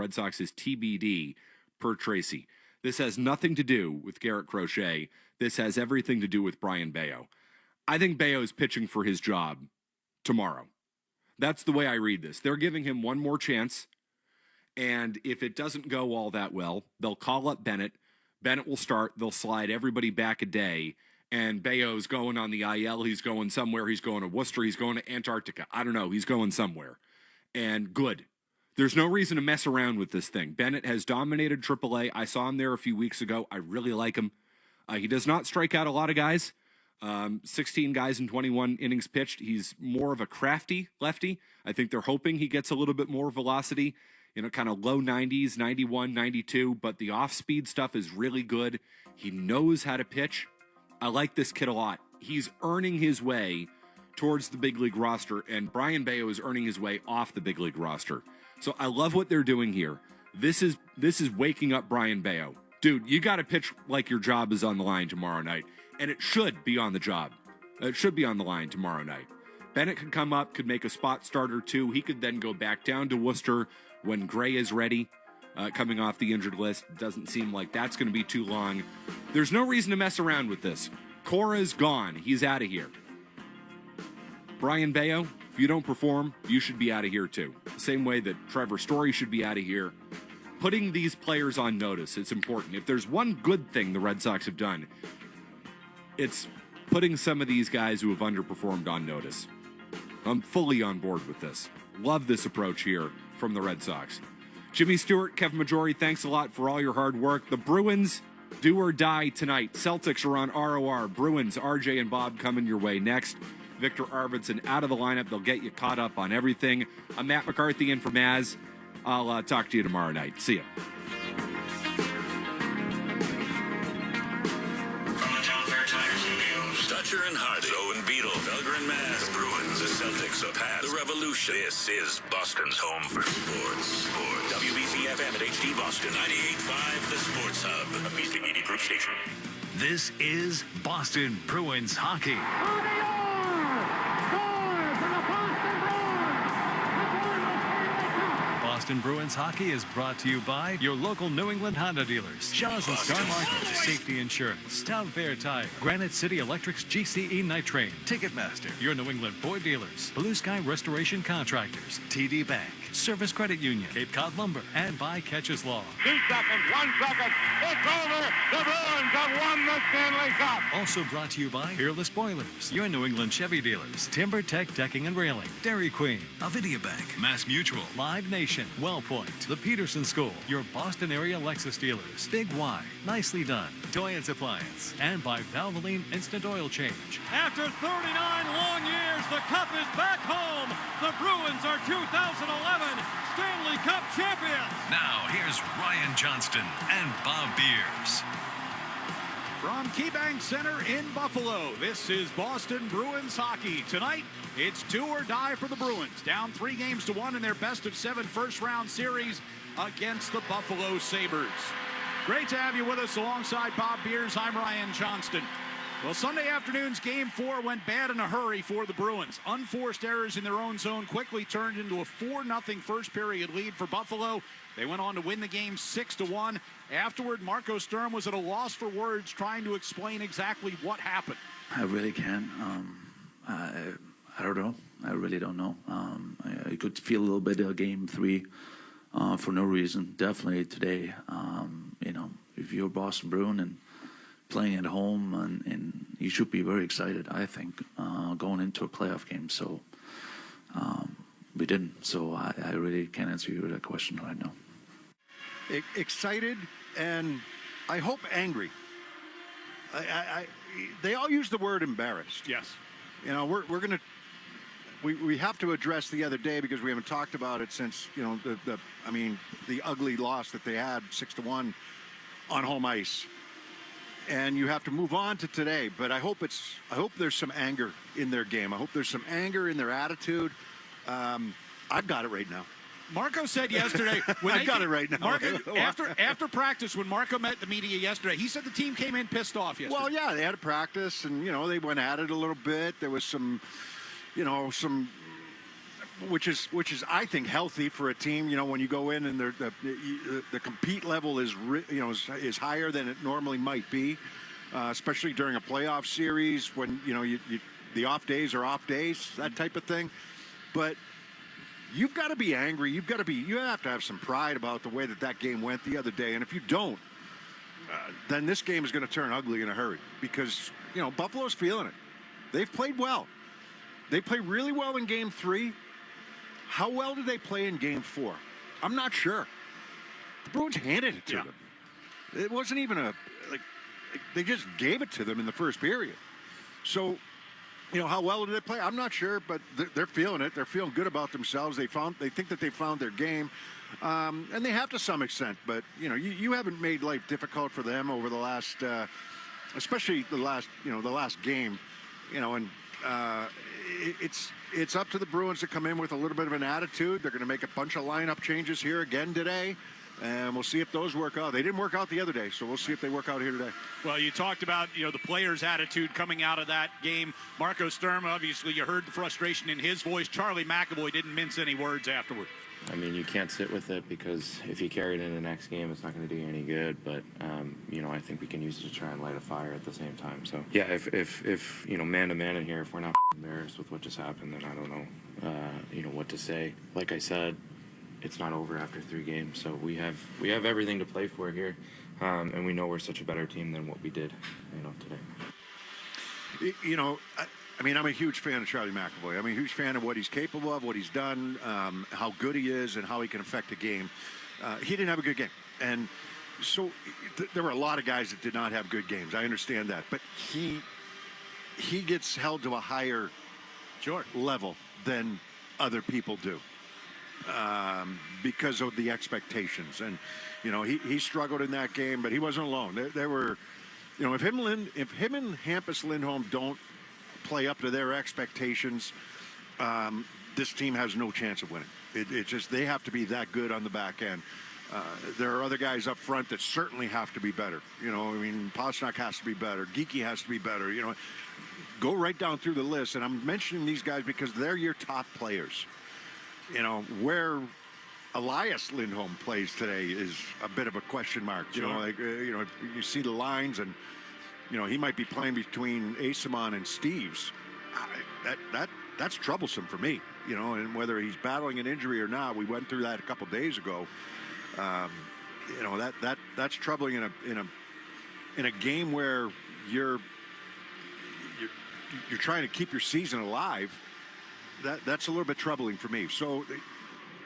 Red Sox is TBD per Tracy. This has nothing to do with Garrett Crochet. This has everything to do with Brian Bayo. I think Bayo is pitching for his job tomorrow. That's the way I read this. They're giving him one more chance, and if it doesn't go all that well, they'll call up Bennett. Bennett will start. They'll slide everybody back a day, and Bayo's going on the IL. He's going somewhere. He's going to Worcester. He's going to Antarctica. I don't know. He's going somewhere. And good. There's no reason to mess around with this thing. Bennett has dominated AAA. I saw him there a few weeks ago. I really like him. He does not strike out a lot of guys. 16 guys in 21 innings pitched. He's more of a crafty lefty. I think they're hoping he gets a little bit more velocity, kind of low 90s, 91, 92, but the off-speed stuff is really good. He knows how to pitch. I like this kid a lot. He's earning his way towards the big league roster, and Brian Bayo is earning his way off the big league roster. So I love what they're doing here. This is waking up Brian Bayo. Dude, you got to pitch like your job is on the line tomorrow night, and it should be on the job. It should be on the line tomorrow night. Bennett could come up, could make a spot starter too. He could then go back down to Worcester when Gray is ready, coming off the injured list. Doesn't seem like that's going to be too long. There's no reason to mess around with this. Cora's gone. He's out of here. Brian Bayo, if you don't perform, you should be out of here too. The same way that Trevor Story should be out of here. Putting these players on notice, it's important. If there's one good thing the Red Sox have done, it's putting some of these guys who have underperformed on notice. I'm fully on board with this. Love this approach here from the Red Sox. Jimmy Stewart, Kevin Majori, thanks a lot for all your hard work. The Bruins do or die tonight. Celtics are on ROR. Bruins, RJ and Bob coming your way next. Victor Arvidsson out of the lineup. They'll get you caught up on everything. I'm Matt McCarthy in for Maz. I'll talk to you tomorrow night. See ya. Dutcher and Hardy, Owen Beetle, Felger and Maz, the Bruins, the Celtics, the Pats, the Revolution. This is Boston's home for sports. WBC FM at HD Boston, 98.5, the Sports Hub, a Beasley Media Group station. This is Boston Bruins hockey. Boston Bruins hockey is brought to you by your local New England Honda dealers, Shaw's and Star Market, Safety Insurance, Town Fair Tire, Granite City Electric's GCE Night Train, Ticketmaster, your New England Ford dealers, Blue Sky Restoration Contractors, TD Bank, Service Credit Union, Cape Cod Lumber, and by Catches Law. 2 seconds, 1 second, it's over! The Bruins have won the Stanley Cup! Also brought to you by Peerless Boilers, your New England Chevy dealers, Timber Tech Decking and Railing, Dairy Queen, Avidia Bank, Mass Mutual, Live Nation, WellPoint, the Peterson School, your Boston area Lexus dealers, Big Y, Nicely Done, Doyen's Appliance, and by Valvoline Instant Oil Change. After 39 long years, the Cup is back home. The Bruins are 2011 Stanley Cup champions. Now here's Ryan Johnston and Bob Beers. From KeyBank Center in Buffalo, this is Boston Bruins hockey. Tonight, it's do or die for the Bruins. Down 3-1 in their best-of-7 first-round series against the Buffalo Sabres. Great to have you with us alongside Bob Beers. I'm Ryan Johnston. Well, Sunday afternoon's Game 4 went bad in a hurry for the Bruins. Unforced errors in their own zone quickly turned into a 4-0 first-period lead for Buffalo. They went on to win the game 6-1. Afterward, Marco Sturm was at a loss for words trying to explain exactly what happened. I really can't. I don't know. I really don't know. I could feel a little bit of Game 3 for no reason. Definitely today, if you're Boston Bruin and playing at home, and you should be very excited, I think, going into a playoff game. So we didn't. So I really can't answer you that question right now. Excited and I hope angry. They all use the word embarrassed. Yes. We're gonna we have to address the other day because we haven't talked about it since the ugly loss that they had 6-1 on home ice. And you have to move on to today, but I hope there's some anger in their game. I hope there's some anger in their attitude. I've got it right now. Marco said yesterday, I got it right now. Marco, after practice, when Marco met the media yesterday, he said the team came in pissed off yesterday. Well, yeah, they had a practice, and they went at it a little bit. There was some which is I think healthy for a team. You know, when you go in and the compete level is is higher than it normally might be, especially during a playoff series when the off days are off days, that type of thing. But you've got to be angry. You have to have some pride about the way that game went the other day. And if you don't, then this game is going to turn ugly in a hurry because Buffalo's feeling it. They've played well. They played really well in Game 3. How well did they play in Game 4? I'm not sure. The Bruins handed it to them. It wasn't even they just gave it to them in the first period. So, how well did they play? I'm not sure, but they're feeling it. They're feeling good about themselves. They think that they found their game, and they have to some extent. But you haven't made life difficult for them over the last, especially the last game. And it's up to the Bruins to come in with a little bit of an attitude. They're going to make a bunch of lineup changes here again today, and we'll see if those work out. They didn't work out the other day, so we'll see if they work out here today. Well, you talked about the players' attitude coming out of that game. Marco Sturm, obviously, you heard the frustration in his voice. Charlie McAvoy didn't mince any words afterward. I mean, you can't sit with it because if you carry it in the next game, it's not going to do you any good. But, I think we can use it to try and light a fire at the same time. So, yeah, if man-to-man in here, if we're not embarrassed with what just happened, then I don't know, what to say. Like I said, it's not over after 3 games. So we have everything to play for here. And we know we're such a better team than what we did, today. I'm a huge fan of Charlie McAvoy. I'm a huge fan of what he's capable of, what he's done, how good he is, and how he can affect a game. He didn't have a good game. And so there were a lot of guys that did not have good games. I understand that. But he gets held to a higher level than other people do because of the expectations. And, he struggled in that game, but he wasn't alone. There were, if him and Hampus Lindholm don't play up to their expectations, this team has no chance of winning. It's just they have to be that good on the back end. There are other guys up front that certainly have to be better. Pastrnak has to be better. Geekie has to be better. Go right down through the list. And I'm mentioning these guys because they're your top players. Where Elias Lindholm plays today is a bit of a question mark. You see the lines and he might be playing between Asimon and Steves. That's troublesome for me. And whether he's battling an injury or not, we went through that a couple days ago. That's troubling in a game where you're trying to keep your season alive. That's a little bit troubling for me. So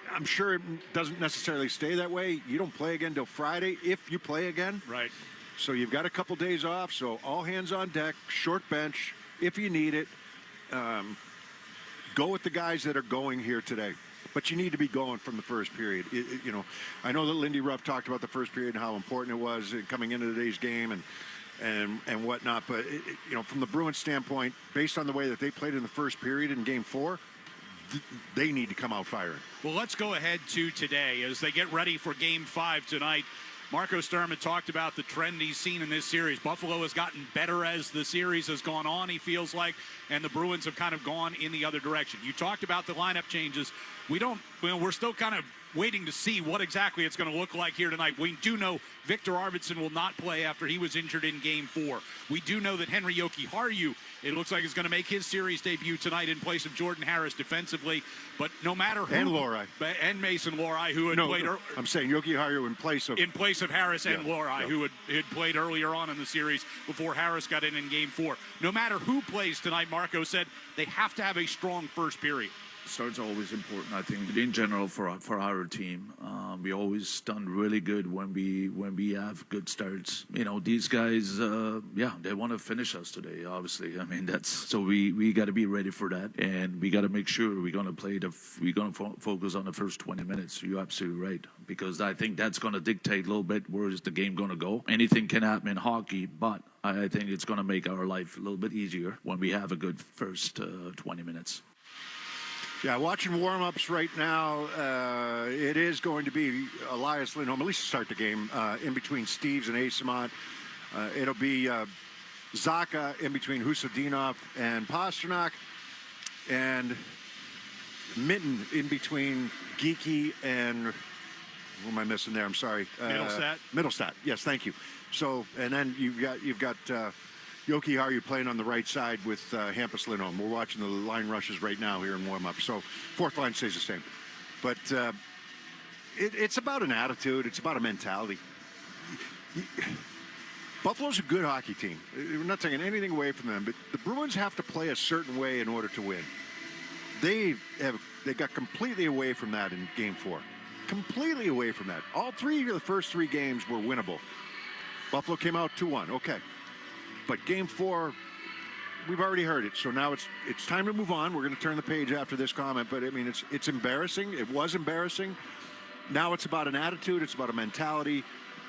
I'm sure it doesn't necessarily stay that way. You don't play again till Friday if you play again. Right. So you've got a couple days off, so all hands on deck, short bench, if you need it. Go with the guys that are going here today. But you need to be going from the first period. I know that Lindy Ruff talked about the first period and how important it was coming into today's game and whatnot. But, from the Bruins standpoint, based on the way that they played in the first period in Game 4, they need to come out firing. Well, let's go ahead to today as they get ready for Game 5 tonight. Marco Sturm had talked about the trend he's seen in this series. Buffalo has gotten better as the series has gone on, he feels like, and the Bruins have kind of gone in the other direction. You talked about the lineup changes. We're still kind of waiting to see what exactly it's going to look like here tonight. We do know Victor Arvidsson will not play after he was injured in Game 4. We do know that Henri Jokiharju, it looks like, is going to make his series debut tonight in place of Jordan Harris defensively. But no matter who... And Lohrei. And Mason Lohrei, who had played... I'm saying Jokiharju in place of Harris and Lohrei, who had played earlier on in the series before Harris got in Game 4. No matter who plays tonight, Marco said they have to have a strong first period. Starts are always important, I think, in general for our team. We always done really good when we have good starts. These guys, they want to finish us today. Obviously, I mean that's so we got to be ready for that, and we got to make sure we're gonna focus on the first 20 minutes. You're absolutely right, because I think that's gonna dictate a little bit where is the game gonna go. Anything can happen in hockey, but I think it's gonna make our life a little bit easier when we have a good first 20 minutes. Yeah, watching warm-ups right now, it is going to be Elias Lindholm, at least to start the game, in between Steves and Asimon. It'll be Zacha in between Husadinov and Pastrnak. And mitten in between Geeky and who am I missing there? I'm sorry. Middlestat. Yes, thank you. So, and then you've got Yoki Haru playing on the right side with Hampus Lindholm. We're watching the line rushes right now here in warm-up. So fourth line stays the same. But it's about an attitude. It's about a mentality. Buffalo's a good hockey team. We're not taking anything away from them, but the Bruins have to play a certain way in order to win. They got completely away from that in Game 4. Completely away from that. All three of the first three games were winnable. Buffalo came out 2-1. Okay. But Game 4, we've already heard it. So now it's time to move on. We're going to turn the page after this comment. But, I mean, it's embarrassing. It was embarrassing. Now it's about an attitude. It's about a mentality.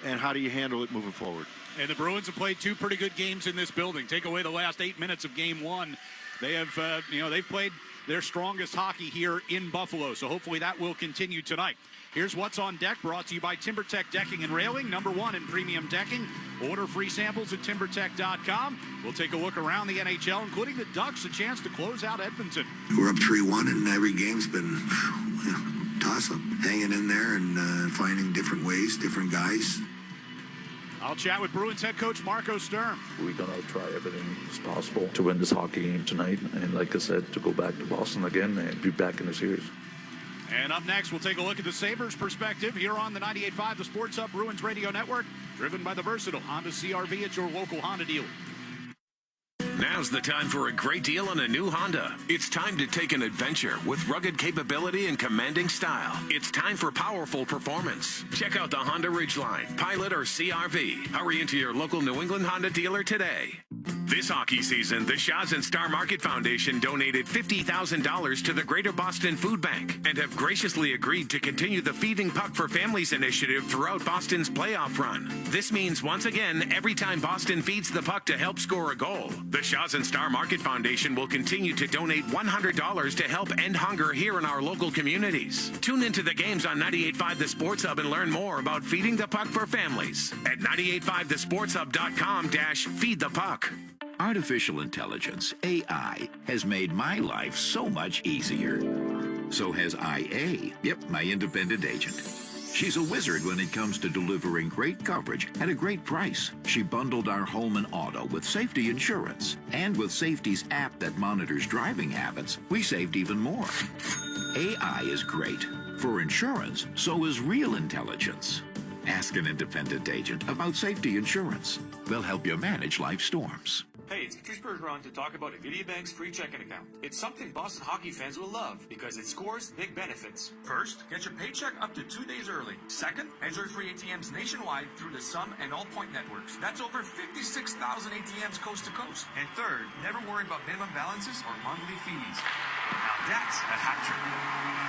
And how do you handle it moving forward? And the Bruins have played two pretty good games in this building. Take away the last 8 minutes of Game 1. They have, they've played their strongest hockey here in Buffalo. So hopefully that will continue tonight. Here's what's on deck, brought to you by TimberTech Decking and Railing, #1 in premium decking. Order free samples at timbertech.com. We'll take a look around the NHL, including the Ducks, a chance to close out Edmonton. We're up 3-1, and every game's been toss-up, hanging in there and finding different ways, different guys. I'll chat with Bruins head coach Marco Sturm. We're going to try everything as possible to win this hockey game tonight. And like I said, to go back to Boston again and be back in the series. And up next, we'll take a look at the Sabres' perspective here on the 98.5 The Sports Hub Bruins Radio Network, driven by the versatile Honda CR-V at your local Honda dealer. Now's the time for a great deal on a new Honda. It's time to take an adventure with rugged capability and commanding style. It's time for powerful performance. Check out the Honda Ridgeline, Pilot, or CR-V. Hurry into your local New England Honda dealer today. This hockey season, the Shaw's and Star Market Foundation donated $50,000 to the Greater Boston Food Bank and have graciously agreed to continue the Feeding Puck for Families initiative throughout Boston's playoff run. This means, once again, every time Boston feeds the puck to help score a goal, the Shaw's and Star Market Foundation will continue to donate $100 to help end hunger here in our local communities. Tune into the games on 98.5 The Sports Hub and learn more about feeding the puck for families at 985thesportshub.com/feed the puck. Artificial intelligence, AI, has made my life so much easier. So has IA. Yep, my independent agent. She's a wizard when it comes to delivering great coverage at a great price. She bundled our home and auto with safety insurance. And with Safety's app that monitors driving habits, we saved even more. AI is great. For insurance, so is real intelligence. Ask an independent agent about safety insurance. They'll help you manage life storms. Hey, it's Patrice Bergeron to talk about InvitiBank's free checking account. It's something Boston hockey fans will love because it scores big benefits. First, get your paycheck up to 2 days early. Second, enjoy free ATMs nationwide through the Sun and All Point networks. That's over 56,000 ATMs coast to coast. And third, never worry about minimum balances or monthly fees. Now that's a hat trick.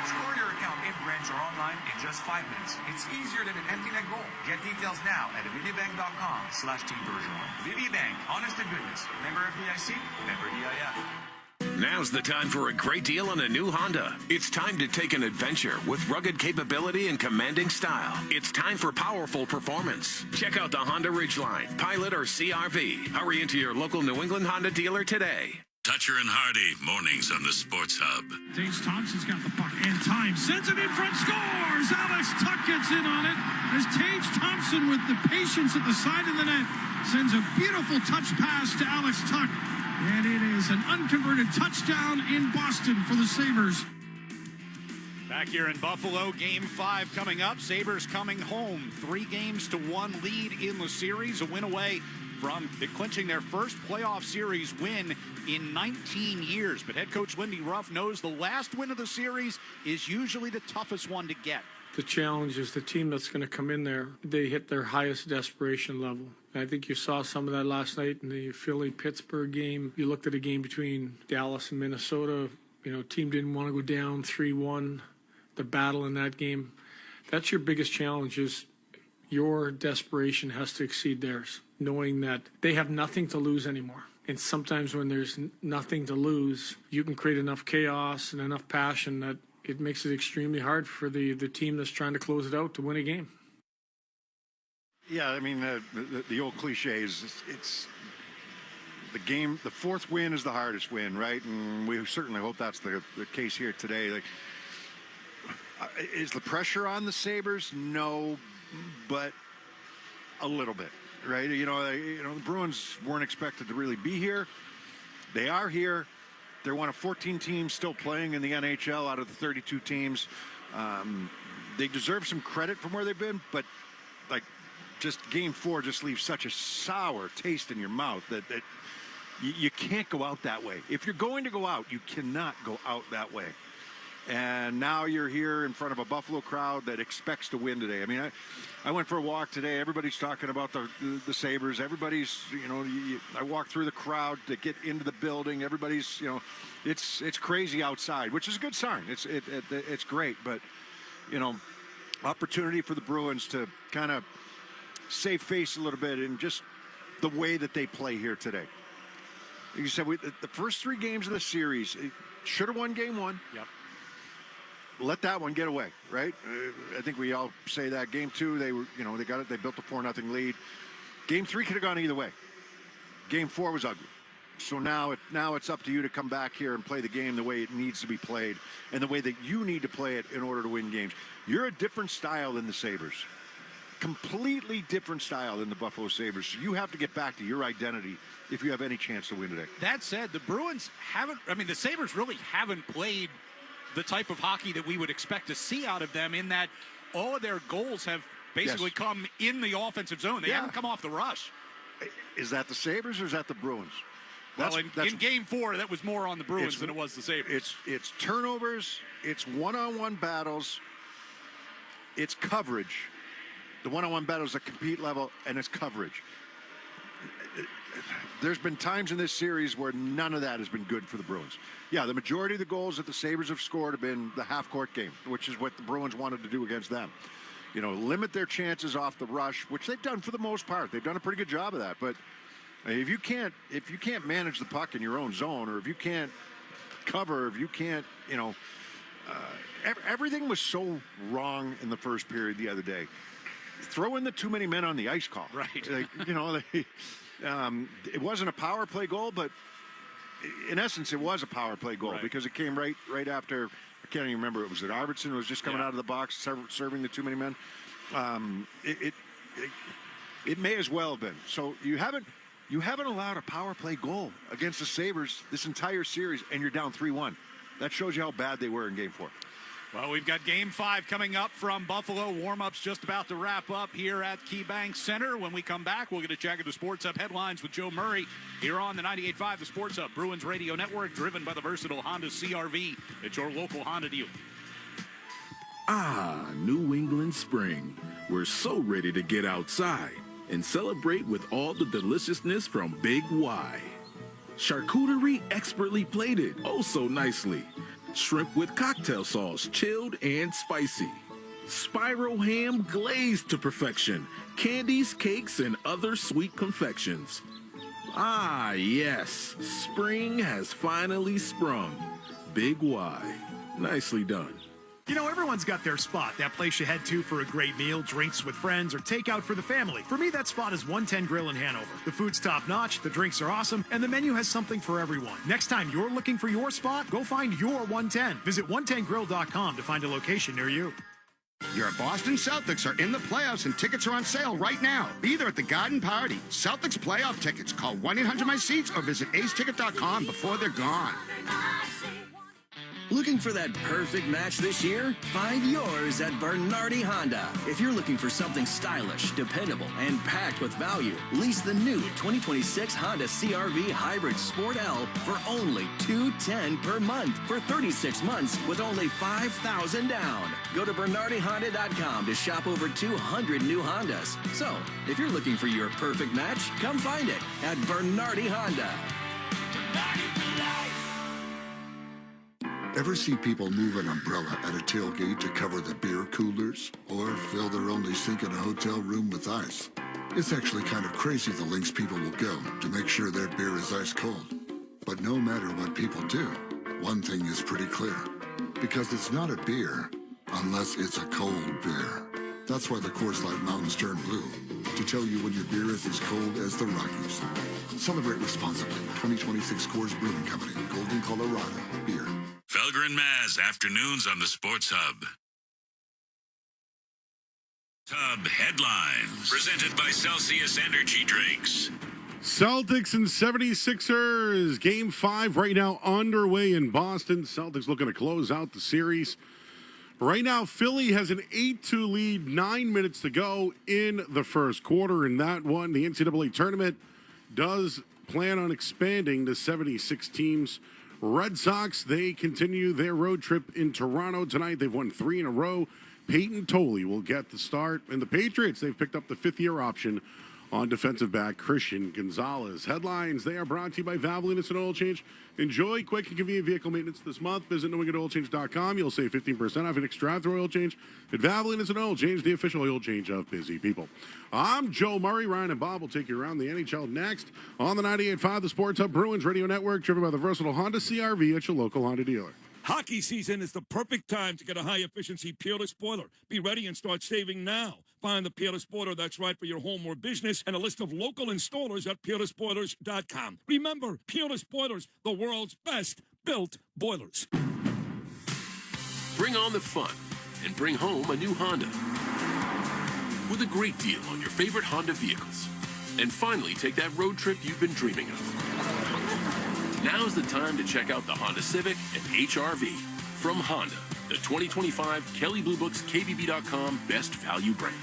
Score your account in branch or online in just 5 minutes. It's easier than an empty net goal. Get details now at InvitiBank.com/Team Bergeron. InvitiBank, honest to goodness. Member FDIC, member DIF. Now's the time for a great deal on a new Honda. It's time to take an adventure with rugged capability and commanding style. It's time for powerful performance. Check out the Honda Ridgeline, Pilot, or CR-V. Hurry into your local New England Honda dealer today. Toucher and Hardy, mornings on the Sports Hub. Tage Thompson's got the puck and time. Sends it in front, scores! Alex Tuch gets in on it as Tage Thompson, with the patience at the side of the net, sends a beautiful touch pass to Alex Tuch. And it is an unconverted touchdown in Boston for the Sabres. Back here in Buffalo, Game 5 coming up. Sabres coming home. 3-1 lead in the series. A win away from clinching their first playoff series win in 19 years. But head coach Lindy Ruff knows the last win of the series is usually the toughest one to get. The challenge is the team that's going to come in there. They hit their highest desperation level. I think you saw some of that last night in the Philly-Pittsburgh game. You looked at a game between Dallas and Minnesota. Team didn't want to go down 3-1. The battle in that game. That's your biggest challenge, is your desperation has to exceed theirs, knowing that they have nothing to lose anymore. And sometimes when there's nothing to lose, you can create enough chaos and enough passion that it makes it extremely hard for the team that's trying to close it out to win a game. Yeah, I mean, the old cliche is the fourth win is the hardest win, right? And we certainly hope that's the case here today. Like, is the pressure on the Sabres? No, but a little bit, right? You know, the Bruins weren't expected to really be here. They are here. They're one of 14 teams still playing in the NHL out of the 32 teams. They deserve some credit from where they've been, but like, just Game 4 just leaves such a sour taste in your mouth that you can't go out that way. If you're going to go out, you cannot go out that way. And now you're here in front of a Buffalo crowd that expects to win today. I mean, I went for a walk today. Everybody's talking about the Sabres. Everybody's, you know, I walked through the crowd to get into the building. Everybody's, you know, it's crazy outside, which is a good sign. It's great, but, you know, opportunity for the Bruins to kind of save face a little bit in just the way that they play here today. You said the first 3 games of the series, should have won Game 1. Yep. Let that one get away, right? I think we all say that. Game 2, they were, you know, they got it. They built a 4-0 lead. Game 3 could have gone either way. Game 4 was ugly. So now it's up to you to come back here and play the game the way it needs to be played and the way that you need to play it in order to win games. You're a different style than the Sabres. Completely different style than the Buffalo Sabres. So you have to get back to your identity if you have any chance to win today. That said, the Bruins the Sabres really haven't played the type of hockey that we would expect to see out of them, in that all of their goals have basically come in the offensive zone. They haven't come off the rush. Is that the Sabres or is that the Bruins? Well, in Game 4, that was more on the Bruins than it was the Sabres. It's turnovers, it's one-on-one battles, it's coverage. The one-on-one battles at compete level, and it's coverage. There's been times in this series where none of that has been good for the Bruins. Yeah, the majority of the goals that the Sabres have scored have been the half-court game, which is what the Bruins wanted to do against them. You know, limit their chances off the rush, which they've done for the most part. They've done a pretty good job of that. But if you can't manage the puck in your own zone, or if you can't cover, if you can't, you know, everything was so wrong in the first period the other day. Throw in the too many men on the ice call. Right. Like, you know, it wasn't a power play goal, but in essence, it was a power play goal because it came right after. I can't even remember. It was that Arvidsson was just coming out of the box, serving the too many men. It may as well have been. So you haven't allowed a power play goal against the Sabres this entire series, and you're down 3-1. That shows you how bad they were in Game 4. Well, we've got Game 5 coming up from Buffalo. Warm-up's just about to wrap up here at KeyBank Center. When we come back, we'll get a check of the Sports Hub headlines with Joe Murray here on the 98.5 The Sports Hub Bruins Radio Network, driven by the versatile Honda CR-V at your local Honda dealer. Ah, New England spring. We're so ready to get outside and celebrate with all the deliciousness from Big Y. Charcuterie expertly plated, oh so nicely. Shrimp with cocktail sauce, chilled and spicy. Spiral ham glazed to perfection. Candies, cakes, and other sweet confections. Ah, yes, spring has finally sprung. Big Y. Nicely done. You know, everyone's got their spot, that place you head to for a great meal, drinks with friends, or takeout for the family. For me, that spot is 110 Grill in Hanover. The food's top-notch, the drinks are awesome, and the menu has something for everyone. Next time you're looking for your spot, go find your 110. Visit 110grill.com to find a location near you. Your Boston Celtics are in the playoffs and tickets are on sale right now. Be there at the Garden Party. Celtics playoff tickets. Call 1-800-MY-SEATS or visit aceticket.com before they're gone. Looking for that perfect match this year? Find yours at Bernardi Honda. If you're looking for something stylish, dependable, and packed with value, lease the new 2026 Honda CR-V Hybrid Sport L for only $210 per month for 36 months with only $5,000 down. Go to BernardiHonda.com to shop over 200 new Hondas. So, if you're looking for your perfect match, come find it at Bernardi Honda. Ever see people move an umbrella at a tailgate to cover the beer coolers? Or fill their only sink in a hotel room with ice? It's actually kind of crazy the lengths people will go to make sure their beer is ice cold. But no matter what people do, one thing is pretty clear. Because it's not a beer unless it's a cold beer. That's why the Coors Light Mountains turn blue. to tell you when your beer is as cold as the Rockies. Celebrate responsibly. 2026 Coors Brewing Company, Golden, Colorado. Beer. Felger and Maz, afternoons on the Sports Hub. Hub headlines, presented by Celsius Energy Drinks. Celtics and 76ers, Game 5 right now underway in Boston. Celtics looking to close out the series. Right now, Philly has an 8-2 lead, 9 minutes to go in the first quarter. In that one, the NCAA tournament does plan on expanding to 76 teams. Red Sox, they continue their road trip in Toronto tonight. They've won 3 in a row. Peyton Tolley will get the start. And the Patriots, they've picked up the fifth-year option on defensive back Christian Gonzalez. Headlines, they are brought to you by Valvoline Instant Oil Change. Enjoy quick and convenient vehicle maintenance this month. Visit NewEnglandOilChange.com. You'll save 15% off an extra oil change at Valvoline Instant Oil Change, the official oil change of busy people. I'm Joe Murray. Ryan and Bob will take you around the NHL next on the 98.5 The Sports Hub Bruins Radio Network, driven by the versatile Honda CR-V at your local Honda dealer. Hockey season is the perfect time to get a high-efficiency Peerless boiler. Be ready and start saving now. Find the Peerless boiler that's right for your home or business and a list of local installers at peerlessboilers.com. Remember, Peerless Boilers, the world's best built boilers. Bring on the fun and bring home a new Honda with a great deal on your favorite Honda vehicles. And finally, take that road trip you've been dreaming of. Now's the time to check out the Honda Civic and HR-V from Honda, the 2025 Kelley Blue Book's KBB.com Best Value brand.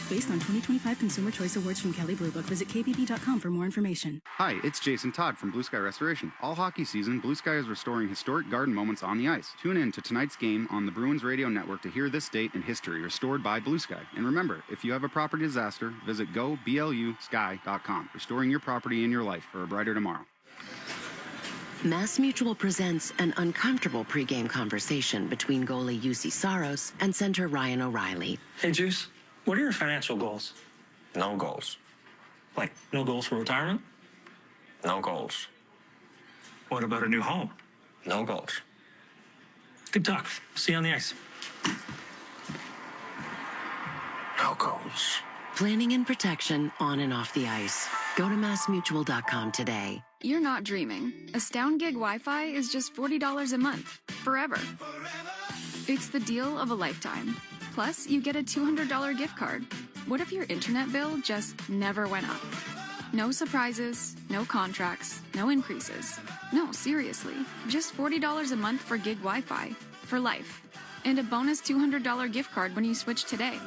Based on 2025 Consumer Choice Awards from Kelley Blue Book, visit KBB.com for more information. Hi, it's Jason Todd from Blue Sky Restoration. All hockey season, Blue Sky is restoring historic garden moments on the ice. Tune in to tonight's game on the Bruins Radio Network to hear this date in history restored by Blue Sky. And remember, if you have a property disaster, visit goblusky.com, restoring your property and your life for a brighter tomorrow. Mass Mutual presents an uncomfortable pregame conversation between goalie UC Saros and center Ryan O'Reilly. Hey, Juice, what are your financial goals? No goals. Like, no goals for retirement? No goals. What about a new home? No goals. Good talk. See you on the ice. No goals. Planning and protection on and off the ice. Go to massmutual.com today. You're not dreaming. Astound Gig Wi-Fi is just $40 a month, forever. It's the deal of a lifetime. Plus, you get a $200 gift card. What if your internet bill just never went up? No surprises, no contracts, no increases. No, seriously, just $40 a month for Gig Wi-Fi, for life. And a bonus $200 gift card when you switch today.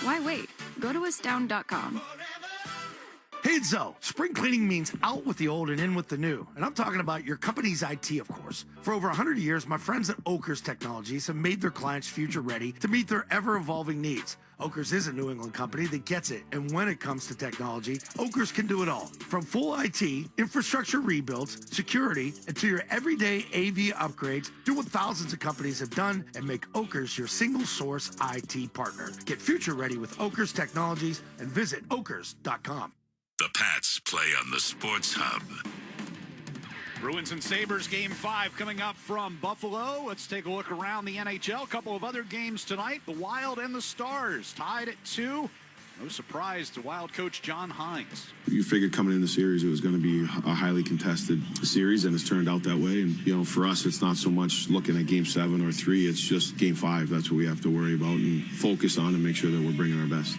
Why wait? Go to astound.com. Hey, Zoe, spring cleaning means out with the old and in with the new. And I'm talking about your company's IT, of course. For over 100 years, my friends at Oakers Technologies have made their clients future ready to meet their ever-evolving needs. Oakers is a New England company that gets it. And when it comes to technology, Oakers can do it all. From full IT, infrastructure rebuilds, security, and to your everyday AV upgrades, do what thousands of companies have done and make Oakers your single source IT partner. Get future ready with Oakers Technologies and visit okers.com. The Pats play on the Sports Hub. Bruins and Sabres Game 5 coming up from Buffalo. Let's take a look around the NHL. A couple of other games tonight. The Wild and the Stars tied at 2. No surprise to Wild coach John Hines. You figured coming in the series it was going to be a highly contested series, and it's turned out that way. And, you know, for us, it's not so much looking at Game 7 or 3. It's just Game 5. That's what we have to worry about and focus on and make sure that we're bringing our best.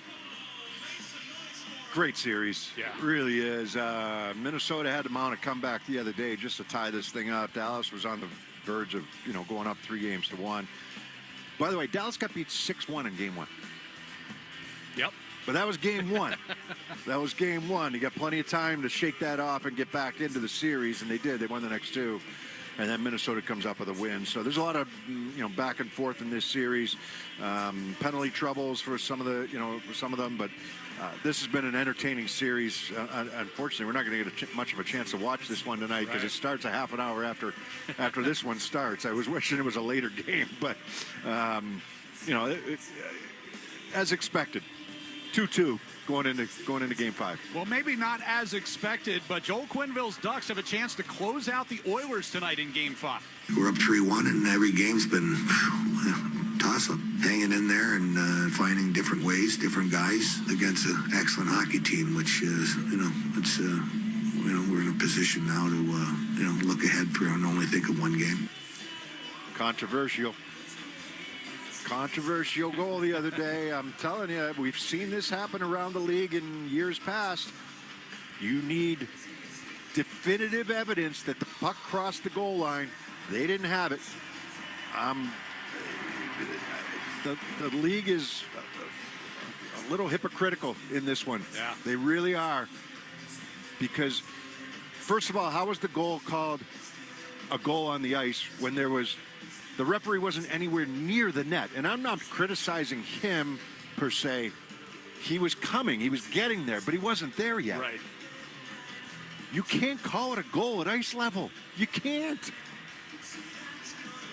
Great series. Yeah. It really is. Minnesota had to mount a comeback the other day just to tie this thing up. Dallas was on the verge of, going up 3-1. By the way, Dallas got beat 6-1 in Game 1. Yep. But that was Game 1. That was Game 1. You got plenty of time to shake that off and get back into the series, and they did. They won the next 2. And then Minnesota comes up with a win. So there's a lot of, back and forth in this series. Penalty troubles for some of them, but this has been an entertaining series. Unfortunately, we're not going to get much of a chance to watch this one tonight because it starts a half an hour after this one starts. I was wishing it was a later game, but as expected, 2-2 going into Game 5. Well, maybe not as expected, but Joel Quenneville's Ducks have a chance to close out the Oilers tonight in Game 5. We're up 3-1, and every game's been toss-up, hanging in there and finding different ways, different guys against an excellent hockey team, which is, it's, we're in a position now to, look ahead for and only think of one game. Controversial goal the other day. I'm telling you, we've seen this happen around the league in years past. You need definitive evidence that the puck crossed the goal line. They didn't have it. The league is a little hypocritical in this one. Yeah. They really are. Because, first of all, how was the goal called a goal on the ice when the referee wasn't anywhere near the net? And I'm not criticizing him per se. He was coming. He was getting there, but he wasn't there yet. Right. You can't call it a goal at ice level. You can't.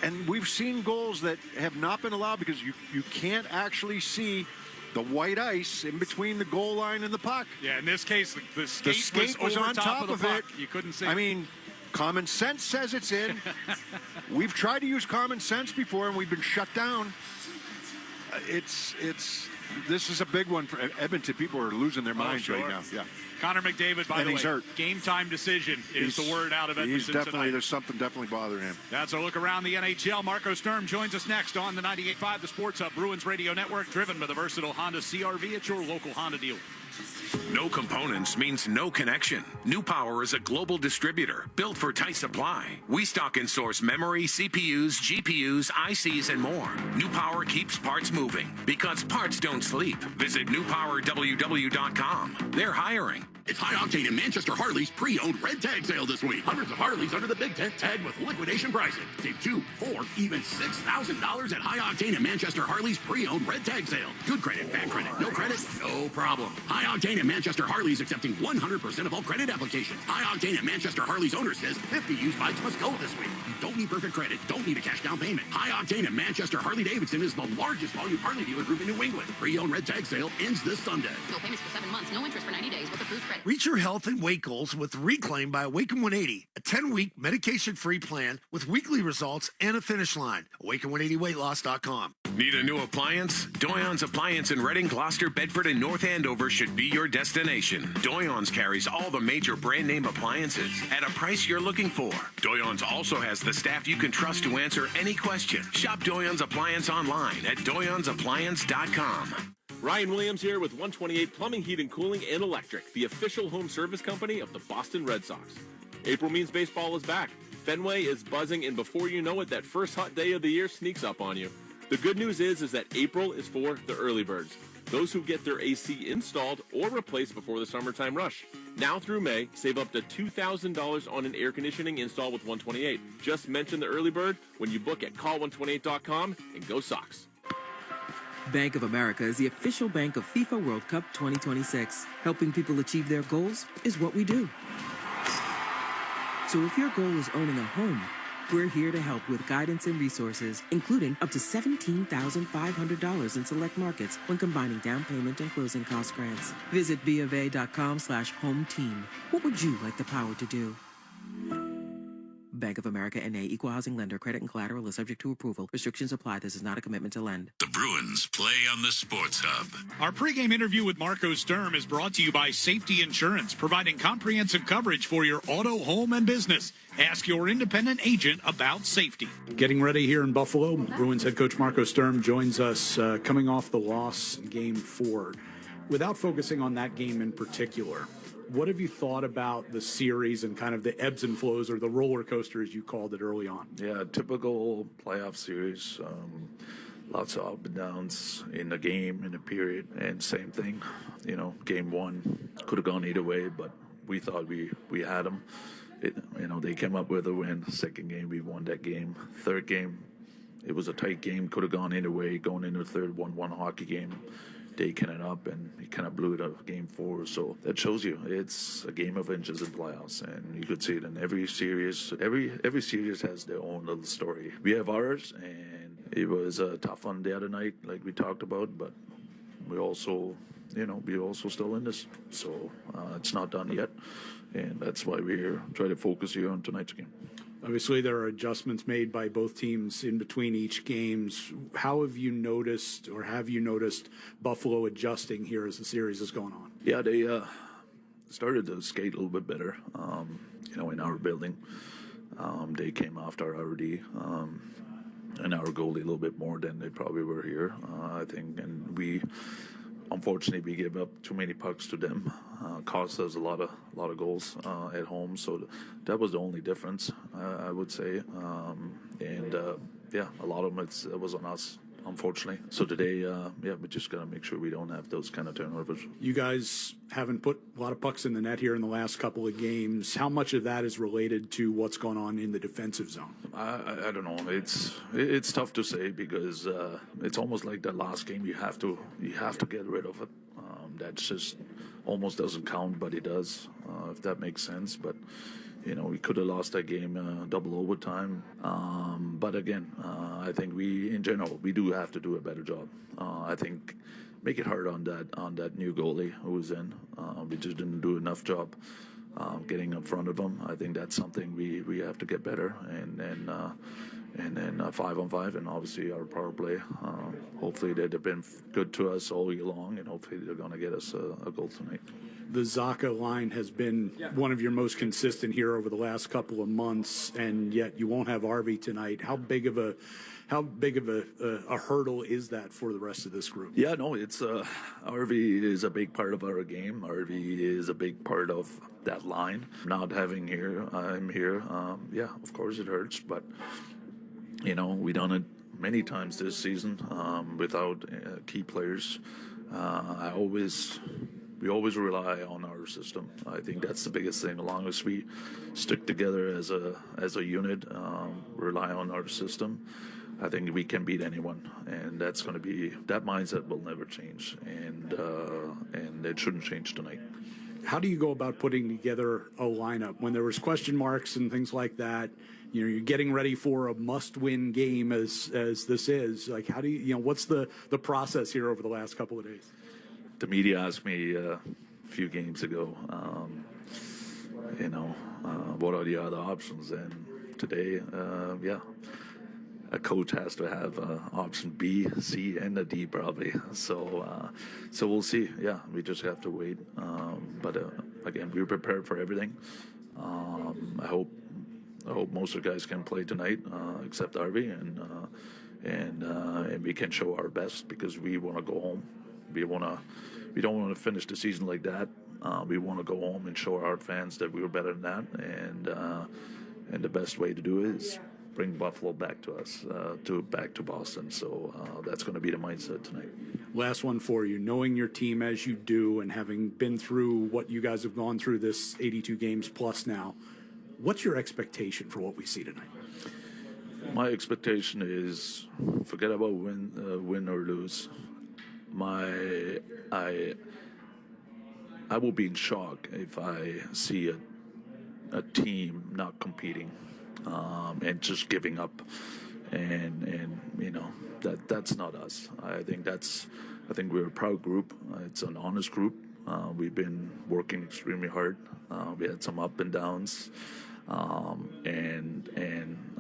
And we've seen goals that have not been allowed because you can't actually see the white ice in between the goal line and the puck. Yeah, in this case, the skate was on top of it. You couldn't see. I mean, common sense says it's in. We've tried to use common sense before, and we've been shut down. This is a big one for Edmonton. People are losing their minds right now. Yeah. Connor McDavid, by the way, hurt. Game time decision is the word out of Edmonton tonight. There's something definitely bothering him. That's a look around the NHL. Marco Sturm joins us next on the 98.5 The Sports Hub Bruins Radio Network, driven by the versatile Honda CR-V at your local Honda dealer. No components means no connection. New Power is a global distributor built for tight supply. We stock and source memory, CPUs, GPUs, ICs, and more. New Power keeps parts moving because parts don't sleep. Visit newpowerww.com. They're hiring. It's High Octane and Manchester Harley's pre-owned red tag sale this week. Hundreds of Harleys under the big tent tag with liquidation pricing. Save $2,000, $4,000, even $6,000 at High Octane and Manchester Harley's pre-owned red tag sale. Good credit, bad credit, no credit, no problem. High Octane and Manchester Harley's accepting 100% of all credit applications. High Octane and Manchester Harley's owner says 50 used bikes must go this week. You don't need perfect credit, don't need a cash down payment. High Octane and Manchester Harley-Davidson is the largest volume Harley dealer group in New England. Pre-owned red tag sale ends this Sunday. No payments for 7 months, no interest for 90 days with approved credit. Reach your health and weight goals with Reclaim by Awaken 180, a 10-week medication-free plan with weekly results and a finish line. Awaken180weightloss.com. Need a new appliance? Doyon's Appliance in Reading, Gloucester, Bedford, and North Andover should be your destination. Doyon's carries all the major brand name appliances at a price you're looking for. Doyon's also has the staff you can trust to answer any question. Shop Doyon's Appliance online at doyonsappliance.com. Ryan Williams here with 128 Plumbing, Heat, and Cooling and Electric, the official home service company of the Boston Red Sox. April means baseball is back. Fenway is buzzing, and before you know it, that first hot day of the year sneaks up on you. The good news is that April is for the early birds, those who get their AC installed or replaced before the summertime rush. Now through May, save up to $2,000 on an air conditioning install with 128. Just mention the early bird when you book at call128.com and go Sox. Bank of America is the official bank of FIFA World Cup 2026. Helping people achieve their goals is what we do. So if your goal is owning a home, we're here to help with guidance and resources, including up to $17,500 in select markets when combining down payment and closing cost grants. Visit BofA.com/home team. What would you like the power to do? Bank of America N.A. Equal Housing Lender. Credit and collateral is subject to approval. Restrictions apply. This is not a commitment to lend. The Bruins play on the Sports Hub. Our pregame interview with Marco Sturm is brought to you by Safety Insurance, providing comprehensive coverage for your auto, home, and business. Ask your independent agent about safety. Getting ready here in Buffalo, Bruins head coach Marco Sturm joins us coming off the loss in Game 4. Without focusing on that game in particular, what have you thought about the series and kind of the ebbs and flows, or the roller coaster as you called it early on? Yeah, typical playoff series. Lots of up and downs in the game, in the period, and same thing. You know, Game 1 could have gone either way, but we thought we had them. They came up with a win. Second game, we won that game. Third game, it was a tight game. Could have gone either way. Going into the third 1-1 hockey game. They ended up, and he kind of blew it up Game 4. So that shows you it's a game of inches in playoffs, and you could see it in every series. Every series has their own little story. We have ours, and it was a tough one the other night, like we talked about, but we also we're also still in this. So it's not done yet, and that's why we're trying to focus here on tonight's game. Obviously, there are adjustments made by both teams in between each games. How have you noticed Buffalo adjusting here as the series is going on? Yeah, they started to skate a little bit better, in our building. They came after our RD and our goalie a little bit more than they probably were here, I think. And unfortunately, we gave up too many pucks to them. Cost us a lot of goals at home. So that was the only difference, I would say. A lot of them it was on us, unfortunately. So today, we just got to make sure we don't have those kind of turnovers. You guys haven't put a lot of pucks in the net here in the last couple of games. How much of that is related to what's going on in the defensive zone? I don't know. It's tough to say because it's almost like the last game you have to get rid of it. That just almost doesn't count, but it does, if that makes sense. But we could have lost that game double overtime. But again, I think in general, we do have to do a better job. I think make it hard on that new goalie who was in. We just didn't do enough job getting in front of him. I think that's something we have to get better. And then 5-on-5, and obviously our power play. Hopefully they've been good to us all year long, and hopefully they're going to get us a goal tonight. The Zaka line has been one of your most consistent here over the last couple of months, and yet you won't have Arvi tonight. How big of a hurdle is that for the rest of this group? Yeah, no, it's Arvi is a big part of our game. Arvi is a big part of that line. Not having I'm here. Of course it hurts, but we done it many times this season without key players. We always rely on our system. I think that's the biggest thing. As long as we stick together as a unit, rely on our system, I think we can beat anyone. And that's going to be that mindset will never change, and it shouldn't change tonight. How do you go about putting together a lineup when there was question marks and things like that? You're getting ready for a must-win game as this is. Like, how do what's the process here over the last couple of days? The media asked me a few games ago, what are the other options? And today, a coach has to have option B, C, and a D probably. So we'll see. Yeah, we just have to wait. But again, we're prepared for everything. I hope most of the guys can play tonight, except Arvi, and we can show our best because we want to go home. We don't want to finish the season like that. We want to go home and show our fans that we were better than that. And the best way to do it is bring Buffalo back to us, back to Boston. So that's going to be the mindset tonight. Last one for you. Knowing your team as you do and having been through what you guys have gone through this 82 games plus now, what's your expectation for what we see tonight? My expectation is forget about win or lose. I will be in shock if I see a team not competing and just giving up, and that's not us. I think we're a proud group. It's an honest group. We've been working extremely hard. We had some up and downs, and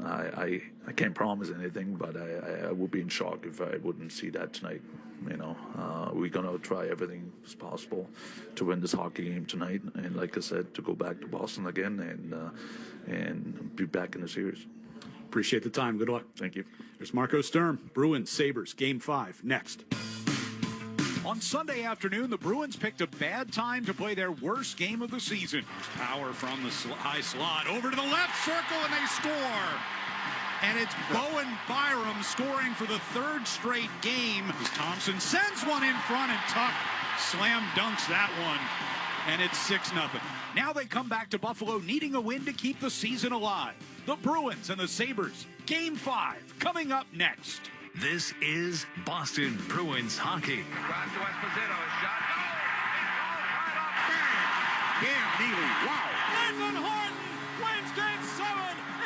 I can't promise anything, but I would be in shock if I wouldn't see that tonight. We're gonna try everything as possible to win this hockey game tonight, and like I said, to go back to Boston again and be back in the series. Appreciate the time. Good luck. Thank you. There's Marco Sturm. Bruins Sabres Game 5 next. On Sunday afternoon, the Bruins picked a bad time to play their worst game of the season. Power from the high slot over to the left circle, and they score. And it's Bowen Byram scoring for the third straight game. As Thompson sends one in front, and Tuck slam dunks that one. And it's 6-0. Now they come back to Buffalo needing a win to keep the season alive. The Bruins and the Sabres, Game 5, coming up next. This is Boston Bruins hockey. Drives to Esposito, a shot. Cam Neely, wow. Nathan Horton wins Game 7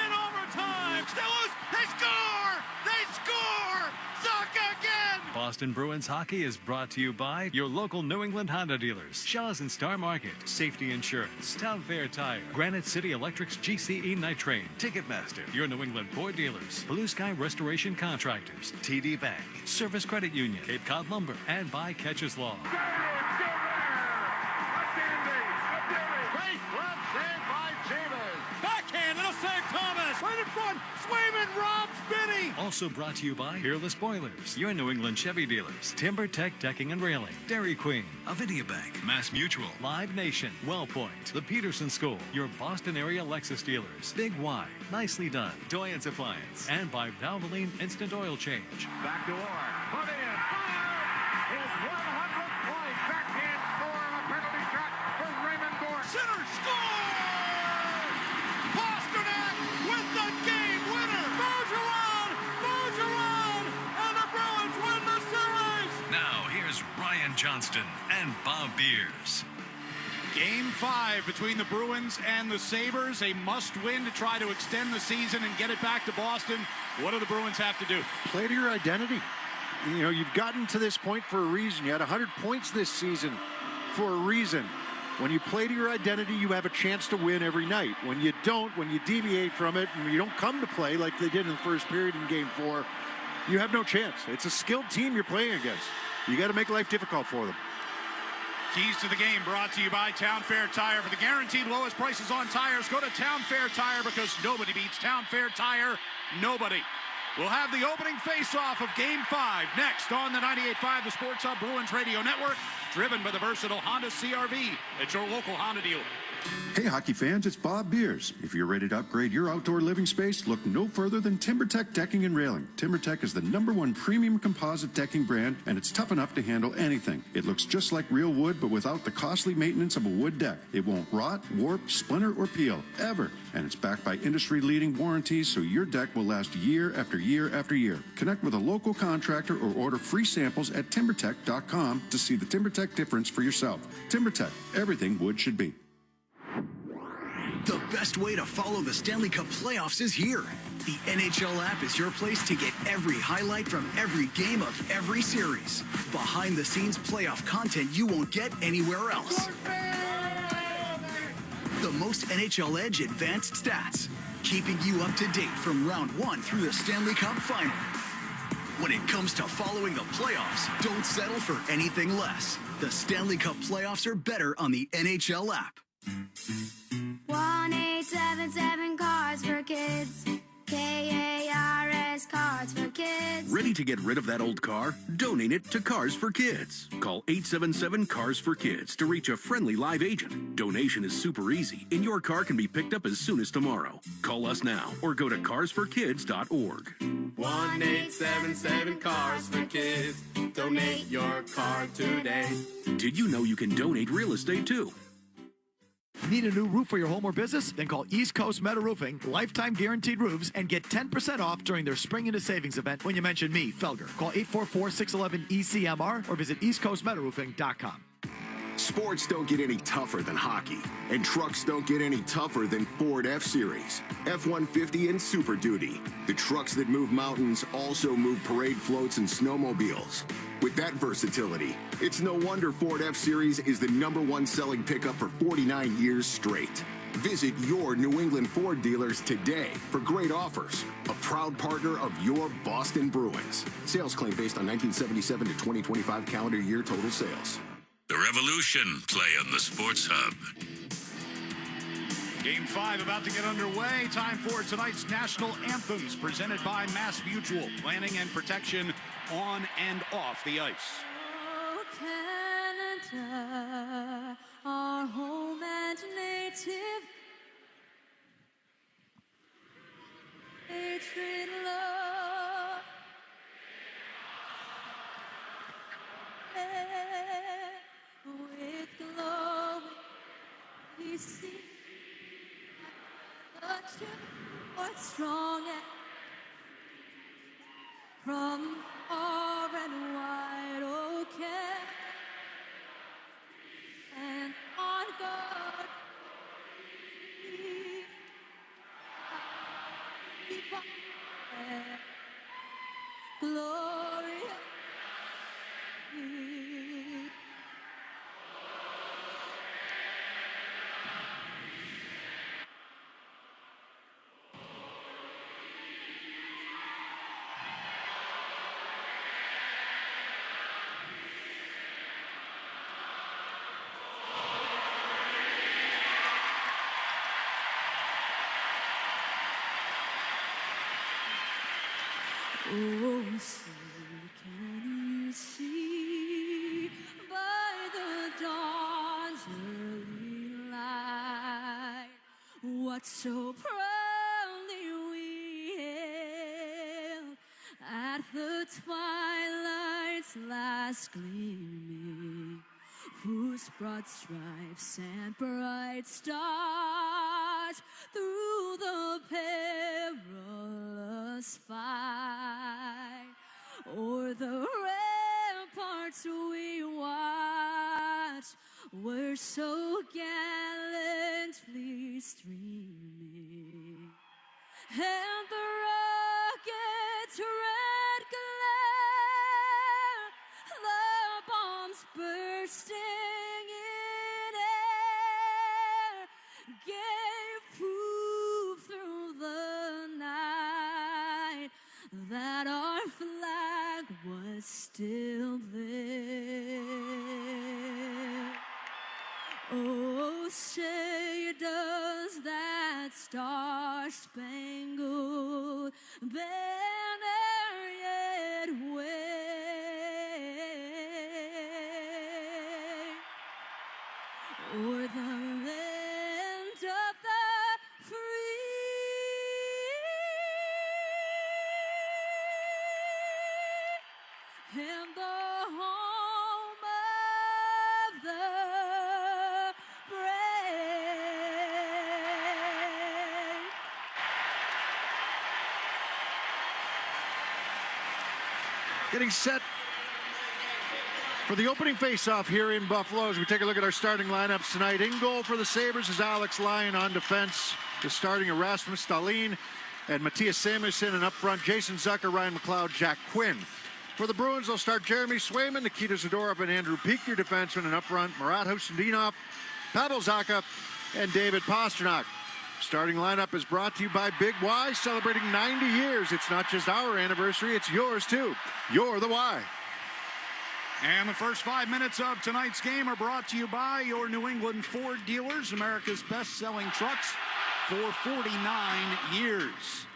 in overtime. Steelers, they score! They score! Zuck again! Boston Bruins hockey is brought to you by your local New England Honda dealers, Shaw's and Star Market, Safety Insurance, Town Fair Tire, Granite City Electric's GCE Night Train, Ticketmaster, your New England Ford dealers, Blue Sky Restoration Contractors, TD Bank, Service Credit Union, Cape Cod Lumber, and by Catcher's Law. Backhand, it'll save Thomas. Right in front, Swayman robs Benny. Also brought to you by Peerless Boilers, your New England Chevy dealers, Timber Tech Decking and Railing, Dairy Queen, Avidia Bank, Mass Mutual, Live Nation, WellPoint, the Peterson School, your Boston area Lexus dealers, Big Y, Nicely Done, Doyens Appliance, and by Valvoline Instant Oil Change. Back door, put in, fire. His 100th point. Backhand score on a penalty shot for Raymond Gore. Center score! Pasternak with the game winner. Bergeron, and the Bruins win the series. Now here's Ryan Johnston and Bob Beers. Game 5 between the Bruins and the Sabres. A must-win to try to extend the season and get it back to Boston. What do the Bruins have to do? Play to your identity. You know, you've gotten to this point for a reason. You had 100 points this season for a reason. When you play to your identity, you have a chance to win every night. When you don't, when you deviate from it, and you don't come to play like they did in the first period in Game 4, you have no chance. It's a skilled team you're playing against. You got to make life difficult for them. Keys to the game brought to you by Town Fair Tire. For the guaranteed lowest prices on tires, go to Town Fair Tire, because nobody beats Town Fair Tire. Nobody. We'll have the opening face-off of Game 5 next on the 98.5 The Sports Hub Bruins Radio Network, driven by the versatile Honda CR-V at your local Honda dealer. Hey, hockey fans, it's Bob Beers. If you're ready to upgrade your outdoor living space, look no further than TimberTech Decking and Railing. TimberTech is the #1 premium composite decking brand, and it's tough enough to handle anything. It looks just like real wood, but without the costly maintenance of a wood deck. It won't rot, warp, splinter, or peel, ever. And it's backed by industry-leading warranties, so your deck will last year after year after year. Connect with a local contractor or order free samples at TimberTech.com to see the TimberTech difference for yourself. TimberTech, everything wood should be. The best way to follow the Stanley Cup Playoffs is here. The NHL app is your place to get every highlight from every game of every series. Behind-the-scenes playoff content you won't get anywhere else. The most NHL Edge advanced stats, keeping you up to date from round 1 through the Stanley Cup Final. When it comes to following the playoffs, don't settle for anything less. The Stanley Cup Playoffs are better on the NHL app. 1-877 Cards for Kids. KARS Cards for Kids. Ready to get rid of that old car? Donate it to Cars for Kids. Call 877 Cars for Kids to reach a friendly live agent. Donation is super easy, and your car can be picked up as soon as tomorrow. Call us now or go to carsforkids.org. 1-877 Cars for Kids. Donate your car today. Did you know you can donate real estate too? Need a new roof for your home or business? Then call East Coast Metal Roofing, lifetime guaranteed roofs, and get 10% off during their Spring into Savings event when you mention me, Felger. Call 844-611-ECMR or visit eastcoastmetalroofing.com. Sports don't get any tougher than hockey, and trucks don't get any tougher than Ford F-Series, F-150, and Super Duty. The trucks that move mountains also move parade floats and snowmobiles. With that versatility, it's no wonder Ford F-Series is the #1 selling pickup for 49 years straight. Visit your New England Ford dealers today for great offers. A proud partner of your Boston Bruins. Sales claim based on 1977 to 2025 calendar year total sales. The Revolution play on the Sports Hub. Game 5 about to get underway. Time for tonight's national anthems presented by Mass Mutual. Planning and protection on and off the ice. Oh, Canada, our home and native. Hatred, love. With glory, we see the truth, what's strong and from far and wide, okay, and on God, glory. Oh, say can you see by the dawn's early light what so proudly we hailed at the twilight's last gleaming, whose broad stripes and bright stars through the perilous fight o'er the ramparts we watched were so gallantly streaming, and the rocket's red glare, the bombs bursting in air, gave proof through the night that our flag was still there. Oh, say does that star-spangled banner yet wave o'er the land of the free and the home of the brave. Getting set for the opening faceoff here in Buffalo as we take a look at our starting lineups tonight. In goal for the Sabres is Alex Lyon. On defense, the starting Rasmus Dahlin and Matthias Samuelsson, and up front Jason Zucker, Ryan McLeod, Jack Quinn. For the Bruins, they'll start Jeremy Swayman, Nikita Zadorov, and Andrew Peek, your defenseman, and up front Marat Husendinov, Pavel Zacha, and David Pastrnak. Starting lineup is brought to you by Big Y, celebrating 90 years. It's not just our anniversary, it's yours too. You're the Y. And the first 5 minutes of tonight's game are brought to you by your New England Ford dealers, America's best-selling trucks for 49 years.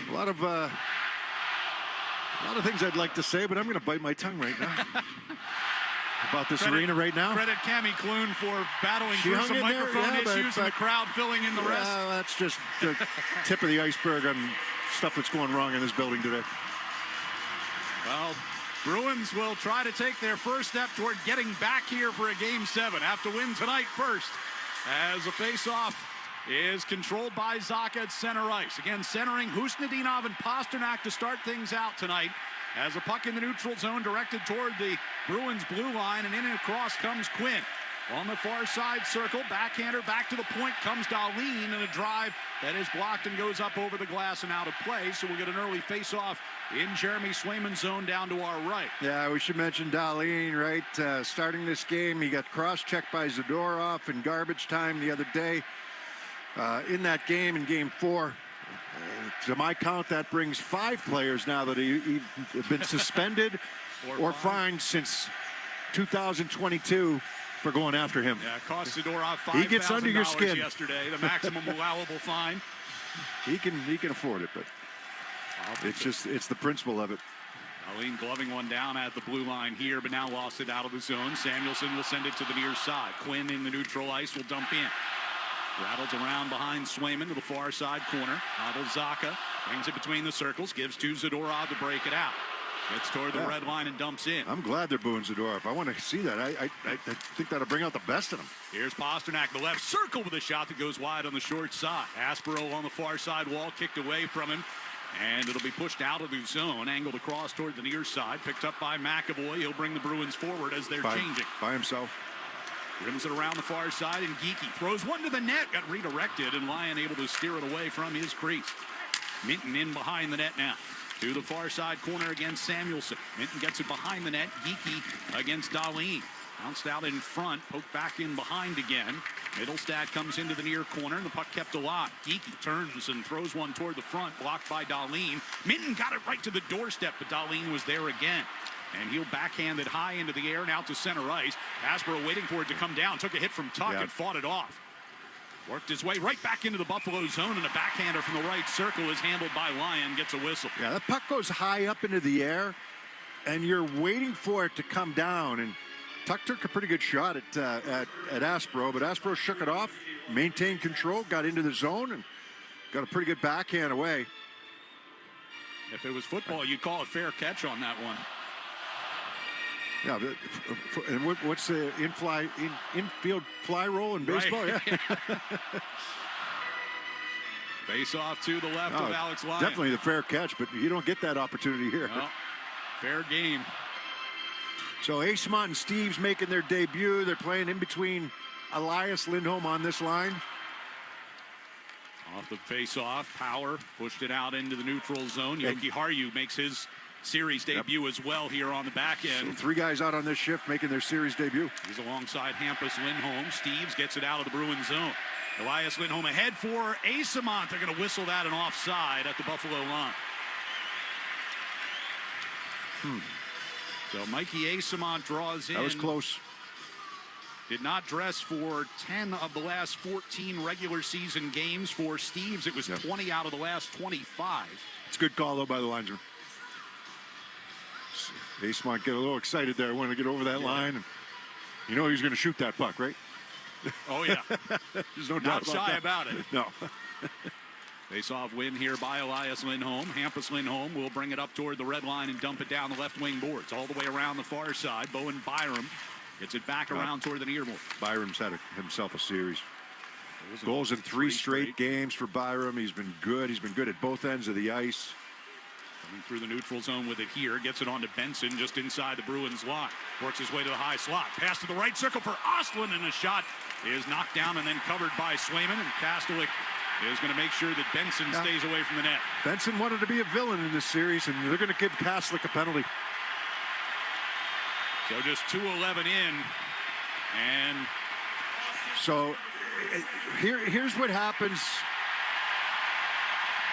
A lot of things I'd like to say, but I'm going to bite my tongue right now. About this arena right now. Credit Cammie Clune for battling through some microphone issues and the crowd filling in the rest. That's just the tip of the iceberg on stuff that's going wrong in this building today. Well, Bruins will try to take their first step toward getting back here for a Game 7. Have to win tonight first, as the faceoff is controlled by Zacha at center ice. Again, centering Husnudinov and Pastrnak to start things out tonight. As a puck in the neutral zone directed toward the Bruins blue line, and in and across comes Quinn. On the far side circle, backhander back to the point comes Dahlin, and a drive that is blocked and goes up over the glass and out of play. So we'll get an early face-off in Jeremy Swayman's zone down to our right. Yeah, we should mention Dahlin, right? Starting this game, he got cross-checked by Zadorov in garbage time the other day. In that game, in Game 4, to my count, that brings 5 players now that have been suspended or fined since 2022 for going after him. Yeah, cost Zadorov $5,000 he gets under your skin yesterday, the maximum allowable fine. He can afford it, but it's the principle of it. Dahlin gloving one down at the blue line here, but now lost it out of the zone. Samuelsson will send it to the near side. Quinn in the neutral ice will dump in. Rattles around behind Swayman to the far side corner. Pavel Zacha brings it between the circles, gives to Zadorov to break it out. Gets toward the red line and dumps in. I'm glad they're booing Zadorov. I want to see that. I think that'll bring out the best in him. Here's Pastrnak, the left circle with a shot that goes wide on the short side. Aspero on the far side wall, kicked away from him. And it'll be pushed out of the zone, angled across toward the near side, picked up by McAvoy. He'll bring the Bruins forward as they're changing. By himself. Rims it around the far side, and Geekie throws one to the net. Got redirected, and Lyon able to steer it away from his crease. Minton in behind the net now. To the far side corner against Samuelson. Minton gets it behind the net. Geeky against Dahlin. Bounced out in front, poked back in behind again. Middlestad comes into the near corner, and the puck kept alive. Geeky turns and throws one toward the front, blocked by Dahlin. Minton got it right to the doorstep, but Dahlin was there again. And he'll backhand it high into the air and out to center ice. Asbro waiting for it to come down, took a hit from Tuck and fought it off. Worked his way right back into the Buffalo zone, and a backhander from the right circle is handled by Lyon, gets a whistle. Yeah, that puck goes high up into the air, and you're waiting for it to come down. And Tuck took a pretty good shot at Asbro, but Asbro shook it off, maintained control, got into the zone, and got a pretty good backhand away. If it was football, you'd call it fair catch on that one. Yeah, and what's the infield fly roll in baseball? Right. Yeah. Face off to the left of Alex Lyon. Definitely the fair catch, but you don't get that opportunity here. No. Fair game. So Asemont and Steves making their debut. They're playing in between Elias Lindholm on this line. Off the face-off, Power pushed it out into the neutral zone. Yoki Haru makes his series debut as well here on the back end. So 3 guys out on this shift making their series debut. He's alongside Hampus Lindholm. Steves gets it out of the Bruins zone. Elias Lindholm ahead for Asemont. They're going to whistle that an offside at the Buffalo line. So Mikey Asemont draws in. That was close. Did not dress for 10 of the last 14 regular season games. For Steves, it was 20 out of the last 25. It's a good call, though, by the linesman. Asemont get a little excited there, wanted to get over that line. And you know he's going to shoot that puck, right? Oh, yeah. There's no Not doubt shy about about it. No. Face-off win here by Elias Lindholm. Hampus Lindholm will bring it up toward the red line and dump it down the left wing boards. All the way around the far side. Bowen Byram gets it back around toward the near board. Byram's had himself a series. Goals in 3 straight games for Byram. He's been good. He's been good at both ends of the ice. Coming through the neutral zone with it here. Gets it on to Benson just inside the Bruins line. Works his way to the high slot. Pass to the right circle for Ostlund, and a shot is knocked down and then covered by Swayman. And Kastelik is going to make sure that Benson stays away from the net. Benson wanted to be a villain in this series, and they're going to give Kastelik a penalty. So just 2:11 in, and so here's what happens.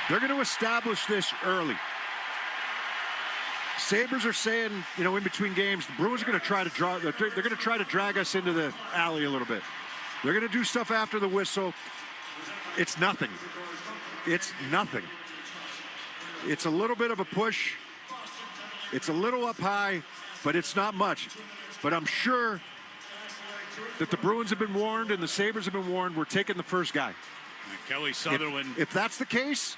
They're going to establish this early. Sabres are saying, in between games, the Bruins are going to try to draw. They're going to try to drag us into the alley a little bit. They're going to do stuff after the whistle. It's nothing. It's nothing. It's a little bit of a push. It's a little up high, but it's not much. But I'm sure that the Bruins have been warned and the Sabres have been warned. We're taking the first guy. And Kelly Sutherland. If that's the case,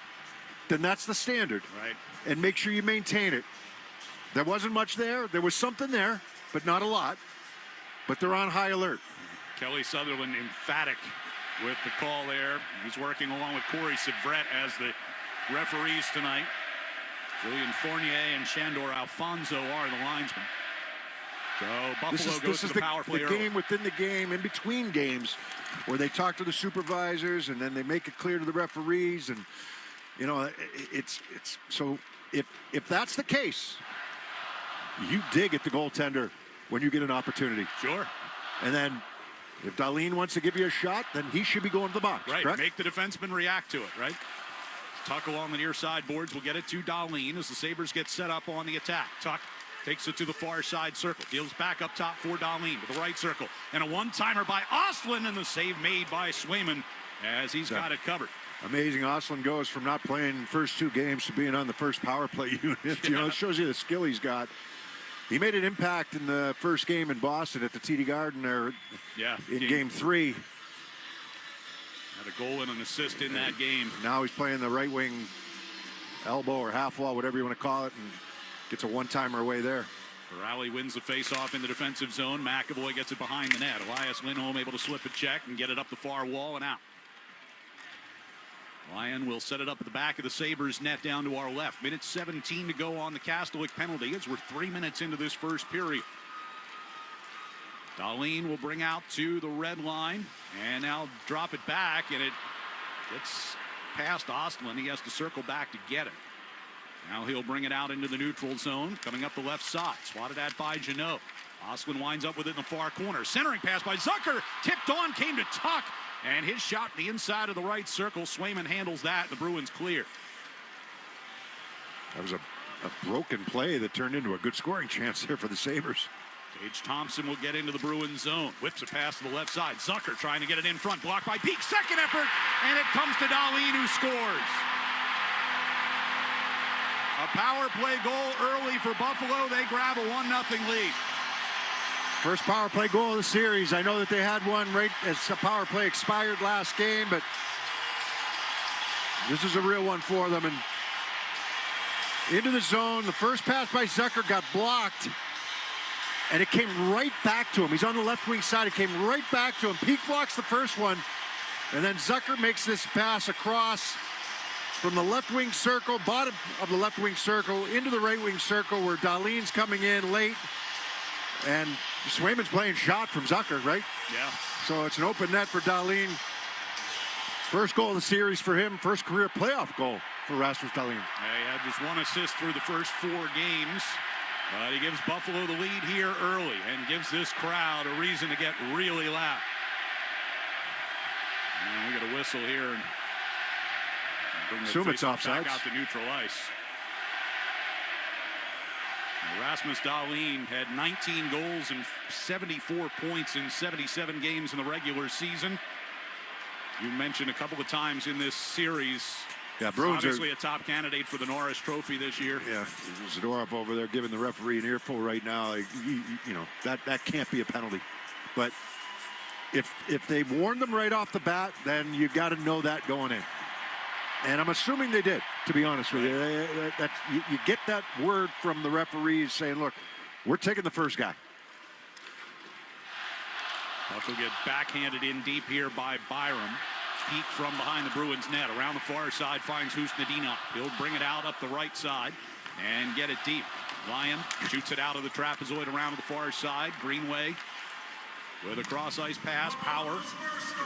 then that's the standard. Right. And make sure you maintain it. There wasn't much there. There was something there, but not a lot. But they're on high alert. Kelly Sutherland emphatic with the call there. He's working along with Corey Sevret as the referees tonight. Julian Fournier and Shandor Alfonso are the linesmen. So Buffalo goes to the power play early. Game within the game, in between games, where they talk to the supervisors and then they make it clear to the referees. And, it's so if that's the case, you dig at the goaltender when you get an opportunity. Sure. And then if Dahlin wants to give you a shot, then he should be going to the box. Right. Correct? Make the defenseman react to it, right? Tuck along the near side boards will get it to Dahlin as the Sabres get set up on the attack. Tuck takes it to the far side circle. Deals back up top for Dahlin with the right circle. And a one-timer by Ostlund, and the save made by Swayman as he's got it covered. Amazing. Ostlund goes from not playing the first 2 games to being on the first power play unit. It shows you the skill he's got. He made an impact in the first game in Boston at the TD Garden there in game 3. Had a goal and an assist in that game. Now he's playing the right wing elbow or half wall, whatever you want to call it, and gets a one-timer away there. Raleigh wins the face-off in the defensive zone. McAvoy gets it behind the net. Elias Lindholm able to slip a check and get it up the far wall and out. Lyon will set it up at the back of the Sabres net down to our left. Minute 17 to go on the Kastelik penalty as we're 3 minutes into this first period. Dahlin will bring out to the red line and now drop it back, and it gets past Ostlund. He has to circle back to get it. Now he'll bring it out into the neutral zone, coming up the left side. Swatted at by Janot. Oswin winds up with it in the far corner. Centering pass by Zucker. Tipped on, came to Tuck. And his shot the inside of the right circle. Swayman handles that. The Bruins clear. That was a broken play that turned into a good scoring chance there for the Sabres. Tage Thompson will get into the Bruins zone. Whips a pass to the left side. Zucker trying to get it in front. Blocked by Peak. Second effort. And it comes to Dahlin, who scores. A power play goal early for Buffalo. They grab a 1-0 lead. First power play goal of the series. I know that they had one right as the power play expired last game, but this is a real one for them. And into the zone. The first pass by Zucker got blocked, and it came right back to him. He's on the left wing side. It came right back to him. Peak blocks the first one, and then Zucker makes this pass across from the left wing circle, bottom of the left wing circle, into the right wing circle where Dahlin's coming in late. And Swayman's playing shot from Zucker, right? Yeah. So it's an open net for Dahlin. First goal of the series for him. First career playoff goal for Rasmus Dahlin. He had just one assist through the first 4 games. But he gives Buffalo the lead here early and gives this crowd a reason to get really loud. And we got a whistle here. And bring the assume it's faceoff offsides. back out to neutral ice. Rasmus Dahlin had 19 goals and 74 points in 77 games in the regular season. You mentioned a couple of times in this series. Yeah, Bruins obviously a top candidate for the Norris Trophy this year. Yeah, Zadorov over there giving the referee an earful right now. Like, you know, that can't be a penalty. But if they warned them right off the bat, then you got to know that going in. And I'm assuming they did, to be honest with you. You get that word from the referees saying, look, we're taking the first guy. Also get backhanded in deep here by Byram. Peak from behind the Bruins net. Around the far side finds Husnadinov. He'll bring it out up the right side and get it deep. Lyon shoots it out of the trapezoid around to the far side. Greenway with a cross-ice pass. Power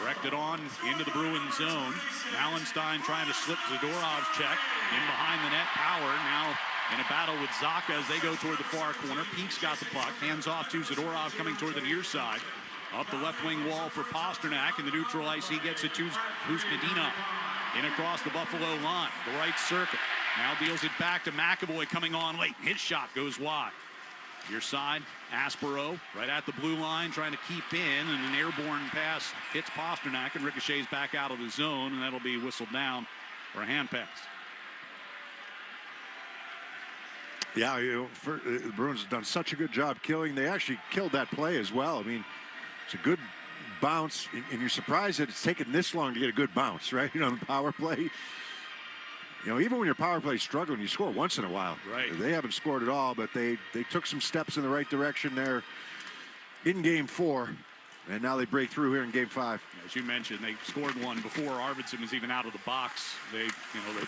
directed on into the Bruins zone. Mallenstein trying to slip Zadorov's check. In behind the net, Power now in a battle with Zaka as they go toward the far corner. Peak's got the puck. Hands off to Zadorov coming toward the near side. Up the left wing wall for Pasternak in the neutral ice. He gets it to Husnadinov. In across the Buffalo line. The right circle. Now deals it back to McAvoy coming on late. His shot goes wide. Your side, Aspero right at the blue line trying to keep in, and an airborne pass hits Pasternak and ricochets back out of the zone, and that'll be whistled down for a hand pass. Yeah, the Bruins have done such a good job killing. They actually killed that play as well. I mean, it's a good bounce, and you're surprised that it's taken this long to get a good bounce, right? You know, the power play. You know, even when your power play is struggling, you score once in a while. Right. They haven't scored at all, but they took some steps in the right direction there in Game 4, and now they break through here in Game 5. As you mentioned, they scored one before Arvidsson was even out of the box. They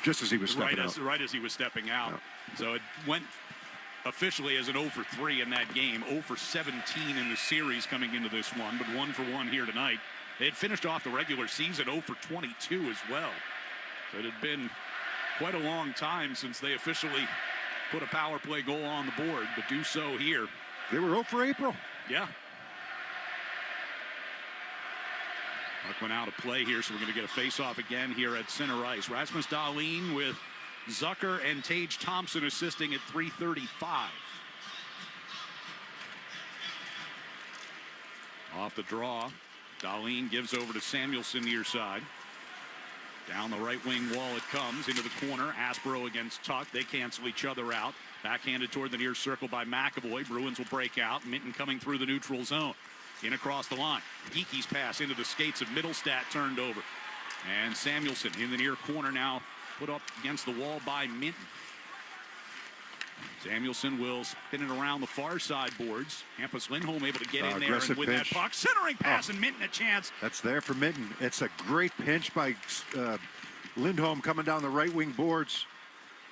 just as he was stepping out. Right as he was stepping out. Yeah. So it went officially as an 0 for 3 in that game. 0 for 17 in the series coming into this one, but 1 for 1 here tonight. They had finished off the regular season 0 for 22 as well. So it had been quite a long time since they officially put a power play goal on the board, but do so here. They were 0 for April. Yeah. Puck went out of play here, so we're going to get a face-off again here at center ice. Rasmus Dahlin with Zucker and Tage Thompson assisting at 3:35. Off the draw, Dahlin gives over to Samuelsson near side. Down the right wing wall it comes, into the corner. Aspero against Tuck. They cancel each other out. Backhanded toward the near circle by McAvoy. Bruins will break out. Minton coming through the neutral zone. In across the line. Geeky's pass into the skates of Middlestat turned over. And Samuelsson in the near corner now put up against the wall by Minton. Samuelsson will spin it around the far side boards. Hampus Lindholm able to get in there and win that puck. Centering pass and Minton a chance. That's there for Minton. It's a great pinch by Lindholm coming down the right wing boards.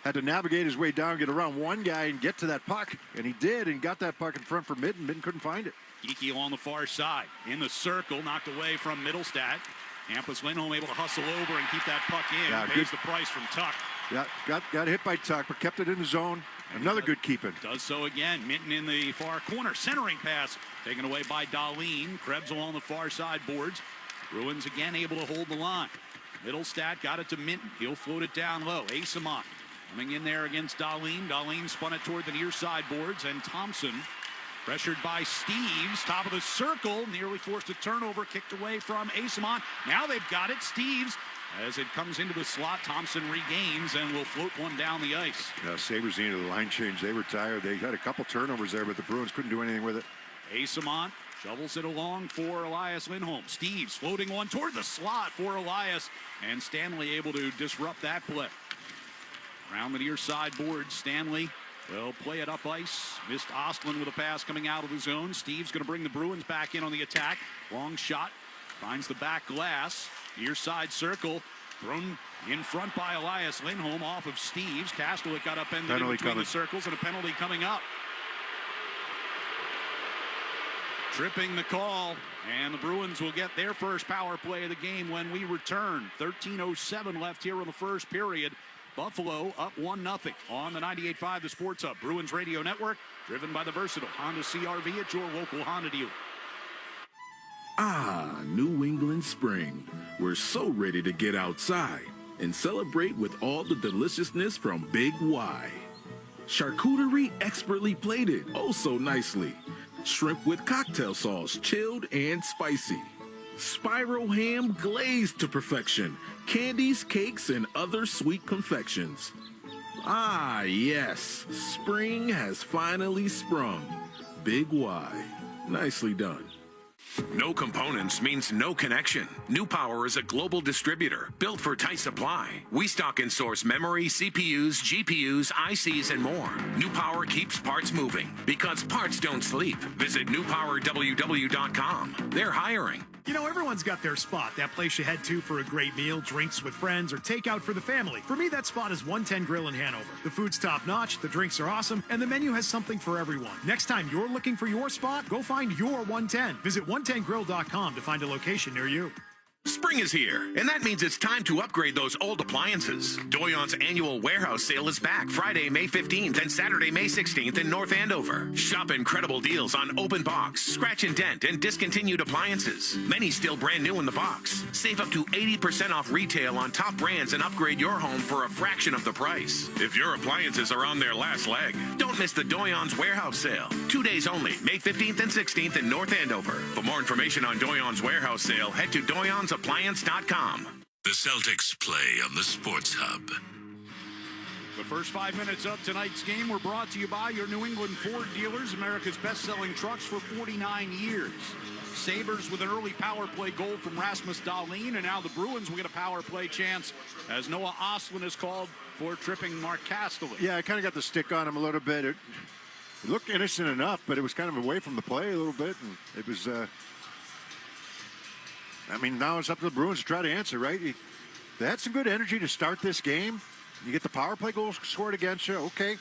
Had to navigate his way down, get around one guy and get to that puck. And he did, and got that puck in front for Minton. Minton couldn't find it. Geeky along the far side. In the circle, knocked away from Middlestat. Hampus Lindholm able to hustle over and keep that puck in. Yeah, pays the price from Tuck. Yeah, got hit by Tuck, but kept it in the zone. Another good keeping. Does so again. Minton in the far corner. Centering pass taken away by Dahlin. Krebs along the far side boards. Bruins again able to hold the line. Middlestat got it to Minton. He'll float it down low. Asamont coming in there against Dahlin. Dahlin spun it toward the near side boards. And Thompson pressured by Steves. Top of the circle. Nearly forced a turnover. Kicked away from Asamont. Now they've got it. Steves, as it comes into the slot, Thompson regains and will float one down the ice. Sabres needed a line change. They were tired. They had a couple turnovers there, but the Bruins couldn't do anything with it. Asamont shovels it along for Elias Lindholm. Steves floating one toward the slot for Elias, and Stanley able to disrupt that play. Around the near side board, Stanley will play it up ice. Missed Ostlund with a pass coming out of the zone. Steves going to bring the Bruins back in on the attack. Long shot. Finds the back glass. Near side circle. Thrown in front by Elias Lindholm off of Steves. Kastelik got upended in between the circles, and a penalty coming up. Tripping the call, and the Bruins will get their first power play of the game when we return. 13:07 left here in the first period. Buffalo up 1-0 on the 98.5 The Sports Hub. Bruins Radio Network, driven by the versatile Honda CR-V at your local Honda dealer. Ah, New England spring. We're so ready to get outside and celebrate with all the deliciousness from Big Y. Charcuterie expertly plated, oh so nicely. Shrimp with cocktail sauce, chilled and spicy. Spiral ham glazed to perfection. Candies, cakes, and other sweet confections. Ah, yes, spring has finally sprung. Big Y. Nicely done. No components means no connection. New Power is a global distributor built for tight supply. We stock and source memory, CPUs, GPUs, ICs, and more. New Power keeps parts moving because parts don't sleep. Visit newpowerww.com. They're hiring. You know, everyone's got their spot, that place you head to for a great meal, drinks with friends, or takeout for the family. For me, that spot is 110 Grill in Hanover. The food's top-notch, the drinks are awesome, and the menu has something for everyone. Next time you're looking for your spot, go find your 110. Visit 110grill.com to find a location near you. Spring is here, and that means it's time to upgrade those old appliances. Doyon's annual warehouse sale is back Friday, May 15th and Saturday, May 16th in North Andover. Shop incredible deals on open box, scratch and dent, and discontinued appliances. Many still brand new in the box. Save up to 80% off retail on top brands and upgrade your home for a fraction of the price. If your appliances are on their last leg, don't miss the Doyon's warehouse sale. 2 days only, May 15th and 16th in North Andover. For more information on Doyon's warehouse sale, head to DoyonsAppliance.com. The Celtics play on the Sports Hub. The first 5 minutes of tonight's game were brought to you by your New England Ford dealers, America's best-selling trucks for 49 years. Sabres with an early power play goal from Rasmus Dahlin, and now the Bruins will get a power play chance as Noah Ostlund is called for tripping Mark Kastelik. Yeah, I kind of got the stick on him a little bit. It looked innocent enough, but it was kind of away from the play a little bit, and it was... I mean, now it's up to the Bruins to try to answer, right? They had some good energy to start this game. You get the power play goal scored against you. Okay,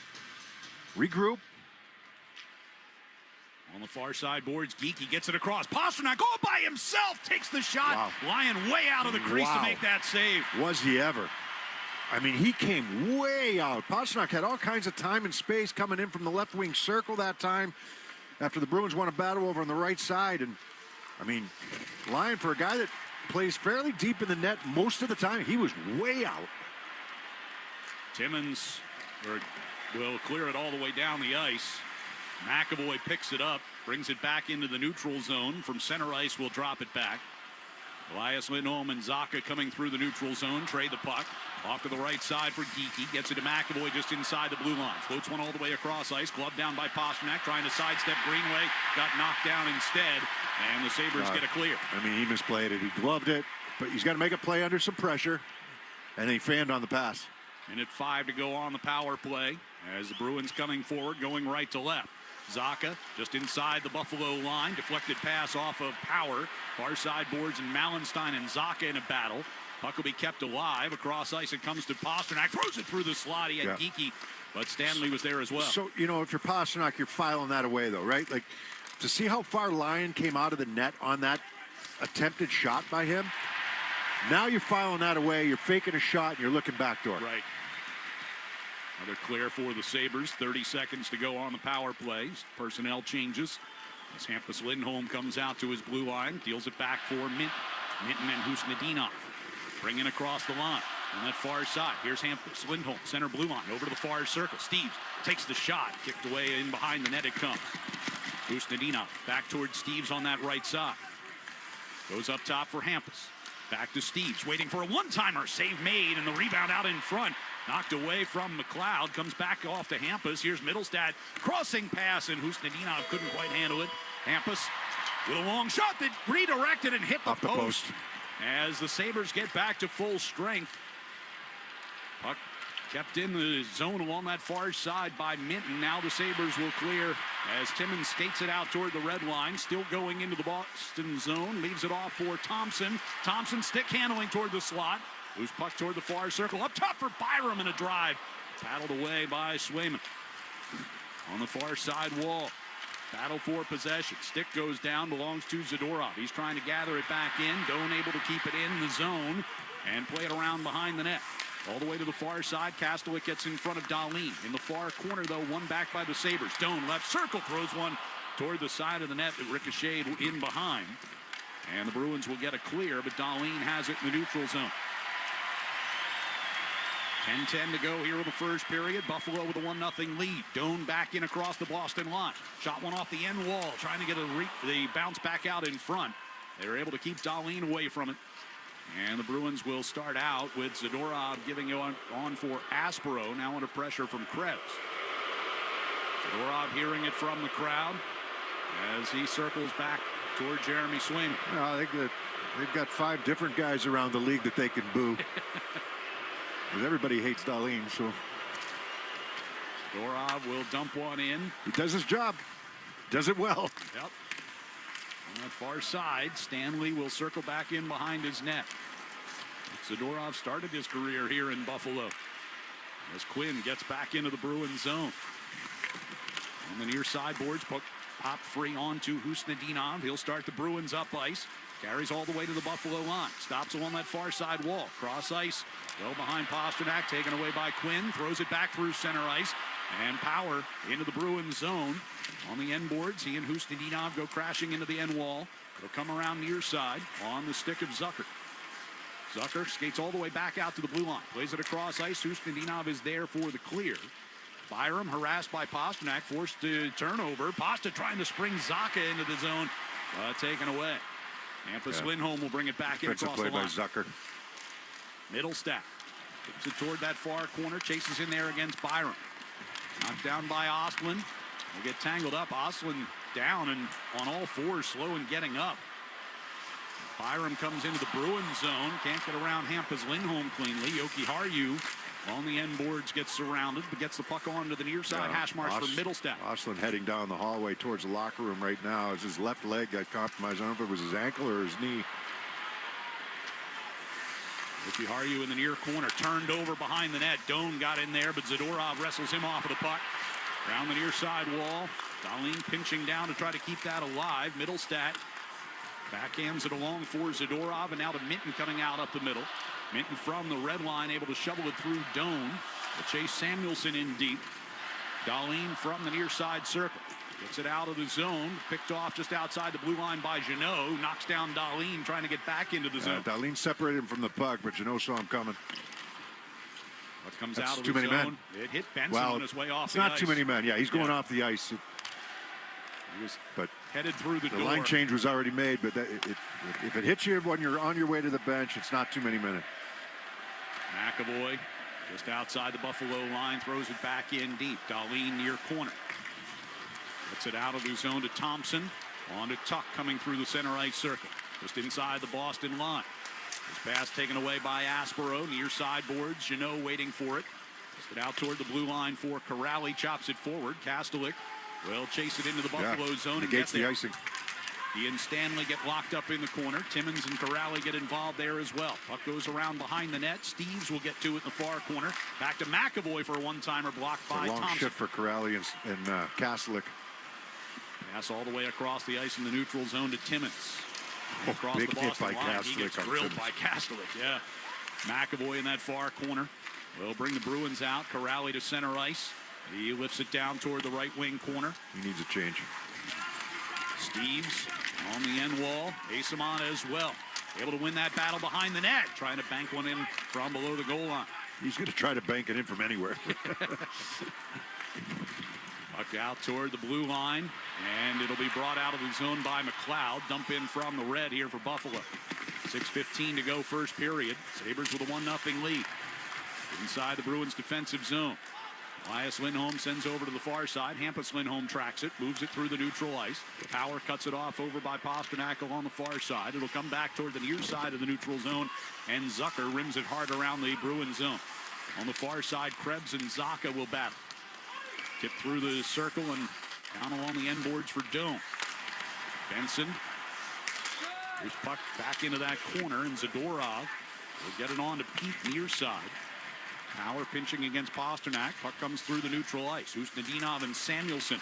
regroup. On the far side boards, Geekie gets it across. Pastrnak all by himself takes the shot. Wow. Lying way out of the crease to make that save. Was he ever? I mean, he came way out. Pastrnak had all kinds of time and space coming in from the left wing circle that time after the Bruins won a battle over on the right side. And I mean, Lyon, for a guy that plays fairly deep in the net most of the time, he was way out. Timmons will clear it all the way down the ice. McAvoy picks it up, brings it back into the neutral zone. From center ice, will drop it back. Elias Lindholm and Zacha coming through the neutral zone, trade the puck. Off to the right side for Geekie. Gets it to McAvoy just inside the blue line. Floats one all the way across ice. Gloved down by Pastrnak. Trying to sidestep Greenway. Got knocked down instead. And the Sabres get a clear. I mean, he misplayed it. He gloved it. But he's got to make a play under some pressure. And he fanned on the pass. Minute 5 to go on the power play. As the Bruins coming forward, going right to left. Zacha just inside the Buffalo line. Deflected pass off of Power. Far side boards and Mallenstein and Zacha in a battle. Puck will be kept alive. Across ice it comes to Pastrnak. Throws it through the slot. He had Geekie, but Stanley was there as well. So, you know, if you're Pastrnak, you're filing that away, though, right? Like, to see how far Lyon came out of the net on that attempted shot by him, now you're filing that away. You're faking a shot, and you're looking backdoor. Right. Another clear for the Sabres. 30 seconds to go on the power play. Personnel changes as Hampus Lindholm comes out to his blue line. Deals it back for Minton. Minton and Husnudinov bringing across the line. On that far side, here's Hampus Lindholm, center blue line, over to the far circle. Steves takes the shot, kicked away in behind the net it comes. Husnudinov back towards Steves on that right side. Goes up top for Hampus. Back to Steves, waiting for a one-timer. Save made, and the rebound out in front. Knocked away from McLeod, comes back off to Hampus. Here's Middlestad, crossing pass, and Husnudinov couldn't quite handle it. Hampus with a long shot that redirected and hit the post. As the Sabres get back to full strength. Puck kept in the zone along that far side by Minton. Now the Sabres will clear as Timmins skates it out toward the red line. Still going into the Boston zone. Leaves it off for Thompson. Thompson stick handling toward the slot. Loose puck toward the far circle. Up top for Byram in a drive. Paddled away by Swayman. On the far side wall. Battle for possession. Stick goes down. Belongs to Zadorov. He's trying to gather it back in. Doan able to keep it in the zone and play it around behind the net. All the way to the far side. Kastelik gets in front of Dahlin. In the far corner, though, one back by the Sabres. Doan left circle throws one toward the side of the net that ricocheted in behind. And the Bruins will get a clear, but Dahlin has it in the neutral zone. 10-10 to go here in the first period. Buffalo with a 1-0 lead. Doan back in across the Boston line. Shot one off the end wall, trying to get the bounce back out in front. They were able to keep Dahlin away from it. And the Bruins will start out with Zadorov giving on for Aspero, now under pressure from Krebs. Zadorov hearing it from the crowd as he circles back toward Jeremy Swayman. No, they've got 5 different guys around the league that they can boo. Because everybody hates Dahlin, so. Zadorov will dump one in. He does his job. Does it well. Yep. On that far side, Stanley will circle back in behind his net. Zadorov started his career here in Buffalo. As Quinn gets back into the Bruins zone. On the near side boards, pop free on to Husnudinov. He'll start the Bruins up ice. Carries all the way to the Buffalo line. Stops along that far side wall. Cross ice. Well behind Pasternak. Taken away by Quinn. Throws it back through center ice. And Power into the Bruins zone. On the end boards, he and Husnudinov go crashing into the end wall. They'll come around near side on the stick of Zucker. Zucker skates all the way back out to the blue line. Plays it across ice. Husnudinov is there for the clear. Byram harassed by Pasternak, forced to turnover. Pasta trying to spring Zaka into the zone. Taken away. Hampus Lindholm will bring it back in across the line. Play by Zucker. Middlestat gets it toward that far corner. Chases in there against Byram. Knocked down by Ostlund. Will get tangled up. Ostlund down and on all fours, slow in getting up. Byram comes into the Bruins zone. Can't get around Hampus Lindholm cleanly. Yoki Harju on the end boards gets surrounded, but gets the puck onto the near side hash marks for Middlestat. Ostlund heading down the hallway towards the locker room right now as his left leg got compromised. I don't know if it was his ankle or his knee. Yoki Harju in the near corner, turned over behind the net. Doan got in there, but Zadorov wrestles him off of the puck. Around the near side wall. Dahlin pinching down to try to keep that alive. Middlestat backhands it along for Zadorov, and now to Minton coming out up the middle. Minton from the red line, able to shovel it through Doan. Chase Samuelson in deep. Dahlin from the near side circle. Gets it out of the zone. Picked off just outside the blue line by Jeannot. Knocks down Dahlin, trying to get back into the zone. Dahlin separated him from the puck, but Jeannot saw him coming. What comes That's out of too the many zone. men. It hit Benson on his way off it's the not ice. too many men. Yeah, he's going off the ice. He was but headed through the door. The line change was already made, but if it hits you when you're on your way to the bench, it's not too many minutes. McAvoy just outside the Buffalo line, throws it back in deep. Dahlin near corner. Gets it out of the zone to Thompson. On to Tuck coming through the center ice circle. Just inside the Boston line. This pass taken away by Aspero. Near side boards. Jeannot waiting for it. Just it out toward the blue line for Corrali. Chops it forward. Kastelik will chase it into the Buffalo zone. Negates the icing. He and Stanley get locked up in the corner. Timmins and Corrali get involved there as well. Puck goes around behind the net. Steves will get to it in the far corner. Back to McAvoy for a one-timer blocked by Thompson. Long shift for Corrali and Kastelik. Pass all the way across the ice in the neutral zone to Timmins. Across big the hit Boston by line. Kastelik. He gets grilled by Kastelik, yeah. McAvoy in that far corner. will bring the Bruins out. Corrali to center ice. He lifts it down toward the right wing corner. He needs a change. Steves on the end wall. Asamana as well. Able to win that battle behind the net. Trying to bank one in from below the goal line. He's going to try to bank it in from anywhere. Puck out toward the blue line. And it'll be brought out of the zone by McLeod. Dump in from the red here for Buffalo. 6:15 to go first period. Sabres with a 1-0 lead. Inside the Bruins defensive zone. Elias Lindholm sends over to the far side. Hampus Lindholm tracks it, moves it through the neutral ice. Power cuts it off over by Pasternak along the far side. It'll come back toward the near side of the neutral zone, and Zucker rims it hard around the Bruins zone. On the far side, Krebs and Zaka will battle. Tip through the circle and down along the end boards for Doan. Benson. Here's puck back into that corner, and Zadorov will get it on to Pete near side. Power pinching against Pasternak. Puck comes through the neutral ice. Usnadinov and Samuelson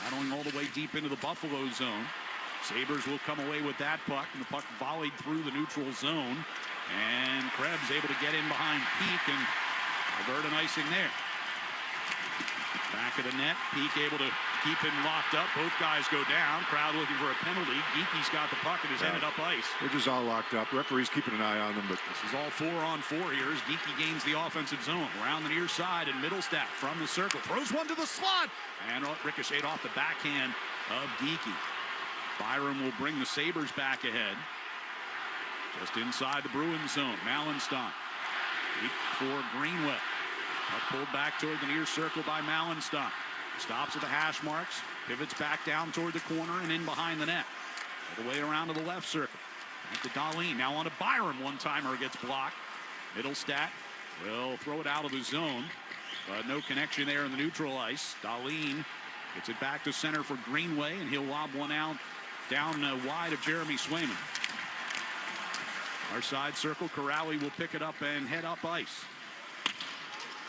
battling all the way deep into the Buffalo zone. Sabres will come away with that puck, and the puck volleyed through the neutral zone. And Krebs able to get in behind Peak and avert an icing there. Back of the net. Peak able to keep him locked up. Both guys go down. Crowd looking for a penalty. Geeky's got the puck and is headed up ice. They're just all locked up. Referee's keeping an eye on them. But this is all 4-on-4 here as Geeky gains the offensive zone. Around the near side, and Middlestat from the circle. Throws one to the slot. And ricocheted off the backhand of Geeky. Byram will bring the Sabres back ahead. Just inside the Bruins zone. Mallenstein. Deep for Greenway. Puck pulled back toward the near circle by Mallenstein. Stops at the hash marks. Pivots back down toward the corner and in behind the net. All the way around to the left circle. Back to Dahlin. Now on to Byram. One-timer gets blocked. Middlestat will throw it out of the zone. But no connection there in the neutral ice. Dahlin gets it back to center for Greenway, and he'll lob one out down wide of Jeremy Swayman. Our side circle. Corrali will pick it up and head up ice.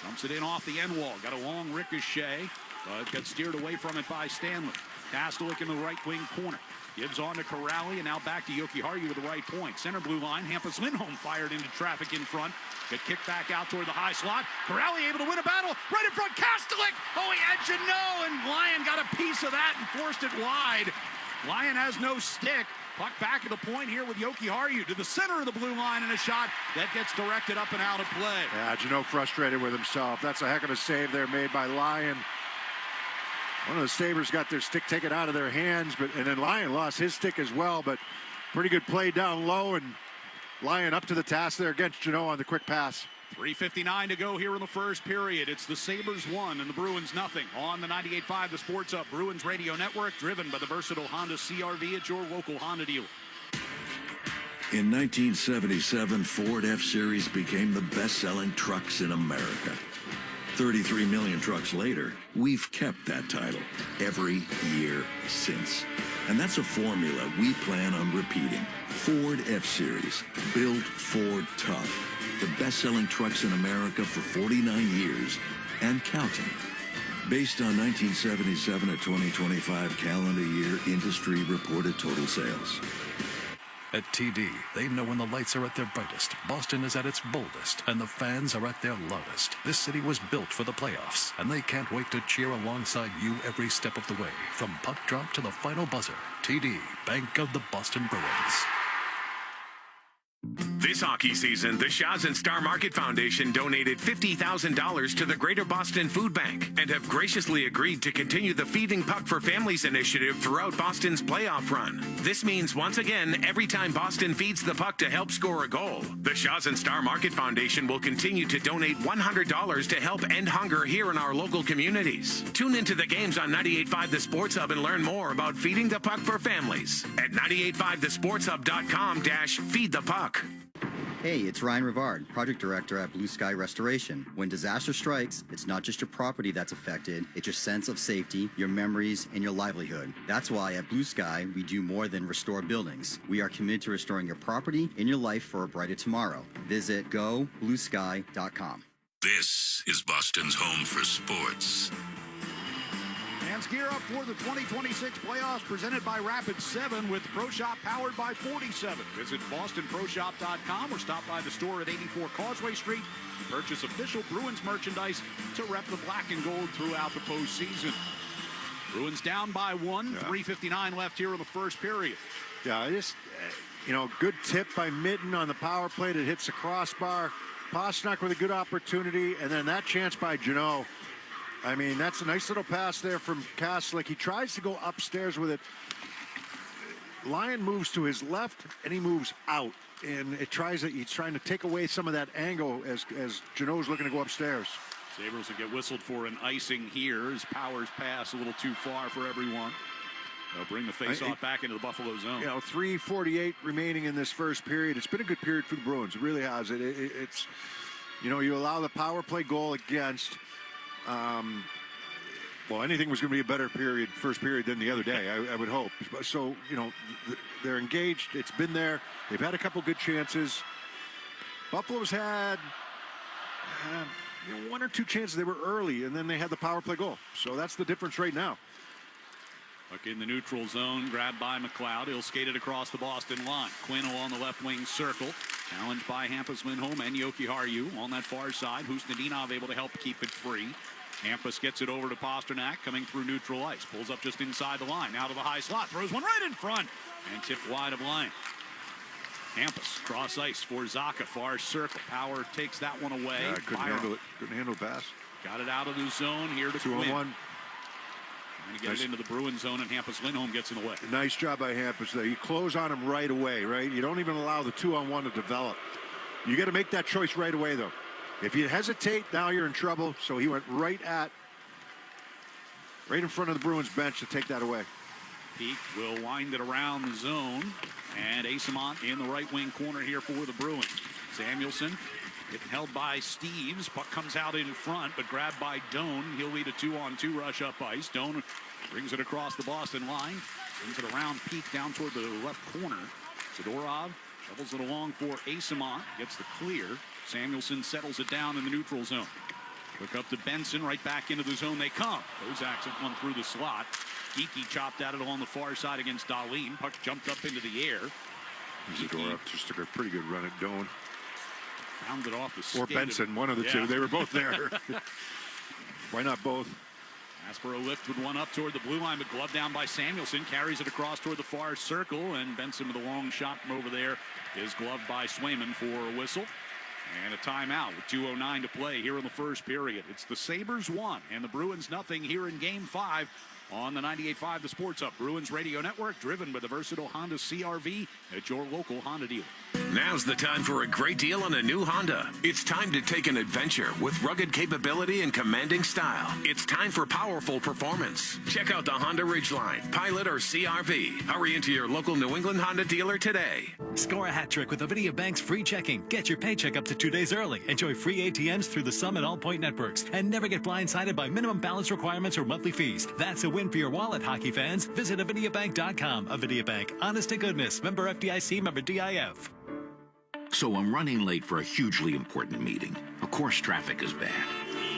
Dumps it in off the end wall. Got a long ricochet, but got steered away from it by Stanley. Kastelik in the right wing corner. Gives on to Corrali, and now back to Jokiharju with the right point. Center blue line. Hampus Lindholm fired into traffic in front. Get kicked back out toward the high slot. Corrali able to win a battle. Right in front. Kastelik. Oh, he had Jeannot, and Lyon got a piece of that and forced it wide. Lyon has no stick. Puck back at the point here with Jokiharju to the center of the blue line, and a shot that gets directed up and out of play. Yeah, Jeannot frustrated with himself. That's a heck of a save there made by Lyon. One of the Sabres got their stick taken out of their hands, and then Lyon lost his stick as well, but pretty good play down low, and Lyon up to the task there against Jeannot on the quick pass. 3:59 to go here in the first period. It's the Sabres 1 and the Bruins nothing. On the 98.5 The Sports Hub Bruins Radio Network, driven by the versatile Honda CR-V at your local Honda dealer. In 1977, Ford F-Series became the best-selling trucks in America. 33 million trucks later, we've kept that title every year since. And that's a formula we plan on repeating. Ford F-Series, built Ford tough. The best-selling trucks in America for 49 years and counting. Based on 1977 to 2025 calendar year industry reported total sales. At TD, they know when the lights are at their brightest, Boston is at its boldest, and the fans are at their loudest. This city was built for the playoffs, and they can't wait to cheer alongside you every step of the way, from puck drop to the final buzzer. TD, Bank of the Boston Bruins. This hockey season, the Shaw's and Star Market Foundation donated $50,000 to the Greater Boston Food Bank and have graciously agreed to continue the Feeding Puck for Families initiative throughout Boston's playoff run. This means, once again, every time Boston feeds the puck to help score a goal, the Shaw's and Star Market Foundation will continue to donate $100 to help end hunger here in our local communities. Tune into the games on 98.5 The Sports Hub and learn more about Feeding the Puck for Families at 985thesportshub.com/feed the puck. Hey, it's Ryan Rivard, Project Director at Blue Sky Restoration. When disaster strikes, it's not just your property that's affected, it's your sense of safety, your memories, and your livelihood. That's why at Blue Sky, we do more than restore buildings. We are committed to restoring your property and your life for a brighter tomorrow. Visit gobluesky.com. This is Boston's home for sports. fans, gear up for the 2026 playoffs presented by Rapid 7 with Pro Shop powered by 47. Visit BostonProShop.com or stop by the store at 84 Causeway Street. Purchase official Bruins merchandise to rep the black and gold throughout the postseason. Bruins down by 1, 3:59 left here in the first period. Yeah, good tip by Mitten on the power play that hits the crossbar. Pastrnak with a good opportunity, and then that chance by Jeannot. I mean, that's a nice little pass there from Kaslik. He tries to go upstairs with it. Lyon moves to his left, and he moves out. And he's trying to take away some of that angle as Jeannot's looking to go upstairs. Sabres will get whistled for an icing here as Powers pass a little too far for everyone. They'll bring the face-off back into the Buffalo zone. 3:48 remaining in this first period. It's been a good period for the Bruins. It really has. It's you allow the power play goal against. Anything was going to be a better first period than the other day, I would hope. So, they're engaged. It's been there. They've had a couple good chances. Buffalo's had one or two chances. They were early, and then they had the power play goal. So that's the difference right now. Look in the neutral zone, grabbed by McLeod. He'll skate it across the Boston line. Quinn on the left wing circle. Challenged by Hampus Lindholm and Jokiharju on that far side. Husnudinov able to help keep it free. Hampus gets it over to Pastrnak, coming through neutral ice. Pulls up just inside the line. Now to the high slot. Throws one right in front. And tipped wide of line. Hampus, cross ice for Zacha, far circle. Power takes that one away. Yeah, couldn't handle the pass. Got it out of the zone here to 2-on-1. Quinn. Trying to get it into the Bruins zone, and Hampus Lindholm gets in the way. Nice job by Hampus there. You close on him right away, right? You don't even allow the 2-on-1 to develop. You got to make that choice right away, though. If you hesitate, now you're in trouble. So he went right in front of the Bruins bench to take that away. Peak will wind it around the zone. And Asamont in the right wing corner here for the Bruins. Samuelson getting held by Steves. Puck comes out in front, but grabbed by Doan. He'll lead a 2-on-2 rush up ice. Doan brings it across the Boston line. Brings it around Peak down toward the left corner. Zadorov shovels it along for Asamont. Gets the clear. Samuelson settles it down in the neutral zone. Look up to Benson. Right back into the zone they come. Kozak sent one through the slot. Geeky chopped at it along the far side against Dahlin. Puck jumped up into the air. Zadorov just took a pretty good run at Doan. Found it off the skate. Or Benson, one of the two. They were both there. Why not both? Aspero lift with one up toward the blue line, but gloved down by Samuelson. Carries it across toward the far circle, and Benson with a long shot from over there is gloved by Swayman for a whistle. And a timeout with 2:09 to play here in the first period. It's the Sabres 1 and the Bruins nothing here in Game 5 on the 98.5 The Sports Hub Bruins Radio Network, driven by the versatile Honda CR-V at your local Honda dealer. Now's the time for a great deal on a new Honda. It's time to take an adventure with rugged capability and commanding style. It's time for powerful performance. Check out the Honda Ridgeline, Pilot, or CR-V. Hurry into your local New England Honda dealer today. Score a hat trick with Avidia Bank's free checking. Get your paycheck up to 2 days early. Enjoy free ATMs through the Summit All-Point networks. And never get blindsided by minimum balance requirements or monthly fees. That's a win for your wallet, hockey fans. Visit AvidiaBank.com. Avidia Bank. Honest to goodness. Member FDIC. Member DIF. So I'm running late for a hugely important meeting. Of course, traffic is bad.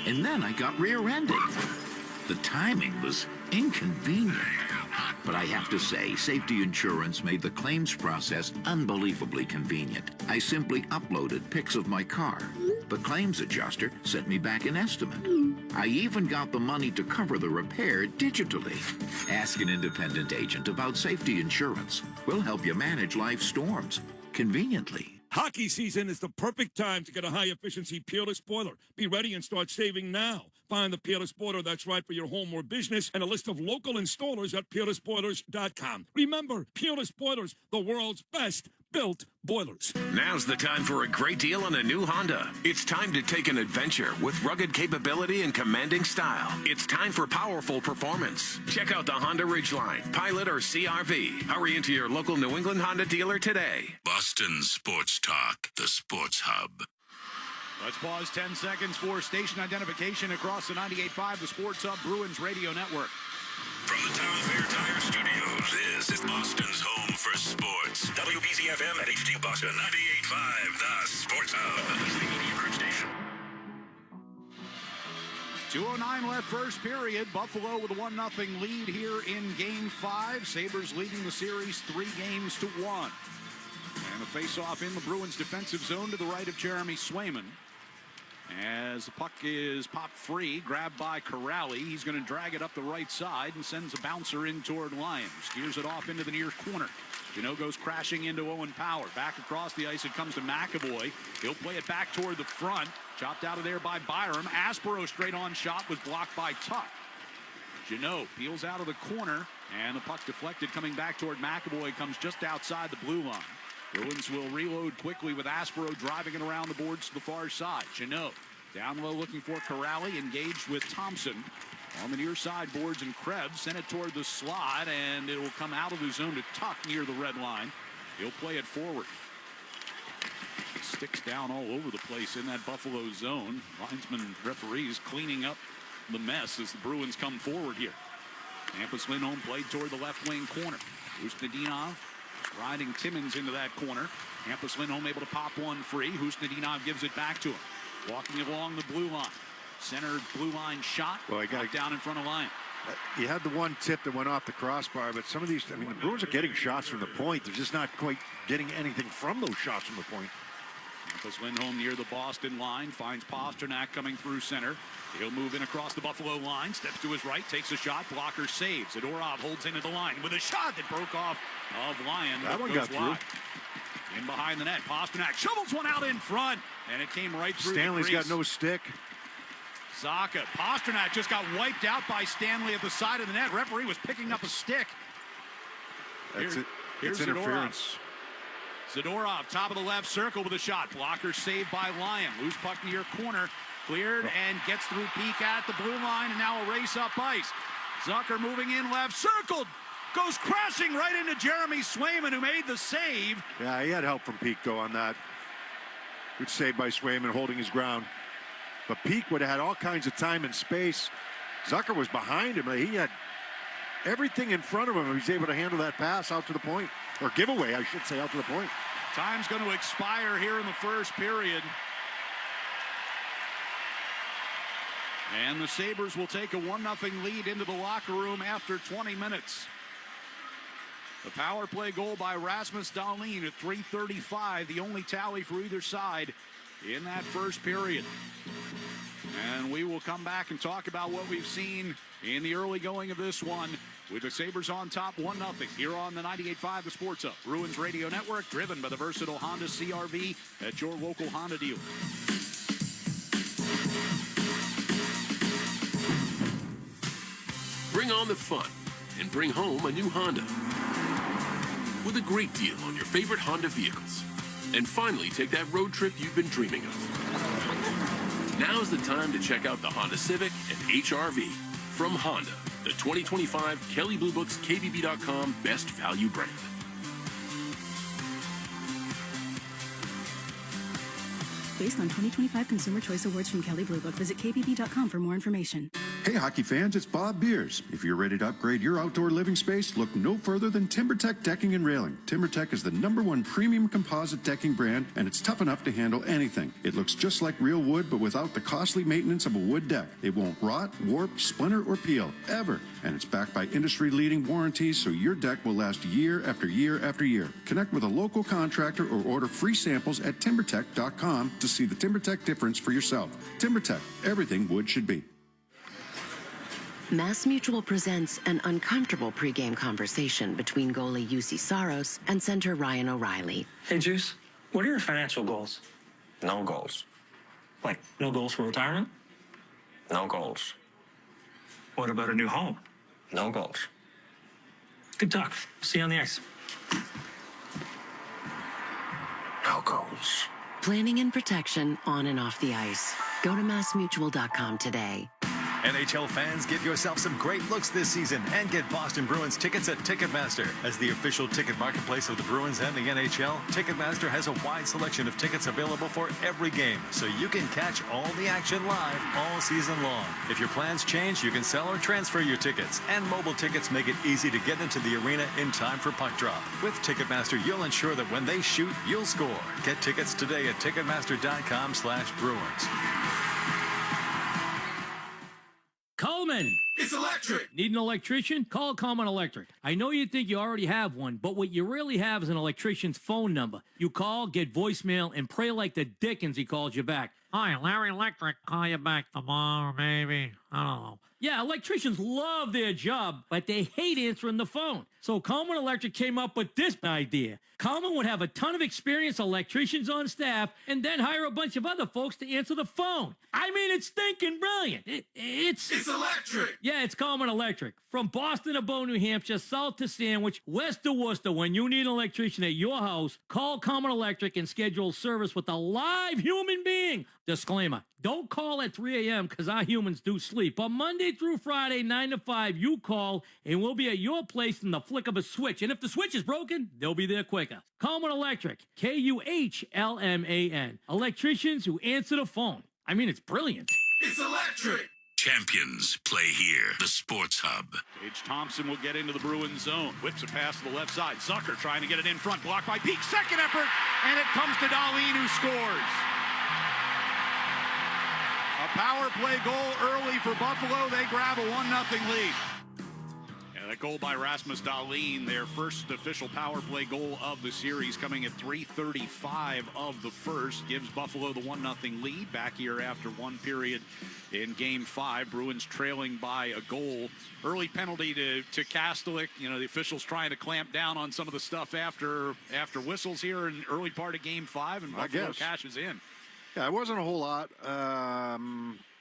And then I got rear-ended. The timing was inconvenient. But I have to say, safety insurance made the claims process unbelievably convenient. I simply uploaded pics of my car. The claims adjuster sent me back an estimate. I even got the money to cover the repair digitally. Ask an independent agent about safety insurance. We'll help you manage life's storms conveniently. Hockey season is the perfect time to get a high-efficiency Peerless boiler. Be ready and start saving now. Find the Peerless boiler that's right for your home or business and a list of local installers at peerlessboilers.com. Remember, Peerless Boilers, the world's best built boilers. Now's the time for a great deal on a new Honda. It's time to take an adventure with rugged capability and commanding style. It's time for powerful performance. Check out the Honda Ridgeline, Pilot, or CR-V. Hurry into your local New England Honda dealer today. Boston Sports Talk, the Sports Hub. Let's pause 10 seconds for station identification across the 98.5 The Sports Hub Bruins Radio Network. From the Town Fair Tire Studios, this is Boston's home for sports. WBZ-FM at HD Boston, 98.5 The Sports Hub. The media group station. 2:09 left first period. Buffalo with a 1-0 lead here in Game 5. Sabres leading the series 3-1. And the face-off in the Bruins defensive zone to the right of Jeremy Swayman. As the puck is popped free, grabbed by Corrali. He's going to drag it up the right side and sends a bouncer in toward Lyons. Steers it off into the near corner. Goes crashing into Owen Power. Back across the ice, it comes to McAvoy. He'll play it back toward the front. Chopped out of there by Byram. Aspero straight on shot was blocked by Tuck. Jeannot peels out of the corner, and the puck deflected coming back toward McAvoy comes just outside the blue line. Bruins will reload quickly with Aspero driving it around the boards to the far side. Jeannot down low looking for Corrali, engaged with Thompson. On the near side boards, and Krebs sent it toward the slot, and it will come out of the zone to Tuck near the red line. He'll play it forward. Sticks down all over the place in that Buffalo zone. Linesman referees cleaning up the mess as the Bruins come forward here. Hampus Lindholm played toward the left wing corner. Husnudinov riding Timmins into that corner. Hampus Lindholm able to pop one free. Husnudinov gives it back to him. Walking along the blue line. Center blue line shot. Well, I got down in front of line. You had the one tip that went off the crossbar, but some of these, the Bruins are getting shots from the point. They're just not quite getting anything from those shots from the point. Hampus Lindholm near the Boston line, finds Pasternak coming through center. He'll move in across the Buffalo line, steps to his right, takes a shot, blocker saves. Zadorov holds into the line with a shot that broke off of Lyon. That one got through. In behind the net, Pasternak shovels one out in front, and it came right through Stanley's the crease. got no stick. Zacha, Pasternak just got wiped out by Stanley at the side of the net. Referee was picking up a stick. That's it. Here's It's interference. Zadorov, top of the left circle with a shot. Blocker saved by Lyon. Loose puck near corner. Cleared and gets through Peak at the blue line, and now a race up ice. Zucker moving in left, circled. Goes crashing right into Jeremy Swayman, who made the save. Yeah, he had help from Pico on that. Good save by Swayman, holding his ground. But Peak would have had all kinds of time and space. Zucker was behind him. He had everything in front of him. He was able to handle that pass out to the point. Or giveaway, I should say, out to the point. Time's going to expire here in the first period. And the Sabres will take a 1-0 lead into the locker room after 20 minutes. The power play goal by Rasmus Dahlin at 3:35, the only tally for either side in that first period. And we will come back and talk about what we've seen in the early going of this one with the Sabres on top 1-0 here on the 98.5 The Sports Hub. Bruins Radio Network, driven by the versatile Honda CR-V at your local Honda dealer. Bring on the fun and bring home a new Honda with a great deal on your favorite Honda vehicles. And finally take that road trip you've been dreaming of. Now's the time to check out the Honda Civic and HR-V from Honda, the 2025 Kelley Blue Book's KBB.com Best Value brand. Based on 2025 Consumer Choice Awards from Kelley Blue Book, visit KBB.com for more information. Hey, hockey fans, it's Bob Beers. If you're ready to upgrade your outdoor living space, look no further than TimberTech Decking and Railing. TimberTech is the #1 premium composite decking brand, and it's tough enough to handle anything. It looks just like real wood, but without the costly maintenance of a wood deck. It won't rot, warp, splinter, or peel, ever. And it's backed by industry-leading warranties, so your deck will last year after year after year. Connect with a local contractor or order free samples at timbertech.com to see the TimberTech difference for yourself. TimberTech, everything wood should be. Mass Mutual presents an uncomfortable pregame conversation between goalie UC Saros and center Ryan O'Reilly. Hey, Juice, what are your financial goals? No goals. Like, no goals for retirement? No goals. What about a new home? No goals. Good talk. See you on the ice. No goals. Planning and protection on and off the ice. Go to massmutual.com today. NHL fans, give yourself some great looks this season and get Boston Bruins tickets at Ticketmaster. As the official ticket marketplace of the Bruins and the NHL, Ticketmaster has a wide selection of tickets available for every game, so you can catch all the action live all season long. If your plans change, you can sell or transfer your tickets, and mobile tickets make it easy to get into the arena in time for puck drop. With Ticketmaster, you'll ensure that when they shoot, you'll score. Get tickets today at Ticketmaster.com/Bruins. electric. Need an electrician? Call Common Electric. I know you think you already have one, but what you really have is an electrician's phone number. You call, get voicemail, and pray like the dickens he calls you back. Hi, Larry Electric. Call you back tomorrow, maybe. I don't know. Yeah, electricians love their job, but they hate answering the phone. So Common Electric came up with this idea. Common would have a ton of experienced electricians on staff and then hire a bunch of other folks to answer the phone. I mean, it's stinking brilliant. It's electric. Yeah, it's Common Electric. From Boston to Bow, New Hampshire, south to Sandwich, west to Worcester, when you need an electrician at your house, call Common Electric and schedule service with a live human being. Disclaimer, don't call at 3 a.m. because our humans do sleep. But Monday through Friday, 9 to 5, you call and we'll be at your place in the flick of a switch. And if the switch is broken, they'll be there quicker. Common Electric, Kuhlman. Electricians who answer the phone. I mean, it's brilliant. It's electric. Champions play here. The Sports Hub. Tage Thompson will get into the Bruins zone. Whips a pass to the left side. Zucker trying to get it in front. Blocked by Peak. Second effort. And it comes to Dahlin, who scores. A power play goal early for Buffalo. They grab a 1-0 lead. And that goal by Rasmus Dahlin, their first official power play goal of the series, coming at 3:35 of the first, gives Buffalo the 1-0 lead. Back here after one period in Game 5. Bruins trailing by a goal. Early penalty to Kastelik. You know, the officials trying to clamp down on some of the stuff after whistles here in early part of Game 5, and Buffalo cashes in. Yeah, it wasn't a whole lot,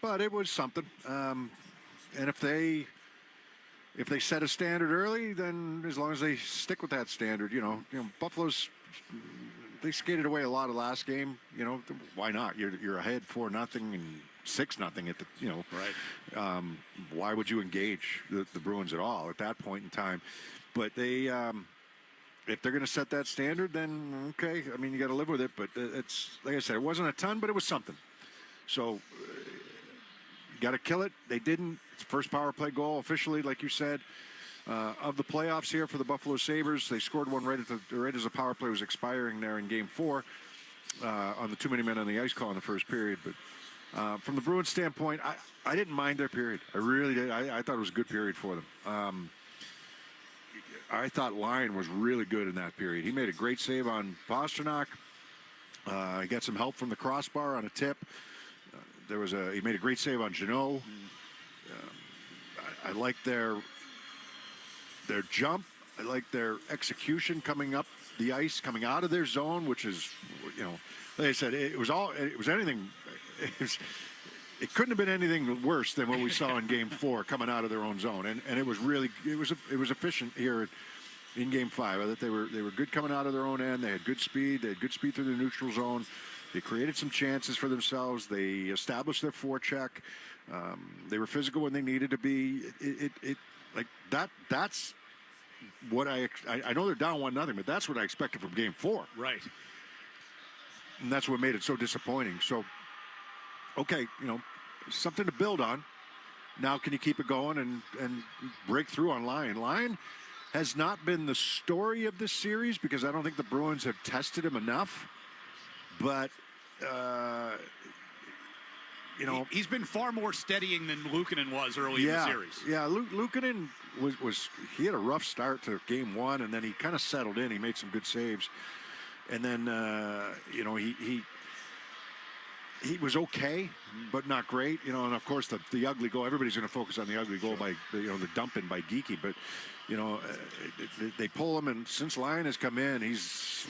but it was something. And if they set a standard early, then as long as they stick with that standard, you know, Buffalo's, they skated away a lot of last game. You know, why not? You're ahead 4-0 and 6-0 at the, you know, right. Why would you engage the Bruins at all at that point in time? But they. If they're going to set that standard, then okay. I mean, you got to live with it. But it's like I said, it wasn't a ton, but it was something. So you got to kill it. They didn't. It's first power play goal officially, like you said, of the playoffs here for the Buffalo Sabres. They scored one right as the power play was expiring there in Game 4 on the too many men on the ice call in the first period. But from the Bruins standpoint, I didn't mind their period. I really did. I thought it was a good period for them. I thought Lyon was really good in that period. He made a great save on Pastrnak. He got some help from the crossbar on a tip. He made a great save on Jeannot. I like their jump. I like their execution coming up the ice, coming out of their zone, which is, you know, like I said, it was anything. It couldn't have been anything worse than what we saw in Game 4 coming out of their own zone, and it was really it was efficient here in Game 5. I thought they were good coming out of their own end. They had good speed. They had good speed through the neutral zone. They created some chances for themselves. They established their forecheck. They were physical when they needed to be. That's what I know they're down 1-0, but that's what I expected from Game 4. Right. And that's what made it so disappointing. So. Okay, you know, something to build on. Now can you keep it going and break through on Lyon? Lyon has not been the story of this series because I don't think the Bruins have tested him enough. But, you know. He's been far more steadying than Luukkonen was early in the series. Yeah, Luukkonen he had a rough start to Game 1, and then he kind of settled in. He made some good saves. And then, you know, he was okay, but not great, you know. And of course, the ugly goal. Everybody's going to focus on the ugly goal by the dumping by Geekie. But you know, they pull him, and since Lyon has come in, he's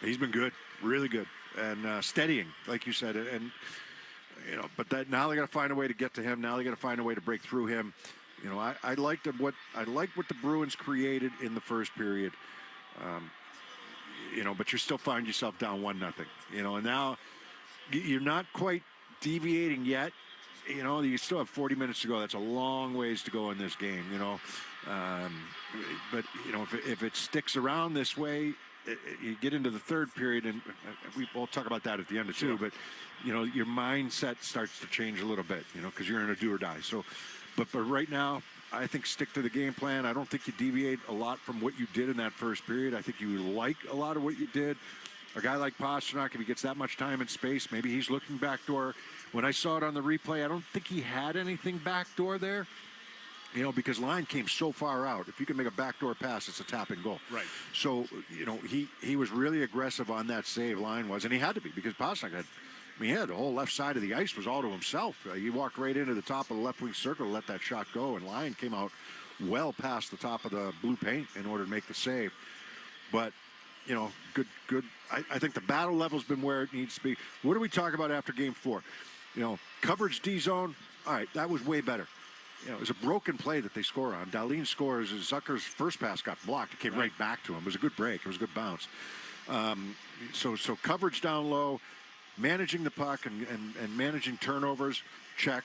been good, really good, and steadying, like you said. And you know, but now they got to find a way to get to him. Now they got to find a way to break through him. You know, I liked what the Bruins created in the first period. You know, but you still find yourself down 1-0. You know, and now. You're not quite deviating yet. You know, you still have 40 minutes to go. That's a long ways to go in this game, you know. But, you know, if it sticks around this way, you get into the third period, and we'll talk about that at the end, too. But, you know, your mindset starts to change a little bit, you know, because you're in a do or die. So, but right now, I think stick to the game plan. I don't think you deviate a lot from what you did in that first period. I think you like a lot of what you did. A guy like Pastrnak, if he gets that much time and space, maybe he's looking backdoor. When I saw it on the replay, I don't think he had anything backdoor there. because Line came so far out. If you can make a backdoor pass, it's a tap and goal. Right. So, he was really aggressive on that save, Line was, and he had to be because Pastrnak had, he had the whole left side of the ice was all to himself. He walked right into the top of the left wing circle to let that shot go, and Line came out well past the top of the blue paint in order to make the save. But, good. I think the battle level's been where it needs to be. What do we talk about after Game 4? Coverage D zone. All right, that was way better. It was a broken play that they score on. Dahlin scores. Zucker's first pass got blocked. It came right back to him. It was a good break. It was a good bounce. So coverage down low, managing the puck and managing turnovers, check.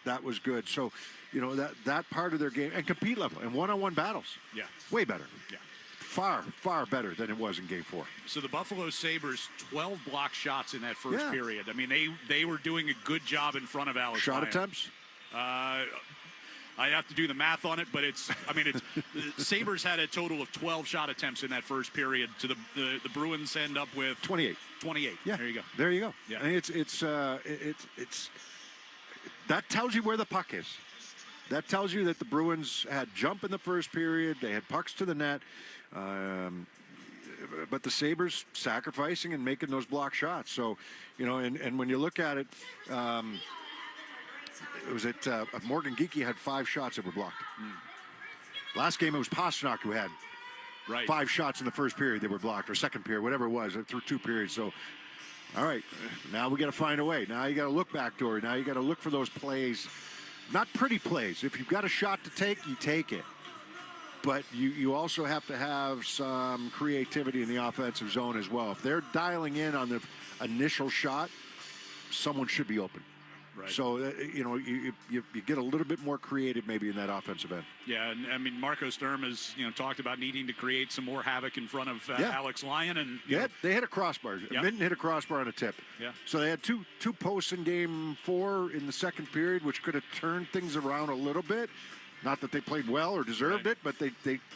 That was good. So, that part of their game and compete level and one-on-one battles. Yeah. Way better. Yeah. Far, far better than it was in Game 4. So the Buffalo Sabres, 12 block shots in that first period. I mean, they were doing a good job in front of Alex Shot Lyon. attempts? I have to do the math on it, but it's Sabres had a total of 12 shot attempts in that first period. To the Bruins end up with 28. 28. Yeah. There you go. There you go. Yeah. And it's that tells you where the puck is. That tells you that the Bruins had jump in the first period. They had pucks to the net. But the Sabres sacrificing and making those block shots. So, and when you look at it, it was Morgan Geekie had 5 shots that were blocked. Last game it was Pastrnak who had 5 shots in the first period that were blocked, or second period, whatever it was, through 2 periods. So, all right, now we got to find a way. Now you got to look backdoor. Now you got to look for those plays, not pretty plays. If you've got a shot to take, you take it. But you also have to have some creativity in the offensive zone as well. If they're dialing in on the initial shot, someone should be open. Right. So, you get a little bit more creative maybe in that offensive end. Yeah, and I mean, Marco Sturm has, talked about needing to create some more havoc in front of Alex Lyon. And they hit a crossbar. Yep. Minton hit a crossbar on a tip. Yeah. So they had two posts in Game 4 in the second period, which could have turned things around a little bit. Not that they played well or deserved it, but they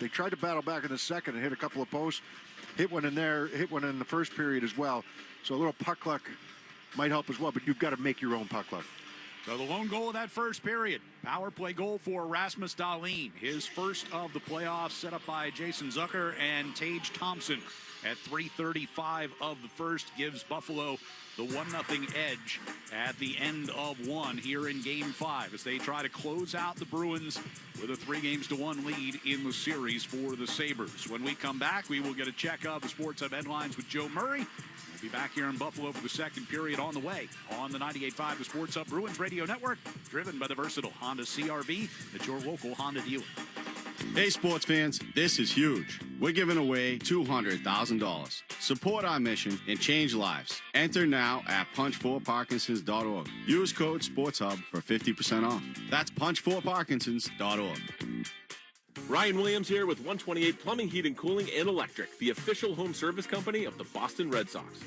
tried to battle back in the second and hit a couple of posts. Hit one in there, hit one in the first period as well. So a little puck luck might help as well, but you've got to make your own puck luck. So the lone goal of that first period, power play goal for Rasmus Dahlin. His first of the playoffs, set up by Jason Zucker and Tage Thompson at 3:35 of the first, gives Buffalo the 1-0 edge at the end of 1 here in Game 5 as they try to close out the Bruins with a 3-1 lead in the series for the Sabres. When we come back, we will get a check of the Sports Hub headlines with Joe Murray. We'll be back here in Buffalo for the second period on the way on the 98.5 The Sports Hub Bruins Radio Network, driven by the versatile Honda CR-V at your local Honda dealer. Hey, sports fans, this is huge. We're giving away $200,000. Support our mission and change lives. Enter now at punch4parkinsons.org. Use code SportsHub for 50% off. That's punch4parkinsons.org. Ryan Williams here with 128 Plumbing, Heating, Cooling, and Electric, the official home service company of the Boston Red Sox.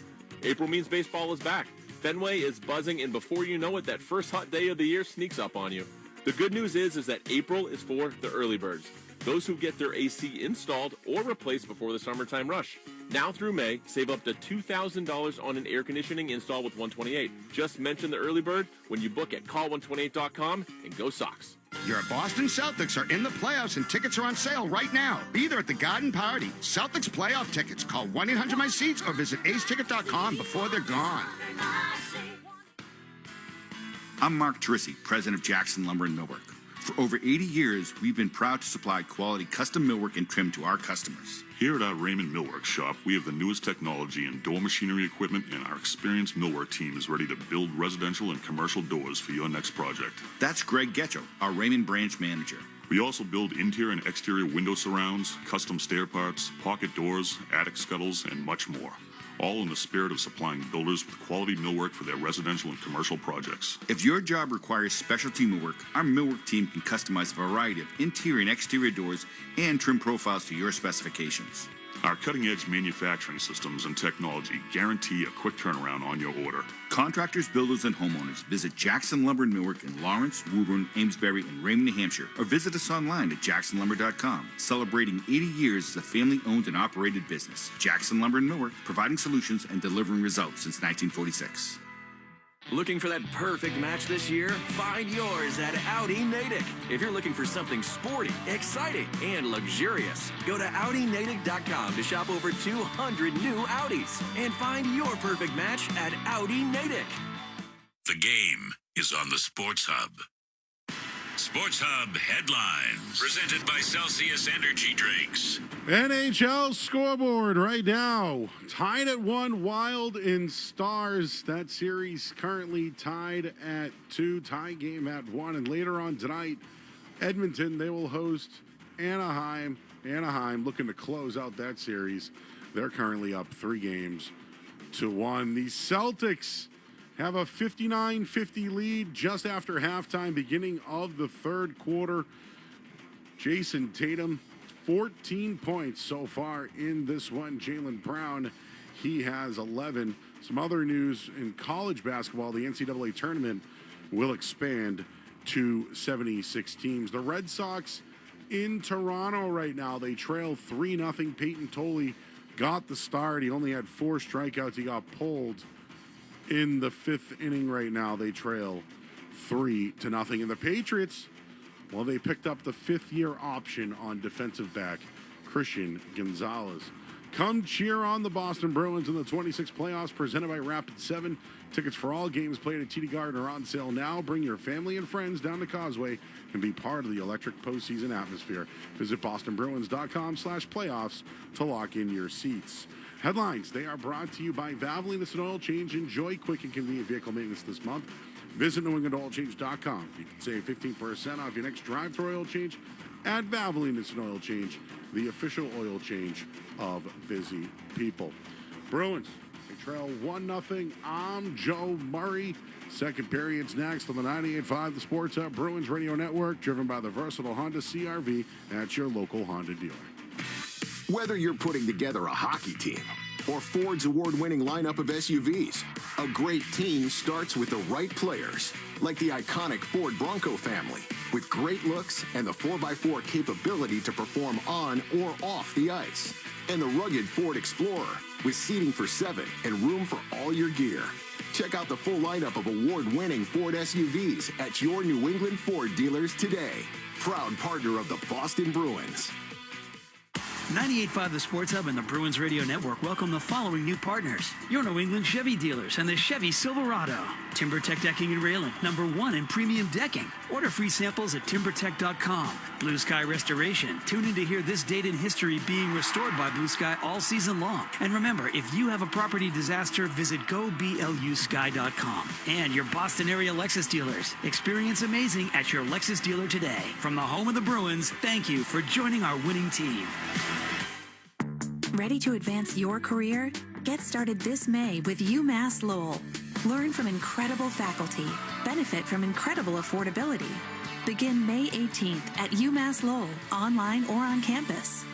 April means baseball is back. Fenway is buzzing, and before you know it, that first hot day of the year sneaks up on you. The good news is that April is for the early birds, those who get their AC installed or replaced before the summertime rush. Now through May, save up to $2,000 on an air conditioning install with 128. Just mention the early bird when you book at call128.com and go Sox. Your Boston Celtics are in the playoffs and tickets are on sale right now. Be there at the Garden Party. Celtics playoff tickets. Call 1-800-MY-SEATS or visit aceticket.com before they're gone. I'm Mark Terisi, president of Jackson Lumber and Millwork. For over 80 years, we've been proud to supply quality custom millwork and trim to our customers. Here at our Raymond Millwork shop, we have the newest technology and door machinery equipment, and our experienced millwork team is ready to build residential and commercial doors for your next project. That's Greg Getcho, our Raymond branch manager. We also build interior and exterior window surrounds, custom stair parts, pocket doors, attic scuttles, and much more. All in the spirit of supplying builders with quality millwork for their residential and commercial projects. If your job requires specialty millwork, our millwork team can customize a variety of interior and exterior doors and trim profiles to your specifications. Our cutting-edge manufacturing systems and technology guarantee a quick turnaround on your order. Contractors, builders, and homeowners, visit Jackson Lumber and Millwork in Lawrence, Woburn, Amesbury, and Raymond, New Hampshire, or visit us online at jacksonlumber.com. Celebrating 80 years as a family-owned and operated business. Jackson Lumber and Millwork, providing solutions and delivering results since 1946. Looking for that perfect match this year? Find yours at Audi Natick. If you're looking for something sporty, exciting, and luxurious, go to AudiNatick.com to shop over 200 new Audis and find your perfect match at Audi Natick. The game is on the Sports Hub. Sports Hub headlines presented by Celsius Energy Drinks. NHL scoreboard right now. Tied at 1, Wild and Stars. That series currently tied at 2. Tie game at 1. And later on tonight, Edmonton, they will host Anaheim. Anaheim looking to close out that series. They're currently up 3-1. The Celtics have a 59-50 lead just after halftime, beginning of the third quarter. Jason Tatum, 14 points so far in this one. Jaylen Brown, he has 11. Some other news in college basketball, the NCAA tournament will expand to 76 teams. The Red Sox in Toronto right now, they trail 3-0. Peyton Tolley got the start. He only had 4 strikeouts. He got pulled in the 5th inning right now. They trail 3-0. And the Patriots, well, they picked up the 5th-year option on defensive back Christian Gonzalez. Come cheer on the Boston Bruins in the 26 playoffs presented by Rapid 7. Tickets for all games played at TD Garden are on sale now. Bring your family and friends down to Causeway and be part of the electric postseason atmosphere. Visit bostonbruins.com/playoffs to lock in your seats. Headlines, they are brought to you by Valvoline Instant Oil Change. Enjoy quick and convenient vehicle maintenance this month. Visit NewEnglandOilChange.com. You can save 15% off your next drive-thru oil change at Valvoline Instant Oil Change, the official oil change of busy people. Bruins, they trail 1-0. I'm Joe Murray. Second period's next on the 98.5 The Sports Hub Bruins Radio Network, driven by the versatile Honda CR-V at your local Honda dealer. Whether you're putting together a hockey team or Ford's award-winning lineup of SUVs, a great team starts with the right players, like the iconic Ford Bronco family, with great looks and the 4x4 capability to perform on or off the ice, and the rugged Ford Explorer, with seating for 7 and room for all your gear. Check out the full lineup of award-winning Ford SUVs at your New England Ford dealers today. Proud partner of the Boston Bruins. 98.5 The Sports Hub and the Bruins Radio Network welcome the following new partners. Your New England Chevy dealers and the Chevy Silverado. TimberTech Decking and Railing, #1 in premium decking. Order free samples at timbertech.com. Blue Sky Restoration. Tune in to hear this date in history being restored by Blue Sky all season long. And remember, if you have a property disaster, visit goblusky.com. And your Boston area Lexus dealers. Experience amazing at your Lexus dealer today. From the home of the Bruins, thank you for joining our winning team. Ready to advance your career? Get started this May with UMass Lowell. Learn from incredible faculty. Benefit from incredible affordability. Begin May 18th at UMass Lowell, online or on campus.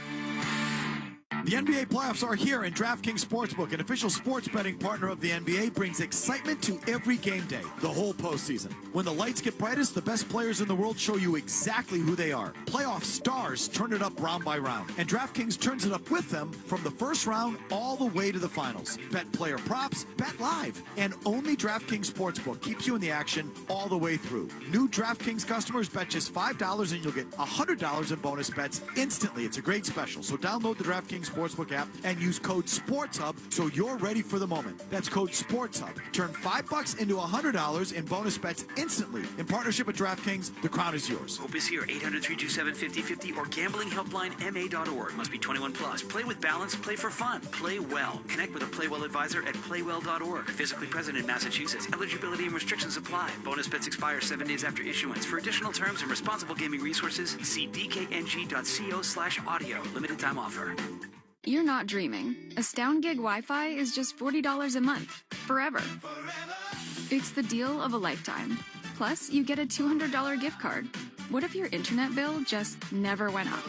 The NBA playoffs are here, and DraftKings Sportsbook, an official sports betting partner of the NBA, brings excitement to every game day, the whole postseason. When the lights get brightest, the best players in the world show you exactly who they are. Playoff stars turn it up round by round, and DraftKings turns it up with them from the first round all the way to the finals. Bet player props, bet live, and only DraftKings Sportsbook keeps you in the action all the way through. New DraftKings customers bet just $5 and you'll get $100 in bonus bets instantly. It's a great special, so download the DraftKings Sportsbook app and use code SPORTSHUB so you're ready for the moment. That's code SPORTSHUB. Turn $5 into $100 in bonus bets instantly. In partnership with DraftKings, the crown is yours. Hope is here, 800-327-5050 or gamblinghelplinema.org. Must be 21 plus. Play with balance, play for fun, play well. Connect with a Play Well advisor at playwell.org. Physically present in Massachusetts. Eligibility and restrictions apply. Bonus bets expire 7 days after issuance. For additional terms and responsible gaming resources, see dkng.co/audio. Limited time offer. You're not dreaming. Astound Gig Wi-Fi is just $40 a month, forever. It's the deal of a lifetime. Plus, you get a $200 gift card. What if your internet bill just never went up?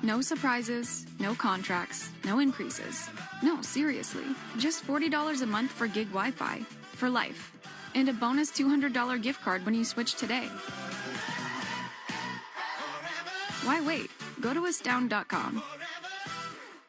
No surprises, no contracts, no increases. No, seriously, just $40 a month for Gig Wi-Fi, for life. And a bonus $200 gift card when you switch today. Why wait? Go to astound.com.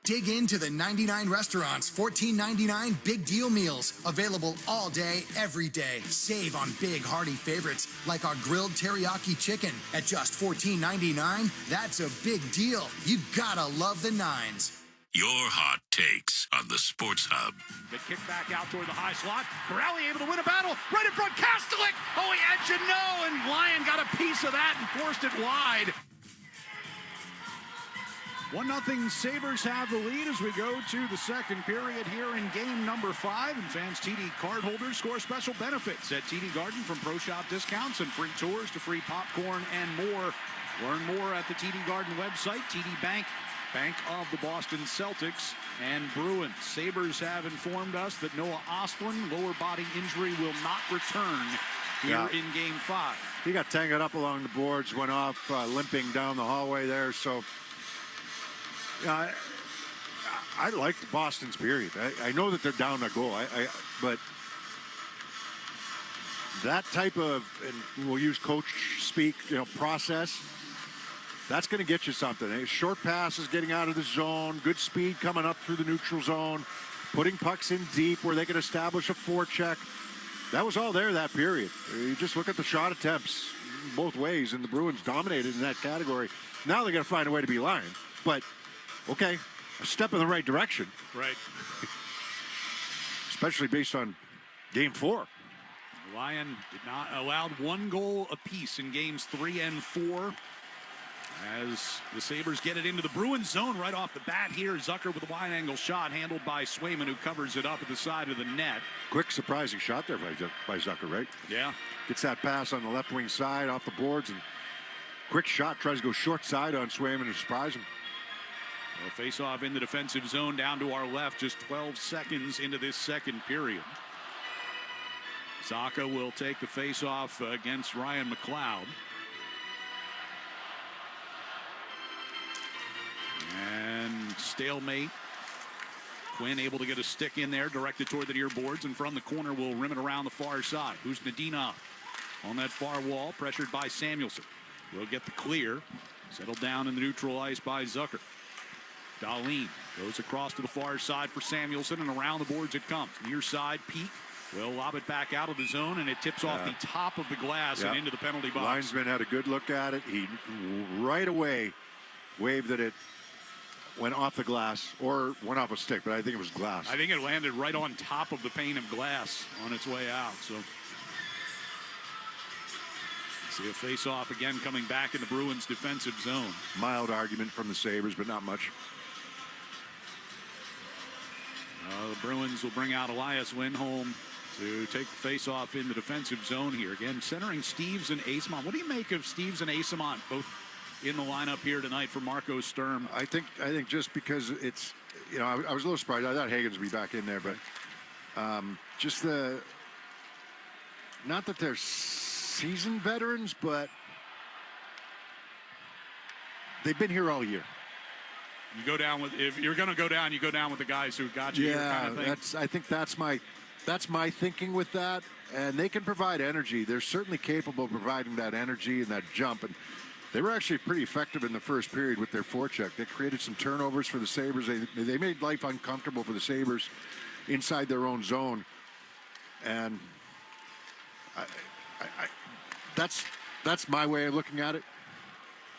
Dig into the 99 restaurants, $14.99 big deal meals. Available all day, every day. Save on big hearty favorites like our grilled teriyaki chicken at just $14.99. That's a big deal. You gotta love the nines. Your hot takes on the Sports Hub. The kick back out toward the high slot. Corrali able to win a battle. Right in front, Kastelik. Oh, he had Jeannot, and Lyon got a piece of that and forced it wide. 1-0 Sabres have the lead as we go to the second period here in game number 5. And fans, TD cardholders score special benefits at TD Garden, from pro shop discounts and free tours to free popcorn and more. Learn more at the TD Garden website. TD Bank, bank of the Boston Celtics and Bruins. Sabres have informed us that Noah Ostlund, lower body injury, will not return here in game 5. He got tangled up along the boards, went off limping down the hallway there. So I like Boston's period. I know that they're down a goal, but that type of, and we'll use coach speak, process, that's going to get you something. Short passes, getting out of the zone, good speed coming up through the neutral zone, putting pucks in deep where they can establish a forecheck. That was all there that period. You just look at the shot attempts both ways, and the Bruins dominated in that category. Now they're going to find a way to be lying. But, okay, a step in the right direction. Right. Especially based on game 4. Lyon did not allowed 1 goal apiece in games 3 and 4. As the Sabres get it into the Bruins zone right off the bat here. Zucker with a wide angle shot handled by Swayman, who covers it up at the side of the net. Quick, surprising shot there by Zucker, right? Yeah. Gets that pass on the left wing side off the boards, and quick shot, tries to go short side on Swayman and surprise him. Well, face off in the defensive zone down to our left, just 12 seconds into this second period. Zaka will take the face off against Ryan McLeod. And stalemate. Quinn able to get a stick in there, directed toward the near boards, and from the corner will rim it around the far side. Who's Nadina on that far wall, pressured by Samuelson. Will get the clear. Settled down in the neutral ice by Zucker. Dahlin goes across to the far side for Samuelson, and around the boards it comes. Near side, Peak will lob it back out of the zone, and it tips off the top of the glass and into the penalty box. Linesman had a good look at it. He right away waved that it went off the glass, or went off a stick, but I think it was glass. I think it landed right on top of the pane of glass on its way out. So see a face-off again coming back in the Bruins defensive zone. Mild argument from the Sabres, but not much. The Bruins will bring out Elias Lindholm to take the face-off in the defensive zone here. Again, centering Steves and Asamont. What do you make of Steves and Asamont, both in the lineup here tonight for Marco Sturm? I think just because it's, I was a little surprised. I thought Hagens would be back in there, but just not that they're seasoned veterans, but they've been here all year. You go down with, if you're going to go down, you go down with the guys who got you. Yeah, kind of thing. I think that's my thinking with that. And they can provide energy. They're certainly capable of providing that energy and that jump. And they were actually pretty effective in the first period with their forecheck. They created some turnovers for the Sabres. They made life uncomfortable for the Sabres inside their own zone. And that's my way of looking at it.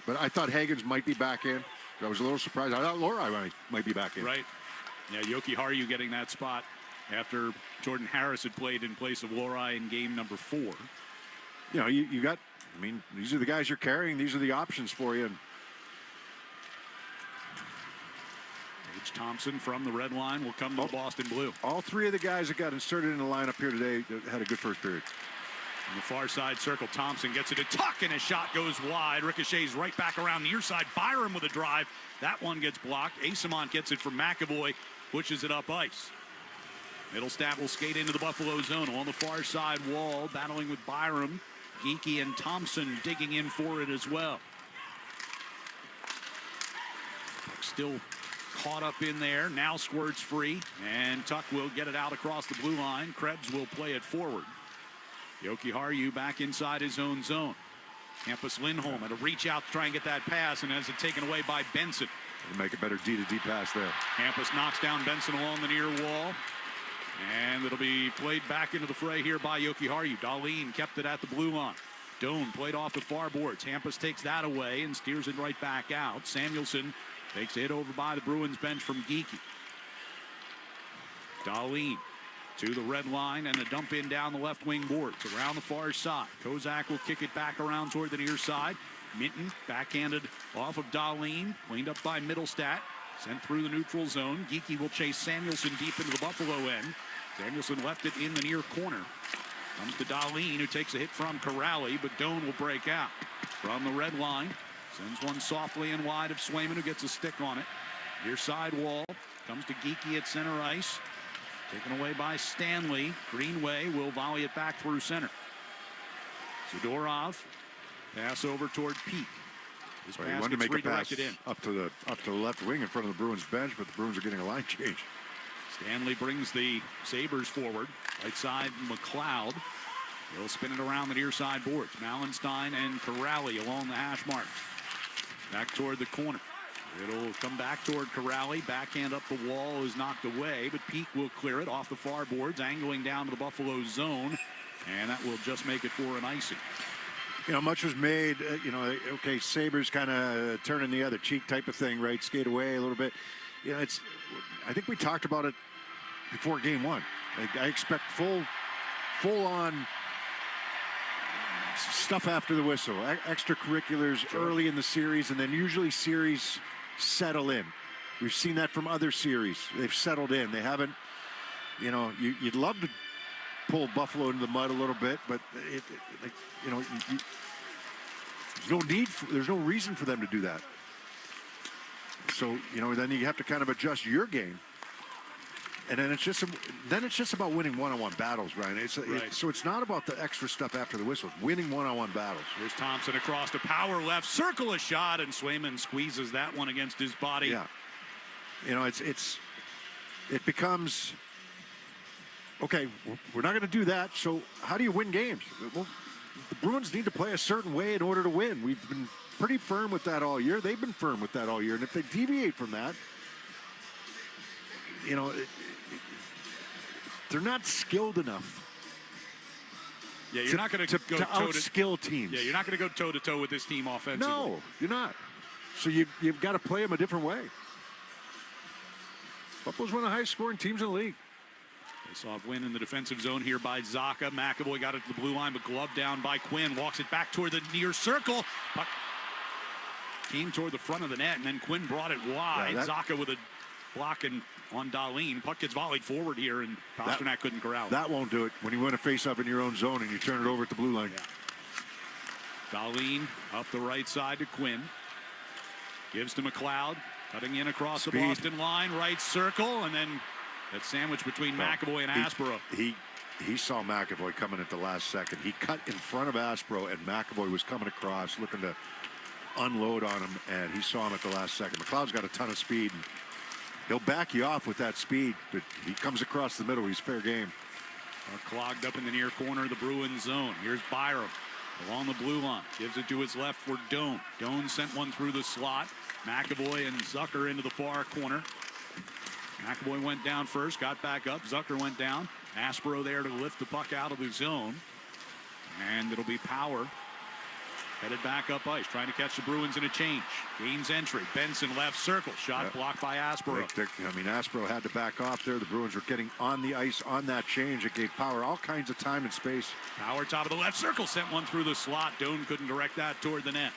But I thought Hagens might be back in. I was a little surprised. I thought Lori might be back in. Right. Yeah, Yoki Haru getting that spot after Jordan Harris had played in place of Lori in game number 4. You got, these are the guys you're carrying. These are the options for you. Tage Thompson from the red line will come to the Boston Blue. All 3 of the guys that got inserted in the lineup here today had a good first period. On the far side circle, Thompson gets it to Tuck, and his shot goes wide. Ricochets right back around near side. Byram with a drive. That one gets blocked. Asamont gets it from McAvoy, pushes it up ice. Middlestat will skate into the Buffalo zone on the far side wall, battling with Byram. Geekie and Thompson digging in for it as well. Still caught up in there. Now squirts free, and Tuck will get it out across the blue line. Krebs will play it forward. Yoki Haru back inside his own zone. Hampus Lindholm had to reach out to try and get that pass, and has it taken away by Benson. Make a better D-to-D pass there. Hampus knocks down Benson along the near wall. And it'll be played back into the fray here by Jokiharju. Dahlin kept it at the blue line. Doan played off the far boards. Hampus takes that away and steers it right back out. Samuelsson takes a hit over by the Bruins bench from Geekie. Dahlin to the red line and a dump in down the left wing boards. Around the far side. Kozak will kick it back around toward the near side. Minton backhanded off of Dahlin. Cleaned up by Middlestat. Sent through the neutral zone. Geekie will chase Samuelsson deep into the Buffalo end. Samuelsson left it in the near corner. Comes to Dahlin, who takes a hit from Corrali, but Doan will break out. From the red line. Sends one softly and wide of Swayman, who gets a stick on it. Near side wall. Comes to Geekie at center ice. Taken away by Stanley. Greenway will volley it back through center. Zadorov. Pass over toward Peak. His He pass wanted to gets make a pass redirected in. up to the left wing in front of the Bruins bench, but the Bruins are getting a line change. Stanley brings the Sabres forward. Right side, McLeod. He'll spin it around the near side boards. Mallenstein and Corrali along the hash marks. Back toward the corner. It'll come back toward Corrali. Backhand up the wall is knocked away, but Peak will clear it off the far boards, angling down to the Buffalo zone, and that will just make it for an icing. You know, much was made, okay, Sabres kind of turning the other cheek type of thing, right? Skate away a little bit. You know, I think we talked about it before game one. I expect full-on stuff after the whistle, extracurriculars early in the series, and then usually series settle in. We've seen that from other series. They've settled in. They haven't, you'd love to pull Buffalo into the mud a little bit, but there's no reason for them to do that. So, then you have to kind of adjust your game. And then it's just about winning one-on-one battles, Ryan. So it's not about the extra stuff after the whistle. It's winning one-on-one battles. Here's Thompson across to power left, circle a shot, and Swayman squeezes that one against his body. Yeah. It becomes, okay, we're not going to do that, so how do you win games? Well, the Bruins need to play a certain way in order to win. We've been pretty firm with that all year. They've been firm with that all year. And if they deviate from that, they're not skilled enough. Yeah, you're not going to go out-skill teams. Yeah, you're not going to go toe-to-toe with this team offensively. No, you're not. So you've got to play them a different way. Buffalo's one of the highest-scoring teams in the league. Face-off win in the defensive zone here by Zaka. McAvoy got it to the blue line, but gloved down by Quinn. Walks it back toward the near circle. Puck came toward the front of the net, and then Quinn brought it wide. Yeah, Zaka with a block on Dahlin. Puck gets volleyed forward here, and Pasternak couldn't corral it. That won't do it when you win a face-off in your own zone and you turn it over at the blue line. Yeah. Dahlin up the right side to Quinn. Gives to McLeod. Cutting in across the Boston line. Right circle, and then that sandwich between McAvoy and Aspero. He saw McAvoy coming at the last second. He cut in front of Aspero, and McAvoy was coming across looking to unload on him, and he saw him at the last second. McLeod's got a ton of speed. And he'll back you off with that speed, but he comes across the middle. He's fair game. Clogged up in the near corner of the Bruins zone. Here's Byram along the blue line. Gives it to his left for Doan. Doan sent one through the slot. McAvoy and Zucker into the far corner. McAvoy went down first, got back up. Zucker went down. Aspero there to lift the puck out of the zone. And it'll be Power headed back up ice, trying to catch the Bruins in a change. Gains entry. Benson left circle. Shot blocked by Aspero. Aspero had to back off there. The Bruins were getting on the ice on that change. It gave Power all kinds of time and space. Power top of the left circle. Sent one through the slot. Doan couldn't direct that toward the net.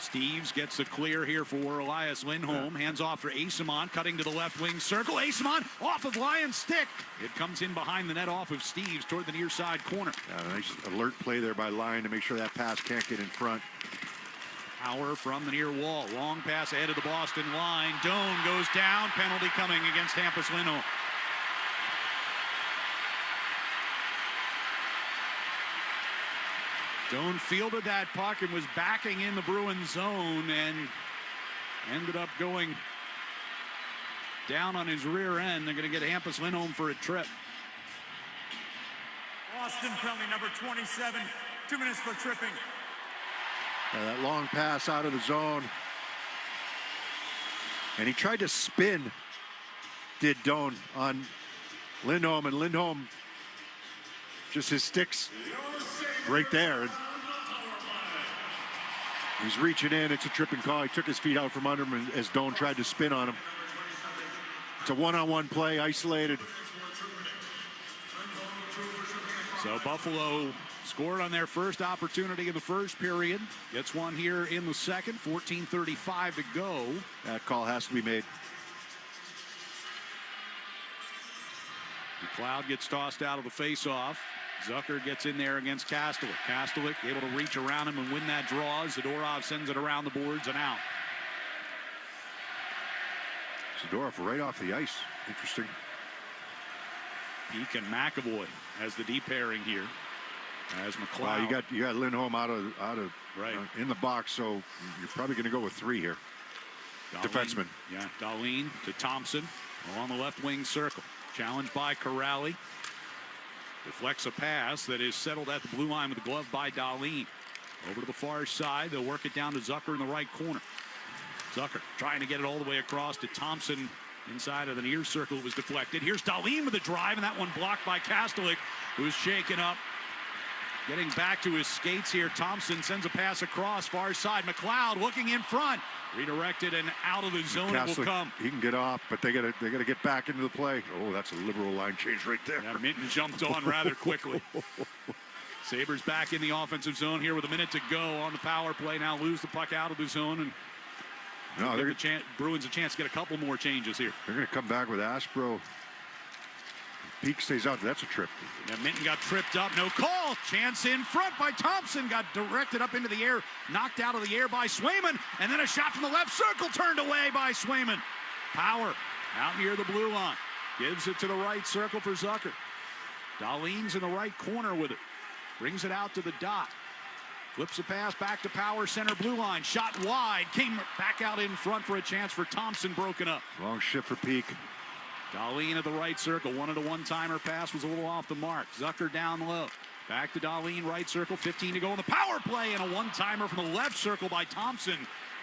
Steves gets the clear here for Elias Lindholm. Hands off for Asimon, cutting to the left wing circle. Asimon off of Lyon's stick. It comes in behind the net off of Steves toward the near side corner. Nice alert play there by Lyon to make sure that pass can't get in front. Power from the near wall. Long pass ahead of the Boston line. Doan goes down. Penalty coming against Hampus Lindholm. Doan fielded that puck and was backing in the Bruins zone and ended up going down on his rear end. They're going to get Hampus Lindholm for a trip. Boston penalty number 27. 2 minutes for tripping. That long pass out of the zone. And he tried to spin, did Doan, on Lindholm. And Lindholm, just his sticks right there. And he's reaching in. It's a tripping call. He took his feet out from under him as Doan tried to spin on him. It's a one-on-one play, isolated. So Buffalo scored on their first opportunity in the first period. Gets one here in the second. 14:35 to go. That call has to be made. McLeod gets tossed out of the faceoff. Zucker gets in there against Kastelik. Kastelik able to reach around him and win that draw. Zadorov sends it around the boards and out. Zadorov right off the ice. Interesting. Peak and McAvoy as the deep pairing here. As McLeod. Wow, you got Lindholm out of right in the box, so you're probably going to go with 3 here. Dahlin, Defenseman. Yeah, Dahlin to Thompson along the left wing circle. Challenged by Corrali. Deflects a pass that is settled at the blue line with the glove by Dahlin. Over to the far side. They'll work it down to Zucker in the right corner. Zucker trying to get it all the way across to Thompson inside of the near circle. It was deflected. Here's Dahlin with a drive, and that one blocked by Kastelik, who is shaken up. Getting back to his skates here. Thompson sends a pass across far side. McLeod looking in front. Redirected and out of the zone it will come. He can get off, but they got to get back into the play. Oh, that's a liberal line change right there. Yeah, Minton jumped on rather quickly. Sabres back in the offensive zone here with a minute to go on the power play. Now lose the puck out of the zone and give the Bruins a chance to get a couple more changes here. They're going to come back with Aspro. Peak stays out. That's a trip. Yeah, Minton got tripped up. No call. Chance in front by Thompson. Got directed up into the air. Knocked out of the air by Swayman. And then a shot from the left circle turned away by Swayman. Power out near the blue line. Gives it to the right circle for Zucker. Dahlin's in the right corner with it. Brings it out to the dot. Flips a pass back to Power, center blue line. Shot wide. Came back out in front for a chance for Thompson. Broken up. Long shift for Peak. Dahlin at the right circle. Wanted a one-timer pass. Was a little off the mark. Zucker down low. Back to Dahlin, right circle. 15 to go in the power play. And a one-timer from the left circle by Thompson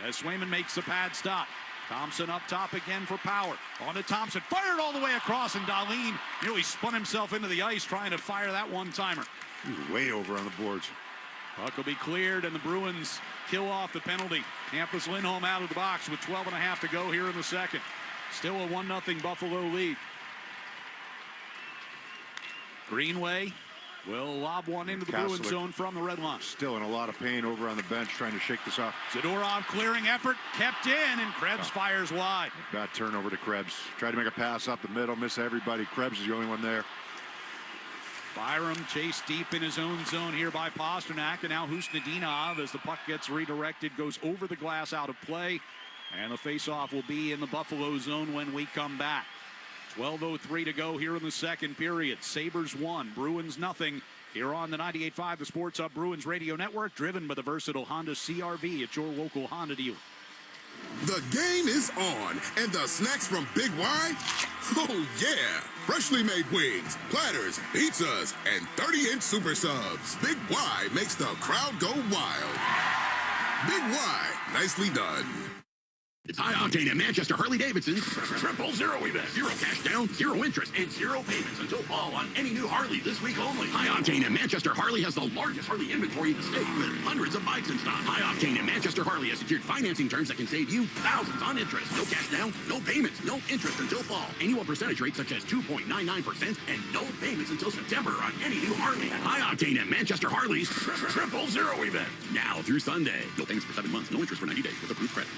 as Swayman makes the pad stop. Thompson up top again for Power. On to Thompson. Fired all the way across. And Dahlin nearly spun himself into the ice trying to fire that one-timer. He's way over on the boards. Puck will be cleared, and the Bruins kill off the penalty. Hampus Lindholm out of the box with 12.5 to go here in the second. Still a 1-0 Buffalo lead. Greenway will lob one into the Bruins zone from the red line. Still in a lot of pain over on the bench trying to shake this off. Zadorov clearing effort, kept in, and Krebs fires wide. Bad turnover to Krebs. Tried to make a pass up the middle, miss everybody. Krebs is the only one there. Byram chased deep in his own zone here by Pasternak, and now Husnudinov, as the puck gets redirected, goes over the glass out of play. And the faceoff will be in the Buffalo zone when we come back. 12:03 to go here in the second period. Sabres 1, Bruins nothing. Here on the 98.5 The Sports Hub Bruins Radio Network, driven by the versatile Honda CR-V at your local Honda dealer. The game is on, and the snacks from Big Y? Oh, yeah. Freshly made wings, platters, pizzas, and 30-inch super subs. Big Y makes the crowd go wild. Big Y, nicely done. It's high octane at Manchester Harley-Davidson. Triple zero event. Zero cash down, zero interest, and zero payments until fall on any new Harley this week only. High octane at Manchester Harley has the largest Harley inventory in the state with hundreds of bikes in stock. High octane at Manchester Harley has secured financing terms that can save you thousands on interest. No cash down, no payments, no interest until fall. Annual percentage rates such as 2.99% and no payments until September on any new Harley. High octane at Manchester Harley's triple zero event. Now through Sunday. No payments for 7 months, no interest for 90 days with approved credit.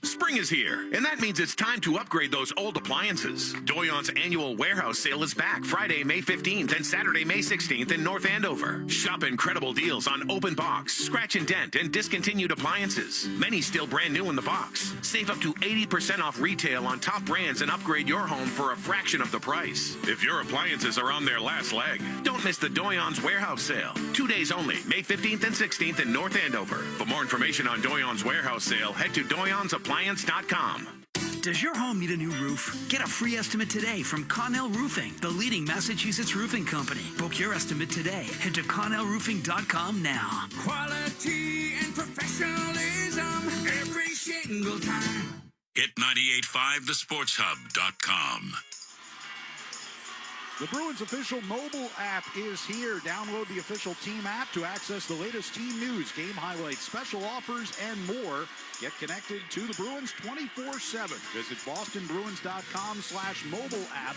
Spring is here, and that means it's time to upgrade those old appliances. Doyon's annual warehouse sale is back Friday, May 15th and Saturday, May 16th in North Andover. Shop incredible deals on open box, scratch and dent, and discontinued appliances. Many still brand new in the box. Save up to 80% off retail on top brands and upgrade your home for a fraction of the price. If your appliances are on their last leg, don't miss the Doyon's warehouse sale. 2 days only, May 15th and 16th in North Andover. For more information on Doyon's warehouse sale, head to doyonsappliance.com. Does your home need a new roof? Get a free estimate today from Connell Roofing, the leading Massachusetts roofing company. Book your estimate today. Head to ConnellRoofing.com now. Quality and professionalism every single time. Hit 985thesportshub.com. The Bruins official mobile app is here. Download the official team app to access the latest team news, game highlights, special offers, and more. Get connected to the Bruins 24/7. Visit bostonbruins.com/mobile app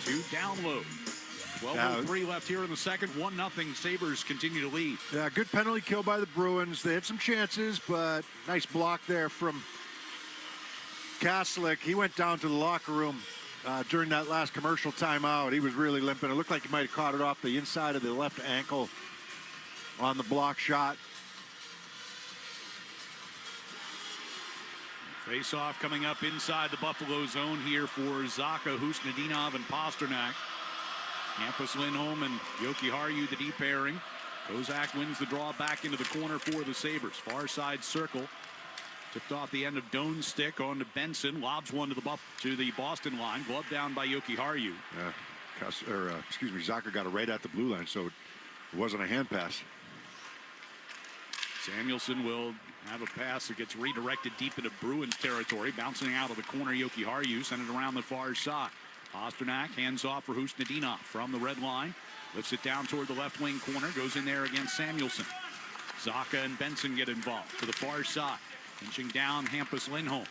to download. 12:03 left here in the second. 1-0 Sabres continue to lead. Yeah, good penalty kill by the Bruins. They had some chances, but nice block there from Kaslik. He went down to the locker room during that last commercial timeout. He was really limping. It looked like he might have caught it off the inside of the left ankle on the block shot. Face-off coming up inside the Buffalo zone here for Zacha, Husnudinov, and Pasternak. Hampus Lindholm and Jokiharju, the deep pairing. Kozak wins the draw back into the corner for the Sabres. Far side circle. Tipped off the end of Doan's stick on to Benson. Lobs one to the Boston line. Glove down by Jokiharju. Zacha got it right at the blue line, so it wasn't a hand pass. Samuelson will have a pass that gets redirected deep into Bruins territory. Bouncing out of the corner, Jokiharju sent it around the far side. Pasternak hands off for Husnudinov from the red line. Lifts it down toward the left wing corner. Goes in there against Samuelson. Zacha and Benson get involved to the far side. Pinching down Hampus Lindholm.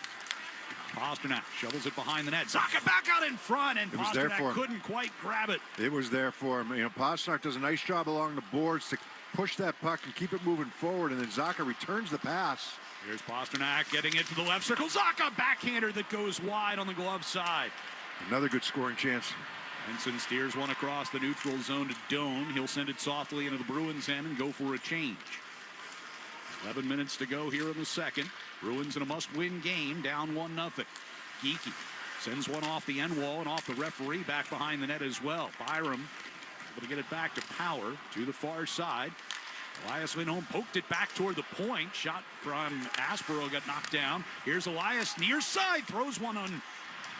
Pasternak shovels it behind the net. Zacha back out in front, and Pasternak couldn't quite grab it. It was there for him. You know, Pasternak does a nice job along the boards to push that puck and keep it moving forward, and then Zacha returns the pass. Here's Pasternak getting it to the left circle. Zacha backhander that goes wide on the glove side. Another good scoring chance. Benson steers one across the neutral zone to Doan. He'll send it softly into the Bruins' end and go for a change. 11 minutes to go here in the second. Bruins in a must-win game, down 1-0. Geekie sends one off the end wall and off the referee, back behind the net as well. Byram able to get it back to Power to the far side. Elias Lindholm poked it back toward the point. Shot from Aspero got knocked down. Here's Elias near side, throws one on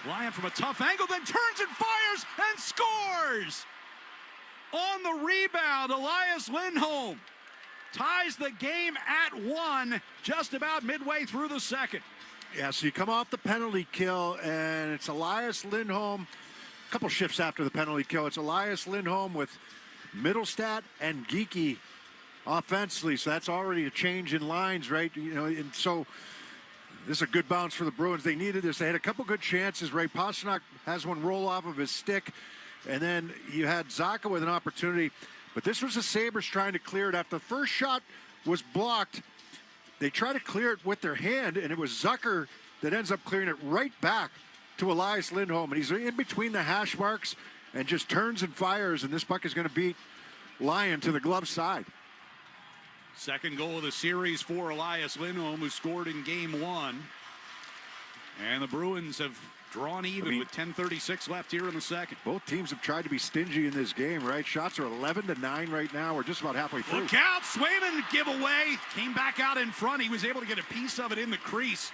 Lyon from a tough angle, then turns and fires and scores! On the rebound, Elias Lindholm ties the game at 1 just about midway through the second. Yeah, so you come off the penalty kill, and it's Elias Lindholm. A couple shifts after the penalty kill, it's Elias Lindholm with Mittelstadt and Geekie offensively. So that's already a change in lines, right? You know, and so this is a good bounce for the Bruins. They needed this. They had a couple good chances, right? Pasternak has one roll off of his stick, and then you had Zacha with an opportunity. But this was the Sabres trying to clear it. After the first shot was blocked, they tried to clear it with their hand, and it was Zucker that ends up clearing it right back to Elias Lindholm. And he's in between the hash marks and just turns and fires, and this puck is going to beat Lyon to the glove side. Second goal of the series for Elias Lindholm, who scored in game 1. And the Bruins have drawn even with 10:36 left here in the second. Both teams have tried to be stingy in this game, right? Shots are 11-9 right now. We're just about halfway through. Look out, Swayman giveaway. Came back out in front. He was able to get a piece of it in the crease.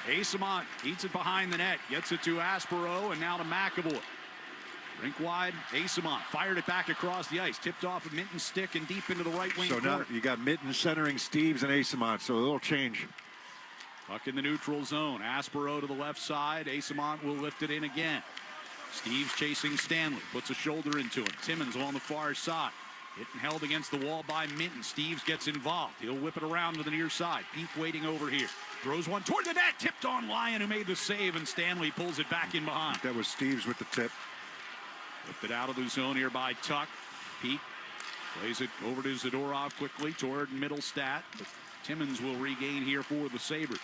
Asamont eats it behind the net. Gets it to Aspero and now to McAvoy. Rink wide, Asamont fired it back across the ice. Tipped off of Minton's stick and deep into the right wing corner. So now you got Minton centering Steves and Asamont, so a little change. Puck in the neutral zone. Aspero to the left side. Asamont will lift it in again. Steves chasing Stanley. Puts a shoulder into him. Timmins along the far side. Hit and held against the wall by Minton. Steves gets involved. He'll whip it around to the near side. Peep waiting over here. Throws one toward the net. Tipped on Lyon, who made the save, and Stanley pulls it back in behind. That was Steves with the tip. Lifted out of the zone here by Tuck. Peep plays it over to Zadorov quickly toward Mittelstadt. But Timmins will regain here for the Sabres.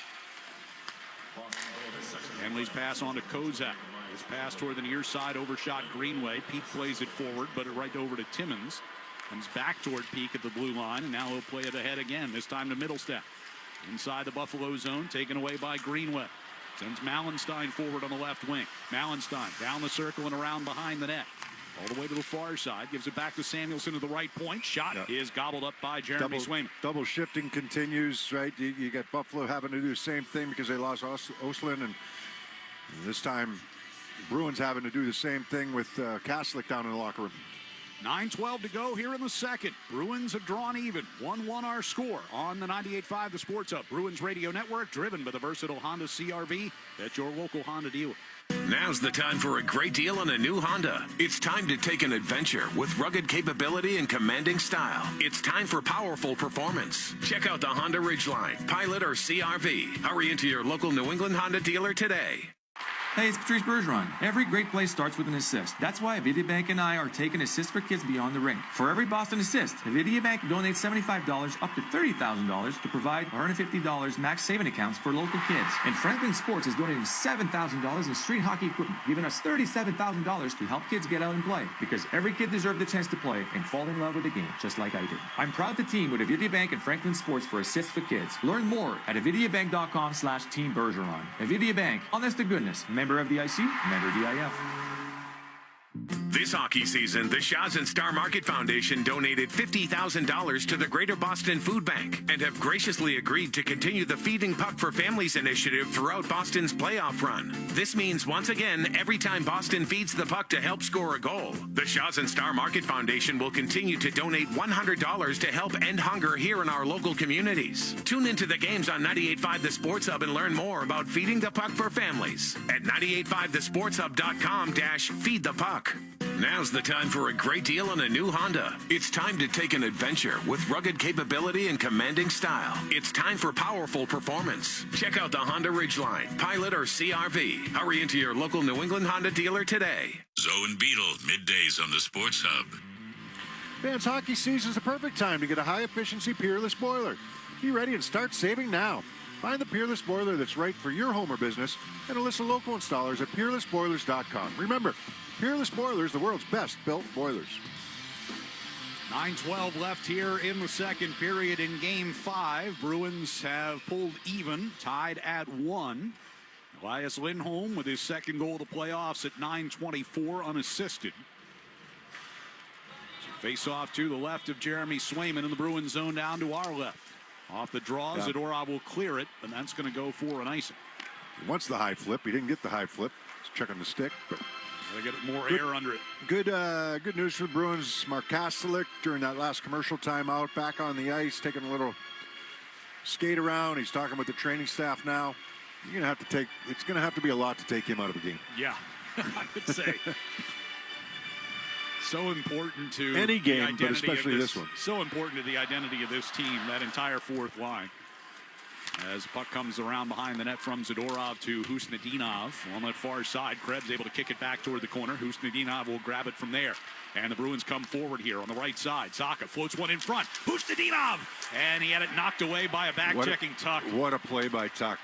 Stanley's pass on to Kozak. His pass toward the near side, overshot Greenway. Peak plays it forward, but right over to Timmins. Comes back toward Peak at the blue line, and now he'll play it ahead again, this time to Mittelstadt. Inside the Buffalo zone, taken away by Greenway. Sends Mallenstein forward on the left wing. Mallenstein down the circle and around behind the net. All the way to the far side. Gives it back to Samuelson to the right point. Shot is gobbled up by Jeremy Swayman. Double shifting continues, right? You got Buffalo having to do the same thing because they lost Oslin, and this time Bruins having to do the same thing with Kaslik down in the locker room. 9:12 to go here in the second. Bruins have drawn even. 1-1 our score on the 98.5 The Sports Hub. Bruins Radio Network, driven by the versatile Honda CR-V at your local Honda dealer. Now's the time for a great deal on a new Honda. It's time to take an adventure with rugged capability and commanding style. It's time for powerful performance. Check out the Honda Ridgeline, Pilot, or CR-V. Hurry into your local New England Honda dealer today. Hey, it's Patrice Bergeron. Every great play starts with an assist. That's why Avidia and I are taking Assist for Kids beyond the rink. For every Boston assist, Avidia Bank donates $75 up to $30,000 to provide $150 max saving accounts for local kids. And Franklin Sports is donating $7,000 in street hockey equipment, giving us $37,000 to help kids get out and play. Because every kid deserves the chance to play and fall in love with the game, just like I did. I'm proud to team with Avidia Bank and Franklin Sports for Assist for Kids. Learn more at avidiabank.com/Team Bergeron. Avidia Bank, honest to goodness. Member of the IC, member DIF. This hockey season, the Shaw's and Star Market Foundation donated $50,000 to the Greater Boston Food Bank and have graciously agreed to continue the Feeding Puck for Families initiative throughout Boston's playoff run. This means, once again, every time Boston feeds the puck to help score a goal, the Shaw's and Star Market Foundation will continue to donate $100 to help end hunger here in our local communities. Tune into the games on 98.5 The Sports Hub and learn more about Feeding the Puck for Families at 985thesportshub.com/feed the puck. Now's the time for a great deal on a new Honda. It's time to take an adventure with rugged capability and commanding style. It's time for powerful performance. Check out the Honda Ridgeline, Pilot, or CR-V. Hurry into your local New England Honda dealer today. Zoe and Beetle, middays on the Sports Hub. Fans, hockey season is the perfect time to get a high-efficiency Peerless boiler. Be ready and start saving now. Find the Peerless boiler that's right for your home or business and a list of local installers at peerlessboilers.com. Remember, Peerless Boilers, the world's best built boilers. 9:12 left here in the second period in Game 5. Bruins have pulled even, tied at 1. Elias Lindholm with his second goal of the playoffs at 9:24 unassisted. So face off to the left of Jeremy Swayman in the Bruins zone down to our left. Off the draw, Zadorov will clear it, and that's going to go for an icing. He wants the high flip. He didn't get the high flip. He's checking the stick, but they get more air under it. Good news for the Bruins. Mark Kaslik during that last commercial timeout, back on the ice, taking a little skate around. He's talking with the training staff now. You're gonna have to take. It's gonna have to be a lot to take him out of the game. Yeah, I would say. So important to any game, but especially this one. So important to the identity of this team, that entire fourth line. As puck comes around behind the net from Zadorov to Husnudinov on that far side. Krebs able to kick it back toward the corner. Husnudinov will grab it from there. And the Bruins come forward here on the right side. Zacha floats one in front. Husnudinov! And he had it knocked away by a back-checking Tuck. What a play by Tuck.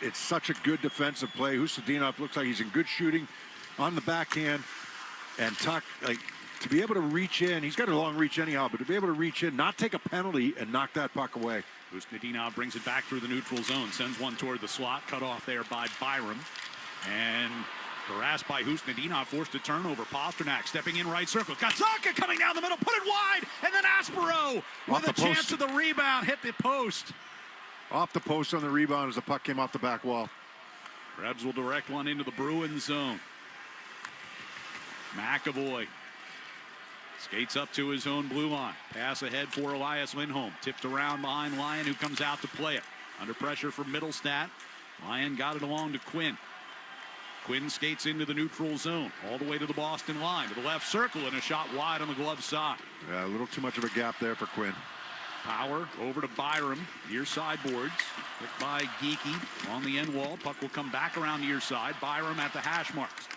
It's such a good defensive play. Husnudinov looks like he's in good shooting on the backhand. And Tuck, to be able to reach in, he's got a long reach anyhow, but to be able to reach in, not take a penalty, and knock that puck away. Husnudinov brings it back through the neutral zone, sends one toward the slot, cut off there by Byram. And harassed by Husnudinov, forced a turnover. Pasternak stepping in right circle. Got Zacha coming down the middle, put it wide, and then Aspero with a chance of the rebound, hit the post. Off the post on the rebound as the puck came off the back wall. Krebs will direct one into the Bruins zone. McAvoy skates up to his own blue line. Pass ahead for Elias Lindholm. Tipped around behind Lyon, who comes out to play it. Under pressure from Middlestat. Lyon got it along to Quinn. Quinn skates into the neutral zone, all the way to the Boston line, to the left circle, and a shot wide on the glove side. Yeah, a little too much of a gap there for Quinn. Power over to Byram, near sideboards. Hit by Geeky on the end wall. Puck will come back around near side. Byram at the hash marks.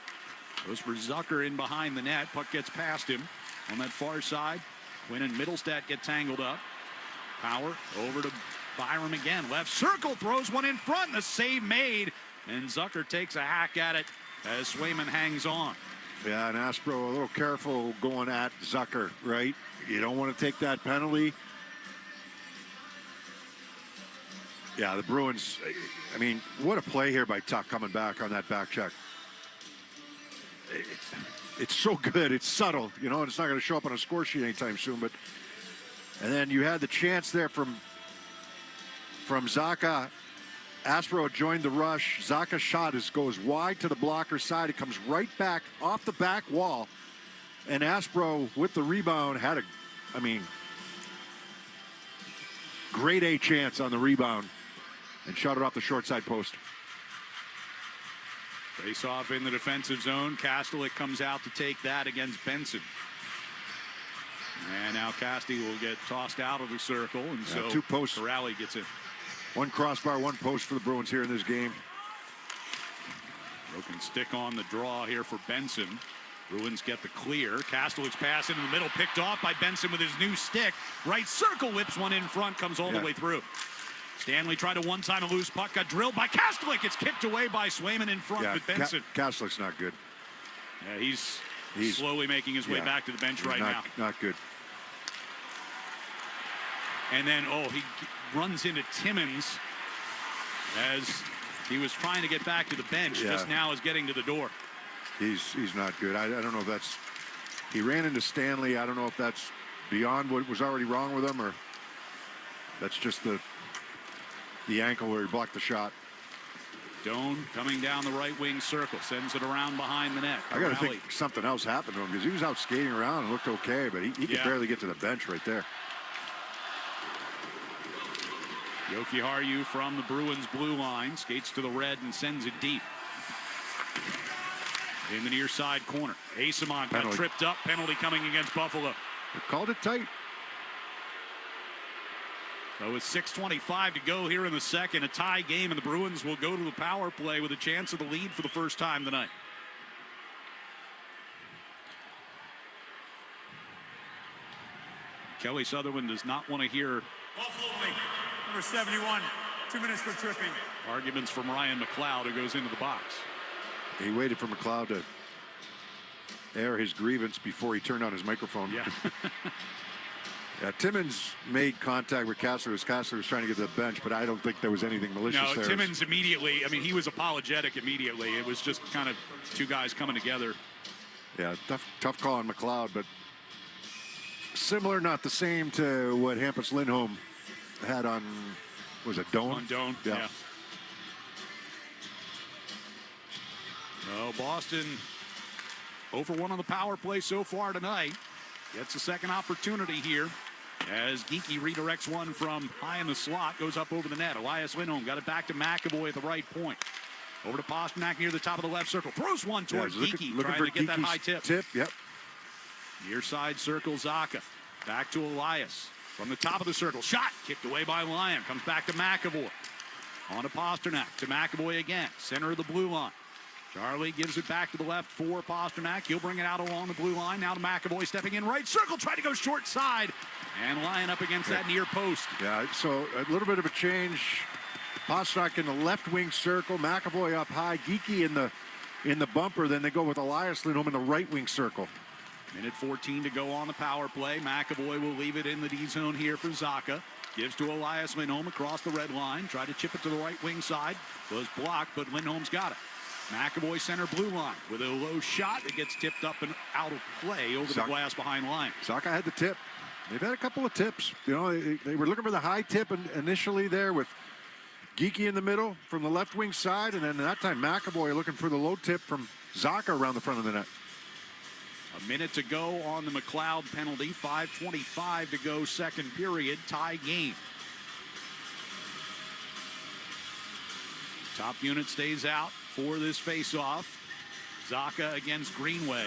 Goes for Zucker in behind the net. Puck gets past him. On that far side, Quinn and Middlestat get tangled up. Power over to Byram again. Left circle, throws one in front. The save made, and Zucker takes a hack at it as Swayman hangs on. Yeah, and Aspro a little careful going at Zucker, right? You don't want to take that penalty. Yeah, the Bruins, I mean, what a play here by Tuck coming back on that back check. it's so good. It's subtle, you know, and it's not going to show up on a score sheet anytime soon. But and then you had the chance there from Zacha. Aspro joined the rush. Zacha's shot goes wide to the blocker side. It comes right back off the back wall. And Aspro, with the rebound, had grade A chance on the rebound and shot it off the short side post. Face off in the defensive zone. Kastelik comes out to take that against Benson. And now Casti will get tossed out of the circle. And so 2 posts. Corrali gets it. 1 crossbar, 1 post for the Bruins here in this game. Broken stick on the draw here for Benson. Bruins get the clear. Kastelik's pass into the middle, picked off by Benson with his new stick. Right circle, whips one in front, comes all the way through. Stanley tried to one-time a loose puck, got drilled by Kastelik. It's kicked away by Swayman in front with Benson. Kastelik's not good. Yeah, he's slowly making his way back to the bench now. Not good. And then, he runs into Timmins as he was trying to get back to the bench. Just now is getting to the door. He's not good. I don't know if that's... He ran into Stanley. I don't know if that's beyond what was already wrong with him or that's just the ankle where he blocked the shot. Doan coming down the right wing circle, sends it around behind the net. I got to think something else happened to him because he was out skating around and looked okay, but he could barely get to the bench right there. Jokiharju from the Bruins blue line skates to the red and sends it deep. In the near side corner. Asimon got tripped up. Penalty coming against Buffalo. They called it tight. So with 6:25 to go here in the second, a tie game, and the Bruins will go to the power play with a chance of the lead for the first time tonight. Kelly Sutherland does not want to hear number 71, 2 minutes for tripping. Arguments from Ryan McLeod, who goes into the box. He waited for McLeod to air his grievance before he turned on his microphone. Timmins made contact with Kastelik as Kastelik was trying to get to the bench, but I don't think there was anything malicious there. No, Timmins immediately, he was apologetic immediately. It was just kind of 2 guys coming together. Yeah, tough call on McLeod, but similar, not the same to what Hampus Lindholm had on, was it Doan? On Doan, yeah. Boston 0-for-1 on the power play so far tonight. Gets a second opportunity here as Geekie redirects one from high in the slot, goes up over the net. Elias Lindholm got it back to McAvoy at the right point. Over to Pasternak near the top of the left circle. Throws one toward Geekie, trying to get that high tip. Near side circle, Zacha. Back to Elias. From the top of the circle. Shot kicked away by Lyon. Comes back to McAvoy. On to Pasternak. To McAvoy again. Center of the blue line. Charlie gives it back to the left for Pasternak. He'll bring it out along the blue line. Now to McAvoy stepping in right circle. Trying to go short side. And Lyon up against that near post. Yeah, so a little bit of a change. Pasternak in the left wing circle. McAvoy up high. Geekie in the bumper. Then they go with Elias Lindholm in the right wing circle. Minute 14 to go on the power play. McAvoy will leave it in the D zone here for Zacha. Gives to Elias Lindholm across the red line. Tried to chip it to the right wing side. Was blocked, but Lindholm's got it. McAvoy center blue line with a low shot that gets tipped up and out of play over the glass behind line. Zacha had the tip. They've had a couple of tips. You know, they were looking for the high tip initially there with Geekie in the middle from the left wing side, and then that time McAvoy looking for the low tip from Zacha around the front of the net. A minute to go on the McLeod penalty. 5:25 to go second period. Tie game. Top unit stays out for this face-off. Zacha against Greenway.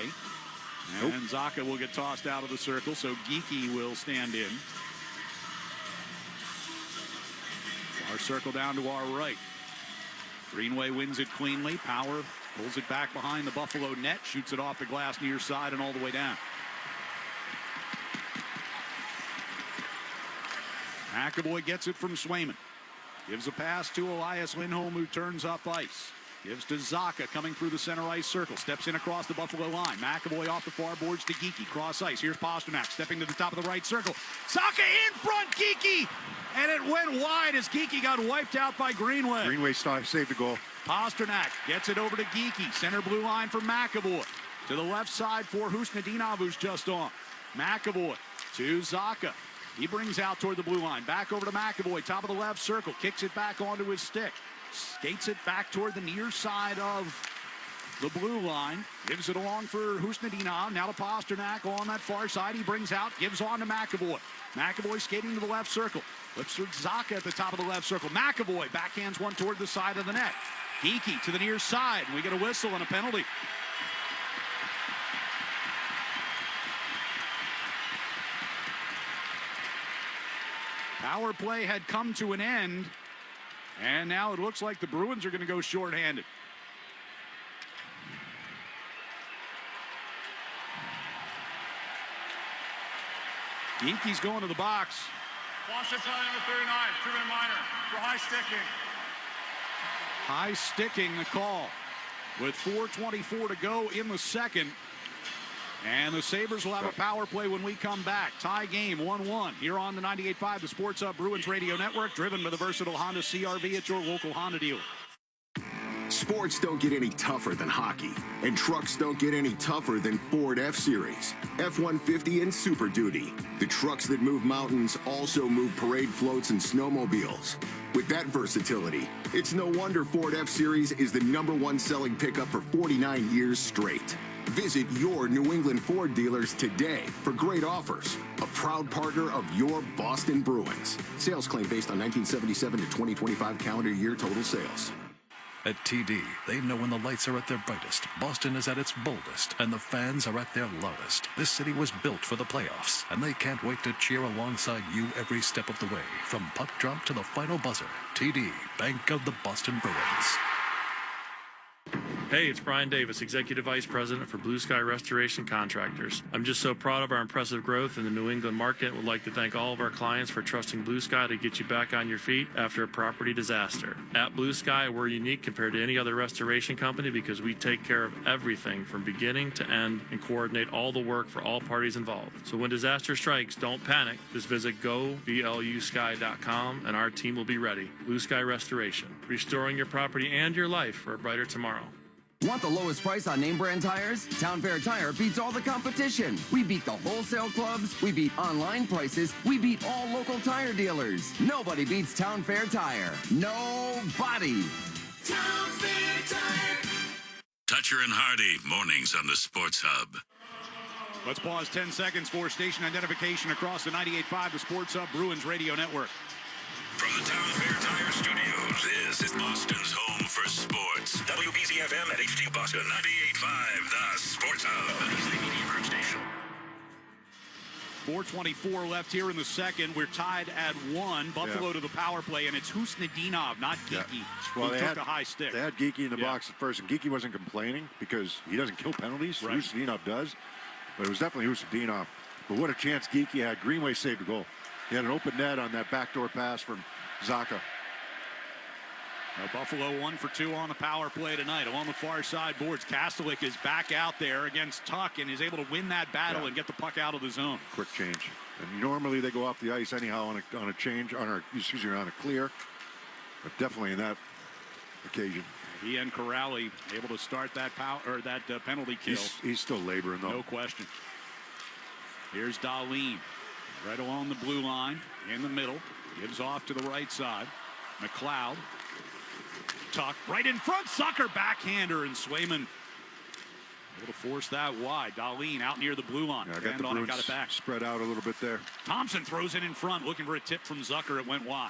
And Zacha will get tossed out of the circle, so Geekie will stand in. Our circle down to our right. Greenway wins it cleanly. Power pulls it back behind the Buffalo net, shoots it off the glass near side and all the way down. McAvoy gets it from Swayman. Gives a pass to Elias Lindholm, who turns up ice. Gives to Zacha coming through the center ice circle. Steps in across the Buffalo line. McAvoy off the far boards to Geekie. Cross ice. Here's Pasternak stepping to the top of the right circle. Zacha in front, Geekie! And it went wide as Geekie got wiped out by Greenway. Greenway saved the goal. Pasternak gets it over to Geekie. Center blue line for McAvoy. to the left side for Husnudinov, who's just on. McAvoy to Zacha. He brings out toward the blue line. Back over to McAvoy, top of the left circle. Kicks it back onto his stick. Skates it back toward the near side of the blue line. Gives it along for Husnudinov. Now to Pasternak on that far side. He brings out, gives on to McAvoy. McAvoy skating to the left circle. Looks for Zacha at the top of the left circle. McAvoy backhands one toward the side of the net. Geekie to the near side. We get a whistle and a penalty. Power play had come to an end, and now it looks like the Bruins are going to go shorthanded. Geekie's going to the box. Washington number 39, Truman Minor for high sticking. High sticking the call with 4:24 to go in the second. And the Sabres will have a power play when we come back. Tie game 1-1 here on the 98.5, the Sports Hub Bruins Radio Network, driven by the versatile Honda CR-V at your local Honda dealer. Sports don't get any tougher than hockey, and trucks don't get any tougher than Ford F-Series, F-150, and Super Duty. The trucks that move mountains also move parade floats and snowmobiles. With that versatility, it's no wonder Ford F-Series is the #1 selling pickup for 49 years straight. Visit your New England Ford dealers today for great offers. A proud partner of your Boston Bruins. Sales claim based on 1977 to 2025 calendar year total sales. At TD, they know when the lights are at their brightest, Boston is at its boldest, and the fans are at their loudest. This city was built for the playoffs, and they can't wait to cheer alongside you every step of the way, from puck drop to the final buzzer. TD, Bank of the Boston Bruins. Hey, it's Brian Davis, Executive Vice President for Blue Sky Restoration Contractors. I'm just so proud of our impressive growth in the New England market. Would like to thank all of our clients for trusting Blue Sky to get you back on your feet after a property disaster. At Blue Sky, we're unique compared to any other restoration company because we take care of everything from beginning to end and coordinate all the work for all parties involved. So when disaster strikes, don't panic. Just visit goblusky.com and our team will be ready. Blue Sky Restoration, restoring your property and your life for a brighter tomorrow. Want the lowest price on name brand tires? Town Fair Tire beats all the competition. We beat the wholesale clubs. We beat online prices. We beat all local tire dealers. Nobody beats Town Fair Tire. Nobody. Town Fair Tire. Toucher and Hardy, mornings on the Sports Hub. Let's pause 10 seconds for station identification across the 98.5, the Sports Hub Bruins Radio Network. From the Town Fair Tire Studios, this is Boston's home for sports. WBCFM at HD Boston, 98.5, the Sports Hub. The media group station. 4:24 left here in the second. We're tied at 1. Buffalo to the power play, and it's Husnudinov, not Geekie, Well, who took a high stick. They had Geekie in the box at first, and Geekie wasn't complaining because he doesn't kill penalties. Right. Husnudinov does, but it was definitely Husnudinov. But what a chance Geekie had. Greenway saved a goal. He had an open net on that backdoor pass from Zacha. Now Buffalo 1 for 2 on the power play tonight. Along the far side boards, Kastelik is back out there against Tuck and is able to win that battle and get the puck out of the zone. Quick change. And normally they go off the ice anyhow on a change, on a clear. But definitely in that occasion. He and Corrali able to start that penalty kill. He's still laboring though. No question. Here's Dahlin. Right along the blue line, in the middle. Gives off to the right side. McLeod. Tuck right in front. Zucker backhander, and Swayman able to force that wide. Dahlin out near the blue line. Yeah, got it back. Spread out a little bit there. Thompson throws it in front, looking for a tip from Zucker. It went wide.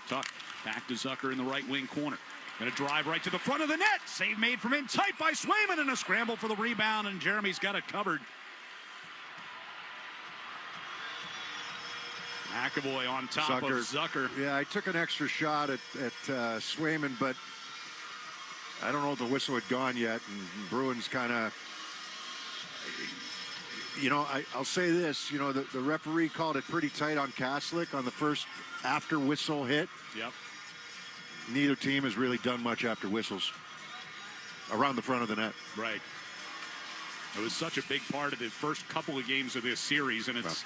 Tuck back to Zucker in the right wing corner. Going to drive right to the front of the net. Save made from in tight by Swayman, and a scramble for the rebound, and Jeremy's got it covered. McAvoy on top of Zucker. Yeah, I took an extra shot at Swayman, but I don't know if the whistle had gone yet. And Bruins kind of, I'll say this, the referee called it pretty tight on Kastelik on the first after whistle hit. Yep. Neither team has really done much after whistles around the front of the net. Right. It was such a big part of the first couple of games of this series, and it's...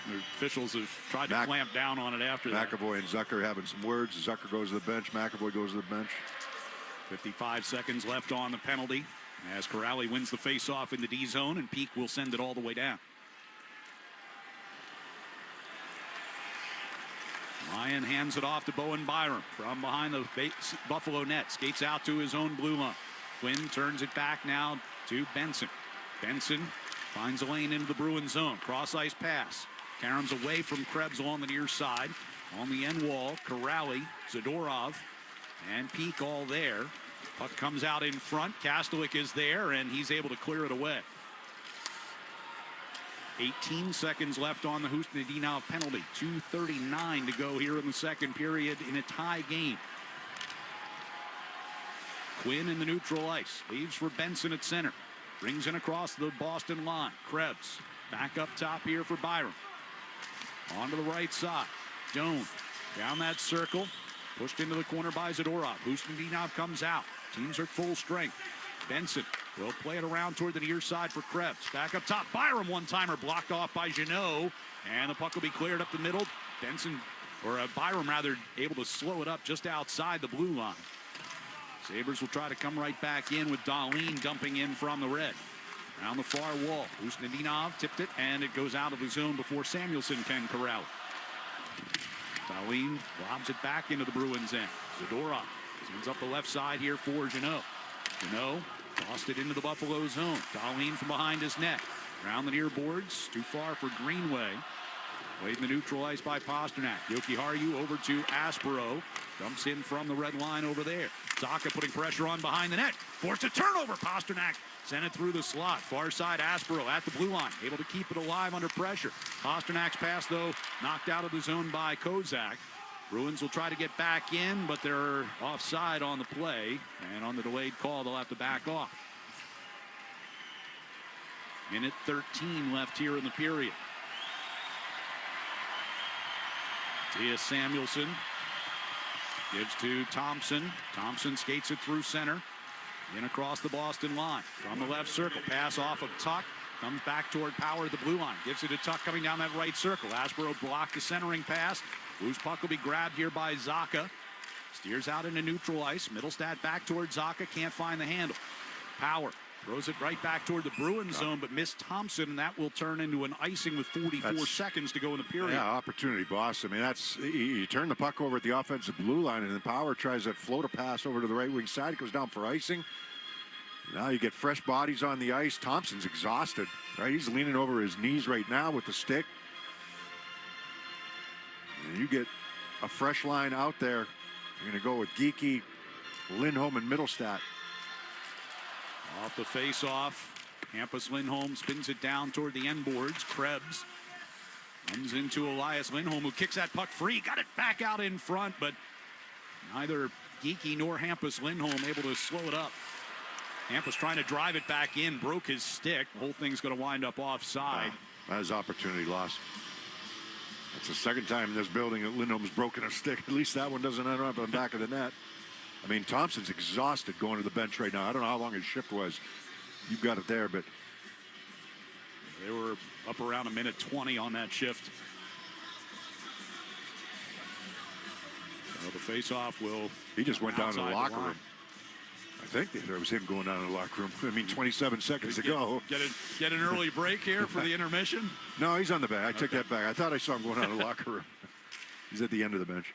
The officials have tried to clamp down on it after that. McAvoy and Zucker having some words. Zucker goes to the bench. McAvoy goes to the bench. 55 seconds left on the penalty. As Corrali wins the faceoff in the D zone, and Peak will send it all the way down. Lyon hands it off to Bowen Byram from behind the Buffalo net. Skates out to his own blue line. Quinn turns it back now to Benson. Benson finds a lane into the Bruins zone. Cross ice pass. Karam's away from Krebs along the near side. On the end wall, Corrali, Zadorov, and Peak all there. Puck comes out in front. Kastelik is there, and he's able to clear it away. 18 seconds left on the Husnudinov penalty. 2:39 to go here in the second period in a tie game. Quinn in the neutral ice. Leaves for Benson at center. Brings in across the Boston line. Krebs back up top here for Byram. On to the right side. Doan down that circle. Pushed into the corner by Zadorov. Husnudinov comes out. Teams are at full strength. Benson will play it around toward the near side for Krebs. Back up top. Byram one-timer blocked off by Jeannot. And the puck will be cleared up the middle. Benson, or Byram rather, able to slow it up just outside the blue line. Sabres will try to come right back in with Dahlin dumping in from the red. Around the far wall. Husnudinov tipped it, and it goes out of the zone before Samuelson can corral it. Dahlin lobs it back into the Bruins' end. Zadorov sends up the left side here for Jeannot. Jeannot tossed it into the Buffalo zone. Dahlin from behind his net. Around the near boards. Too far for Greenway. Played in the neutral ice by Pasternak. Jokiharju over to Aspero. Dumps in from the red line over there. Zaka putting pressure on behind the net. Forced a turnover. Pasternak sent it through the slot. Far side Aspero at the blue line. Able to keep it alive under pressure. Pasternak's pass, though, knocked out of the zone by Kozak. Bruins will try to get back in, but they're offside on the play. And on the delayed call, they'll have to back off. Minute 13 left here in the period. Tia Samuelson gives to Thompson. Thompson skates it through center. In across the Boston line. From the left circle. Pass off of Tuck. Comes back toward Power at the blue line. Gives it to Tuck coming down that right circle. Aspero blocked the centering pass. Loose puck will be grabbed here by Zaka. Steers out into neutral ice. Middlestat back toward Zaka. Can't find the handle. Power throws it right back toward the Bruins zone, but missed Thompson, and that will turn into an icing with 44 seconds to go in the period. Yeah, opportunity, boss. I mean, that's you turn the puck over at the offensive blue line, and then Power tries that floater pass over to the right wing side. It goes down for icing. Now you get fresh bodies on the ice. Thompson's exhausted, right? He's leaning over his knees right now with the stick. And you get a fresh line out there. You're going to go with Geekie, Lindholm, and Middlestat. Off the face-off, Hampus Lindholm spins it down toward the end boards. Krebs runs into Elias Lindholm, who kicks that puck free. Got it back out in front, but neither Geekie nor Hampus Lindholm able to slow it up. Hampus trying to drive it back in, broke his stick. The whole thing's going to wind up offside. That is opportunity lost. That's the second time in this building that Lindholm's broken a stick. At least that one doesn't end up on the back of the net. I mean, Thompson's exhausted going to the bench right now. I don't know how long his shift was. You've got it there, but they were up around a minute 20 on that shift. So the face-off will. He just went down to the locker room. I think there was him going down to the locker room. I mean, 27 seconds to go. Get an early break here for the intermission? No, he's on the bench. I took that back. I thought I saw him going down to the locker room. He's at the end of the bench.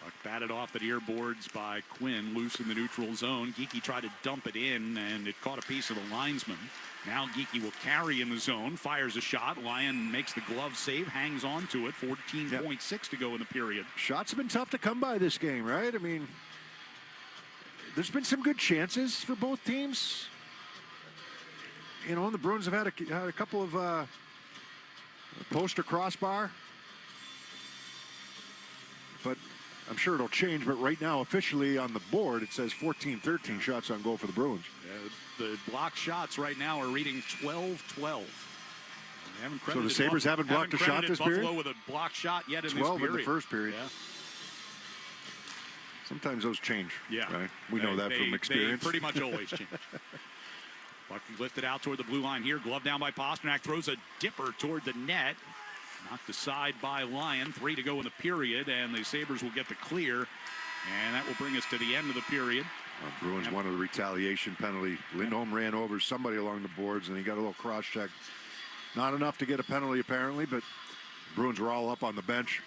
Puck batted off the near boards by Quinn, loose in the neutral zone. Geekie tried to dump it in, and it caught a piece of the linesman. Now Geekie will carry in the zone, fires a shot. Lyon makes the glove save, hangs on to it. 14.6 to go in the period. Shots have been tough to come by this game, right? I mean, there's been some good chances for both teams. You know, the Bruins have had a couple of poster crossbar. But I'm sure it'll change, but right now, officially on the board, it says 14-13 shots on goal for the Bruins. The block shots right now are reading 12-12. So the Sabres haven't blocked a shot this period? Buffalo with a block shot yet in this period. 12 in the first period. Yeah. Sometimes those change. Yeah. Right? We know that from experience. They pretty much always change. Puck lifted out toward the blue line here. Glove down by Pasternak. Throws a dipper toward the net. Knocked aside by Lyon. 3 to go in the period, and the Sabres will get the clear And that will bring us to the end of the period. Bruins wanted a retaliation penalty. Lindholm ran over somebody along the boards, and he got a little cross-check. Not enough to get a penalty, apparently, but Bruins were all up on the bench.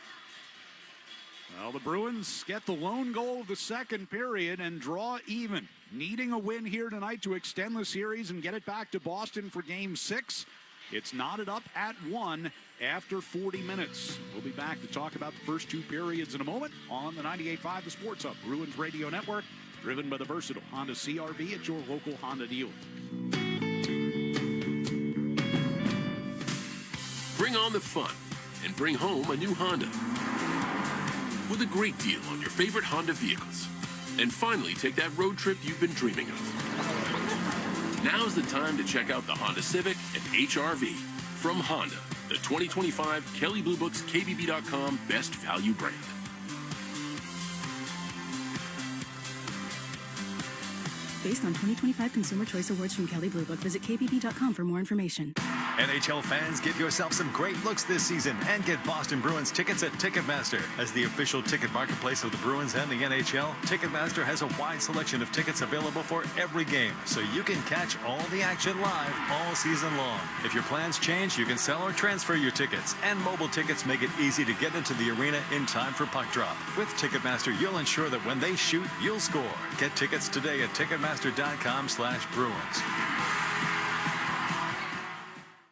Well, the Bruins get the lone goal of the second period and draw even. Needing a win here tonight to extend the series and get it back to Boston for Game 6. It's knotted up at 1 after 40 minutes. We'll be back to talk about the first two periods in a moment on the 98.5 The Sports Hub, Bruins Radio Network, driven by the versatile Honda CR-V at your local Honda dealer. Bring on the fun and bring home a new Honda with a great deal on your favorite Honda vehicles. And finally, take that road trip you've been dreaming of. Now's the time to check out the Honda Civic and HR-V from Honda, the 2025 Kelley Blue Book's KBB.com Best Value brand. Based on 2025 Consumer Choice Awards from Kelley Blue Book, visit kbb.com for more information. NHL fans, give yourself some great looks this season and get Boston Bruins tickets at Ticketmaster. As the official ticket marketplace of the Bruins and the NHL, Ticketmaster has a wide selection of tickets available for every game, so you can catch all the action live all season long. If your plans change, you can sell or transfer your tickets, and mobile tickets make it easy to get into the arena in time for puck drop. With Ticketmaster, you'll ensure that when they shoot, you'll score. Get tickets today at Ticketmaster.com/Bruins.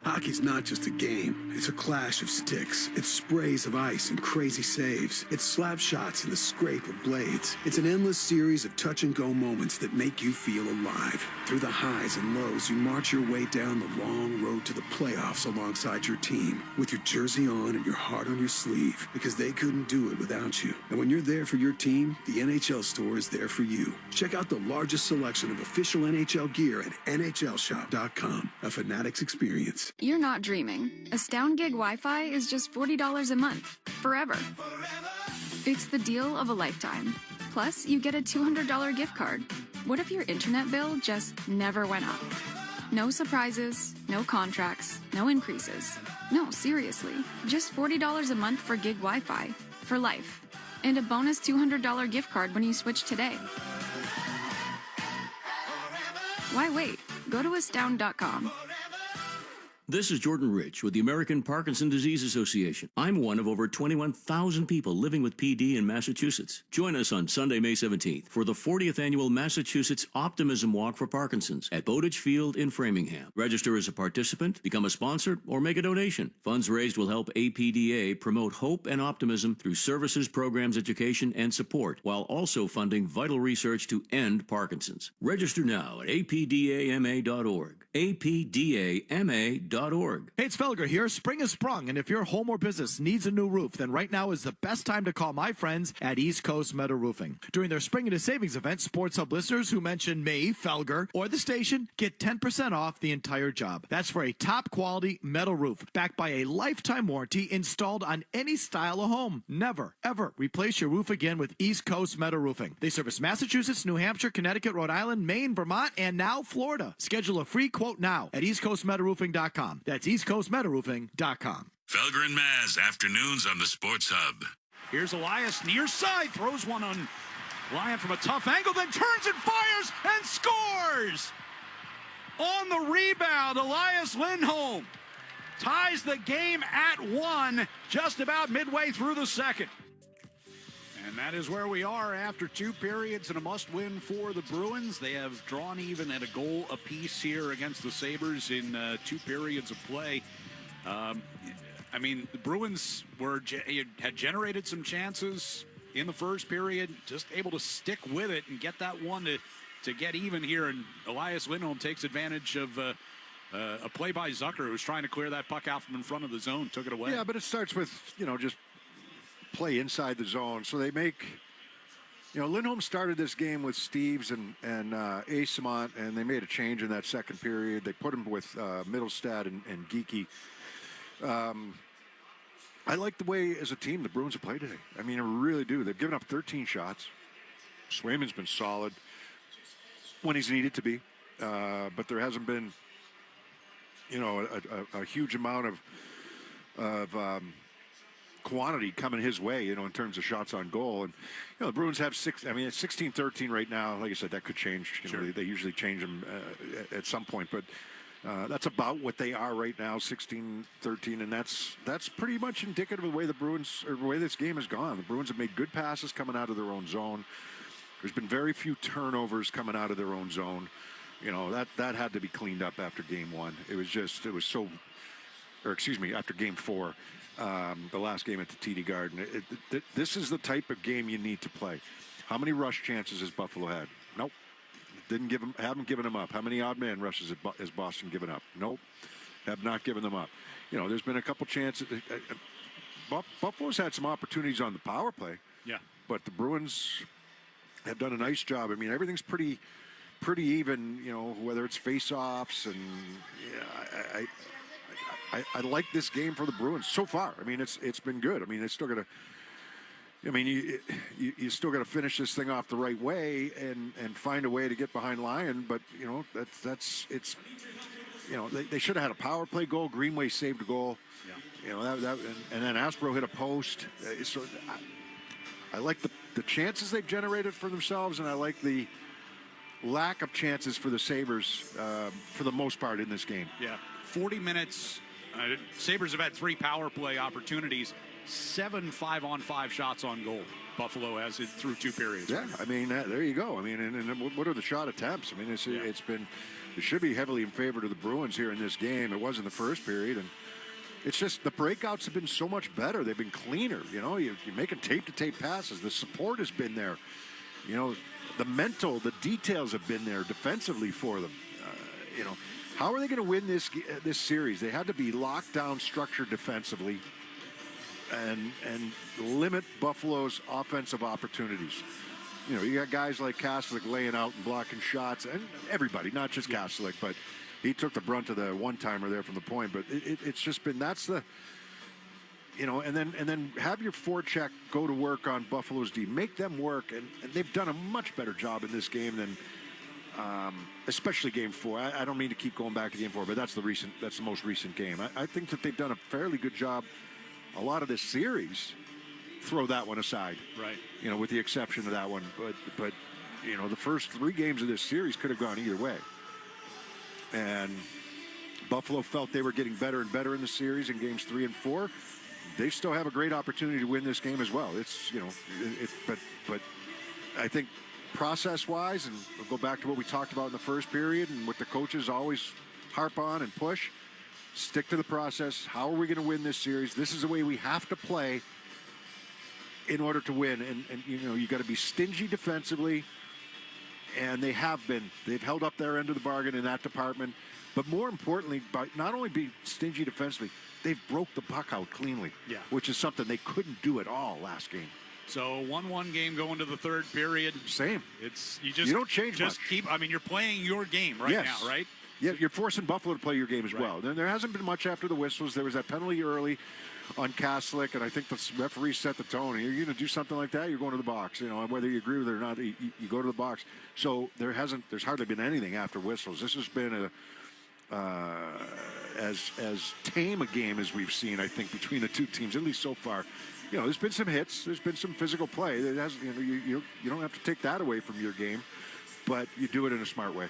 Hockey's not just a game. It's a clash of sticks. It's sprays of ice and crazy saves. It's slap shots and the scrape of blades. It's an endless series of touch-and-go moments that make you feel alive. Through the highs and lows, you march your way down the long road to the playoffs alongside your team, with your jersey on and your heart on your sleeve, because they couldn't do it without you. And when you're there for your team, the NHL store is there for you. Check out the largest selection of official NHL gear at NHLShop.com. A Fanatics experience. You're not dreaming. Astound Gig Wi-Fi is just $40 a month, forever. It's the deal of a lifetime. Plus, you get a $200 gift card. What if your internet bill just never went up? No surprises, no contracts, no increases. No, seriously, just $40 a month for gig Wi-Fi, for life. And a bonus $200 gift card when you switch today. Why wait? Go to astound.com. This is Jordan Rich with the American Parkinson Disease Association. I'm one of over 21,000 people living with PD in Massachusetts. Join us on Sunday, May 17th for the 40th annual Massachusetts Optimism Walk for Parkinson's at Bowditch Field in Framingham. Register as a participant, become a sponsor, or make a donation. Funds raised will help APDA promote hope and optimism through services, programs, education, and support, while also funding vital research to end Parkinson's. Register now at apdama.org. apdama.org. Hey, it's Felger here. Spring has sprung, and if your home or business needs a new roof, then right now is the best time to call my friends at East Coast Metal Roofing. During their Spring into Savings event, Sports Hub listeners who mention me, Felger, or the station get 10% off the entire job. That's for a top-quality metal roof, backed by a lifetime warranty installed on any style of home. Never, ever replace your roof again with East Coast Metal Roofing. They service Massachusetts, New Hampshire, Connecticut, Rhode Island, Maine, Vermont, and now Florida. Schedule a free quote now at eastcoastmetalroofing.com. That's eastcoastmetalroofing.com. Felger and Maz, afternoons on the Sports Hub. Here's Elias near side, throws one on Lyon from a tough angle, then turns and fires and scores! On the rebound, Elias Lindholm ties the game at 1 just about midway through the second. And that is where we are after two periods and a must-win for the Bruins. They have drawn even at a goal apiece here against the Sabres in 2 periods of play. I mean, the Bruins had generated some chances in the first period, just able to stick with it and get that one to get even here. And Elias Lindholm takes advantage of a play by Zucker, who was trying to clear that puck out from in front of the zone, took it away. Yeah, but it starts with, just play inside the zone. So they make, Lindholm started this game with Steves and Asimont, and they made a change in that second period. They put him with Middlestad and Geekie. I like the way, as a team, the Bruins have played today. I mean, I really do. They've given up 13 shots. Swayman's been solid when he's needed to be. But there hasn't been, a huge amount of quantity coming his way, in terms of shots on goal. And, the Bruins have it's 16-13 right now. Like I said, that could change. Sure. They usually change them at some point, but that's about what they are right now, 16-13, and that's pretty much indicative of the way the way this game has gone. The Bruins have made good passes coming out of their own zone. There's been very few turnovers coming out of their own zone. That had to be cleaned up after game 1. After game 4, the last game at the TD Garden. This is the type of game you need to play. How many rush chances has Buffalo had? Nope. Haven't given them up. How many odd man rushes has Boston given up? Nope. Have not given them up. There's been a couple chances. Buffalo's had some opportunities on the power play. Yeah. But the Bruins have done a nice job. Everything's pretty even, whether it's face-offs and I like this game for the Bruins so far. It's been good. They still got to. You still got to finish this thing off the right way and find a way to get behind Lyon. But they should have had a power play goal. Greenway saved a goal. Yeah. And then Aspro hit a post. So I like the chances they've generated for themselves, and I like the lack of chances for the Sabres for the most part in this game. Yeah, 40 minutes. Sabres have had 3 power play opportunities. 7 5-on-5 shots on goal. Buffalo has it through 2 periods. Yeah, there you go. And what are the shot attempts? It should be heavily in favor of the Bruins here in this game. It was in the first period, and it's just the breakouts have been so much better. They've been cleaner. You're making tape-to-tape passes. The support has been there. The details have been there defensively for them. How are they going to win this series? They had to be locked down, structured defensively, and limit Buffalo's offensive opportunities. You got guys like Kastelik laying out and blocking shots, and everybody, not just Kastelik, but he took the brunt of the one-timer there from the point. But it's just been, that's the, and then have your forecheck go to work on Buffalo's D. Make them work, and they've done a much better job in this game than, especially game 4. I don't mean to keep going back to game 4, but that's the most recent game. I think that they've done a fairly good job. A lot of this series, throw that one aside, right? With the exception of that one, but the first 3 games of this series could have gone either way. And Buffalo felt they were getting better and better in the series in games 3 and 4. They still have a great opportunity to win this game as well. But I think process-wise, and we'll go back to what we talked about in the first period and what the coaches always harp on and push. Stick to the process. How are we going to win this series? This is the way we have to play in order to win. And you got to be stingy defensively, and they have been. They've held up their end of the bargain in that department. But more importantly, by not only being stingy defensively, they've broke the puck out cleanly, which is something they couldn't do at all last game. So 1-1 game going to the 3rd period. Same. You don't change much. You're playing your game right now, right? Yeah, you're forcing Buffalo to play your game as well. Then there hasn't been much after the whistles. There was that penalty early on Kastelik, and I think the referee set the tone. You're going to do something like that, you're going to the box. Whether you agree with it or not, you go to the box. So there's hardly been anything after whistles. This has been as tame a game as we've seen, I think, between the 2 teams, at least so far. There's been some hits. There's been some physical play. You don't have to take that away from your game, but you do it in a smart way.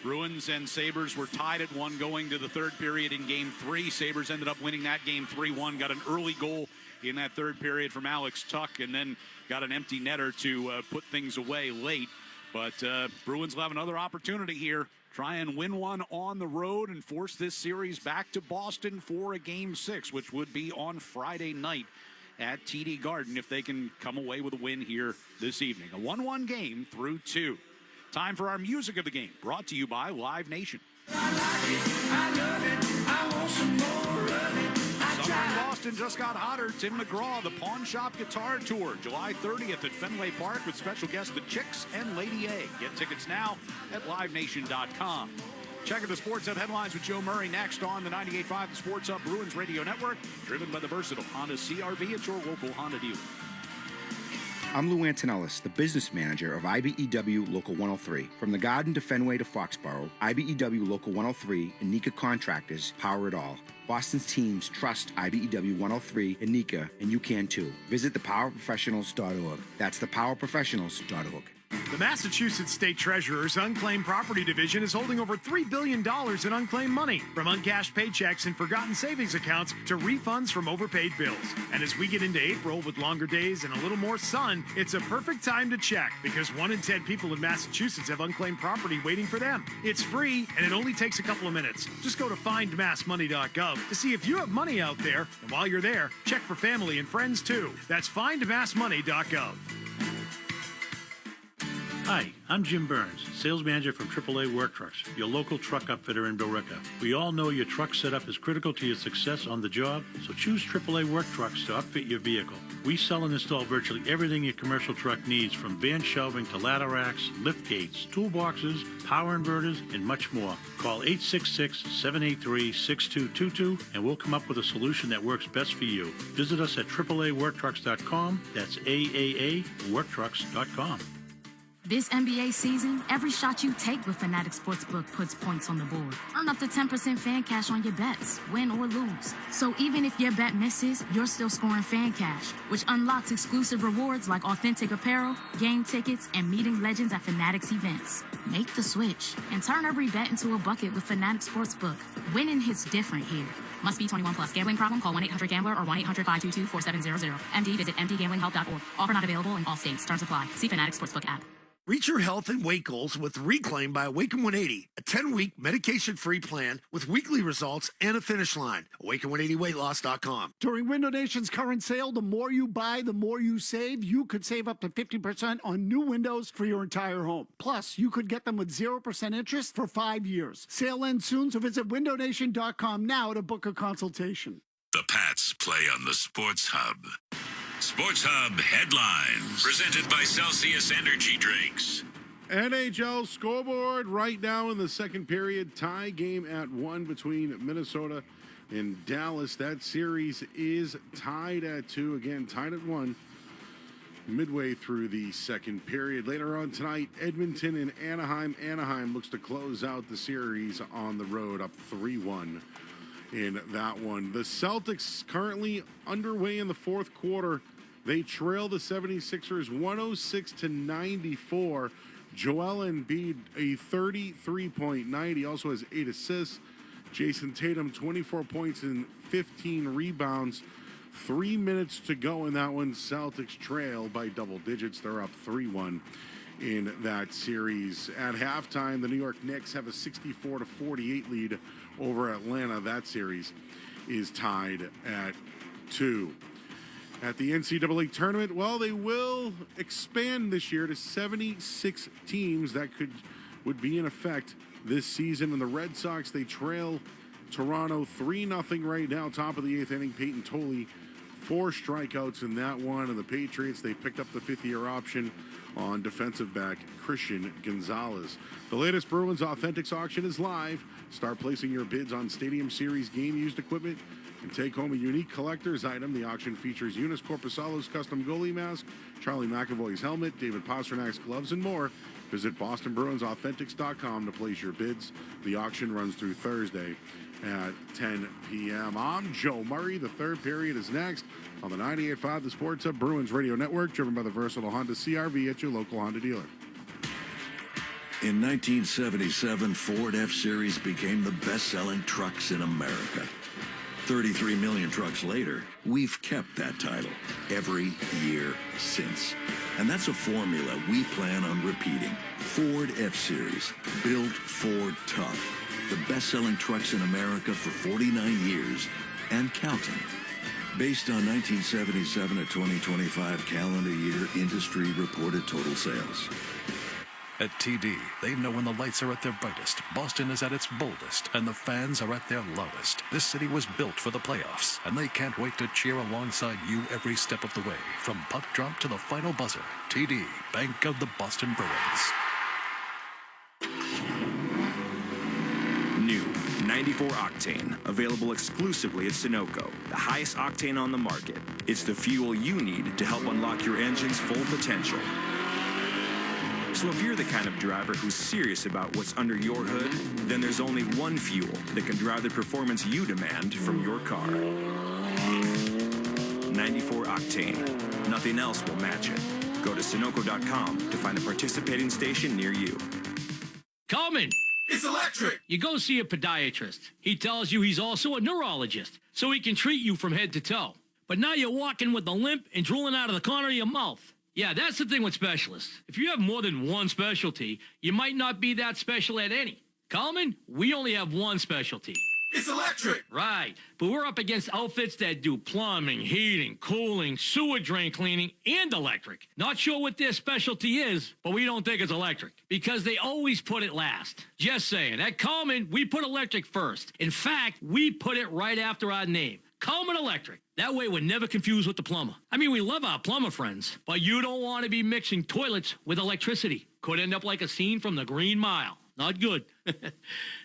Bruins and Sabres were tied at 1 going to the 3rd period in game 3. Sabres ended up winning that game 3-1. Got an early goal in that 3rd period from Alex Tuck, and then got an empty netter to put things away late. But Bruins will have another opportunity here. Try and win one on the road and force this series back to Boston for a game 6, which would be on Friday night at TD Garden if they can come away with a win here this evening. A 1-1 game through 2. Time for our music of the game, brought to you by Live Nation. I like it, I love it, I want some more of it. Summer in Boston just got hotter. Tim McGraw, the Pawn Shop Guitar Tour, July 30th at Fenway Park with special guests The Chicks and Lady A. Get tickets now at livenation.com. Check out the Sports Hub headlines with Joe Murray next on the 98.5 The Sports Hub Bruins Radio Network, driven by the versatile Honda CR-V at your local Honda dealer. I'm Lou Antonellis, the business manager of IBEW Local 103. From the Garden to Fenway to Foxborough, IBEW Local 103 and Nika Contractors power it all. Boston's teams trust IBEW 103 and Nika, and you can too. Visit thepowerprofessionals.org. That's thepowerprofessionals.org. The Massachusetts State Treasurer's Unclaimed Property Division is holding over $3 billion in unclaimed money, from uncashed paychecks and forgotten savings accounts to refunds from overpaid bills. And as we get into April with longer days and a little more sun, it's a perfect time to check, because 1 in 10 people in Massachusetts have unclaimed property waiting for them. It's free, and it only takes a couple of minutes. Just go to findmassmoney.gov to see if you have money out there, and while you're there, check for family and friends too. That's findmassmoney.gov. Hi, I'm Jim Burns, sales manager from AAA Work Trucks, your local truck upfitter in Billerica. We all know your truck setup is critical to your success on the job, so choose AAA Work Trucks to upfit your vehicle. We sell and install virtually everything your commercial truck needs, from van shelving to ladder racks, lift gates, toolboxes, power inverters, and much more. Call 866-783-6222 and we'll come up with a solution that works best for you. Visit us at AAAWorkTrucks.com. That's AAAWorkTrucks.com. This NBA season, every shot you take with Fanatic Sportsbook puts points on the board. Earn up to 10% fan cash on your bets, win or lose. So even if your bet misses, you're still scoring fan cash, which unlocks exclusive rewards like authentic apparel, game tickets, and meeting legends at Fanatic's events. Make the switch and turn every bet into a bucket with Fanatic Sportsbook. Winning hits different here. Must be 21 plus. Gambling problem? Call 1-800-GAMBLER or 1-800-522-4700. MD, visit mdgamblinghelp.org. Offer not available in all states. Terms apply. See Fanatic Sportsbook app. Reach your health and weight goals with Reclaim by Awaken 180, a 10-week medication-free plan with weekly results and a finish line. Awaken180weightloss.com. During Window Nation's current sale, the more you buy, the more you save. You could save up to 50% on new windows for your entire home. Plus, you could get them with 0% interest for 5 years. Sale ends soon, so visit windownation.com now to book a consultation. The Pats play on the Sports Hub. Sports Hub headlines, presented by Celsius Energy Drinks. NHL scoreboard right now in the second period. Tie game at 1 between Minnesota and Dallas. That series is tied at 2. Again, tied at 1 midway through the second period. Later on tonight, Edmonton and Anaheim. Anaheim looks to close out the series on the road, up 3-1 in that one. The Celtics currently underway in the fourth quarter. They trail the 76ers 106-94. Joel Embiid, a 33-point night. He also has 8 assists. Jason Tatum, 24 points and 15 rebounds. 3 minutes to go in that one. Celtics trail by double digits. They're up 3-1 in that series. At halftime, the New York Knicks have a 64-48 lead over Atlanta. That series is tied at 2. At the NCAA tournament, well, they will expand this year to 76 teams. That would be in effect this season. And the Red Sox, they trail Toronto 3-0 right now. Top of the 8th inning, Peyton Tolley, 4 strikeouts in that one. And the Patriots, they picked up the 5th-year option on defensive back Christian Gonzalez. The latest Bruins Authentics auction is live. Start placing your bids on Stadium Series game-used equipment and take home a unique collector's item. The auction features Eunice Corpusalo's custom goalie mask, Charlie McAvoy's helmet, David Pasternak's gloves, and more. Visit BostonBruinsAuthentics.com to place your bids. The auction runs through Thursday at 10 p.m. I'm Joe Murray. The third period is next on the 98.5 The Sports Hub Bruins Radio Network, driven by the versatile Honda CR-V at your local Honda dealer. In 1977, Ford F-Series became the best-selling trucks in America. 33 million trucks later, we've kept that title every year since. And that's a formula we plan on repeating. Ford F-Series, built Ford tough. The best-selling trucks in America for 49 years and counting. Based on 1977 to 2025 calendar year industry reported total sales. At TD, they know when the lights are at their brightest, Boston is at its boldest, and the fans are at their loudest. This city was built for the playoffs, and they can't wait to cheer alongside you every step of the way, from puck drop to the final buzzer. TD, Bank of the Boston Bruins. New 94 Octane, available exclusively at Sunoco, the highest octane on the market. It's the fuel you need to help unlock your engine's full potential. So if you're the kind of driver who's serious about what's under your hood, then there's only one fuel that can drive the performance you demand from your car. 94 Octane. Nothing else will match it. Go to Sunoco.com to find a participating station near you. Coleman! It's electric! You go see a podiatrist. He tells you he's also a neurologist, so he can treat you from head to toe. But now you're walking with a limp and drooling out of the corner of your mouth. Yeah, that's the thing with specialists. If you have more than one specialty, you might not be that special at any. Coleman, we only have one specialty. It's electric! Right, but we're up against outfits that do plumbing, heating, cooling, sewer drain cleaning, and electric. Not sure what their specialty is, but we don't think it's electric, because they always put it last. Just saying, at Coleman, we put electric first. In fact, we put it right after our name. Coleman Electric. That way we're never confused with the plumber. I mean, we love our plumber friends, but you don't want to be mixing toilets with electricity. Could end up like a scene from the Green Mile. Not good.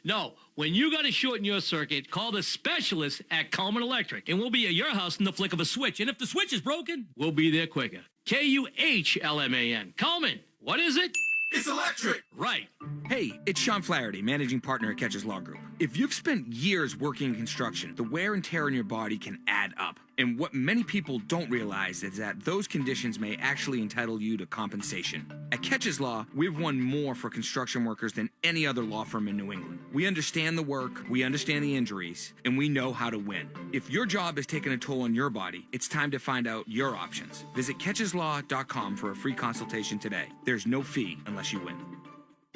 No, when you got to shorten your circuit, call the specialist at Coleman Electric, and we'll be at your house in the flick of a switch. And if the switch is broken, we'll be there quicker. Kuhlman. Coleman, what is it? It's electric! Right. Hey, it's Sean Flaherty, managing partner at Catches Law Group. If you've spent years working in construction, the wear and tear on your body can add up. And what many people don't realize is that those conditions may actually entitle you to compensation. At Catches Law, we've won more for construction workers than any other law firm in New England. We understand the work, we understand the injuries, and we know how to win. If your job is taking a toll on your body, it's time to find out your options. Visit catcheslaw.com for a free consultation today. There's no fee unless you win.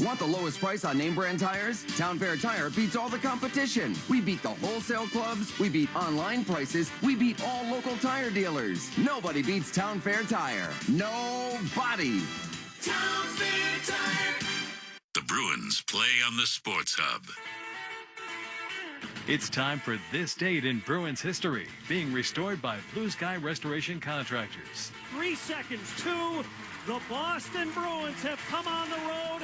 Want the lowest price on name brand tires? Town Fair Tire beats all the competition. We beat the wholesale clubs. We beat online prices. We beat all local tire dealers. Nobody beats Town Fair Tire. Nobody. Town Fair Tire. The Bruins play on the Sports Hub. It's time for This Date in Bruins History, being restored by Blue Sky Restoration Contractors. 3 seconds to the Boston Bruins have come on the road,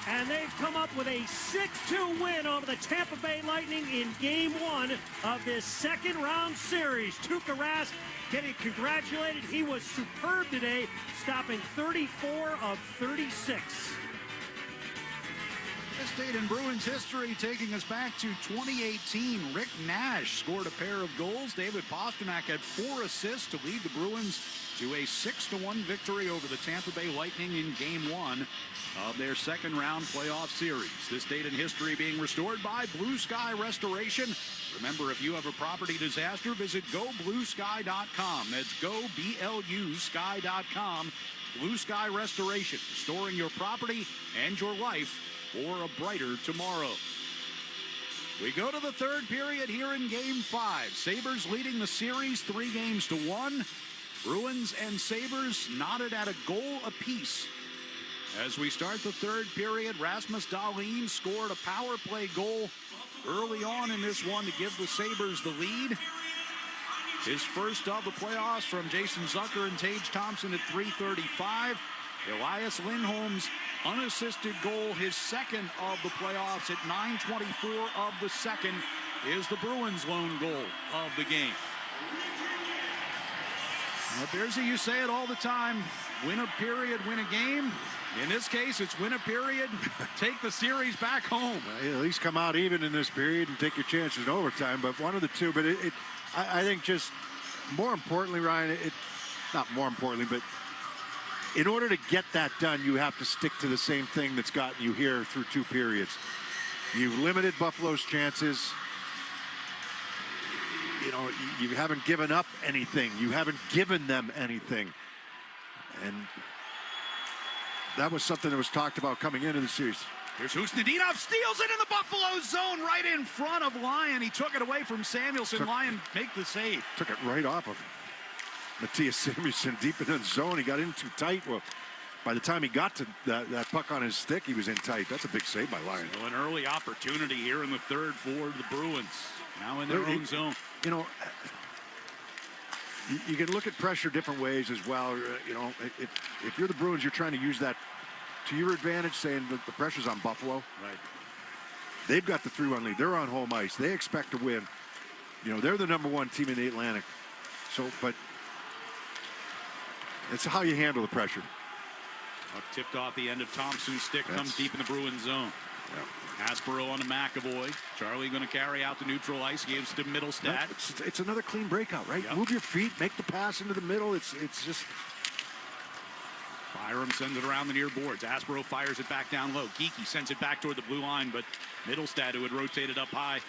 and they've come up with a 6-2 win over the Tampa Bay Lightning in Game 1 of this second-round series. Tuukka Rask getting congratulated. He was superb today, stopping 34 of 36. This date in Bruins history taking us back to 2018. Rick Nash scored a pair of goals. David Pastrnak had 4 assists to lead the Bruins to a 6-1 victory over the Tampa Bay Lightning in Game 1 of their second-round playoff series. This date in history being restored by Blue Sky Restoration. Remember, if you have a property disaster, visit gobluesky.com. That's goblusky.com. Blue Sky Restoration, restoring your property and your life for a brighter tomorrow. We go to the third period here in Game 5. Sabres leading the series 3-1. Bruins and Sabres knotted at a goal apiece. As we start the third period, Rasmus Dahlin scored a power play goal early on in this one to give the Sabres the lead. His first of the playoffs from Jason Zucker and Tage Thompson at 3:35. Elias Lindholm's unassisted goal, his second of the playoffs at 9:24 of the second, is the Bruins' lone goal of the game. Well, Bearsy, you say it all the time. Win a period, win a game. In this case, it's win a period, take the series back home. At least come out even in this period and take your chances in overtime, but one of the two. But I think just more importantly, Ryan, not more importantly, but in order to get that done, you have to stick to the same thing that's gotten you here through 2 periods. You've limited Buffalo's chances. You know, you haven't given up anything. You haven't given them anything. And that was something that was talked about coming into the series. Here's Husnudinov, steals it in the Buffalo zone right in front of Lyon. He took it away from Samuelson. Lyon make the save. Took it right off of Matthias Samuelson deep in the zone. He got in too tight. Well, by the time he got to that puck on his stick, he was in tight. That's a big save by Lyon. So an early opportunity here in the third for the Bruins. Now in their own zone. You know, you can look at pressure different ways as well. You know, if you're the Bruins, you're trying to use that to your advantage, saying that the pressure's on Buffalo. Right. They've got the 3-1 lead. They're on home ice. They expect to win. You know, they're the #1 team in the Atlantic. So, but it's how you handle the pressure. Tipped off the end of Thompson's stick, comes deep in the Bruins zone. Yeah. Aspero on to McAvoy. Charlie going to carry out the neutral ice. Gives to Middlestat. It's another clean breakout, right? Yep. Move your feet, make the pass into the middle. It's just. Byram sends it around the near boards. Aspero fires it back down low. Geekie sends it back toward the blue line, but Middlestat, who had rotated up high,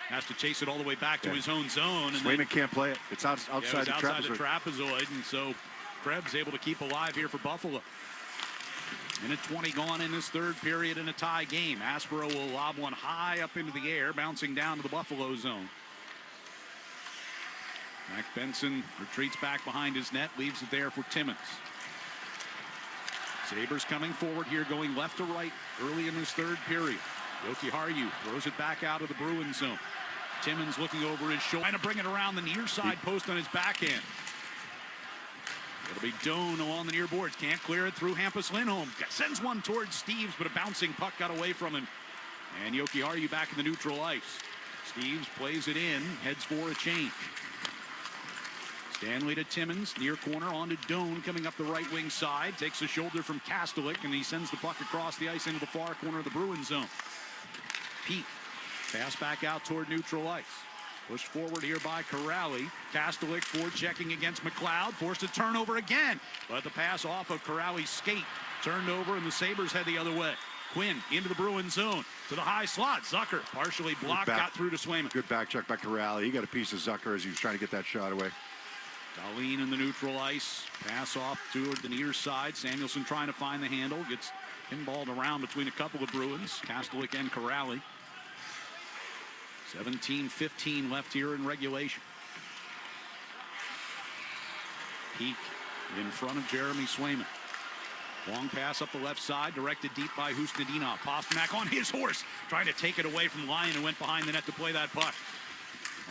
has to chase it all the way back to his own zone. And Swayman can't play it. It's outside the trapezoid, and so Krebs able to keep alive here for Buffalo. Minute 20 gone in this third period in a tie game. Aspero will lob one high up into the air, bouncing down to the Buffalo zone. Mac Benson retreats back behind his net, leaves it there for Timmins. Sabres coming forward here, going left to right early in this third period. Yoki Harju throws it back out of the Bruins zone. Timmins looking over his shoulder, trying to bring it around the near side post on his backhand. It'll be Doan along the near boards. Can't clear it through Hampus Lindholm. Sends one towards Steeves, but a bouncing puck got away from him. And Yoki Harju back in the neutral ice. Steeves plays it in, heads for a change. Stanley to Timmins, near corner, on to Doan, coming up the right wing side. Takes a shoulder from Kastelik, and he sends the puck across the ice into the far corner of the Bruins zone. Pete, pass back out toward neutral ice. Pushed forward here by Corrali. Kastelik forward checking against McLeod. Forced a turnover again. But the pass off of Corrali's skate. Turned over, and the Sabres head the other way. Quinn into the Bruins zone. To the high slot. Zucker partially blocked. Got through to Swayman. Good back check by Corrali. He got a piece of Zucker as he was trying to get that shot away. Dahlin in the neutral ice. Pass off toward the near side. Samuelson trying to find the handle. Gets pinballed around between a couple of Bruins. Kastelik and Corrali. 17:15 left here in regulation. Peak in front of Jeremy Swayman. Long pass up the left side, directed deep by Husnadinov. Pasternak on his horse, trying to take it away from Lyon, who went behind the net to play that puck.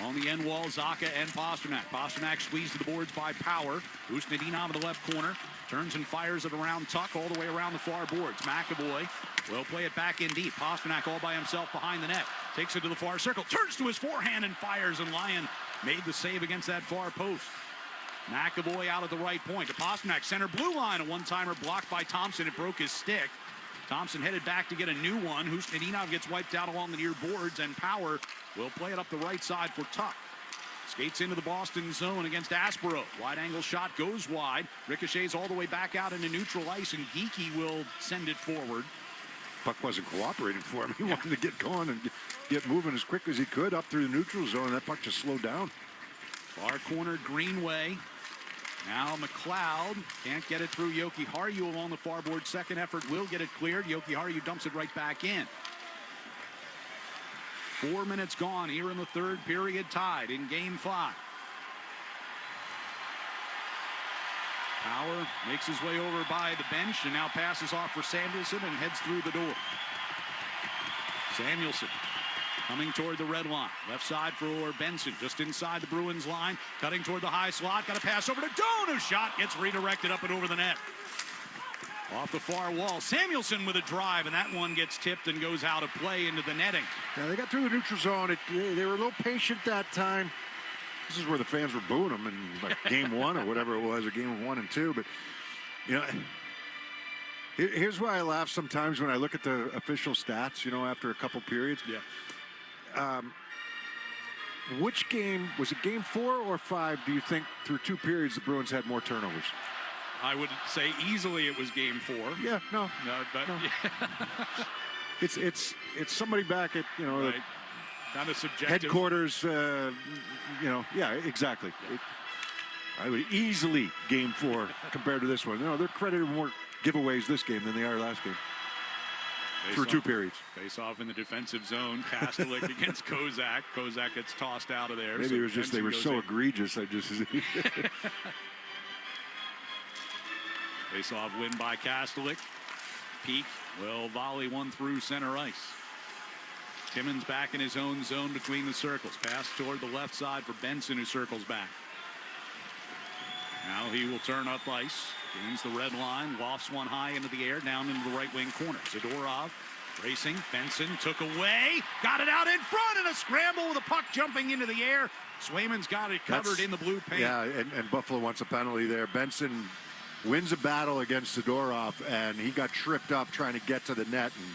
On the end wall, Zacha and Pasternak. Pasternak squeezed to the boards by Power. Husnadinov in the left corner. Turns and fires it around Tuck all the way around the far boards. McAvoy will play it back in deep. Pasternak all by himself behind the net. Takes it to the far circle. Turns to his forehand and fires, and Lyon made the save against that far post. McAvoy out at the right point. To Pasternak, center blue line. A one-timer blocked by Thompson. It broke his stick. Thompson headed back to get a new one. Husnadinov gets wiped out along the near boards, and Power will play it up the right side for Tuck. Skates into the Boston zone against Aspero. Wide angle shot goes wide. Ricochets all the way back out into neutral ice, and Geekie will send it forward. Puck wasn't cooperating for him. He wanted to get going and get moving as quick as he could up through the neutral zone. That puck just slowed down. Far corner, Greenway. Now McLeod can't get it through Yoki Harju along the far board. Second effort will get it cleared. Yoki Harju dumps it right back in. 4 minutes gone here in the third period, tied in game 5. Power makes his way over by the bench and now passes off for Samuelson and heads through the door. Samuelson coming toward the red line. Left side for Benson, just inside the Bruins line. Cutting toward the high slot. Got a pass over to Doan, whose shot gets redirected up and over the net. Off the far wall, Samuelson with a drive, and that one gets tipped and goes out of play into the netting. Yeah, they got through the neutral zone. They were a little patient that time. This is where the fans were booing them in like game 1 or whatever it was, or game 1 and 2. But, you know, here's why I laugh sometimes when I look at the official stats, you know, after a couple periods. Yeah. Which game, was it game 4 or 5, do you think through 2 periods the Bruins had more turnovers? I would say easily it was game 4. Yeah, no. But no. It's somebody back at, you know, right. Kind of subjective. Headquarters, you know, yeah, exactly. Yeah. I would easily game 4 compared to this one. No, they're credited more giveaways this game than they are last game. Through 2 periods. Face off in the defensive zone. Kastelik against Kozak. Kozak gets tossed out of there. Maybe it was just they were so egregious. I just. Face off win by Kastelik. Peak will volley one through center ice. Timmins back in his own zone between the circles. Pass toward the left side for Benson, who circles back. Now he will turn up ice. Gains the red line. Lofts one high into the air, down into the right wing corner. Zadorov Racing, Benson took away, got it out in front, and a scramble with a puck jumping into the air. Swayman's got it covered in the blue paint. Yeah, and Buffalo wants a penalty there. Benson wins a battle against Zadorov, and he got tripped up trying to get to the net, and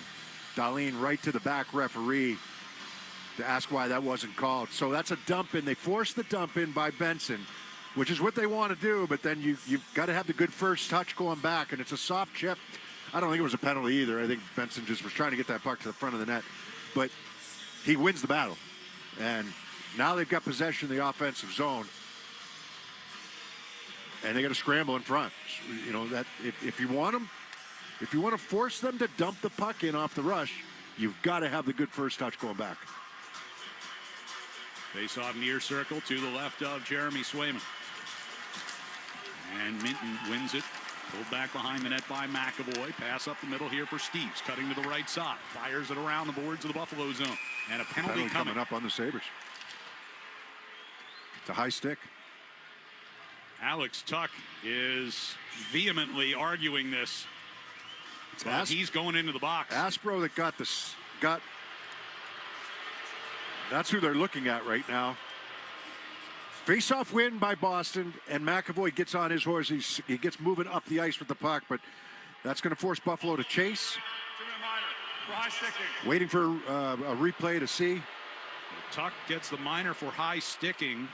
Darlene right to the back referee to ask why that wasn't called. So that's a dump in. They forced the dump in by Benson, which is what they want to do, but then you've got to have the good first touch going back, and it's a soft chip. I don't think it was a penalty either. I think Benson just was trying to get that puck to the front of the net, but he wins the battle. And now they've got possession of the offensive zone, and they got to scramble in front. You know, that if you want them, if you want to force them to dump the puck in off the rush, you've got to have the good first touch going back. Face off near circle to the left of Jeremy Swayman. And Minton wins it. Pulled back behind the net by McAvoy. Pass up the middle here for Steves. Cutting to the right side. Fires it around the boards of the Buffalo zone. And a penalty coming up on the Sabres. It's a high stick. Alex Tuck is vehemently arguing this. But he's going into the box. Aspro that got that's who they're looking at right now. Face-off win by Boston, and McAvoy gets on his horse. He gets moving up the ice with the puck, but that's going to force Buffalo to chase. Waiting for a replay to see. Tuck gets the minor for high sticking.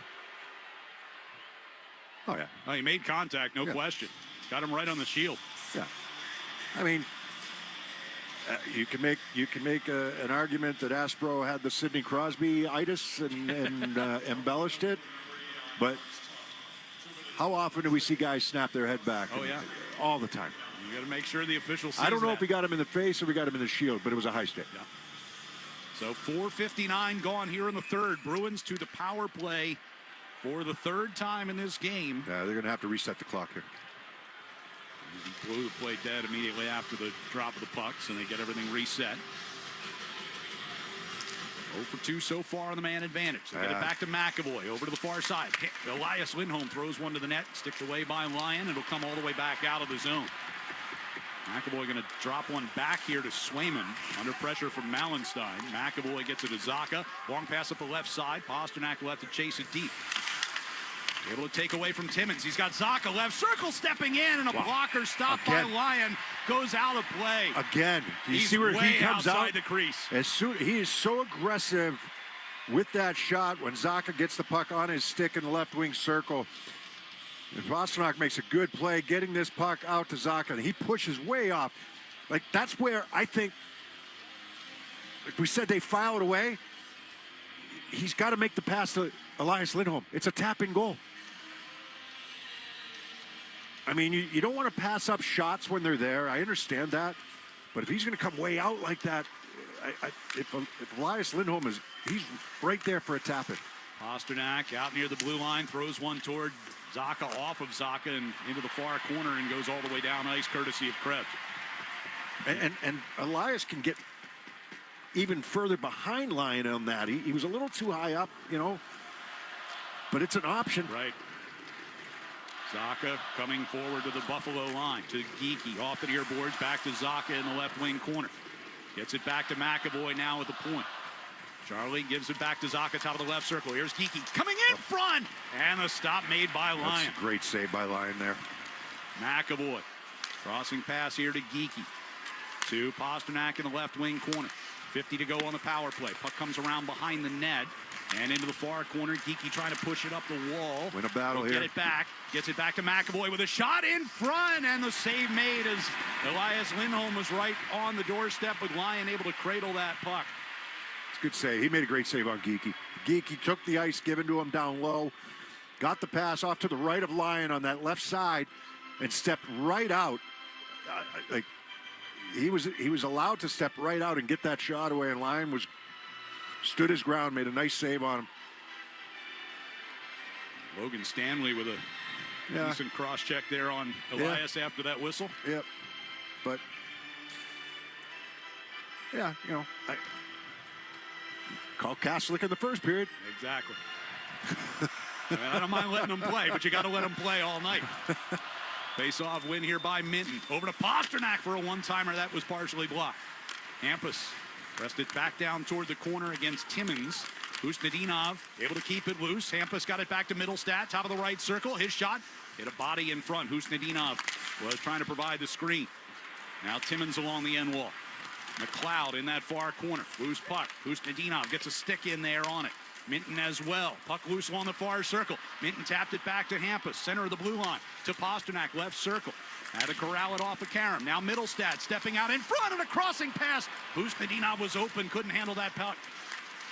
Oh, yeah. Oh, he made contact, no question. Got him right on the shield. Yeah. I mean, you can make an argument that Aspro had the Sidney Crosby-itis and embellished it. But how often do we see guys snap their head back? Oh, yeah. All the time. You got to make sure the official sees I don't know that. if we got him in the face or we got him in the shield, but it was a high stick. Yeah. So 4:59 gone here in the third. Bruins to the power play for the third time in this game. Yeah, they're going to have to reset the clock here. He blew the play dead immediately after the drop of the pucks, and they get everything reset. 0 for 2 so far on the man advantage. They get it back to McAvoy over to the far side. Elias Lindholm throws one to the net, sticked away by Lyon. It'll come all the way back out of the zone. McAvoy going to drop one back here to Swayman under pressure from Mallenstein. McAvoy gets it to Zacha. Long pass up the left side. Pasternak will have to chase it deep. Able to take away from Timmins. He's got Zacha left circle stepping in, and a blocker stopped by Lyon goes out of play. Again, you see where he comes out the crease. He is so aggressive with that shot when Zacha gets the puck on his stick in the left wing circle. And Pasternak makes a good play getting this puck out to Zacha. He pushes way off. Like, that's where I think, like we said, they file it away. He's got to make the pass to Elias Lindholm. It's a tap-in goal. I mean, you don't want to pass up shots when they're there. I understand that. But if he's going to come way out like that, if Elias Lindholm he's right there for a tap-in. Pasternak out near the blue line, throws one toward Zacha, off of Zacha and into the far corner, and goes all the way down ice courtesy of Krebs. And Elias can get even further behind Lyon on that. He was a little too high up, you know, but it's an option. Right. Zacha coming forward to the Buffalo line, to Geekie, off the near boards, back to Zacha in the left wing corner. Gets it back to McAvoy now at the point. Charlie gives it back to Zacha, top of the left circle. Here's Geekie coming in front, and a stop made by Lyon. That's a great save by Lyon there. McAvoy, crossing pass here to Geekie, to Pasternak in the left wing corner. 50 to go on the power play. Puck comes around behind the net and into the far corner. Geekie trying to push it up the wall. Win a battle here. Get it back. Gets it back to McAvoy with a shot in front, and the save made as Elias Lindholm was right on the doorstep, with Lyon able to cradle that puck. It's a good save. He made a great save on Geekie. Geekie took the ice given to him down low, got the pass off to the right of Lyon on that left side, and stepped right out. He was allowed to step right out and get that shot away, and Lyon stood his ground, made a nice save on him. Logan Stanley with a decent cross check there on Elias after that whistle. Yep. But yeah, you know, call Kastelic in the first period. Exactly. I don't mind letting them play, but you got to let them play all night. Face-off win here by Minton. Over to Pasternak for a one-timer that was partially blocked. Hampus pressed it back down toward the corner against Timmins. Husnudinov able to keep it loose. Hampus got it back to Middlestat, top of the right circle. His shot hit a body in front. Husnudinov was trying to provide the screen. Now Timmins along the end wall. McLeod in that far corner. Loose puck. Husnudinov gets a stick in there on it. Minton as well. Puck loose along the far circle. Minton tapped it back to Hampus, center of the blue line. To Pasternak, left circle. Had to corral it off of Karam. Now Middlestat stepping out in front and a crossing pass. Husnudinov was open, couldn't handle that puck.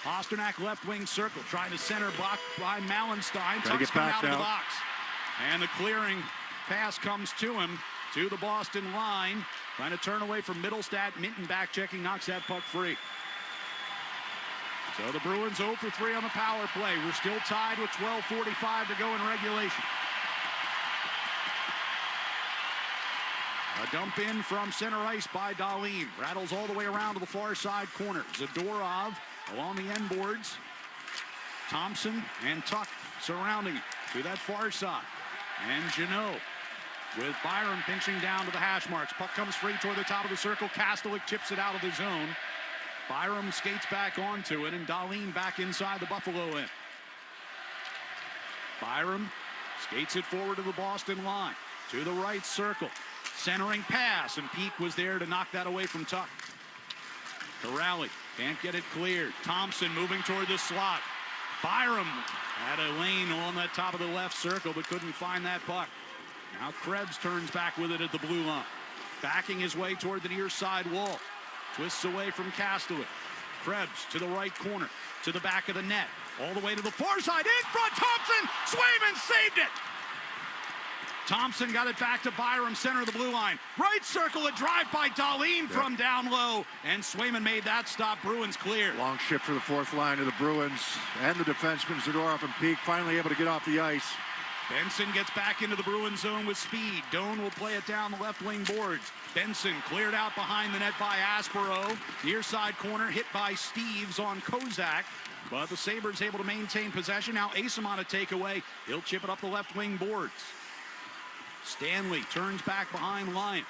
Pasternak left wing circle, trying to center block by Mallenstein. Tuck's come out of the box. And the clearing pass comes to him, to the Boston line. Trying to turn away from Middlestat. Minton back checking, knocks that puck free. So the Bruins 0 for 3 on the power play. We're still tied with 12:45 to go in regulation. A dump in from center ice by Dahlin. Rattles all the way around to the far side corner. Zadorov along the end boards. Thompson and Tuck surrounding it to that far side. And Jeannot with Byram pinching down to the hash marks. Puck comes free toward the top of the circle. Kastelik chips it out of the zone. Byram skates back onto it, and Dahlin back inside the Buffalo end. Byram skates it forward to the Boston line. To the right circle. Centering pass, and Peak was there to knock that away from Tuck. To rally. Can't get it cleared. Thompson moving toward the slot. Byram had a lane on that top of the left circle, but couldn't find that puck. Now Krebs turns back with it at the blue line. Backing his way toward the near side wall. Twists away from Kastelik. Krebs to the right corner. To the back of the net. All the way to the far side. In front, Thompson! Swayman saved it! Thompson got it back to Byram, center of the blue line. Right circle, a drive by Dahlin from down low. And Swayman made that stop. Bruins clear. Long shift for the fourth line of the Bruins. And the defenseman, Zadorov and Peak, finally able to get off the ice. Benson gets back into the Bruins zone with speed. Doan will play it down the left wing boards. Benson cleared out behind the net by Aspero. Near side corner hit by Steves on Kozak. But the Sabres able to maintain possession. Now Asim on a takeaway. He'll chip it up the left wing boards. Stanley turns back behind line.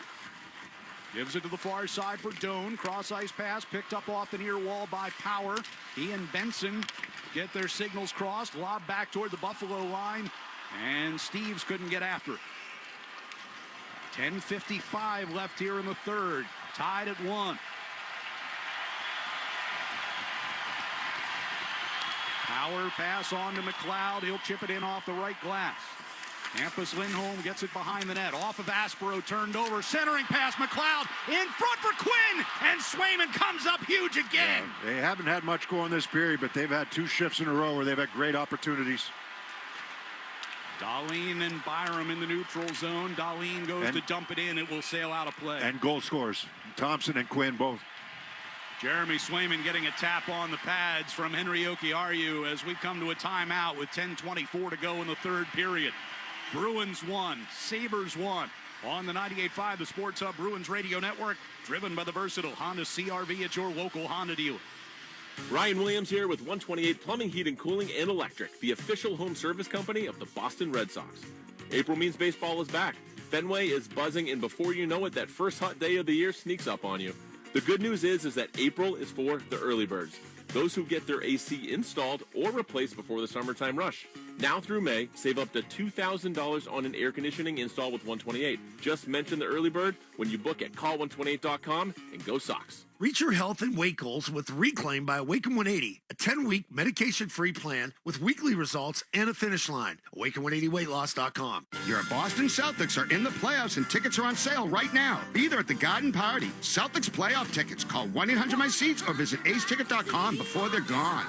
Gives it to the far side for Doan. Cross ice pass picked up off the near wall by Power. He and Benson get their signals crossed. Lob back toward the Buffalo line. And Steves couldn't get after it. 10:55 left here in the third. Tied at 1. Power pass on to McLeod. He'll chip it in off the right glass. Hampus Lindholm gets it behind the net. Off of Aspero, turned over. Centering pass, McLeod in front for Quinn. And Swayman comes up huge again. Yeah, they haven't had much going this period, but they've had 2 shifts in a row where they've had great opportunities. Dahlin and Byram in the neutral zone. Dahlin goes to dump it in. It will sail out of play. And goal scorers. Thompson and Quinn both. Jeremy Swayman getting a tap on the pads from Henry Okiaru as we come to a timeout with 10:24 to go in the third period. Bruins 1, Sabres 1. On the 98.5, the Sports Hub Bruins Radio Network, driven by the versatile Honda CR-V at your local Honda dealer. Ryan Williams here with 128 Plumbing, Heating, Cooling, and Electric, the official home service company of the Boston Red Sox. April means baseball is back. Fenway is buzzing, and before you know it, that first hot day of the year sneaks up on you. The good news is that April is for the early birds, those who get their AC installed or replaced before the summertime rush. Now through May, save up to $2,000 on an air conditioning install with 128. Just mention the early bird when you book at call128.com and go Sox. Reach your health and weight goals with Reclaim by Awaken 180, a 10-week medication-free plan with weekly results and a finish line. Awaken180weightloss.com. Your Boston Celtics are in the playoffs and tickets are on sale right now. Be there at the Garden Party. Celtics playoff tickets. Call 1-800-MY-SEATS or visit aceticket.com before they're gone.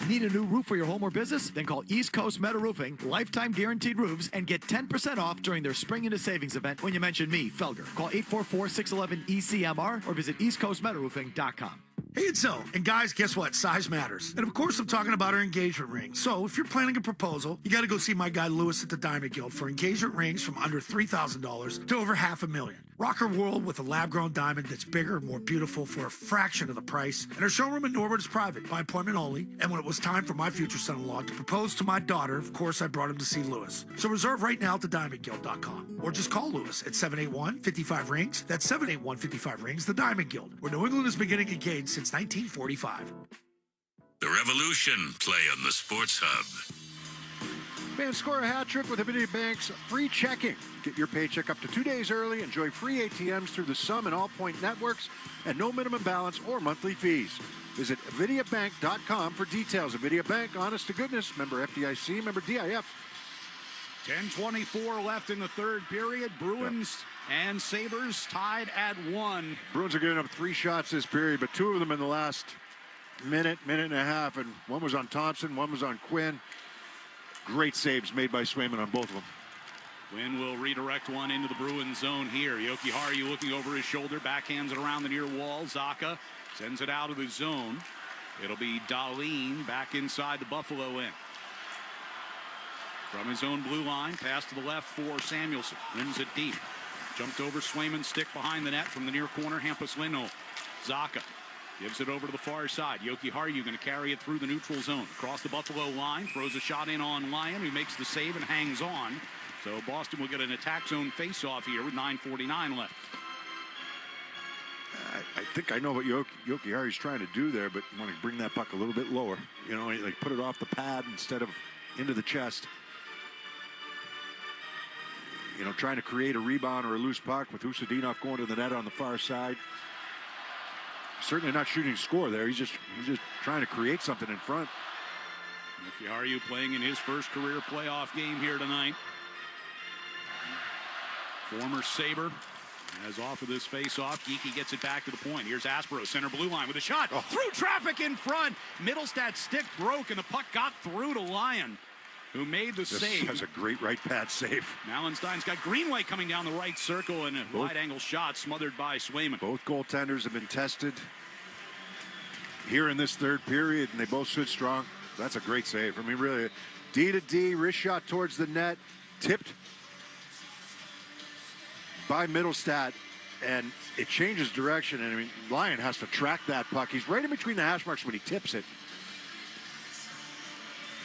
Need a new roof for your home or business? Then call East Coast Metal Roofing, lifetime guaranteed roofs, and get 10% off during their Spring into Savings event when you mention me, Felger. Call 844-611-ECMR or visit eastcoastmetalroofing.com. Hey, it's Zoe. And guys, guess what? Size matters. And of course, I'm talking about our engagement ring. So if you're planning a proposal, you got to go see my guy Lewis at the Diamond Guild for engagement rings from under $3,000 to over $500,000. Rock her world with a lab-grown diamond that's bigger and more beautiful for a fraction of the price. And her showroom in Norwood is private, by appointment only. And when it was time for my future son-in-law to propose to my daughter, of course, I brought him to see Lewis. So reserve right now at thediamondguild.com. Or just call Lewis at 781-55-RINGS. That's 781-55-RINGS, The Diamond Guild, where New England has been getting engaged since 1945. The Revolution play on the Sports Hub. Fans score a hat trick with Avidity Bank's free checking. Get your paycheck up to 2 days early. Enjoy free ATMs through the Sum and All Point networks and no minimum balance or monthly fees. Visit avidiabank.com for details. Avidia Bank, honest to goodness. Member FDIC, member DIF. 10:24 left in the third period. Bruins and Sabres tied at 1. Bruins are giving up 3 shots this period, but 2 of them in the last minute and a half. And one was on Thompson, one was on Quinn. Great saves made by Swayman on both of them. Quinn will redirect one into the Bruins zone here. Yoki Haru looking over his shoulder, backhands it around the near wall. Zaka sends it out of the zone. It'll be Dahlin back inside the Buffalo end. From his own blue line, pass to the left for Samuelson. Rims it deep. Jumped over Swayman's stick behind the net from the near corner. Hampus Lindholm. Zaka gives it over to the far side. Yoki Haru going to carry it through the neutral zone. Across the Buffalo line. Throws a shot in on Lyon, who makes the save and hangs on. So Boston will get an attack zone face-off here with 9:49 left. I think I know what Yoki Haru's trying to do there, but I want to bring that puck a little bit lower. You know, like put it off the pad instead of into the chest. You know, trying to create a rebound or a loose puck with Husadinov going to the net on the far side. Certainly not shooting a score there. He's just trying to create something in front. Yoki Haru playing in his first career playoff game here tonight. Former Sabre has off of this face-off. Geekie gets it back to the point. Here's Aspero, center blue line with a shot. Through traffic in front. Middlestad's stick broke, and the puck got through to Lyon, who made the save. Has a great right pad save. Mallenstein's got Greenway coming down the right circle, and a wide-angle shot smothered by Swayman. Both goaltenders have been tested here in this third period, and they both stood strong. That's a great save. I mean, really, D to D, wrist shot towards the net, tipped by Middlestad, and it changes direction. And I mean, Lyon has to track that puck. He's right in between the hash marks when he tips it.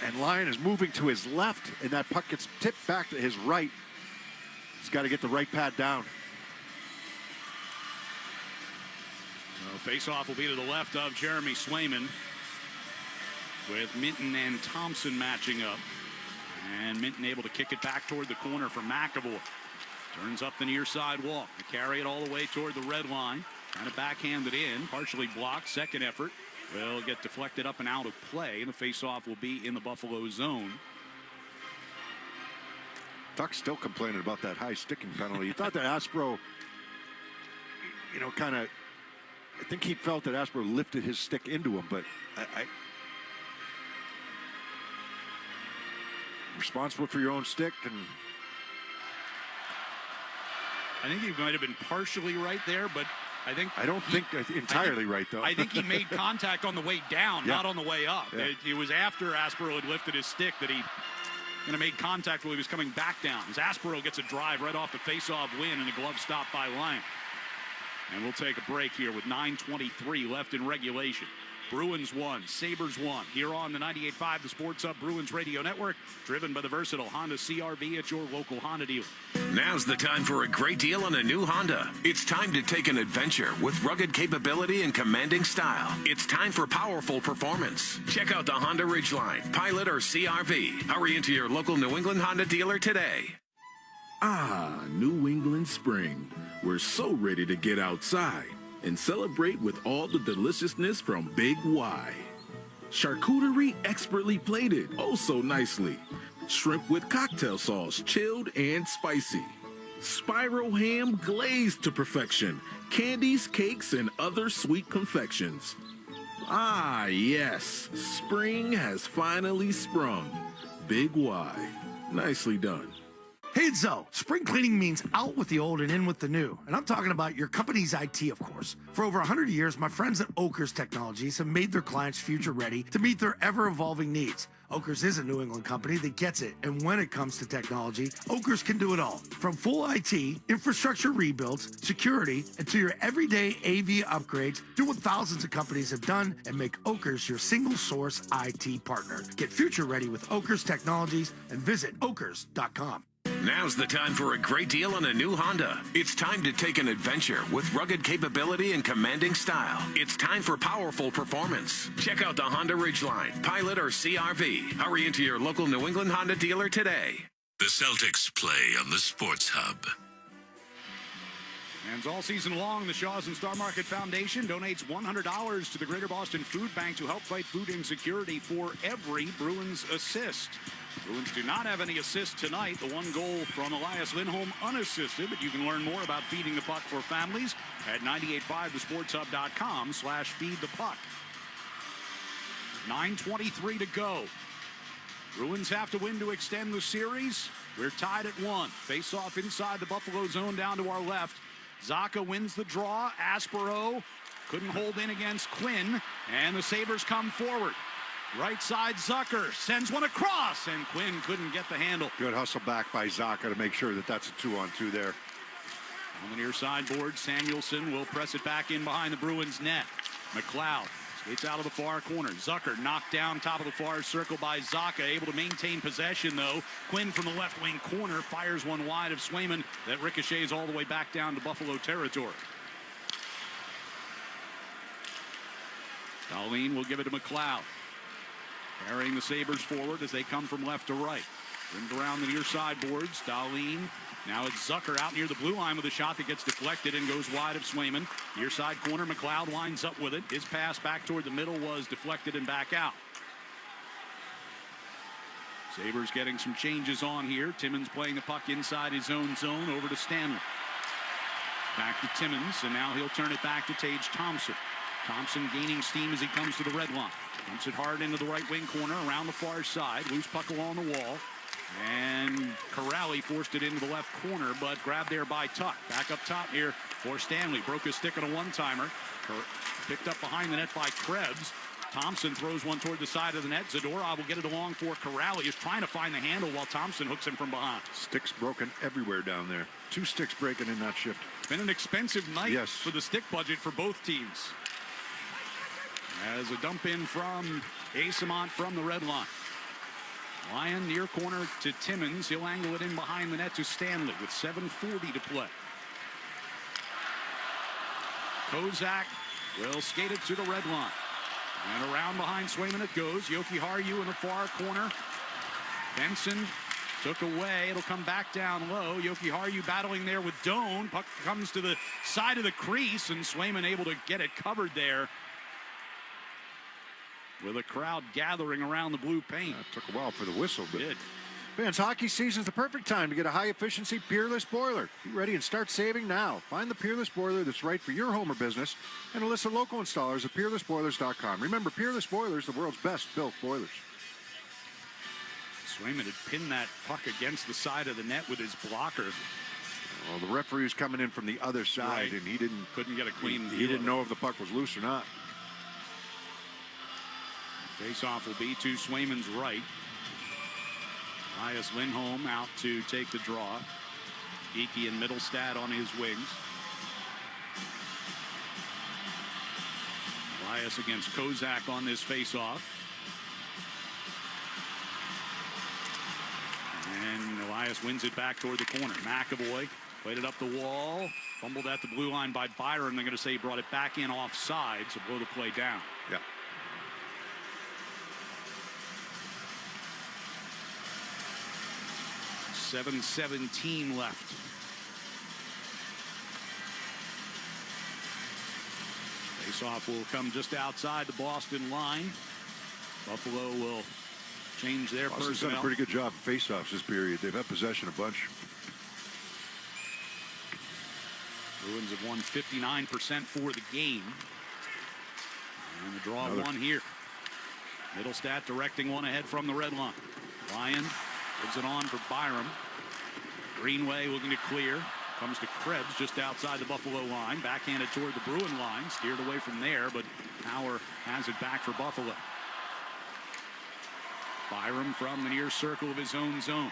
And Lyon is moving to his left, and that puck gets tipped back to his right. He's got to get the right pad down. So face-off will be to the left of Jeremy Swayman, with Minton and Thompson matching up. And Minton able to kick it back toward the corner for McAvoy. Turns up the near side wall. They carry it all the way toward the red line. Kind of backhanded in, partially blocked. Second effort will get deflected up and out of play. And the face-off will be in the Buffalo zone. Tuck's still complaining about that high sticking penalty. You thought that Aspero, you know, kind of, I think he felt that Aspero lifted his stick into him, but I responsible for your own stick, and I think he might have been partially right there, but I don't think entirely right, though. I think he made contact on the way down, not on the way up. Yeah. It was after Aspero had lifted his stick that he made contact while he was coming back down. As Aspero gets a drive right off the face-off win and a glove stop by Lyon. And we'll take a break here with 9:23 left in regulation. Bruins 1, Sabres 1. Here on the 98.5 The Sports Hub Bruins Radio Network, driven by the versatile Honda CR-V at your local Honda dealer. Now's the time for a great deal on a new Honda. It's time to take an adventure with rugged capability and commanding style. It's time for powerful performance. Check out the Honda Ridgeline, Pilot, or CR-V. Hurry into your local New England Honda dealer today. Ah, New England spring. We're so ready to get outside and celebrate with all the deliciousness from Big Y. Charcuterie expertly plated, oh so nicely. Shrimp with cocktail sauce, chilled and spicy. Spiral ham glazed to perfection. Candies, cakes, and other sweet confections. Ah, yes, spring has finally sprung. Big Y. Nicely done. Hey, Zoe, spring cleaning means out with the old and in with the new. And I'm talking about your company's IT, of course. For over 100 years, my friends at Oakers Technologies have made their clients future ready to meet their ever-evolving needs. Oakers is a New England company that gets it, and when it comes to technology, Oakers can do it all. From full IT, infrastructure rebuilds, security, and to your everyday AV upgrades, do what thousands of companies have done and make Oakers your single-source IT partner. Get future-ready with Oakers Technologies and visit okers.com. Now's the time for a great deal on a new Honda. It's time to take an adventure with rugged capability and commanding style. It's time for powerful performance. Check out the Honda Ridgeline, Pilot, or CR-V. Hurry into your local New England Honda dealer today. The Celtics play on the Sports Hub. And all season long, the Shaw's and Star Market Foundation donates $100 to the Greater Boston Food Bank to help fight food insecurity for every Bruins assist. Bruins do not have any assists tonight. The one goal from Elias Lindholm unassisted, but you can learn more about feeding the puck for families at 985thesportshub.com/feedthepuck. 9:23 to go. Bruins have to win to extend the series. We're tied at 1. Face off inside the Buffalo zone down to our left. Zacha wins the draw. Aspero couldn't hold in against Quinn, and the Sabres come forward. Right side, Zucker sends one across, and Quinn couldn't get the handle. Good hustle back by Zacha to make sure that that's a 2-on-2 there. On the near sideboard, Samuelson will press it back in behind the Bruins net. McLeod skates out of the far corner. Zucker knocked down top of the far circle by Zacha, able to maintain possession, though. Quinn from the left wing corner fires one wide of Swayman that ricochets all the way back down to Buffalo territory. Dahlin will give it to McLeod. Carrying the Sabres forward as they come from left to right. Rimmed around the near sideboards. Dahlin. Now it's Zucker out near the blue line with a shot that gets deflected and goes wide of Swayman. Near side corner, McLeod lines up with it. His pass back toward the middle was deflected and back out. Sabres getting some changes on here. Timmins playing the puck inside his own zone over to Stanley. Back to Timmins, and now he'll turn it back to Tage Thompson. Thompson gaining steam as he comes to the red line. Dumps it hard into the right wing corner around the far side. Loose puck along the wall. And Corrali forced it into the left corner, but grabbed there by Tuck. Back up top here for Stanley. Broke his stick on a one-timer. Picked up behind the net by Krebs. Thompson throws one toward the side of the net. Zadorov will get it along for Corrali. He's trying to find the handle while Thompson hooks him from behind. Sticks broken everywhere down there. 2 sticks breaking in that shift. It's been an expensive night for the stick budget for both teams. As a dump in from Asamont from the red line. Lyon near corner to Timmins. He'll angle it in behind the net to Stanley with 7:40 to play. Kozak will skate it to the red line. And around behind Swayman it goes. Yoki Haru in the far corner. Benson took away. It'll come back down low. Yoki Haru battling there with Doan. Puck comes to the side of the crease, and Swayman able to get it covered there. With a crowd gathering around the blue paint. Took a while for the whistle. But did. Fans, hockey season's the perfect time to get a high-efficiency Peerless boiler. Be ready and start saving now. Find the Peerless boiler that's right for your home or business and a list of local installers at peerlessboilers.com. Remember, Peerless Boilers, the world's best-built boilers. Swayman had pinned that puck against the side of the net with his blocker. Well, the referee was coming in from the other side, and he couldn't get a clean. He didn't know if the puck was loose or not. Face-off will be to Swayman's right. Elias Lindholm out to take the draw. Geeky and Middlestad on his wings. Elias against Kozak on this face-off. And Elias wins it back toward the corner. McAvoy played it up the wall. Fumbled at the blue line by Byron. They're going to say he brought it back in offside, so blow the play down. Yeah. .7:17 left. Face-off will come just outside the Boston line. Buffalo will change their Boston's personnel. done a pretty good job of face-offs this period. They've had possession a bunch. Bruins have won 59% for the game. And the draw one here. Middlestat directing one ahead from the red line. Lyon gives it on for Byram. Greenway looking to clear. Comes to Krebs just outside the Buffalo line. Backhanded toward the Bruin line. Steered away from there, but Power has it back for Buffalo. Byram from the near circle of his own zone.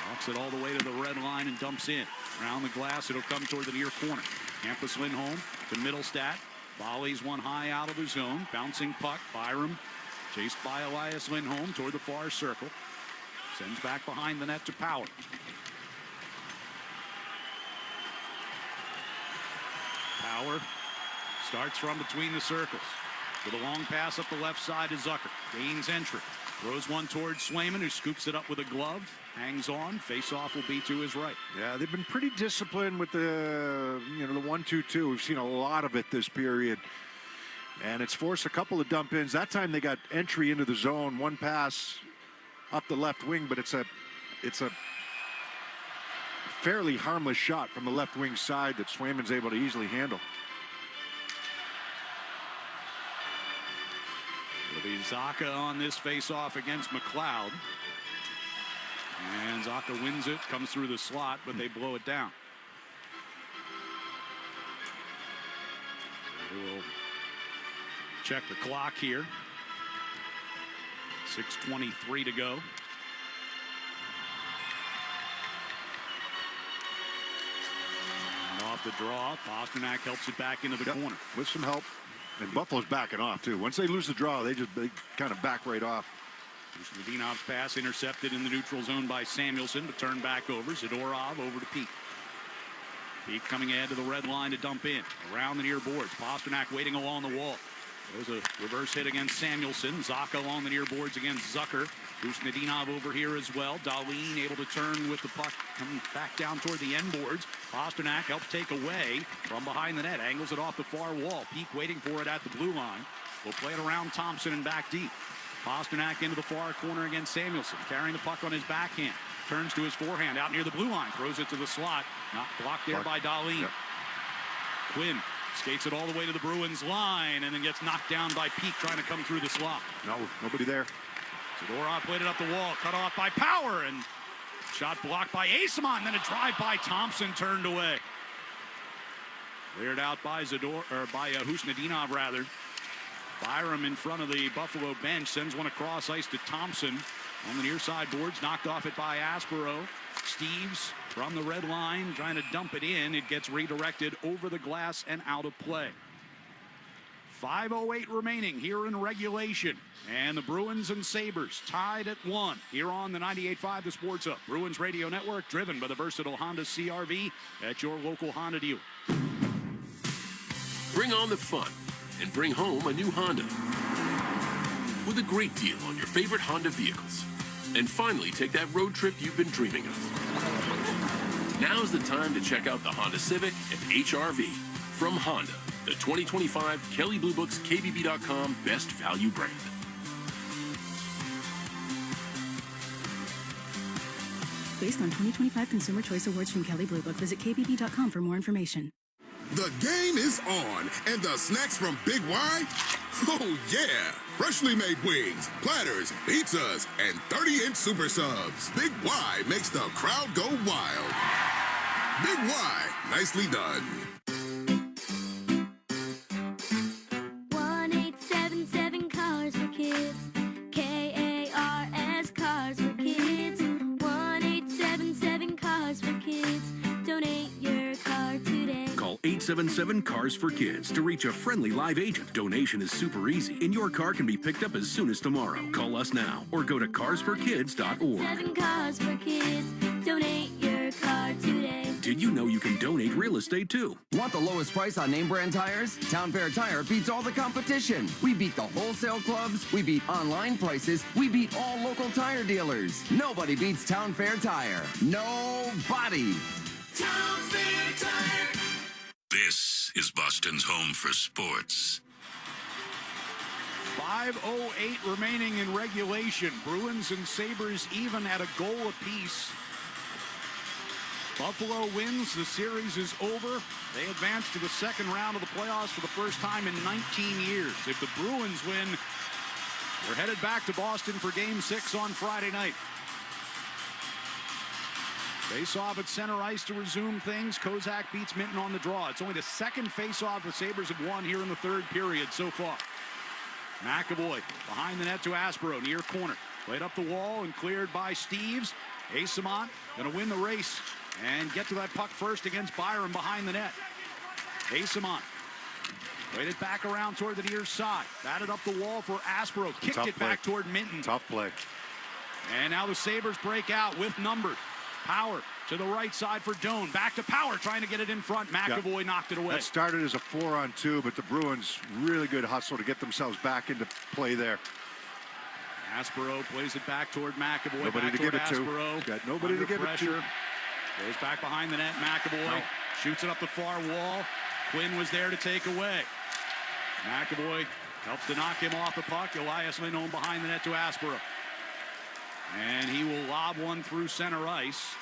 Walks it all the way to the red line and dumps in. Around the glass, it'll come toward the near corner. Campus Lindholm to Middlestat. Volleys one high out of the zone. Bouncing puck. Byram chased by Elias Lindholm toward the far circle. Sends back behind the net to Power. Power starts from between the circles. With a long pass up the left side to Zucker. Gains entry. Throws one towards Swayman, who scoops it up with a glove. Hangs on. Face-off will be to his right. Yeah, they've been pretty disciplined with the 1-2-2. We've seen a lot of it this period. And it's forced a couple of dump ins. That time they got entry into the zone. One pass up the left wing, but it's a fairly harmless shot from the left wing side that Swayman's able to easily handle. It'll be Zaka on this face-off against McLeod. And Zaka wins it, comes through the slot, but they blow it down. They will check the clock here. 6:23 to go. And off the draw, Pasternak helps it back into the corner. With some help. And Buffalo's backing off, too. Once they lose the draw, they kind of back right off. Nadinov's pass intercepted in the neutral zone by Samuelson, but turned back over. Zadorov over to Peak. Peak coming ahead to the red line to dump in. Around the near boards. Pasternak waiting along the wall. There's a reverse hit against Samuelson. Zaka along the near boards against Zucker. Bruce Nadinov over here as well. Dahlin able to turn with the puck. Coming back down toward the end boards. Pasternak helps take away from behind the net. Angles it off the far wall. Peak waiting for it at the blue line. Will play it around Thompson and back deep. Pasternak into the far corner against Samuelson. Carrying the puck on his backhand. Turns to his forehand out near the blue line. Throws it to the slot. Not blocked there by Dahlin. Yep. Quinn skates it all the way to the Bruins line and then gets knocked down by Peak trying to come through the slot. No, nobody there. Zadorov played it up the wall. Cut off by Power and shot blocked by Asamon. Then a drive by Thompson turned away. Cleared out by Husnadinov rather. Byram in front of the Buffalo bench sends one across ice to Thompson on the near side boards. Knocked off it by Aspero. Steves from the red line trying to dump it in. It gets redirected over the glass and out of play. 5:08 remaining here in regulation. And the Bruins and Sabres tied at 1 here on the 98.5 The Sports Hub. Bruins Radio Network, driven by the versatile Honda CR-V at your local Honda dealer. Bring on the fun and bring home a new Honda with a great deal on your favorite Honda vehicles. And finally take that road trip you've been dreaming of. Now's the time to check out the Honda Civic and HR-V from Honda, the 2025 Kelley Blue Book's KBB.com Best Value brand. Based on 2025 Consumer Choice Awards from Kelley Blue Book, visit KBB.com for more information. The game is on, and the snacks from Big Y? Oh, yeah! Freshly made wings, platters, pizzas, and 30-inch super subs. Big Y makes the crowd go wild. Big Y, nicely done. 1877 Cars for Kids. KARS Cars for Kids. 1877 Cars for Kids. Donate your car today. Call 877 Cars for Kids to reach a friendly live agent. Donation is super easy, and your car can be picked up as soon as tomorrow. Call us now or go to carsforkids.org. 7 Cars for Kids. Donate your car today. Did you know you can donate real estate too? Want the lowest price on name brand tires? Town Fair Tire beats all the competition. We beat the wholesale clubs. We beat online prices. We beat all local tire dealers. Nobody beats Town Fair Tire. Nobody. Town Fair Tire. This is Boston's home for sports. 5:08 remaining in regulation. Bruins and Sabres even at a goal apiece. Buffalo wins. The series is over. They advance to the second round of the playoffs for the first time in 19 years. If the Bruins win, we're headed back to Boston for Game 6 on Friday night. Face-off at center ice to resume things. Kozak beats Minton on the draw. It's only the second face-off the Sabres have won here in the third period so far. McAvoy behind the net to Aspero, near corner. Played up the wall and cleared by Steves. Asamont going to win the race and get to that puck first against Byram behind the net. Asamont played it back around toward the near side. Batted up the wall for Aspero. Kicked it back toward Minton. Tough play. And now the Sabres break out with numbered. Power to the right side for Doan. Back to Power, trying to get it in front. McAvoy knocked it away. That started as a 4-on-2, but the Bruins really good hustle to get themselves back into play there. Aspero plays it back toward McAvoy. Nobody to give it to. Got nobody to give it to. Goes back behind the net. McAvoy shoots it up the far wall. Quinn was there to take away. McAvoy helps to knock him off the puck. Elias Lindholm behind the net to Aspero. And he will lob one through center ice.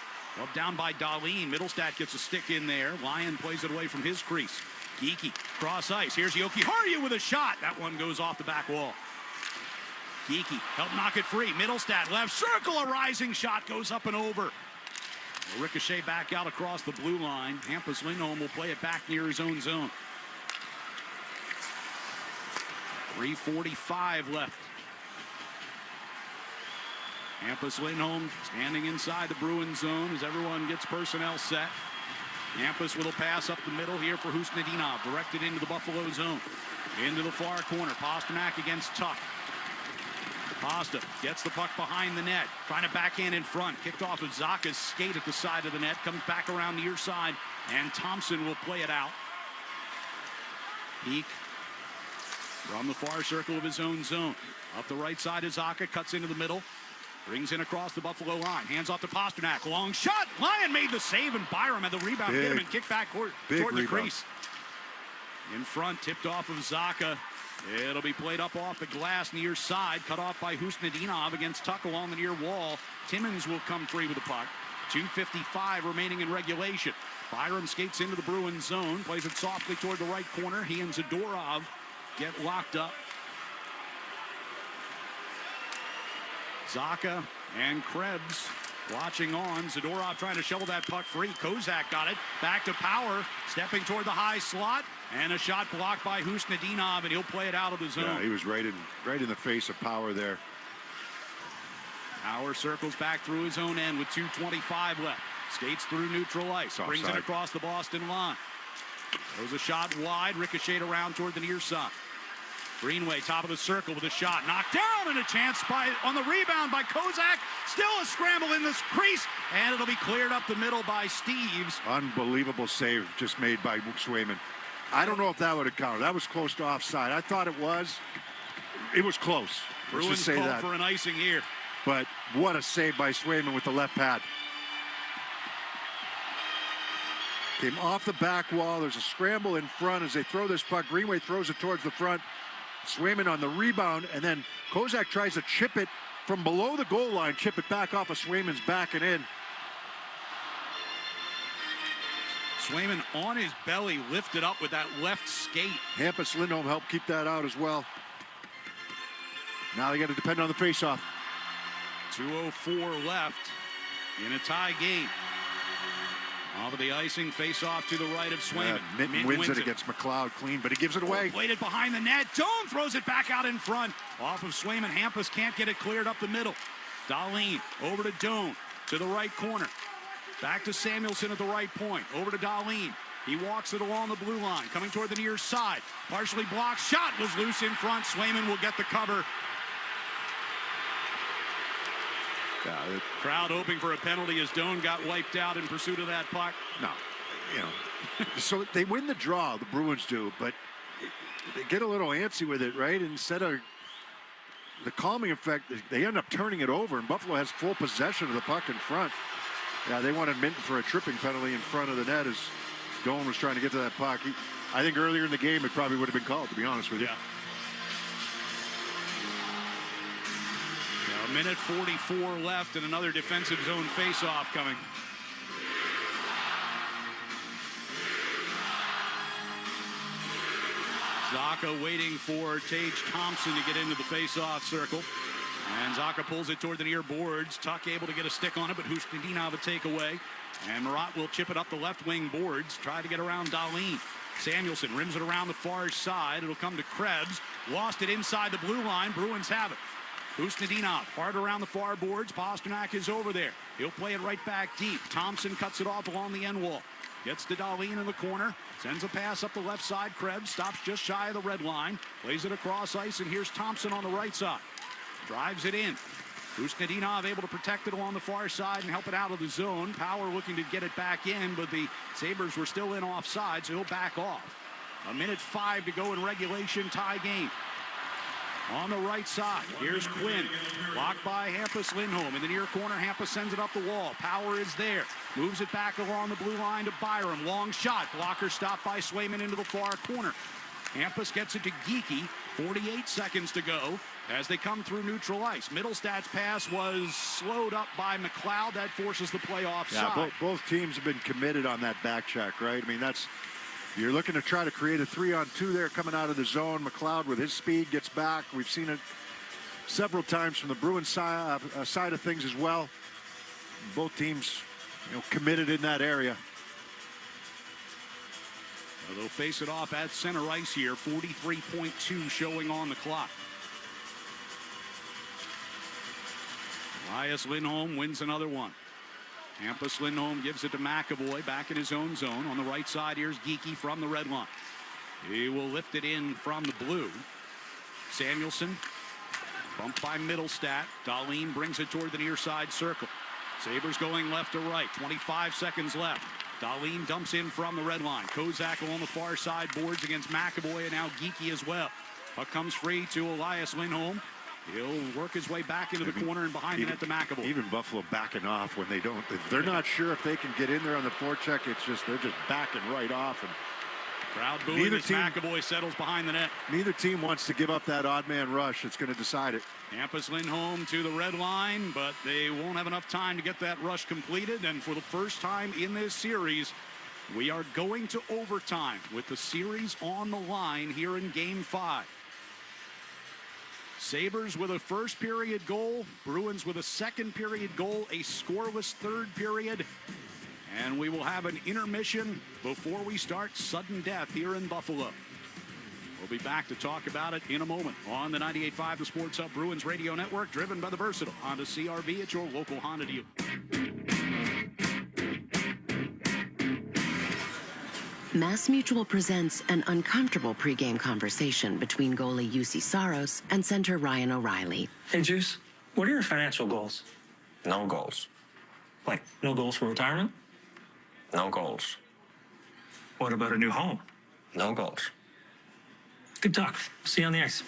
Up down by Dahlin. Middlestat gets a stick in there. Lyon plays it away from his crease. Geekie cross ice. Here's Yoki Harju with a shot. That one goes off the back wall. Geekie help knock it free. Middlestat left circle. A rising shot goes up and over. A ricochet back out across the blue line. Hampus Lindholm will play it back near his own zone. 3:45 left. Hampus Lindholm standing inside the Bruins zone as everyone gets personnel set. Hampus with a pass up the middle here for Husnudinov, directed into the Buffalo zone. Into the far corner. Pasternak against Tuck. Pasta gets the puck behind the net, trying to backhand in front. Kicked off of Zaka's skate at the side of the net. Comes back around near side, and Thompson will play it out. Peak from the far circle of his own zone. Up the right side of Zaka, cuts into the middle. Brings in across the Buffalo line. Hands off to Pasternak. Long shot. Lyon made the save, and Byram had the rebound. Get him and kick back toward the crease. In front, tipped off of Zaka. It'll be played up off the glass near side. Cut off by Husnudinov against Tuck along the near wall. Timmins will come free with the puck. 2:55 remaining in regulation. Byram skates into the Bruins zone. Plays it softly toward the right corner. He and Zadorov get locked up. Zaka and Krebs watching on. Zadorov trying to shovel that puck free. Kozak got it. Back to Power. Stepping toward the high slot. And a shot blocked by Husnudinov, and he'll play it out of the zone. Yeah, he was right in the face of Power there. Power circles back through his own end with 2:25 left. Skates through neutral ice. Brings it across the Boston line. Throws a shot wide. Ricocheted around toward the near side. Greenway, top of the circle with a shot. Knocked down, and a chance on the rebound by Kozak. Still a scramble in this crease, and it'll be cleared up the middle by Steves. Unbelievable save just made by Swayman. I don't know if that would have counted. That was close to offside. I thought it was. It was close. Bruins say called that. for an icing here. But what a save by Swayman with the left pad. Came off the back wall. There's a scramble in front as they throw this puck. Greenway throws it towards the front. Swayman on the rebound, and then Kozak tries to chip it from below the goal line, chip it back off of Swayman's back and in. Swayman on his belly, lifted up with that left skate. Hampus Lindholm helped keep that out as well. Now they got to depend on the faceoff. 2:04 left in a tie game. Off of the icing, face-off to the right of Swayman. Yeah, Minton wins it against McLeod clean, but he gives it away. Played it behind the net. Doan throws it back out in front. Off of Swayman. Hampus can't get it cleared up the middle. Dahlin over to Doan to the right corner. Back to Samuelson at the right point. Over to Dahlin. He walks it along the blue line, coming toward the near side. Partially blocked. Shot was loose in front. Swayman will get the cover. The crowd hoping for a penalty as Doan got wiped out in pursuit of that puck. No, so they win the draw, the Bruins do, but they get a little antsy with it, right? Instead of the calming effect, they end up turning it over, and Buffalo has full possession of the puck in front. Yeah, they wanted Minton for a tripping penalty in front of the net as Doan was trying to get to that puck. I think earlier in the game it probably would have been called, to be honest with you. Yeah. A minute 44 left and another defensive zone face-off coming. Zaka waiting for Tage Thompson to get into the face-off circle. And Zaka pulls it toward the near boards. Tuck able to get a stick on it, but Husnudinov a takeaway. And Marat will chip it up the left wing boards. Try to get around Dahlin. Samuelson rims it around the far side. It'll come to Krebs. Lost it inside the blue line. Bruins have it. Kusnedinov hard around the far boards. Pasternak is over there. He'll play it right back deep. Thompson cuts it off along the end wall. Gets to Dahlin in the corner. Sends a pass up the left side. Krebs stops just shy of the red line. Plays it across ice, and here's Thompson on the right side. Drives it in. Kusnedinov able to protect it along the far side and help it out of the zone. Power looking to get it back in, but the Sabres were still in offside, so he'll back off. 1:05 to go in regulation, tie game. On the right side, here's Quinn. Blocked by Hampus Lindholm. In the near corner, Hampus sends it up the wall. Power is there. Moves it back along the blue line to Byram. Long shot. Blocker stopped by Swayman into the far corner. Hampus gets it to Geekie. 48 seconds to go as they come through neutral ice. Middlestad's pass was slowed up by McLeod. That forces the play offside. Yeah, both teams have been committed on that back check, right? I mean, you're looking to try to create a 3-on-2 there coming out of the zone. McLeod with his speed gets back. We've seen it several times from the Bruins side of things as well. Both teams, committed in that area. Well, they'll face it off at center ice here. 43.2 showing on the clock. Elias Lindholm wins another one. Hampus Lindholm gives it to McAvoy back in his own zone. On the right side, here's Geekie from the red line. He will lift it in from the blue. Samuelson bumped by Middlestat. Dahlin brings it toward the near side circle. Sabres going left to right. 25 seconds left. Dahlin dumps in from the red line. Kozak along the far side boards against McAvoy, and now Geekie as well. Puck comes free to Elias Lindholm. He'll work his way back into the corner and behind the net to McAvoy. Even Buffalo backing off when they're not sure if they can get in there on the forecheck. They're just backing right off. And crowd booing as McAvoy settles behind the net. Neither team wants to give up that odd man rush. It's going to decide it. Hampus Lindholm to the red line, but they won't have enough time to get that rush completed. And for the first time in this series, we are going to overtime with the series on the line here in Game 5. Sabres with a first period goal, Bruins with a second period goal, a scoreless third period, and we will have an intermission before we start sudden death here in Buffalo. We'll be back to talk about it in a moment on the 98.5 The Sports Hub Bruins Radio Network, driven by the versatile Honda CR-V at your local Honda dealer. Mass Mutual presents an uncomfortable pregame conversation between goalie UC Saros and center Ryan O'Reilly. Hey, Juice, what are your financial goals? No goals. Like, no goals for retirement? No goals. What about a new home? No goals. Good talk. See you on the ice.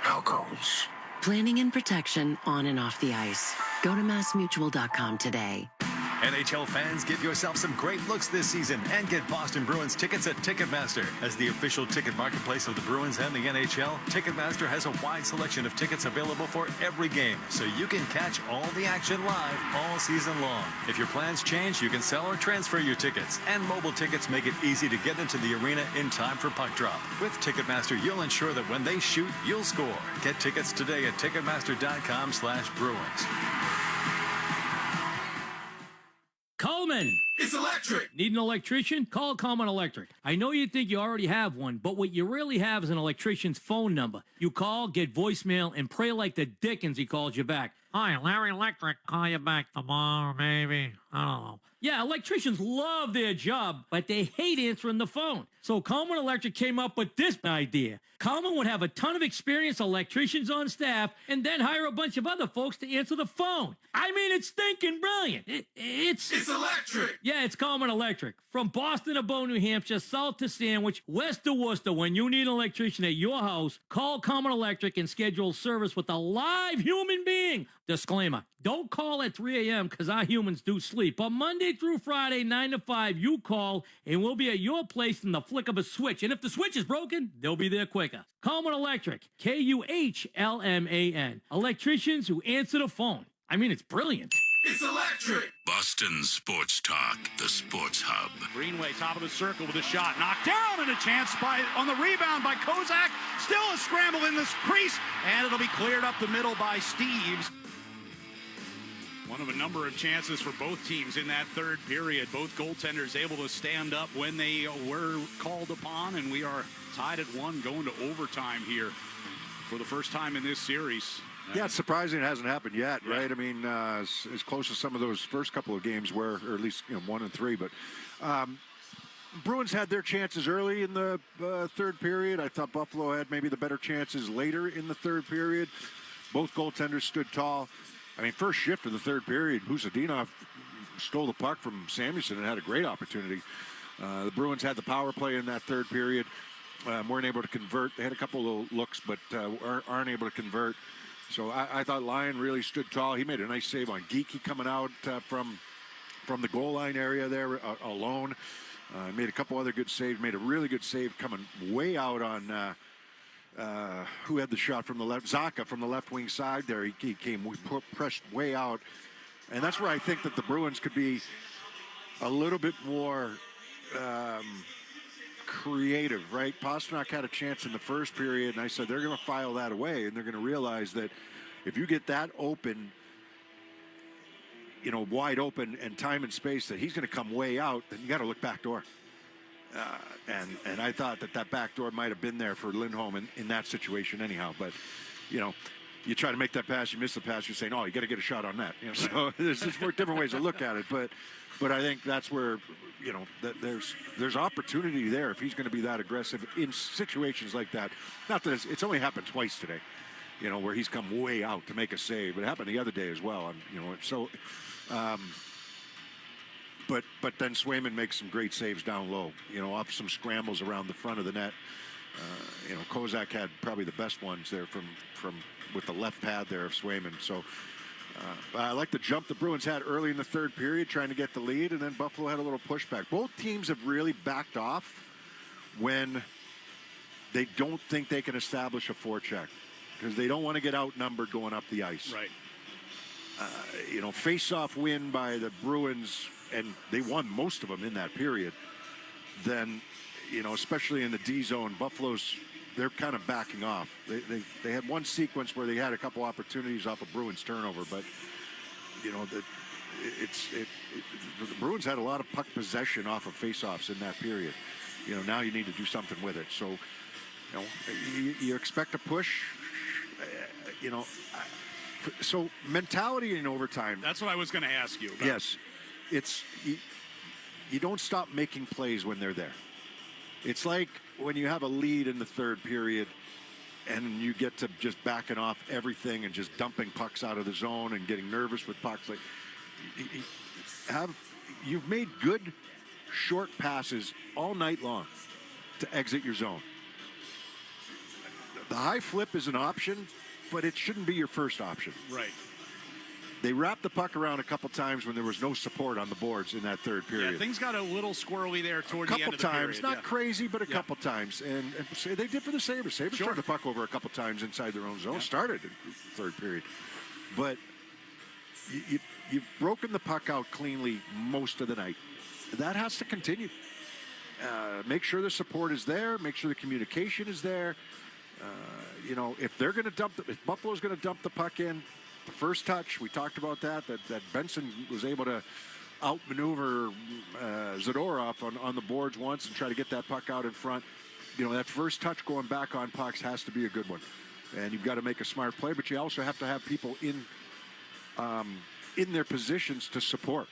No goals. Planning and protection on and off the ice. Go to massmutual.com today. NHL fans, give yourself some great looks this season and get Boston Bruins tickets at Ticketmaster. As the official ticket marketplace of the Bruins and the NHL, Ticketmaster has a wide selection of tickets available for every game, so you can catch all the action live all season long. If your plans change, you can sell or transfer your tickets, and mobile tickets make it easy to get into the arena in time for puck drop. With Ticketmaster, you'll ensure that when they shoot, you'll score. Get tickets today at Ticketmaster.com/Bruins. Coleman! It's electric! Need an electrician? Call Coleman Electric. I know you think you already have one, but what you really have is an electrician's phone number. You call, get voicemail, and pray like the dickens he calls you back. Hi, Larry Electric. Call you back tomorrow, maybe. I don't know. Yeah, electricians love their job, but they hate answering the phone. So Coleman Electric came up with this idea. Coleman would have a ton of experienced electricians on staff and then hire a bunch of other folks to answer the phone. I mean, it's stinking brilliant. It's electric. Yeah, it's Coleman Electric. From Boston to Bow, New Hampshire, south to Sandwich, west to Worcester, when you need an electrician at your house, call Coleman Electric and schedule service with a live human being. Disclaimer, don't call at 3 a.m. because our humans do sleep. But Monday through Friday, 9 to 5, you call and we'll be at your place in the flick of a switch. And if the switch is broken, they'll be there quicker. Coleman Electric, Kuhlman. Electricians who answer the phone. I mean, it's brilliant. It's electric. Boston Sports Talk, the Sports Hub. Greenway, top of the circle with a shot. Knocked down and a chance on the rebound by Kozak. Still a scramble in this crease. And it'll be cleared up the middle by Steves. One of a number of chances for both teams in that third period. Both goaltenders able to stand up when they were called upon, and we are tied at 1 going to overtime here for the first time in this series. Yeah, it's surprising it hasn't happened yet, right? I mean, as close as some of those first couple of games were, or at least 1 and 3. But Bruins had their chances early in the third period. I thought Buffalo had maybe the better chances later in the third period. Both goaltenders stood tall. I mean, first shift of the third period, Husadinov stole the puck from Samuelson and had a great opportunity. The Bruins had the power play in that third period. Weren't able to convert. They had a couple of looks, but aren't able to convert. So I thought Lyon really stood tall. He made a nice save on Geekie coming out from the goal line area there alone. Made a couple other good saves. Made a really good save coming way out on who had the shot from the left? Zaka from the left wing side there. He came pressed way out. And that's where I think that the Bruins could be a little bit more creative, right? Pastrnak had a chance in the first period, and I said they're going to file that away, and they're going to realize that if you get that open, wide open and time and space, that he's going to come way out, then you got to look back door. And I thought that back door might have been there for Lindholm in that situation anyhow. But, you try to make that pass, you miss the pass, you're saying, oh, you got to get a shot on that. So there's just different ways to look at it. But I think that's where, that there's opportunity there if he's going to be that aggressive in situations like that. Not that it's only happened twice today, where he's come way out to make a save. It happened the other day as well. But then Swayman makes some great saves down low, up some scrambles around the front of the net. Kozak had probably the best ones there from with the left pad there of Swayman. So I like the jump the Bruins had early in the third period, trying to get the lead, and then Buffalo had a little pushback. Both teams have really backed off when they don't think they can establish a forecheck because they don't want to get outnumbered going up the ice. Right. Face-off win by the Bruins, and they won most of them in that period. Then, especially in the D zone, they're kind of backing off. They had one sequence where they had a couple opportunities off a Bruins turnover, but the Bruins had a lot of puck possession off of face-offs in that period. Now you need to do something with it. So, you expect a push. So mentality in overtime. That's what I was going to ask you about. Yes, you don't stop making plays when they're there. It's like when you have a lead in the third period and you get to just backing off everything and just dumping pucks out of the zone and getting nervous with pucks. Like you've made good short passes all night long to exit your zone. The high flip is an option, but it shouldn't be your first option. Right. They wrapped the puck around a couple times when there was no support on the boards in that third period. Yeah, things got a little squirrely there toward the end of the period. A couple times, not crazy, but a couple times. And they did for the Sabres. Sabres turned the puck over a couple times inside their own zone. Started in the third period. But you've broken the puck out cleanly most of the night. That has to continue. Make sure the support is there. Make sure the communication is there. If they're going to if Buffalo's going to dump the puck in, the first touch, we talked about that Benson was able to outmaneuver Zadorov on the boards once and try to get that puck out in front. That first touch going back on pucks has to be a good one. And you've got to make a smart play, but you also have to have people in their positions to support.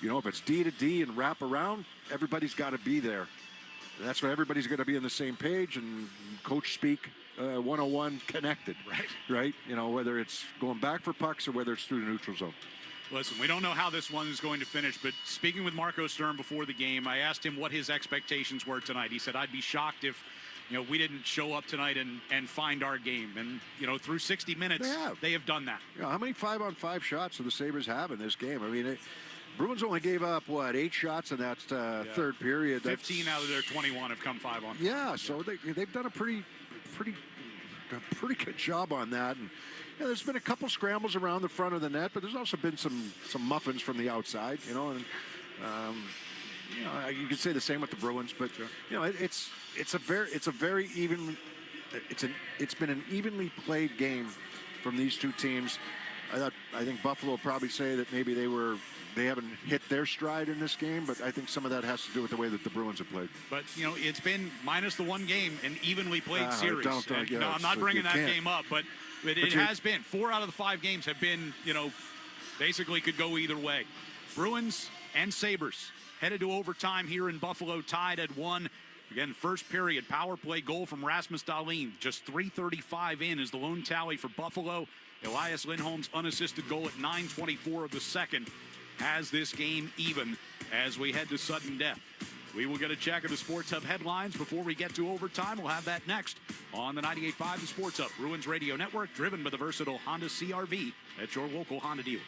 Yeah. If it's D to D and wrap around, everybody's got to be there. That's what everybody's going to be on the same page, and coach speak 101 connected. Right? Whether it's going back for pucks or whether it's through the neutral zone. Listen, we don't know how this one is going to finish, but speaking with Marco Sturm before the game, I asked him what his expectations were tonight. He said, I'd be shocked if we didn't show up tonight and find our game. And, through 60 minutes, they have done that. How many 5-on-5 shots do the Sabres have in this game? I mean, Bruins only gave up, 8 shots in that third period. 15 out of their 21 have come 5-on-5. Yeah, so they've done a pretty good job on that. And there's been a couple scrambles around the front of the net, but there's also been some muffins from the outside, and you could say the same with the Bruins, but it's been an evenly played game from these two teams. I think Buffalo will probably say that maybe they haven't hit their stride in this game, but I think some of that has to do with the way that the Bruins have played. But, it's been minus the one game, an evenly played series. No, I'm not bringing that game up, but it has been. 4 out of the 5 games have been, basically could go either way. Bruins and Sabres headed to overtime here in Buffalo, tied at 1. Again, first period, power play goal from Rasmus Dahlin. Just 3:35 in is the lone tally for Buffalo. Elias Lindholm's unassisted goal at 9:24 of the second has this game even as we head to sudden death. We will get a check of the Sports Hub headlines before we get to overtime. We'll have that next on the 98.5 The Sports Hub, Bruins Radio Network, driven by the versatile Honda CR-V at your local Honda dealer.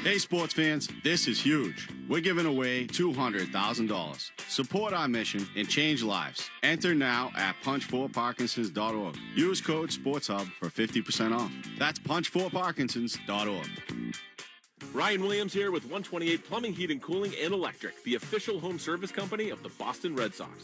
Hey, sports fans, this is huge. We're giving away $200,000. Support our mission and change lives. Enter now at punch4parkinsons.org. Use code SPORTSHUB for 50% off. That's punch4parkinsons.org. Ryan Williams here with 128 Plumbing, Heating, Cooling, and Electric, the official home service company of the Boston Red Sox.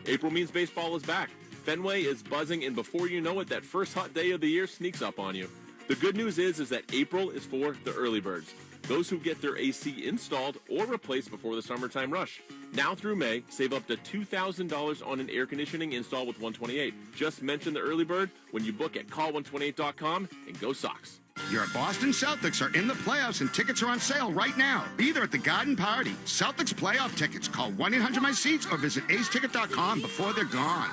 April means baseball is back. Fenway is buzzing, and before you know it, that first hot day of the year sneaks up on you. The good news is that April is for the early birds, those who get their AC installed or replaced before the summertime rush. Now through May, save up to $2,000 on an air conditioning install with 128. Just mention the early bird when you book at call128.com and go Sox. Your Boston Celtics are in the playoffs and tickets are on sale right now. Be there at the Garden Party. Celtics playoff tickets. Call 1-800-MY-SEATS or visit aceticket.com before they're gone.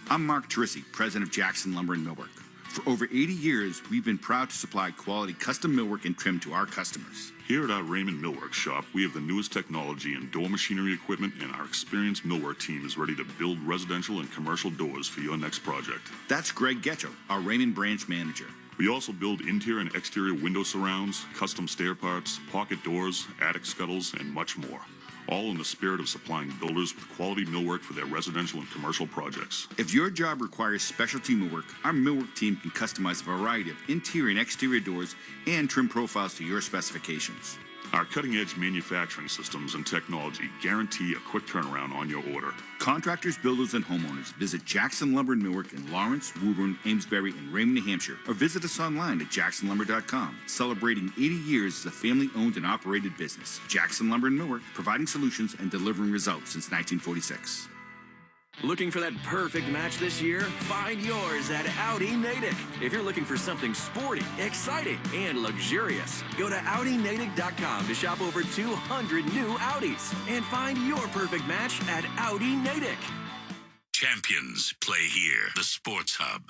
I'm Mark Teresi, president of Jackson Lumber and Millwork. For over 80 years, we've been proud to supply quality custom millwork and trim to our customers. Here at our Raymond Millwork shop, we have the newest technology and door machinery equipment, and our experienced millwork team is ready to build residential and commercial doors for your next project. That's Greg Getchell, our Raymond branch manager. We also build interior and exterior window surrounds, custom stair parts, pocket doors, attic scuttles, and much more. All in the spirit of supplying builders with quality millwork for their residential and commercial projects. If your job requires specialty millwork, our millwork team can customize a variety of interior and exterior doors and trim profiles to your specifications. Our cutting-edge manufacturing systems and technology guarantee a quick turnaround on your order. Contractors, builders, and homeowners, visit Jackson Lumber and Millwork in Lawrence, Woburn, Amesbury, and Raymond, New Hampshire, or visit us online at jacksonlumber.com. Celebrating 80 years as a family-owned and operated business. Jackson Lumber and Millwork, providing solutions and delivering results since 1946. Looking for that perfect match this year? Find yours at Audi Natick. If you're looking for something sporty, exciting, and luxurious, go to AudiNatick.com to shop over 200 new Audis and find your perfect match at Audi Natick. Champions play here. The Sports Hub.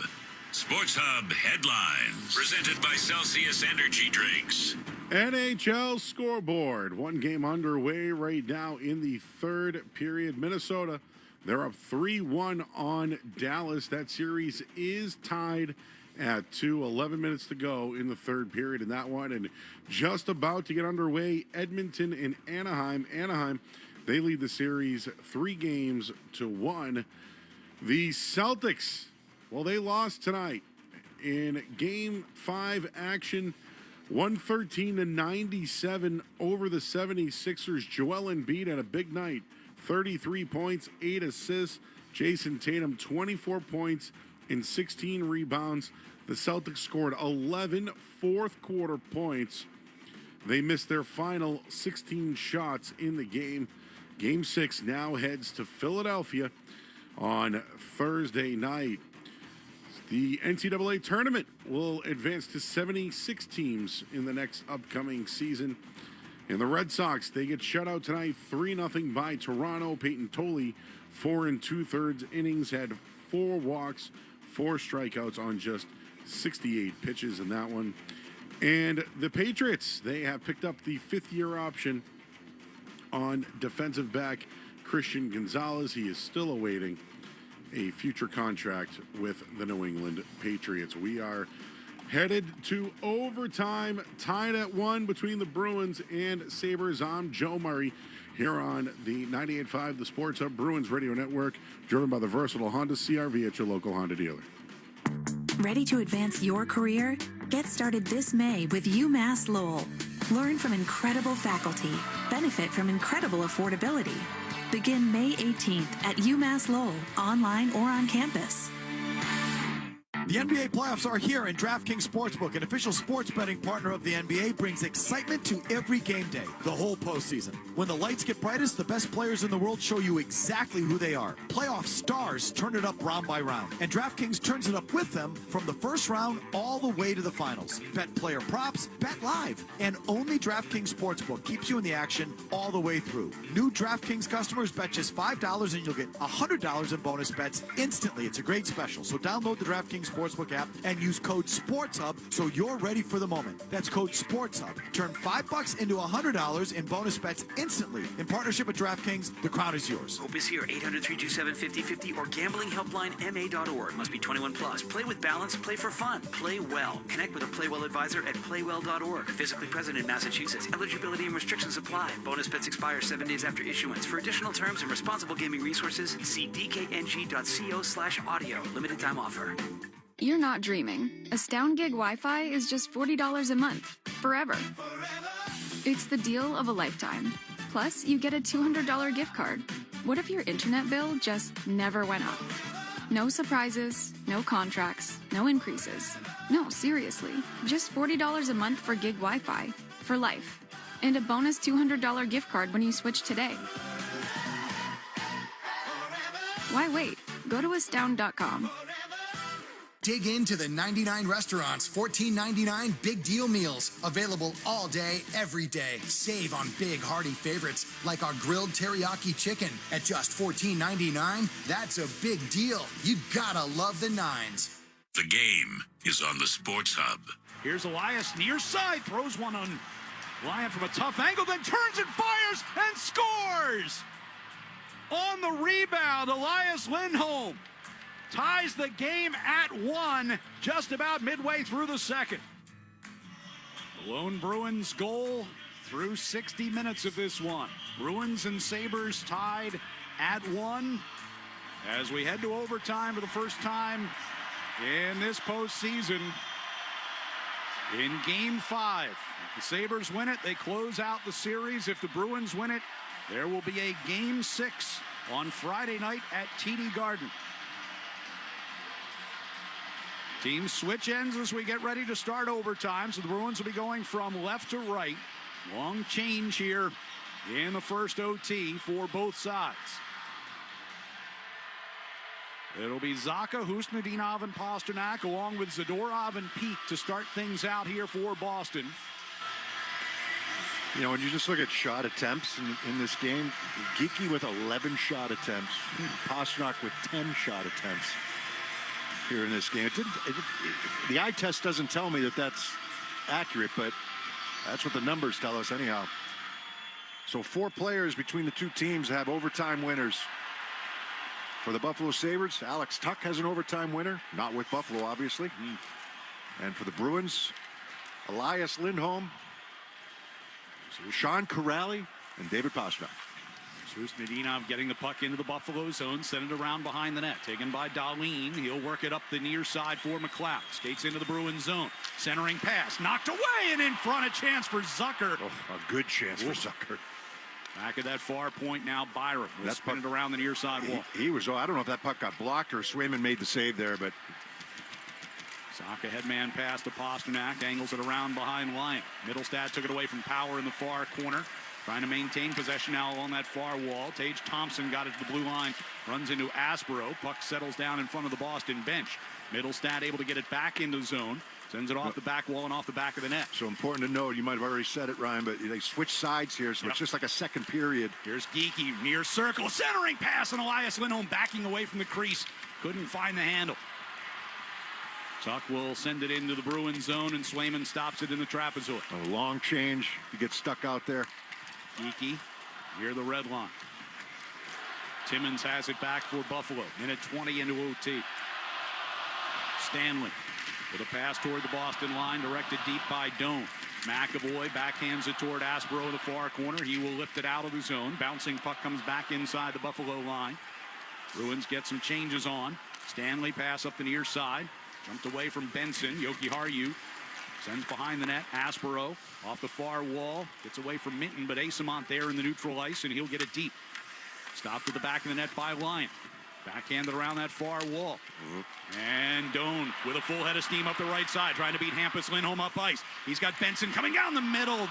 Sports Hub headlines. Presented by Celsius Energy Drinks. NHL scoreboard. One game underway right now in the third period. Minnesota, they're up 3-1 on Dallas. That series is tied at 2. 11 minutes to go in the third period in that one. And just about to get underway, Edmonton and Anaheim. Anaheim, they lead the series 3-1. The Celtics, well, they lost tonight in Game 5 action. 113-97 over the 76ers. Joel Embiid had a big night. 33 points, 8 assists. Jason Tatum, 24 points and 16 rebounds. The Celtics scored 11 fourth-quarter points. They missed their final 16 shots in the game. Game 6 now heads to Philadelphia on Thursday night. The NCAA tournament will advance to 76 teams in the next upcoming season. And the Red Sox, they get shut out tonight 3-0 by Toronto. Peyton Tolley, 4 2/3 innings, had 4 walks, 4 strikeouts on just 68 pitches in that one. And the Patriots, they have picked up the 5th-year option on defensive back Christian Gonzalez. He is still awaiting a future contract with the New England Patriots. We are headed to overtime, tied at 1 between the Bruins and Sabres. I'm Joe Murray here on the 98.5 The Sports Hub Bruins Radio Network, driven by the versatile Honda CR-V at your local Honda dealer. Ready to advance your career? Get started this May with UMass Lowell. Learn from incredible faculty. Benefit from incredible affordability. Begin May 18th at UMass Lowell, online or on campus. The NBA playoffs are here, and DraftKings Sportsbook, an official sports betting partner of the NBA, brings excitement to every game day, the whole postseason. When the lights get brightest, the best players in the world show you exactly who they are. Playoff stars turn it up round by round, and DraftKings turns it up with them from the first round all the way to the finals. Bet player props, bet live, and only DraftKings Sportsbook keeps you in the action all the way through. New DraftKings customers bet just $5 and you'll get $100 in bonus bets instantly. It's a great special, so download the DraftKings Sportsbook app and use code SPORTSHUB so you're ready for the moment. That's code SPORTSHUB. Turn $5 into $100 in bonus bets instantly. In partnership with DraftKings, the crown is yours. Hope is here. 800-327-5050 or gamblinghelplinema.org. Must be 21 plus. Play with balance. Play for fun. Play well. Connect with a Play Well advisor at playwell.org. Physically present in Massachusetts. Eligibility and restrictions apply. Bonus bets expire 7 days after issuance. For additional terms and responsible gaming resources, see dkng.co/audio. Limited time offer. You're not dreaming. Astound Gig Wi-Fi is just $40 a month. Forever. It's the deal of a lifetime. Plus, you get a $200 gift card. What if your internet bill just never went up? No surprises, no contracts, no increases. No, seriously. Just $40 a month for gig Wi-Fi. For life. And a bonus $200 gift card when you switch today. Why wait? Go to astound.com. Dig into the 99 restaurants, $14.99 big deal meals. Available all day, every day. Save on big hearty favorites like our grilled teriyaki chicken at just $14.99. That's a big deal. You gotta love the nines. The game is on the Sports Hub. Here's Elias near side, throws one on Lyon from a tough angle, then turns and fires and scores! On the rebound, Elias Lindholm ties the game at 1 just about midway through the second. The lone Bruins goal through 60 minutes of this one. Bruins and Sabres tied at 1 as we head to overtime for the first time in this postseason. In Game 5, if the Sabres win it, they close out the series. If the Bruins win it, there will be a Game 6 on Friday night at TD Garden. Teams switch ends as we get ready to start overtime, so the Bruins will be going from left to right. Long change here in the first OT for both sides. It'll be Zacha, Husnudinov, and Pasternak, along with Zadorov and Peak to start things out here for Boston. You know, when you just look at shot attempts in this game, Geeky with 11 shot attempts, Pasternak with 10 shot attempts here in this game. The eye test doesn't tell me that that's accurate, but that's what the numbers tell us anyhow. So 4 players between the two teams have overtime winners. For the Buffalo Sabres, Alex Tuck has an overtime winner, not with Buffalo, obviously. And for the Bruins, Elias Lindholm, Sean Corrali, and David Pastrnak. Husnudinov getting the puck into the Buffalo zone, send it around behind the net. Taken by Dahlin. He'll work it up the near side for McLeod. Skates into the Bruins zone. Centering pass. Knocked away and in front. A chance for Zucker. Oh, a good chance for Zucker. Back at that far point now, Byron. That's spinning around the near side wall. He was, I don't know if that puck got blocked or Swayman made the save there, but. Saka headman pass to Pasternak. Angles it around behind Lyon. Middlestad took it away from Power in the far corner. Trying to maintain possession now along that far wall. Tage Thompson got it to the blue line. Runs into Aspero. Puck settles down in front of the Boston bench. Middlestad able to get it back into zone. Sends it off the back wall and off the back of the net. So important to note, you might have already said it, Ryan, but they switch sides here, so it's just like a second period. Here's Geeky near circle. Centering pass, and Elias Lindholm backing away from the crease. Couldn't find the handle. Tuck will send it into the Bruins zone, and Swayman stops it in the trapezoid. A long change. You get stuck out there. Geeky near the red line. Timmins has it back for Buffalo. Minute 20 into OT. Stanley with a pass toward the Boston line, directed deep by Doan. McAvoy backhands it toward Aspero in the far corner. He will lift it out of the zone. Bouncing puck comes back inside the Buffalo line. Bruins get some changes on. Stanley pass up the near side. Jumped away from Benson. Yoki Haru sends behind the net. Aspero off the far wall. Gets away from Minton, but Asamont there in the neutral ice, and he'll get it deep. Stopped at the back of the net by Lyon. Backhanded around that far wall. And Doan with a full head of steam up the right side, trying to beat Hampus Lindholm up ice. He's got Benson coming down the middle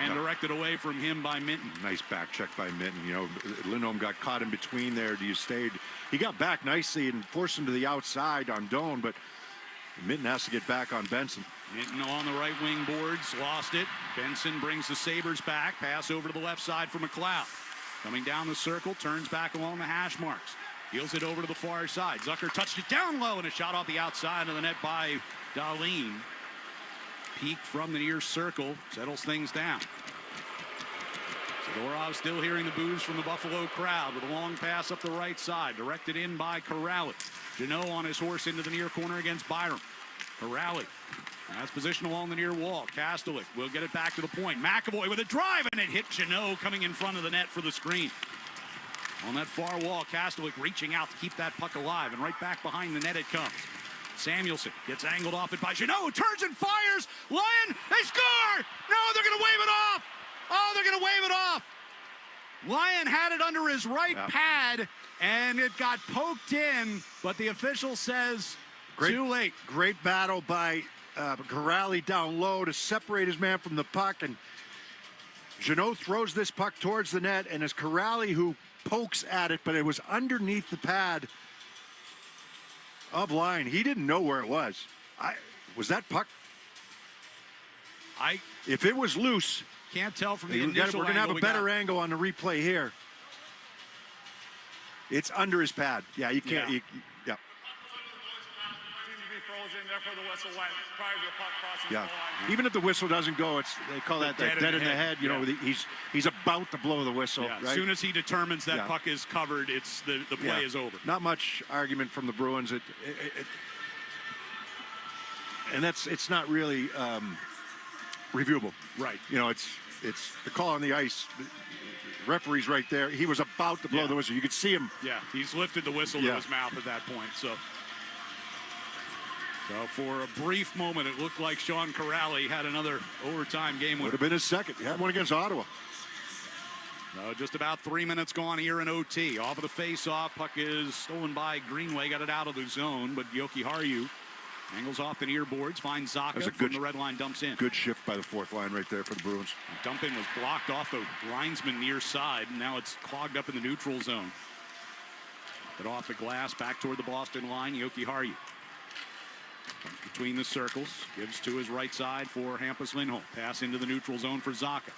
and directed away from him by Minton. Nice back check by Minton. You know, Lindholm got caught in between there. He got back nicely and forced him to the outside on Doan, but Minton has to get back on Benson. Minton on the right wing boards, lost it. Benson brings the Sabres back. Pass over to the left side for McLeod. Coming down the circle, turns back along the hash marks. Heels it over to the far side. Zucker touched it down low and a shot off the outside of the net by Dahlin. Peek from the near circle, settles things down. Zadorov still hearing the boos from the Buffalo crowd with a long pass up the right side, directed in by Corrali. Janot on his horse into the near corner against Byram. Corrali has position along the near wall. Kastelik will get it back to the point. McAvoy with a drive, and it hit Janot coming in front of the net for the screen. On that far wall, Kastelik reaching out to keep that puck alive, and right back behind the net it comes. Samuelson gets angled off it by Janot, turns and fires. Lyon, they score! No, they're going to wave it off! Oh, they're going to wave it off! Lyon had it under his right pad, and it got poked in, but the official says too late. Great battle by Corrali down low to separate his man from the puck, and Janot throws this puck towards the net, and it's Corrali who pokes at it, but it was underneath the pad of Lyon. He didn't know where it was. Was that puck? If it was loose, can't tell from the initial we're going to have a better angle on the replay here. It's under his pad. Yeah, you can't. Yeah. Yeah. Even if the whistle doesn't go, they call that dead in the head. You know, he's about to blow the whistle. Yeah, right? As soon as he determines that puck is covered, it's the play is over. Not much argument from the Bruins. And it's not really reviewable. Right. You know, it's the call on the ice. The referee's right there. He was about to blow the whistle. You could see him. Yeah, he's lifted the whistle to his mouth at that point. So for a brief moment, it looked like Sean Corrali had another overtime game winner. Would have been his second. He had one against Ottawa. Just about 3 minutes gone here in OT. Off of the face-off, puck is stolen by Greenway. Got it out of the zone, but Yoki Haru angles off the near boards, finds Zaka from the red line, dumps in. Good shift by the fourth line right there for the Bruins. The dump in was blocked off the linesman near side, and now it's clogged up in the neutral zone. But off the glass, back toward the Boston line, Yoki Haru. Comes between the circles, gives to his right side for Hampus Lindholm. Pass into the neutral zone for Zaka.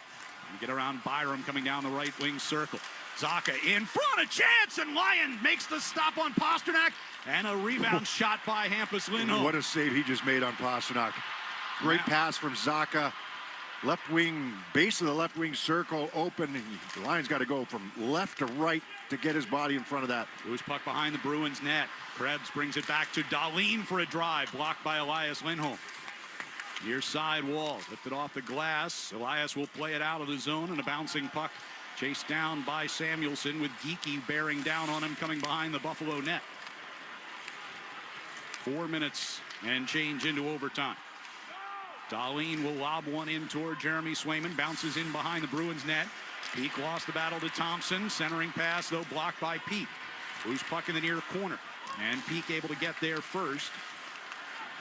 And get around Byram coming down the right wing circle. Zaka in front, a chance, and Lyon makes the stop on Pasternak, and a rebound shot by Hampus Lindholm. What a save he just made on Pasternak. Great pass from Zaka. Left wing, base of the left wing circle open. The Lions got to go from left to right to get his body in front of that. Loose puck behind the Bruins net. Krebs brings it back to Dahlin for a drive, blocked by Elias Lindholm. Near side wall, lifted off the glass. Elias will play it out of the zone, and a bouncing puck chased down by Samuelson with Geekie bearing down on him coming behind the Buffalo net. 4 minutes and change into overtime. Dahlin will lob one in toward Jeremy Swayman. Bounces in behind the Bruins net. Peak lost the battle to Thompson. Centering pass, though, blocked by Peak. Loose puck in the near corner. And Peak able to get there first.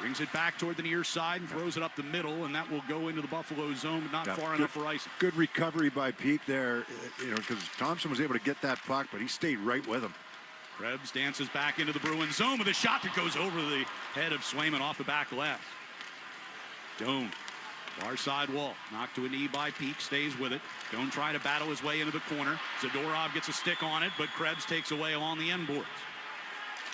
Brings it back toward the near side and throws it up the middle, and that will go into the Buffalo zone, but not far enough for icing. Good recovery by Peak there, because Thompson was able to get that puck, but he stayed right with him. Krebs dances back into the Bruins zone with a shot that goes over the head of Swayman off the back left. Doan, far side wall, knocked to a knee by Peak, stays with it. Doan trying to battle his way into the corner. Zadorov gets a stick on it, but Krebs takes away along the end boards.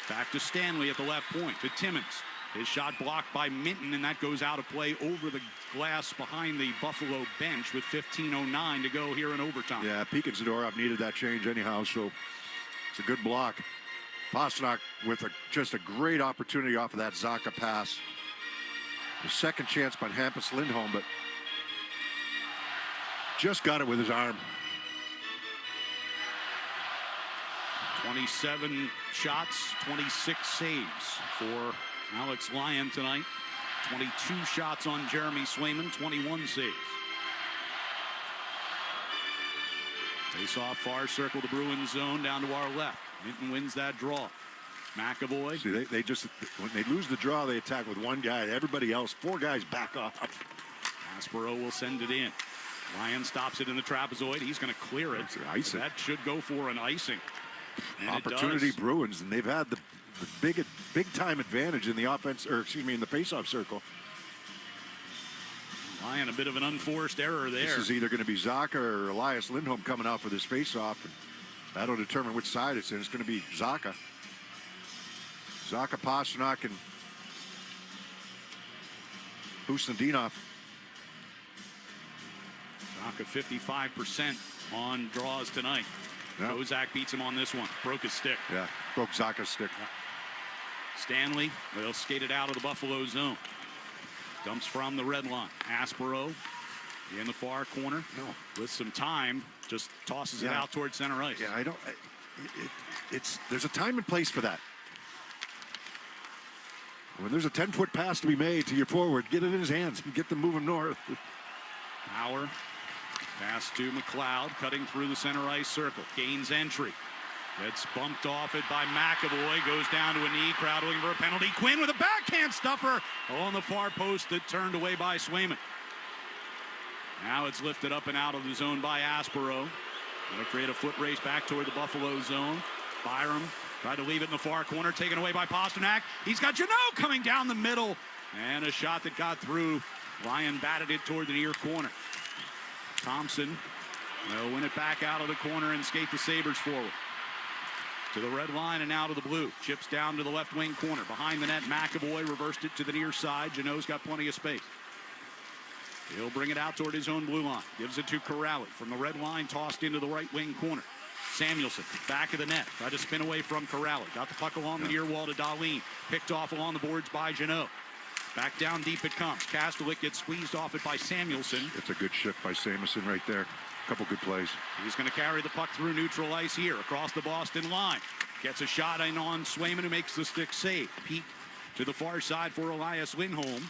Back to Stanley at the left point, to Timmins. His shot blocked by Minton, and that goes out of play over the glass behind the Buffalo bench with 15:09 to go here in overtime. Yeah, Peak and Zadorov needed that change anyhow, so it's a good block. Pasternak with just a great opportunity off of that Zaka pass. The second chance by Hampus Lindholm, but just got it with his arm. 27 shots, 26 saves for Alex Lyon tonight. 22 shots on Jeremy Swayman, 21 saves. Face off far circle, the Bruins zone down to our left. Minton wins that draw. McAvoy. See, they just, when they lose the draw, they attack with one guy. Everybody else, 4 guys back off. Aspero will send it in. Ryan stops it in the trapezoid. He's going to clear it. Icing. That should go for an icing. And Opportunity Bruins, and they've had the big time advantage in the offense, or excuse me, in the faceoff circle. Ryan, a bit of an unforced error there. This is either going to be Zacha or Elias Lindholm coming out for this faceoff, and that'll determine which side it's in. It's going to be Zacha. Zacha, Pastrnak, and Busnadinov. Zacha 55% on draws tonight. Yep. Kozak beats him on this one. Broke his stick. Yeah, broke Zacha's stick. Yep. Stanley, they'll skate it out of the Buffalo zone. Dumps from the red line. Aspero in the far corner. No. With some time, just tosses it out towards center ice. Yeah, there's a time and place for that. When there's a 10-foot pass to be made to your forward, get it in his hands and get them moving north. Power. Pass to McLeod, cutting through the center ice circle. Gains entry. Gets bumped off it by McAvoy. Goes down to a knee. Crowd looking for a penalty. Quinn with a backhand stuffer on the far post that turned away by Swayman. Now it's lifted up and out of the zone by Aspero. Going to create a foot race back toward the Buffalo zone. Byram tried to leave it in the far corner. Taken away by Pastrnak. He's got Janot coming down the middle. And a shot that got through. Ryan batted it toward the near corner. Thompson will win it back out of the corner and skate the Sabres forward. To the red line and out of the blue. Chips down to the left wing corner. Behind the net, McAvoy reversed it to the near side. Janot's got plenty of space. He'll bring it out toward his own blue line. Gives it to Corrali. From the red line, tossed into the right wing corner. Samuelson, back of the net. Tried to spin away from Corrali. Got the puck along the near wall to Dahlin. Picked off along the boards by Janot. Back down deep it comes. Kastelik gets squeezed off it by Samuelson. It's a good shift by Samuelson right there. A couple good plays. He's going to carry the puck through neutral ice here across the Boston line. Gets a shot in on Swayman, who makes the stick save. Peek to the far side for Elias Lindholm.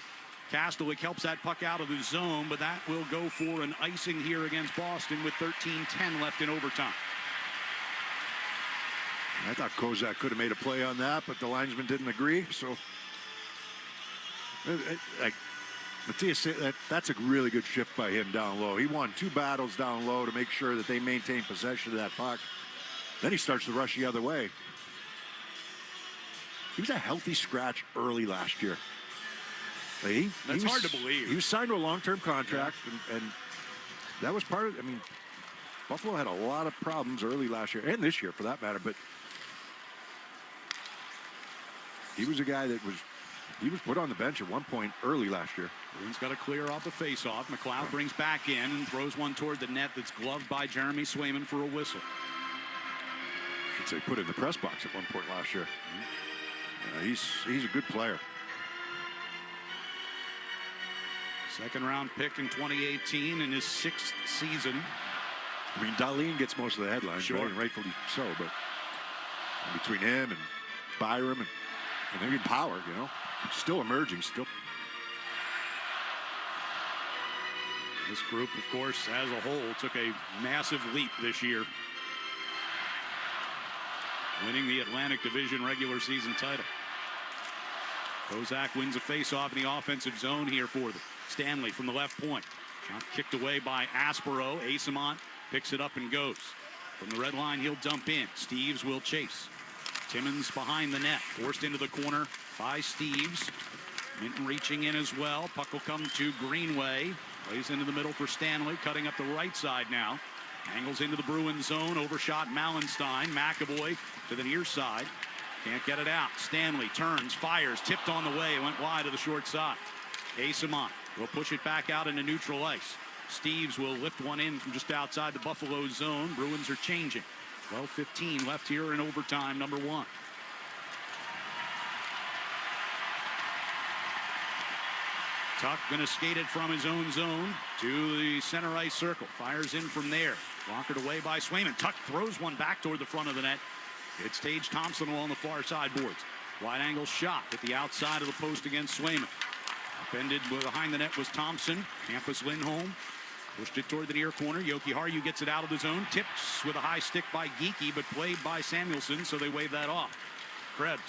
Kastelik helps that puck out of the zone, but that will go for an icing here against Boston with 13:10 left in overtime. I thought Kozak could have made a play on that, but the linesman didn't agree. So, Matthias, that's a really good shift by him down low. He won 2 battles down low to make sure that they maintain possession of that puck. Then he starts to rush the other way. He was a healthy scratch early last year. That's hard to believe. He was signed to a long-term contract, and that was part of, Buffalo had a lot of problems early last year, and this year for that matter, but he was a guy that he was put on the bench at one point early last year. Bruins got to clear off the face-off. McLeod brings back in and throws one toward the net that's gloved by Jeremy Swayman for a whistle. I should say put in the press box at one point last year. He's a good player. Second round pick in 2018 in his 6th season. Dahlin gets most of the headlines, sure, right? And rightfully so, but between him and Byram and even Power, still emerging, still. This group, of course, as a whole, took a massive leap this year, winning the Atlantic Division regular season title. Kozak wins a face-off in the offensive zone here for them. Stanley from the left point. Shot kicked away by Aspero. Asamont picks it up and goes. From the red line, he'll dump in. Steves will chase. Timmons behind the net. Forced into the corner by Steves. Minton reaching in as well. Puck will come to Greenway. Plays into the middle for Stanley. Cutting up the right side now. Angles into the Bruins zone. Overshot Mallenstein. McAvoy to the near side. Can't get it out. Stanley turns, fires, tipped on the way. It went wide to the short side. Asamont will push it back out into neutral ice. Steves will lift one in from just outside the Buffalo zone. Bruins are changing. 12:15 left here in overtime, number 1. Tuck going to skate it from his own zone to the center ice circle. Fires in from there. Rockered away by Swayman. Tuck throws one back toward the front of the net. It's Tage Thompson along the far side boards. Wide angle shot at the outside of the post against Swayman. Upended behind the net was Thompson. Campus Lindholm Pushed it toward the near corner. Jokiharju gets it out of the zone. Tips with a high stick by Geekie, but played by Samuelsson, so they wave that off. Krebs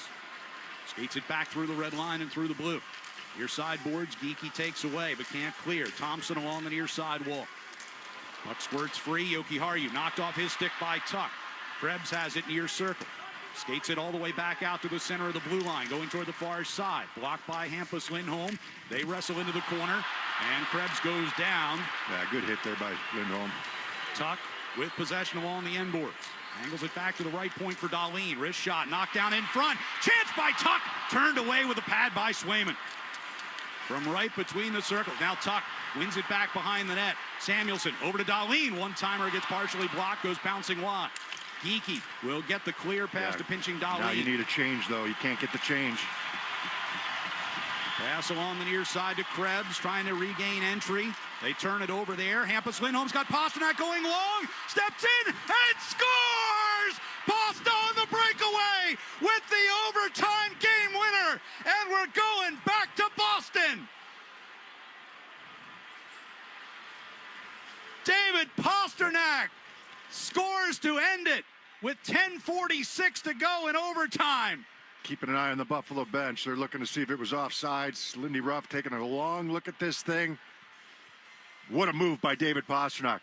skates it back through the red line and through the blue. Near side boards, Geekie takes away, but can't clear. Thompson along the near side wall. Puck squirts free. Jokiharju knocked off his stick by Tuck. Krebs has it near circle. Skates it all the way back out to the center of the blue line, going toward the far side. Blocked by Hampus Lindholm. They wrestle into the corner, and Krebs goes down. Yeah, good hit there by Lindholm. Tuck with possession along the end boards. Angles it back to the right point for Dahlin. Wrist shot, knocked down in front. Chance by Tuck. Turned away with a pad by Swayman. From right between the circles. Now Tuck wins it back behind the net. Samuelsson over to Dahlin. One-timer gets partially blocked, goes bouncing wide. Geekie will get the clear past to pinching Dahlin. Now you need a change, though. You can't get the change. Pass along the near side to Krebs, trying to regain entry. They turn it over there. Hampus Lindholm's got Pasternak going long. Steps in and scores! Boston on the breakaway with the overtime game winner. And we're going back to Boston. David Pasternak scores to end it with 10:46 to go in overtime. Keeping an eye on the Buffalo bench. They're looking to see if it was offsides. Lindy Ruff taking a long look at this thing. What a move by David Pasternak.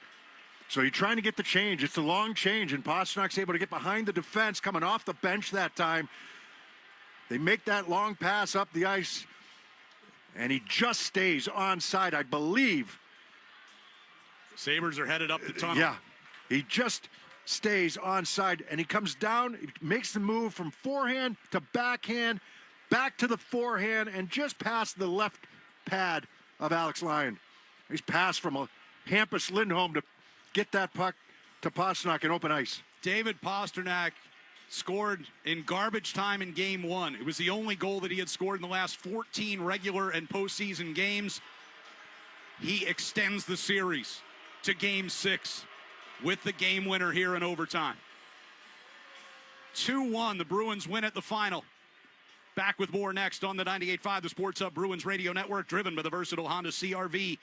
So you're trying to get the change. It's a long change, and Pasternak's able to get behind the defense, coming off the bench that time. They make that long pass up the ice, and he just stays onside, I believe. Sabres are headed up the tunnel. Yeah, he just stays onside, and he comes down, he makes the move from forehand to backhand, back to the forehand, and just past the left pad of Alex Lyon. He's passed from a Hampus Lindholm to get that puck to Pasternak in open ice. David Pasternak scored in garbage time in Game 1. It was the only goal that he had scored in the last 14 regular and postseason games. He extends the series to Game 6 with the game winner here in overtime. 2-1, the Bruins win at the final. Back with more next on the 98.5 The Sports Hub Bruins Radio Network, driven by the versatile Honda CR-V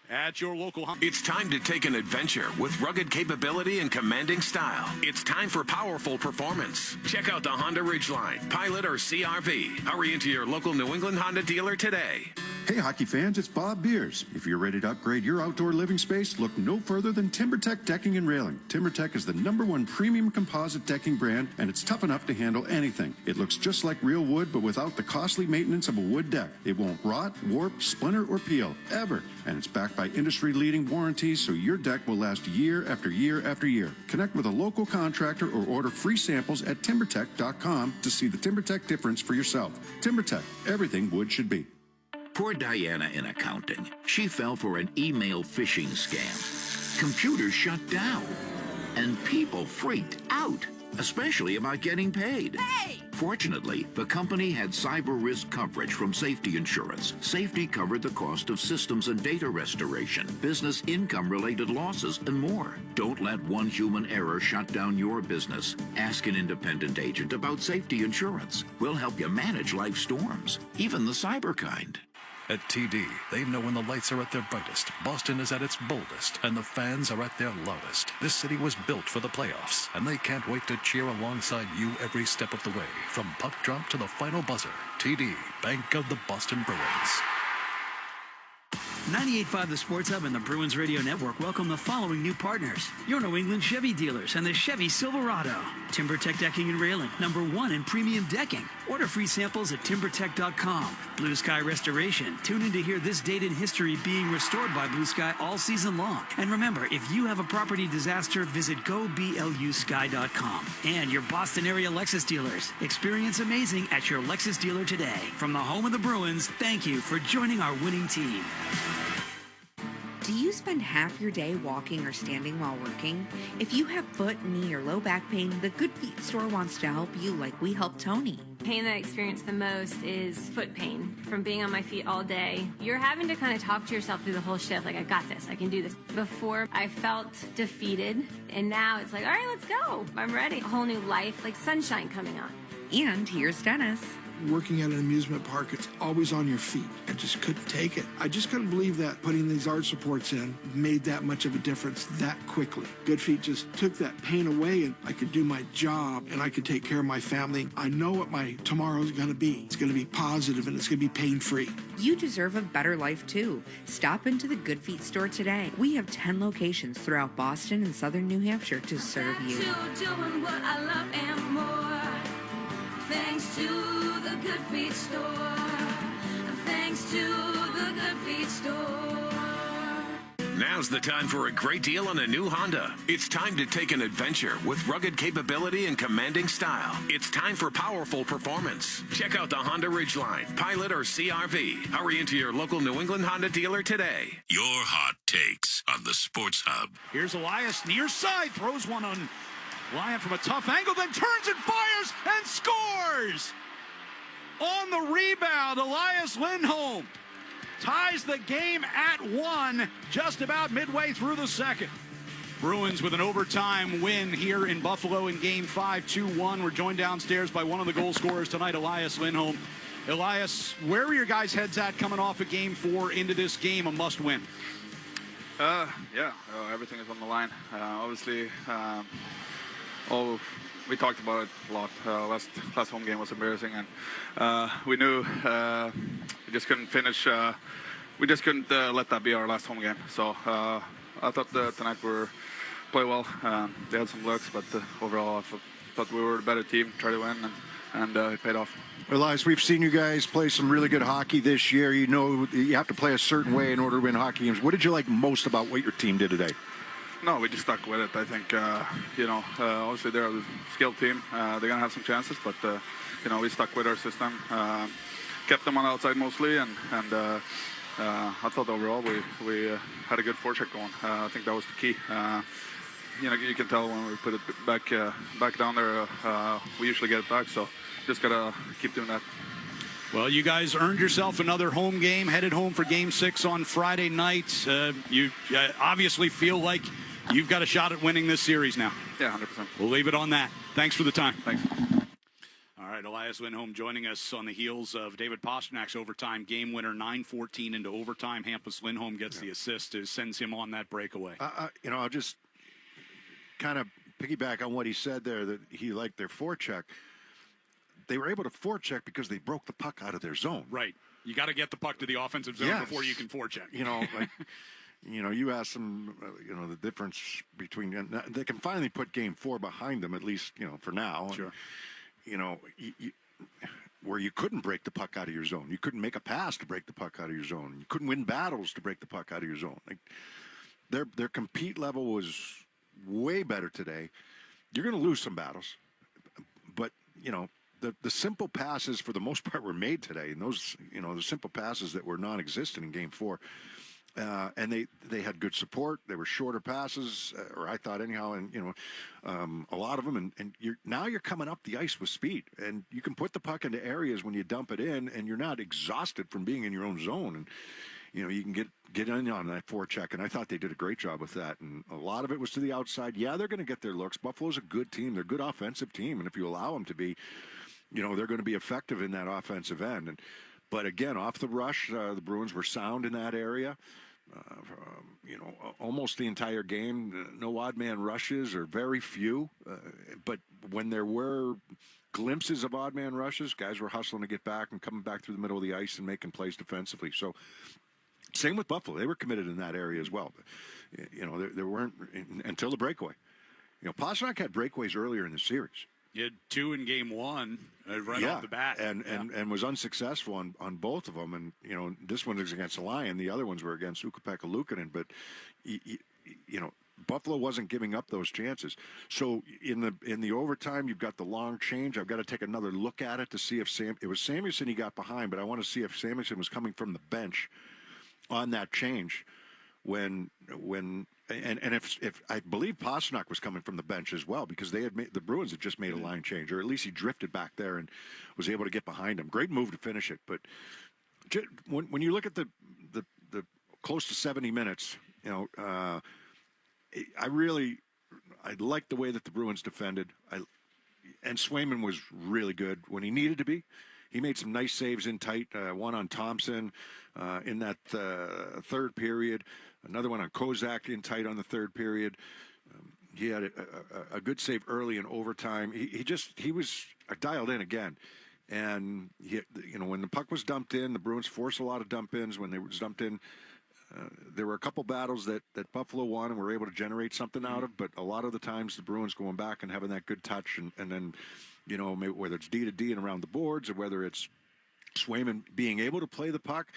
at your local Honda. It's time to take an adventure with rugged capability and commanding style. It's time for powerful performance. Check out the Honda Ridgeline, Pilot, or CR-V. Hurry into your local New England Honda dealer today. Hey hockey fans, it's Bob Beers. If you're ready to upgrade your outdoor living space, look no further than TimberTech Decking and Railing. TimberTech is the #1 premium composite decking brand, and it's tough enough to handle anything. It looks just like real wood, but without the costly maintenance of a wood deck. It won't rot, warp, splinter, or peel, ever. And it's backed by industry-leading warranties, so your deck will last year after year after year. Connect with a local contractor or order free samples at timbertech.com to see the TimberTech difference for yourself. TimberTech, everything wood should be. Poor Diana in accounting. She fell for an email phishing scam. Computers shut down. And people freaked out, especially about getting paid. Hey! Fortunately, the company had cyber risk coverage from Safety Insurance. Safety covered the cost of systems and data restoration, business income-related losses, and more. Don't let one human error shut down your business. Ask an independent agent about Safety Insurance. We'll help you manage life's storms, even the cyber kind. At TD, they know when the lights are at their brightest, Boston is at its boldest, and the fans are at their loudest. This city was built for the playoffs, and they can't wait to cheer alongside you every step of the way, from puck drop to the final buzzer. TD, Bank of the Boston Bruins. 98.5 The Sports Hub and the Bruins Radio Network welcome the following new partners. Your New England Chevy dealers and the Chevy Silverado. TimberTech Decking and Railing, #1 in premium decking. Order free samples at timbertech.com. Blue Sky Restoration. Tune in to hear this date in history being restored by Blue Sky all season long. And remember, if you have a property disaster, visit goblusky.com. And your Boston area Lexus dealers. Experience amazing at your Lexus dealer today. From the home of the Bruins, thank you for joining our winning team. Do you spend half your day walking or standing while working? If you have foot, knee, or low back pain, the Good Feet store wants to help you like we helped Tony. Pain that I experience the most is foot pain from being on my feet all day. You're having to kind of talk to yourself through the whole shift, like, I got this, I can do this. Before, I felt defeated, and now it's like, all right, let's go. I'm ready. A whole new life, like sunshine coming on. And here's Dennis. Working at an amusement park, it's always on your feet. I just couldn't take it. I just couldn't believe that putting these arch supports in made that much of a difference that quickly. Good Feet just took that pain away, and I could do my job, and I could take care of my family. I know what my tomorrow's going to be. It's going to be positive, and it's going to be pain-free. You deserve a better life, too. Stop into the Good Feet store today. We have 10 locations throughout Boston and southern New Hampshire to serve you. Doing what I love and more. Thanks to the Good Feet store. Thanks to the Good Feet store. Now's the time for a great deal on a new Honda. It's time to take an adventure with rugged capability and commanding style. It's time for powerful performance. Check out the Honda Ridgeline, Pilot, or CR-V. Hurry into your local New England Honda dealer today. Your hot takes on the Sports Hub. Here's Elias near side, throws one on Lyon from a tough angle, then turns and fires and scores! On the rebound, Elias Lindholm ties the game at 1 just about midway through the second. Bruins with an overtime win here in Buffalo in Game 5, 2-1. We're joined downstairs by one of the goal scorers tonight, Elias Lindholm. Elias, where are your guys' heads at coming off of Game 4 into this game, a must-win? Everything is on the line. Obviously, we talked about it a lot. Last home game was embarrassing, and we knew we just couldn't finish. We just couldn't let that be our last home game. So I thought tonight we played well. They had some looks, but overall, I thought we were a better team, tried to win, and it paid off. Elias, we've seen you guys play some really good hockey this year. You know you have to play a certain way in order to win hockey games. What did you like most about what your team did today? No, we just stuck with it. I think, obviously they're a skilled team. They're going to have some chances, but, we stuck with our system. Kept them on the outside mostly, and I thought overall we had a good forecheck going. I think that was the key. You can tell when we put it back down there, we usually get it back, so just got to keep doing that. Well, you guys earned yourself another home game, headed home for Game 6 on Friday night. You obviously feel like you've got a shot at winning this series now. Yeah, 100%. We'll leave it on that. Thanks for the time. Thanks. All right, Elias Lindholm joining us on the heels of David Pasternak's overtime game winner, 9-14 into overtime. Hampus Lindholm gets the assist, sends him on that breakaway. I'll just kind of piggyback on what he said there, that he liked their forecheck. They were able to forecheck because they broke the puck out of their zone. Right. You got to get the puck to the offensive zone before you can forecheck. You ask them, the difference between – they can finally put Game 4 behind them, at least, for now. Sure. And, where you couldn't break the puck out of your zone. You couldn't make a pass to break the puck out of your zone. You couldn't win battles to break the puck out of your zone. Like, their compete level was way better today. You're going to lose some battles, but, the simple passes for the most part were made today, and those, the simple passes that were non-existent in Game 4. And they had good support. They were shorter passes, or I thought anyhow, and a lot of them. And now you're coming up the ice with speed, and you can put the puck into areas when you dump it in, and you're not exhausted from being in your own zone. And you can get in on that forecheck, and I thought they did a great job with that. And a lot of it was to the outside. Yeah, they're going to get their looks. Buffalo's a good team. They're a good offensive team, and if you allow them to be, they're going to be effective in that offensive end. But again, off the rush, the Bruins were sound in that area. Almost the entire game, no odd man rushes, or very few. But when there were glimpses of odd man rushes, guys were hustling to get back and coming back through the middle of the ice and making plays defensively. So same with Buffalo. They were committed in that area as well. There weren't until the breakaway. Pastrnak had breakaways earlier in the series. You had 2 in Game 1 off the bat. And was unsuccessful on both of them. And, this one was against the Lion. The other ones were against Ukko-Pekka Luukkonen. But, Buffalo wasn't giving up those chances. So in the overtime, you've got the long change. I've got to take another look at it to see if it was Samuelsson he got behind, but I want to see if Samuelsson was coming from the bench on that change when if I believe Pastrnak was coming from the bench as well, because the Bruins had just made a line change, or at least he drifted back there and was able to get behind him. Great move to finish it, but when you look at the close to 70 minutes, I like the way that the Bruins defended. and Swayman was really good when he needed to be. He made some nice saves in tight. One on Thompson in that third period. Another one on Kozak in tight on the third period. He had a good save early in overtime. He was dialed in again. And, when the puck was dumped in, the Bruins forced a lot of dump-ins. When they were dumped in, there were a couple battles that Buffalo won and were able to generate something out of. But a lot of the times the Bruins going back and having that good touch and then, maybe whether it's D to D and around the boards or whether it's Swayman being able to play the puck,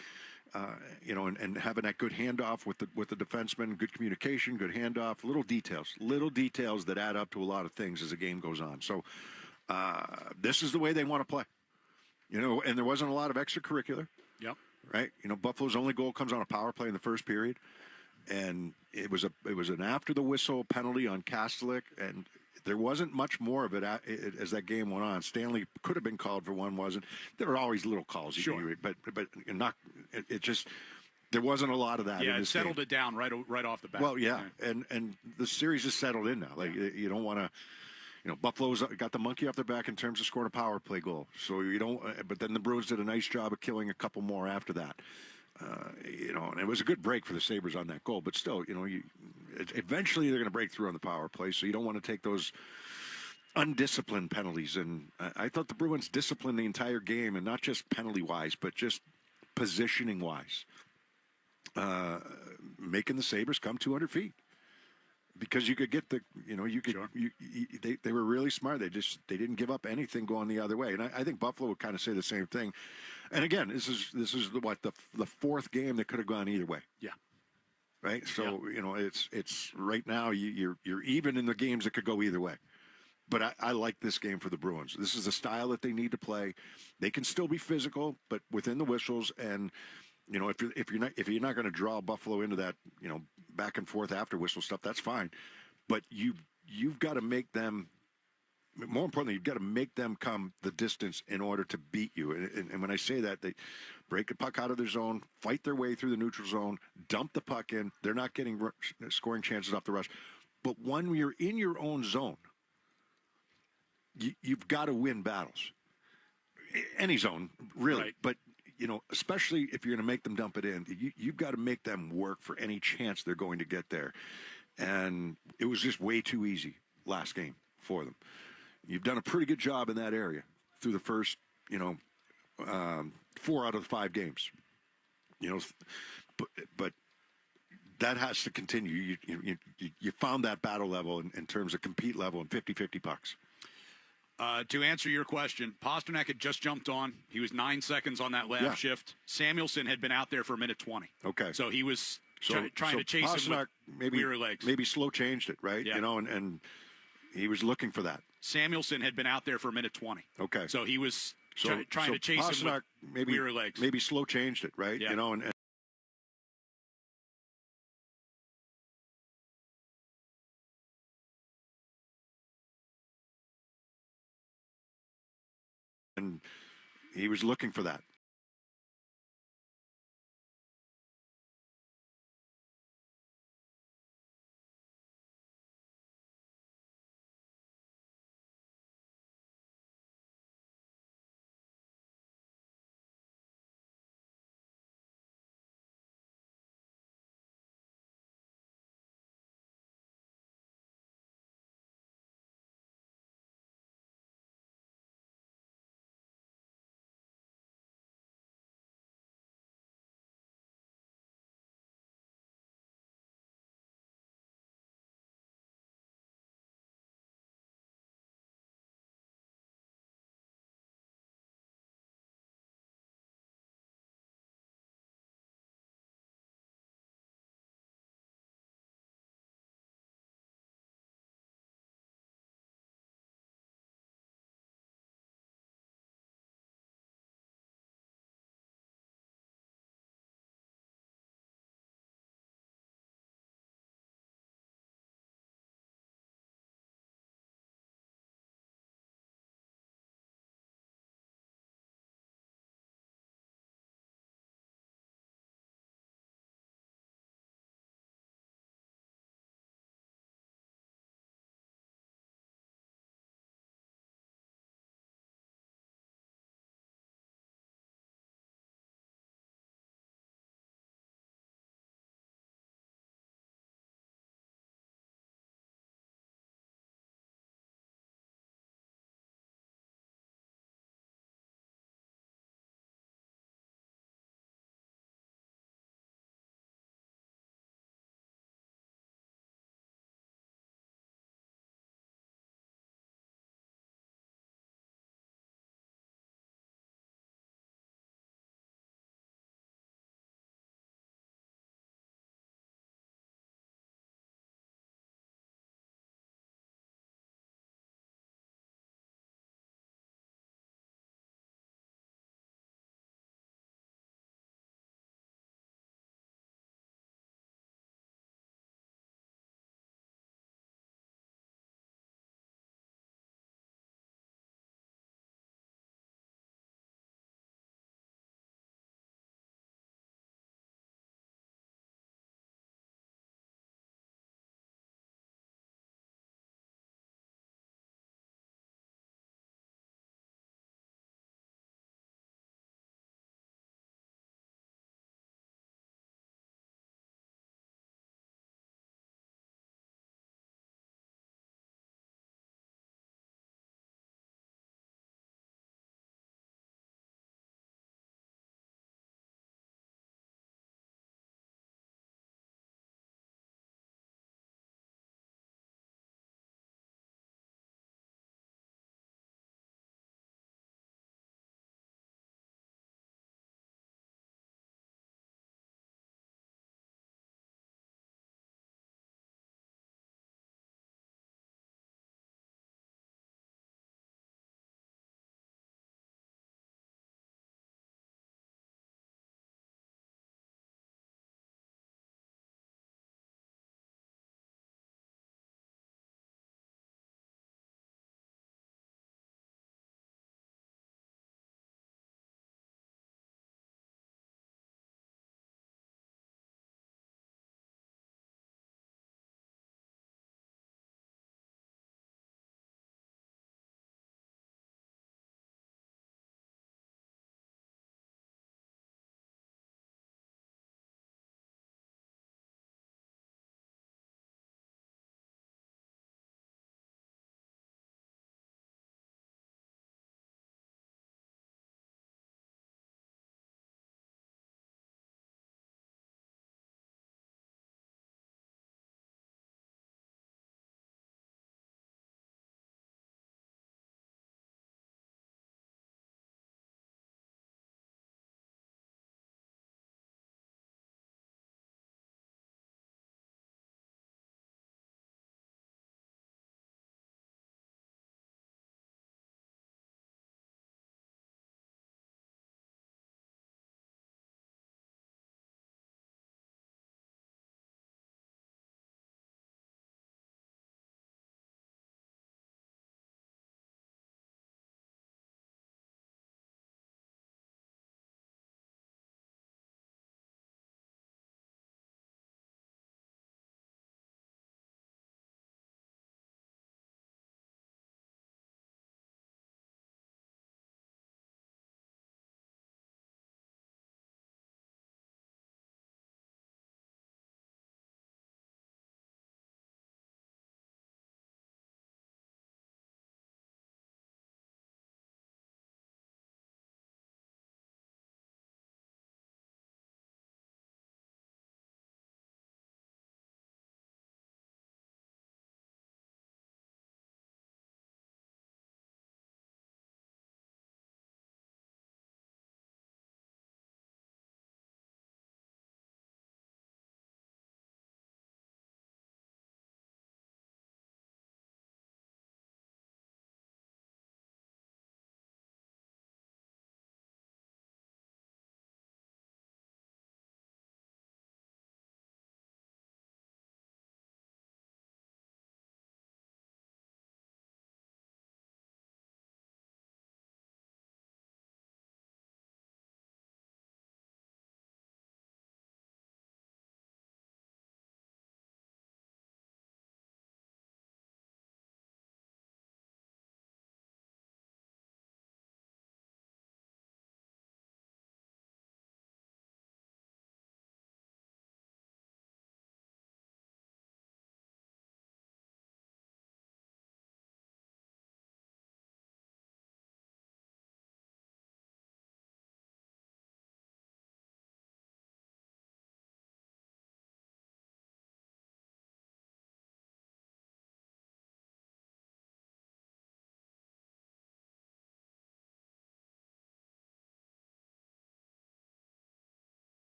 and having that good handoff with the defenseman, good communication, good handoff, little details that add up to a lot of things as the game goes on. So this is the way they want to play, and there wasn't a lot of extracurricular. Yep. Right. Buffalo's only goal comes on a power play in the first period, and it was an after the whistle penalty on Kastelik, and there wasn't much more of it as that game went on. Stanley could have been called for one, wasn't. There were always little calls, sure, but not. It just there wasn't a lot of that. Yeah, in it this settled game. it down right off the bat. Well, yeah, and the series is settled in now. Like you don't want to. Buffalo's got the monkey off their back in terms of scoring a power play goal. So you don't. But then the Bruins did a nice job of killing a couple more after that. And it was a good break for the Sabres on that goal. But still, eventually they're going to break through on the power play. So you don't want to take those undisciplined penalties. And I thought the Bruins disciplined the entire game, and not just penalty wise, but just positioning wise, making the Sabres come 200 feet. Because you could get they were really smart. They didn't give up anything going the other way. And I think Buffalo would kind of say the same thing. And again, this is the fourth game that could have gone either way. Yeah. Right. So it's right now you're even in the games that could go either way. But I like this game for the Bruins. This is the style that they need to play. They can still be physical, but within the whistles. And if you're not going to draw Buffalo into that, back and forth after whistle stuff, that's fine. But you've got to make them. More importantly, you've got to make them come the distance in order to beat you. And when I say that, they break the puck out of their zone, fight their way through the neutral zone, dump the puck in. They're not getting scoring chances off the rush. But when you're in your own zone, you've got to win battles. Any zone, really. Right. But especially if you're going to make them dump it in, you've got to make them work for any chance they're going to get there. And it was just way too easy last game for them. You've done a pretty good job in that area through the first, 4 out of the 5 games. But that has to continue. You found that battle level in terms of compete level and 50-50 pucks. To answer your question, Pasternak had just jumped on. He was 9 seconds on that last shift. Samuelson had been out there for a minute 20. Okay. So he was trying to chase Pasternak him with weary legs. Maybe slow changed it, right? Yeah. And he was looking for that. Samuelson had been out there for a minute 20. Okay. So he was trying to chase him with weary legs. Maybe slow changed it, right? Yeah. And he was looking for that.